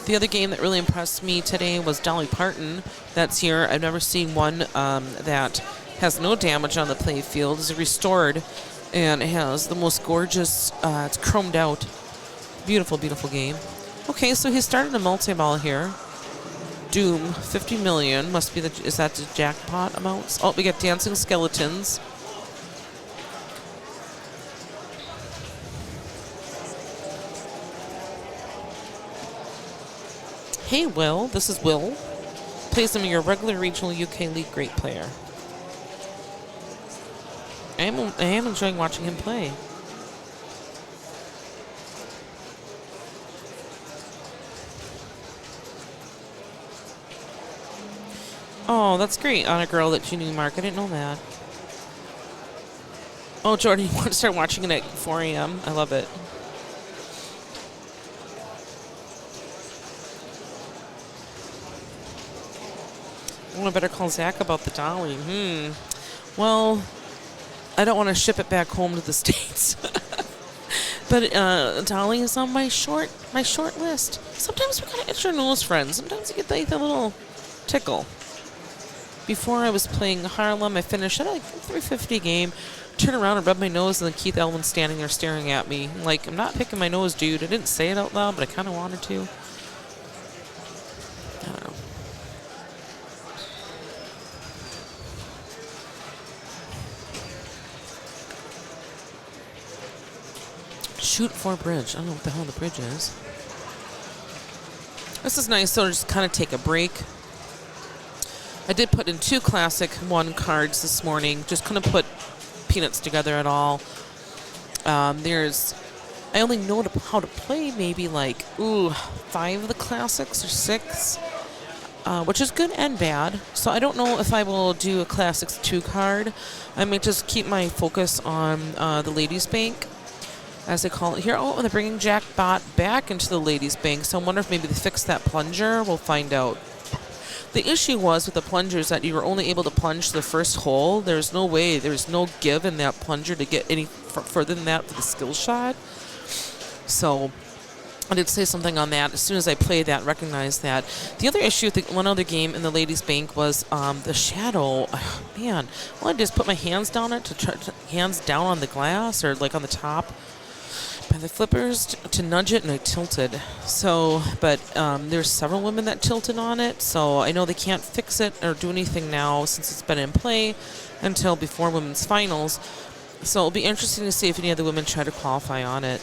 The other game that really impressed me today was Dolly Parton. That's here. I've never seen one that has no damage on the playfield. It's restored, and it has the most gorgeous, it's chromed out. Beautiful, beautiful game. Okay, so he started a multi-ball here. Doom, 50 million. Must be is that the jackpot amounts? Oh, we got Dancing Skeletons. Hey, Will. This is Will. Plays some of your regular regional UK League great player. I am enjoying watching him play. Oh, that's great on a girl that you knew, Mark. I didn't know that. Oh, Jordan, you want to start watching it at 4 a.m.? I love it. Oh, I better call Zach about the dolly. Well, I don't want to ship it back home to the States. But dolly is on my short list. Sometimes we got extra nose friends. Sometimes you get the little tickle. Before I was playing Harlem, I finished at like a 350 game. Turn around and rub my nose, and then Keith Elman's standing there staring at me. Like, I'm not picking my nose, dude. I didn't say it out loud, but I kind of wanted to. I don't know. Shoot for bridge. I don't know what the hell the bridge is. This is nice, so just kind of take a break. I did put in 2 Classic 1 cards this morning. Just couldn't put Peanuts together at all. I only know how to play maybe like 5 of the Classics or 6, which is good and bad. So I don't know if I will do a Classics 2 card. I may just keep my focus on the Ladies Bank, as they call it here. Oh, and they're bringing Jackpot back into the Ladies Bank. So I wonder if maybe they fixed that plunger. We'll find out. The issue was with the plungers that you were only able to plunge to the first hole. There's no way, there's no give in that plunger to get any further than that for the skill shot. So I did say something on that. As soon as I played that, recognized that. The other issue with one other game in the Ladies Bank was the shadow. Oh, man, well, I just put my hands down it hands down on the glass or like on the top by the flippers to nudge it, and I tilted. So, but there's several women that tilted on it, so I know they can't fix it or do anything now since it's been in play until before women's finals. So it'll be interesting to see if any other women try to qualify on it.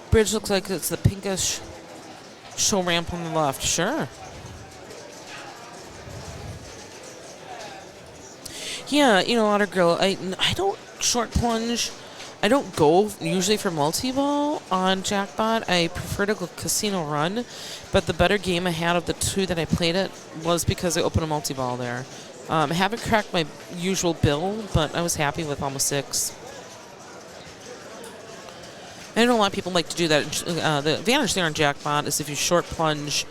Bridge looks like it's the pinkish show ramp on the left. Sure. Yeah, Otter Girl, I don't short plunge. I don't go usually for multi-ball on Jackpot. I prefer to go Casino Run, but the better game I had of the 2 that I played it was because I opened a multi-ball there. I haven't cracked my usual bill, but I was happy with almost 6. I know a lot of people like to do that. The advantage there on Jackpot is if you short plunge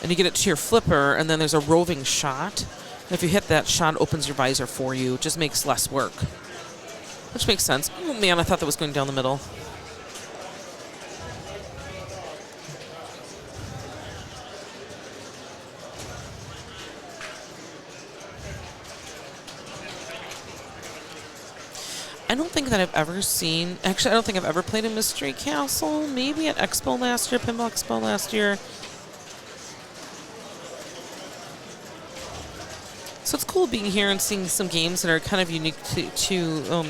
and you get it to your flipper, and then there's a roving shot. If you hit that shot, it opens your visor for you. It just makes less work. Which makes sense. Oh, man, I thought that was going down the middle. I don't think that I've ever seen... Actually, I don't think I've ever played a Mystery Castle. Maybe at Expo last year, Pinball Expo last year. So it's cool being here and seeing some games that are kind of unique to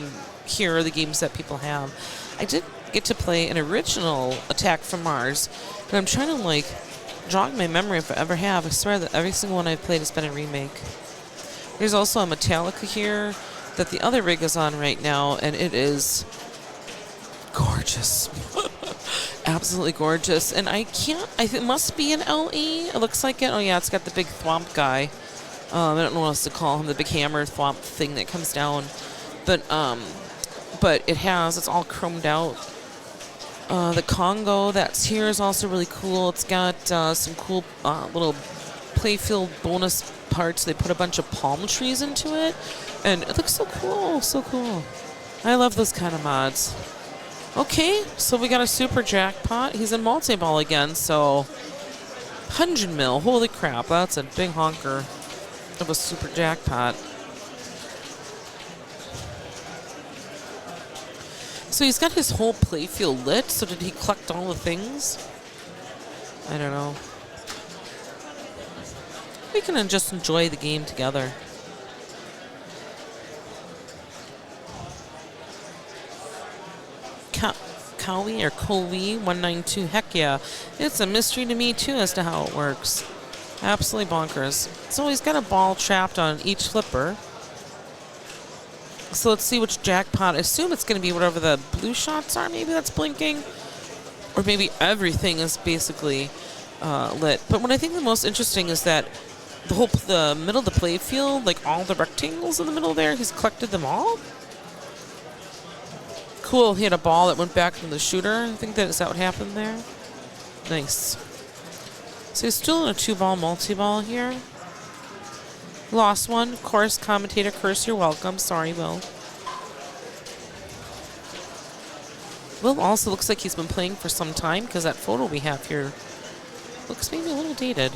here are the games that people have. I did get to play an original Attack from Mars, but I'm trying to jog my memory if I ever have. I swear that every single one I've played has been a remake. There's also a Metallica here that the other rig is on right now, and it is gorgeous. Absolutely gorgeous. And it must be an LE. It looks like it. Oh yeah, it's got the big thwomp guy. I don't know what else to call him, the big hammer thwomp thing that comes down. But it's all chromed out. The Congo that's here is also really cool. It's got some cool little playfield bonus parts. They put a bunch of palm trees into it, and it looks so cool, so cool. I love those kind of mods. Okay, so we got a super Jackpot. He's in multi-ball again, so 100 mil. Holy crap, that's a big honker of a super Jackpot. So he's got his whole playfield lit, so did he collect all the things? I don't know. We can just enjoy the game together. Cowie or Cowie 192, heck yeah. It's a mystery to me too as to how it works. Absolutely bonkers. So he's got a ball trapped on each flipper. So let's see which Jackpot. I assume it's going to be whatever the blue shots are, maybe that's blinking. or maybe everything is basically lit. But what I think the most interesting is that the middle of the play field, like all the rectangles in the middle there, he's collected them all. Cool, he had a ball that went back to the shooter. I think is that what happened there? Nice. So he's still in a 2-ball multi-ball here. Lost one. Of course, commentator curse, you're welcome. Sorry, Will. Will also looks like he's been playing for some time because that photo we have here looks maybe a little dated.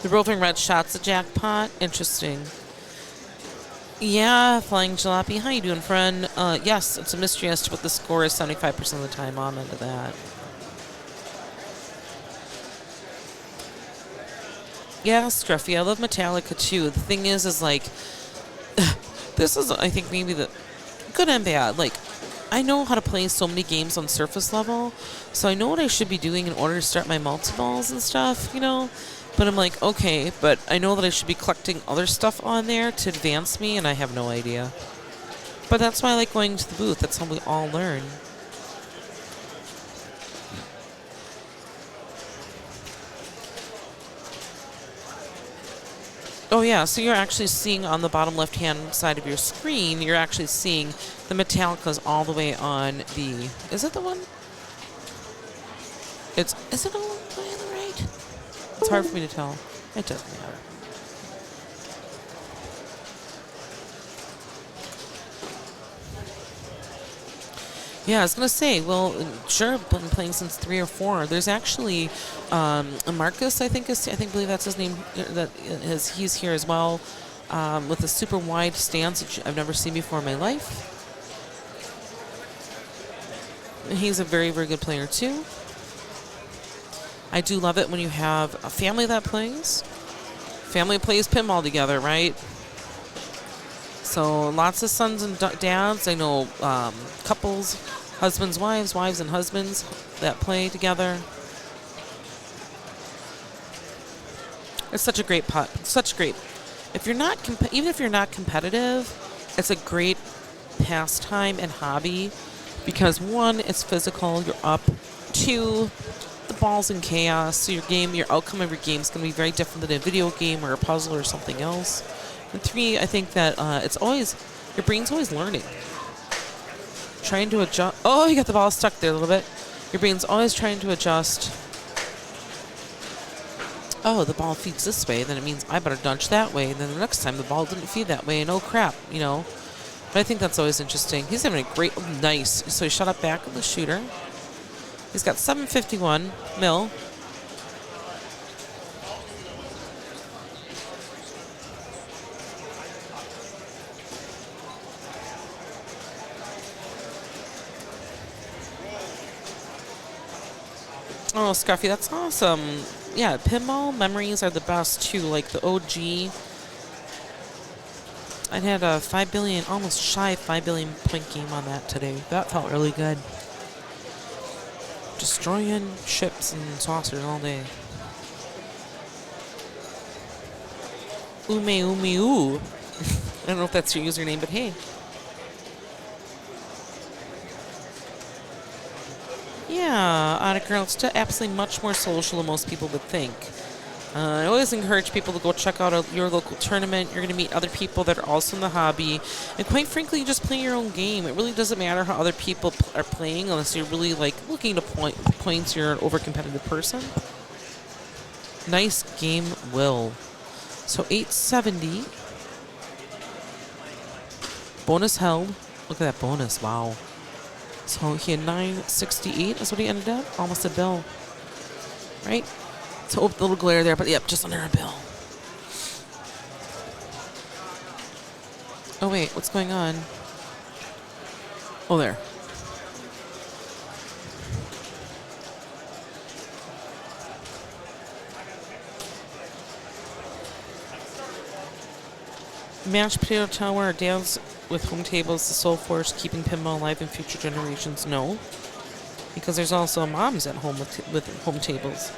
The Roving Red shot's a jackpot. Interesting. Yeah, Flying Jalopy. How you doing, friend? Yes, it's a mystery as to what the score is 75% of the time. I'm into that. Yeah, Scruffy. I love Metallica, too. The thing is like, this is, I think, maybe the good and bad. Like, I know how to play so many games on surface level, so I know what I should be doing in order to start my multi-balls and stuff, you know? But I'm like, okay, but I know that I should be collecting other stuff on there to advance me, and I have no idea. But that's why I like going to the booth. That's how we all learn. Oh yeah, so you're actually seeing on the bottom left-hand side of your screen, you're actually seeing the Metallicas all the way on the... Is it the one? Is it all the way on the right? It's hard for me to tell. It doesn't matter. Yeah, I was going to say, well, sure, I've been playing since 3 or 4. There's actually Marcus, I believe that's his name. He's here as well with a super wide stance that I've never seen before in my life. He's a very, very good player, too. I do love it when you have a family that plays. Family plays pinball together, right? So lots of sons and dads. I know couples, husbands, wives and husbands that play together. It's such a great putt. Such great. If you're not, even if you're not competitive, it's a great pastime and hobby because 1, it's physical. You're up. 2, the ball's in chaos. So your outcome of your game is going to be very different than a video game or a puzzle or something else. And 3, I think that your brain's always learning. Trying to adjust. Oh, you got the ball stuck there a little bit. Your brain's always trying to adjust. Oh, the ball feeds this way, then it means I better nudge that way. And then the next time the ball didn't feed that way, and oh crap, you know. But I think that's always interesting. He's having a great, nice. So he shot up back of the shooter. He's got 751 mil. Oh, Scruffy, that's awesome. Yeah, pinball memories are the best, too. Like the OG. I had a 5 billion, almost shy of 5 billion point game on that today. That felt really good. Destroying ships and saucers all day. Ooh. I don't know if that's your username, but hey. Yeah, Otta Girl, it's absolutely much more social than most people would think. I always encourage people to go check out your local tournament. You're going to meet other people that are also in the hobby. And quite frankly, you just play your own game. It really doesn't matter how other people are playing unless you're really like looking to points. You're an over-competitive person. Nice game, Will. So 870. Bonus held. Look at that bonus. Wow. So he had 968. That's what he ended up. Almost a bill. Right? So, a little glare there, but yep, just under a bill. Oh, wait, what's going on? Oh, there. Mashed Potato Tower, Dance with Home Tables, the Soul Force, keeping pinball alive in future generations. No. Because there's also moms at home with home tables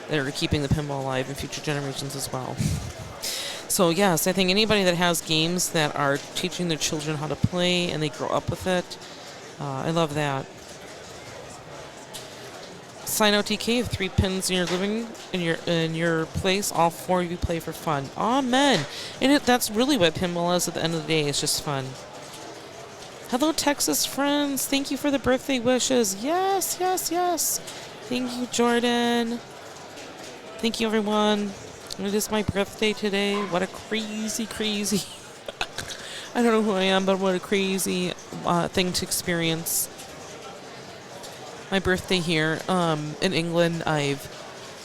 that are keeping the pinball alive in future generations as well. So yes, I think anybody that has games that are teaching their children how to play and they grow up with it, I love that. Sign out DK, 3 pins in your living in your place. All 4 of you play for fun. Amen. And that's really what pinball is at the end of the day. It's just fun. Hello, Texas friends. Thank you for the birthday wishes. Yes, yes, yes. Thank you, Jordan. Thank you, everyone. It is my birthday today. What a crazy, crazy. I don't know who I am, but what a crazy thing to experience. My birthday here in England. I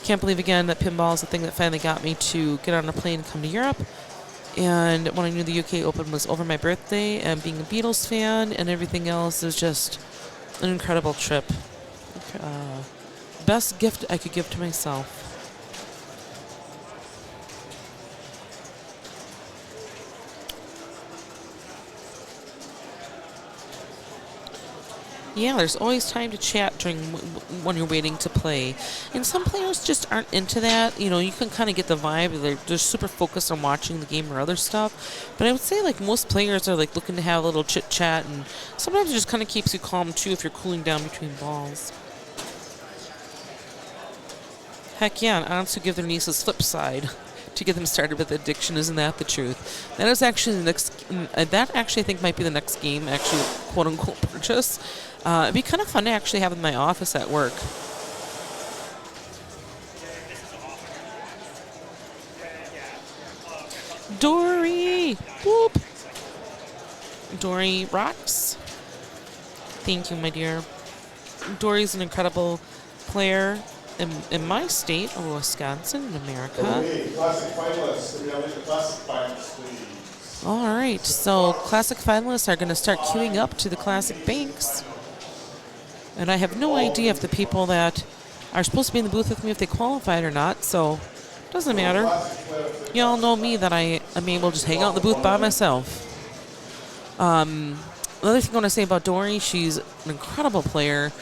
can't believe again that pinball is the thing that finally got me to get on a plane and come to Europe. And when I knew the UK Open was over my birthday, and being a Beatles fan and everything else, it was just an incredible trip. Best gift I could give to myself. Yeah, there's always time to chat during when you're waiting to play. And some players just aren't into that. You know, you can kind of get the vibe. They're super focused on watching the game or other stuff. But I would say, like, most players are, like, looking to have a little chit-chat. And sometimes it just kind of keeps you calm, too, if you're cooling down between balls. Heck yeah, and aunts who give their nieces flip side to get them started with addiction. Isn't that the truth? That is actually the next... that actually, I think, might be the next game, actually, quote-unquote, purchase. It'd be kind of fun to actually have in my office at work. Dory! Whoop! Dory rocks. Thank you, my dear. Dory's an incredible player in my state of Wisconsin, in America.
Okay, classic finalists. Can we have the classic finalists, please?
All right, so classic finalists are going to start queuing up to the classic banks. And I have no idea if the people that are supposed to be in the booth with me, if they qualified or not, so it doesn't matter. Y'all know me that I am able to just hang out in the booth by myself. Another thing I want to say about Dory, she's an incredible player.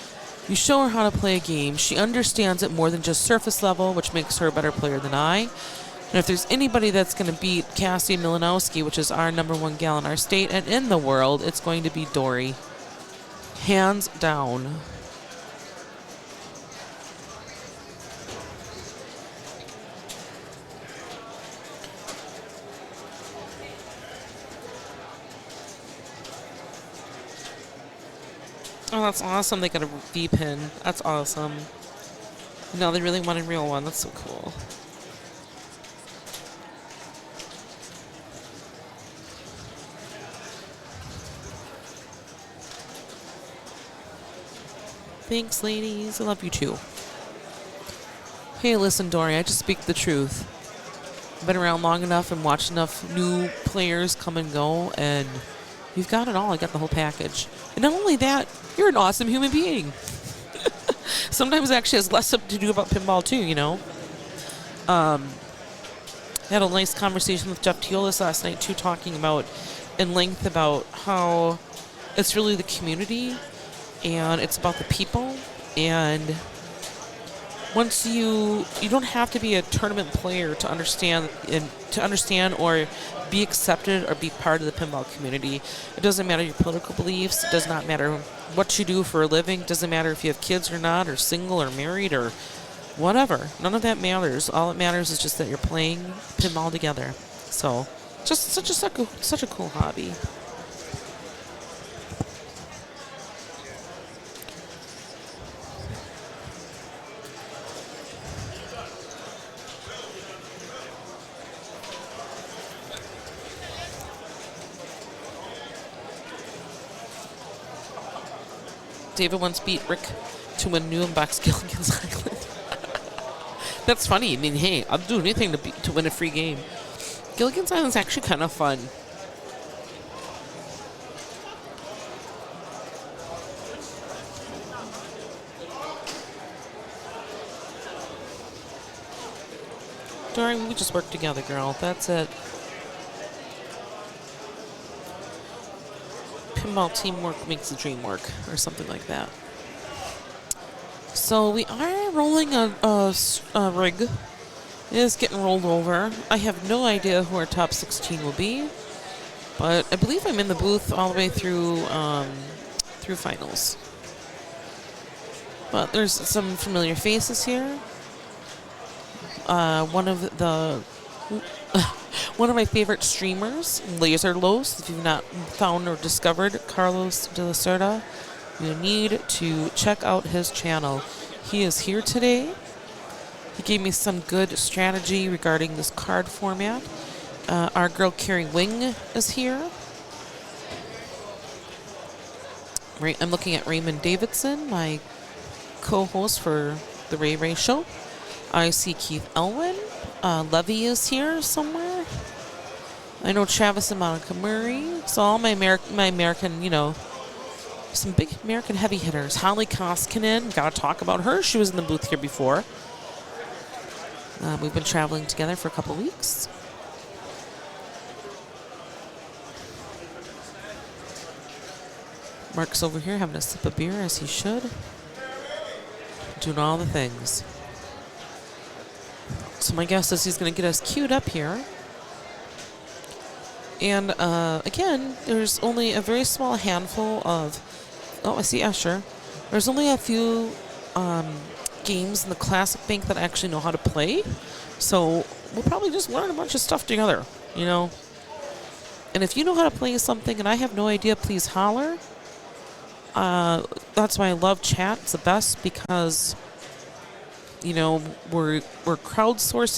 You show her how to play a game. She understands it more than just surface level, which makes her a better player than I. And if there's anybody that's going to beat Cassie Milanowski, which is our #1 gal in our state and in the world, it's going to be Dory. Hands down. Oh, that's awesome. They got a V-pin. That's awesome. No, they really want a real one. That's so cool. Thanks, ladies. I love you, too. Hey, listen, Dory, I just speak the truth. I've been around long enough and watched enough new players come and go, and you've got it all. I got the whole package. And not only that, you're an awesome human being. Sometimes it actually has less to do about pinball, too, you know. I had a nice conversation with Jeff Teolis last night, too, talking about in length about how it's really the community and it's about the people. And once you don't have to be a tournament player to understand or be accepted or be part of the pinball community. It doesn't matter your political beliefs. It does not matter what you do for a living. It doesn't matter if you have kids or not, or single or married or whatever. None of that matters. All that matters is just that you're playing pinball together. So, just such a cool hobby. David once beat Rick to win new unboxed Gilligan's Island. That's funny. I mean, hey, I'll do anything to win a free game. Gilligan's Island's actually kind of fun. Dory, we just work together, girl. That's it. Pinball teamwork makes the dream work, or something like that. So we are rolling a rig. is getting rolled over. I have no idea who our top 16 will be, but I believe I'm in the booth all the way through through finals. But there's some familiar faces here. One of my favorite streamers, Laserlos. If you've not found or discovered Carlos de la Cerda, you need to check out his channel. He is here today. He gave me some good strategy regarding this card format. Our girl Carrie Wing is here. I'm looking at Raymond Davidson, my co-host for the Ray Ray Show. I see Keith Elwin. Levy is here somewhere. I know Travis and Monica Murray. So all my American, you know, some big American heavy hitters. Holly Koskinen, gotta talk about her. She was in the booth here before. We've been traveling together for a couple weeks. Mark's over here having a sip of beer, as he should. Doing all the things. So my guess is he's going to get us queued up here. And again, there's only a very small handful of... Oh, I see Escher. There's only a few games in the Classic Bank that I actually know how to play. So we'll probably just learn a bunch of stuff together, you know. And if you know how to play something and I have no idea, please holler. That's why I love chat. It's the best because, you know, we're crowdsourcing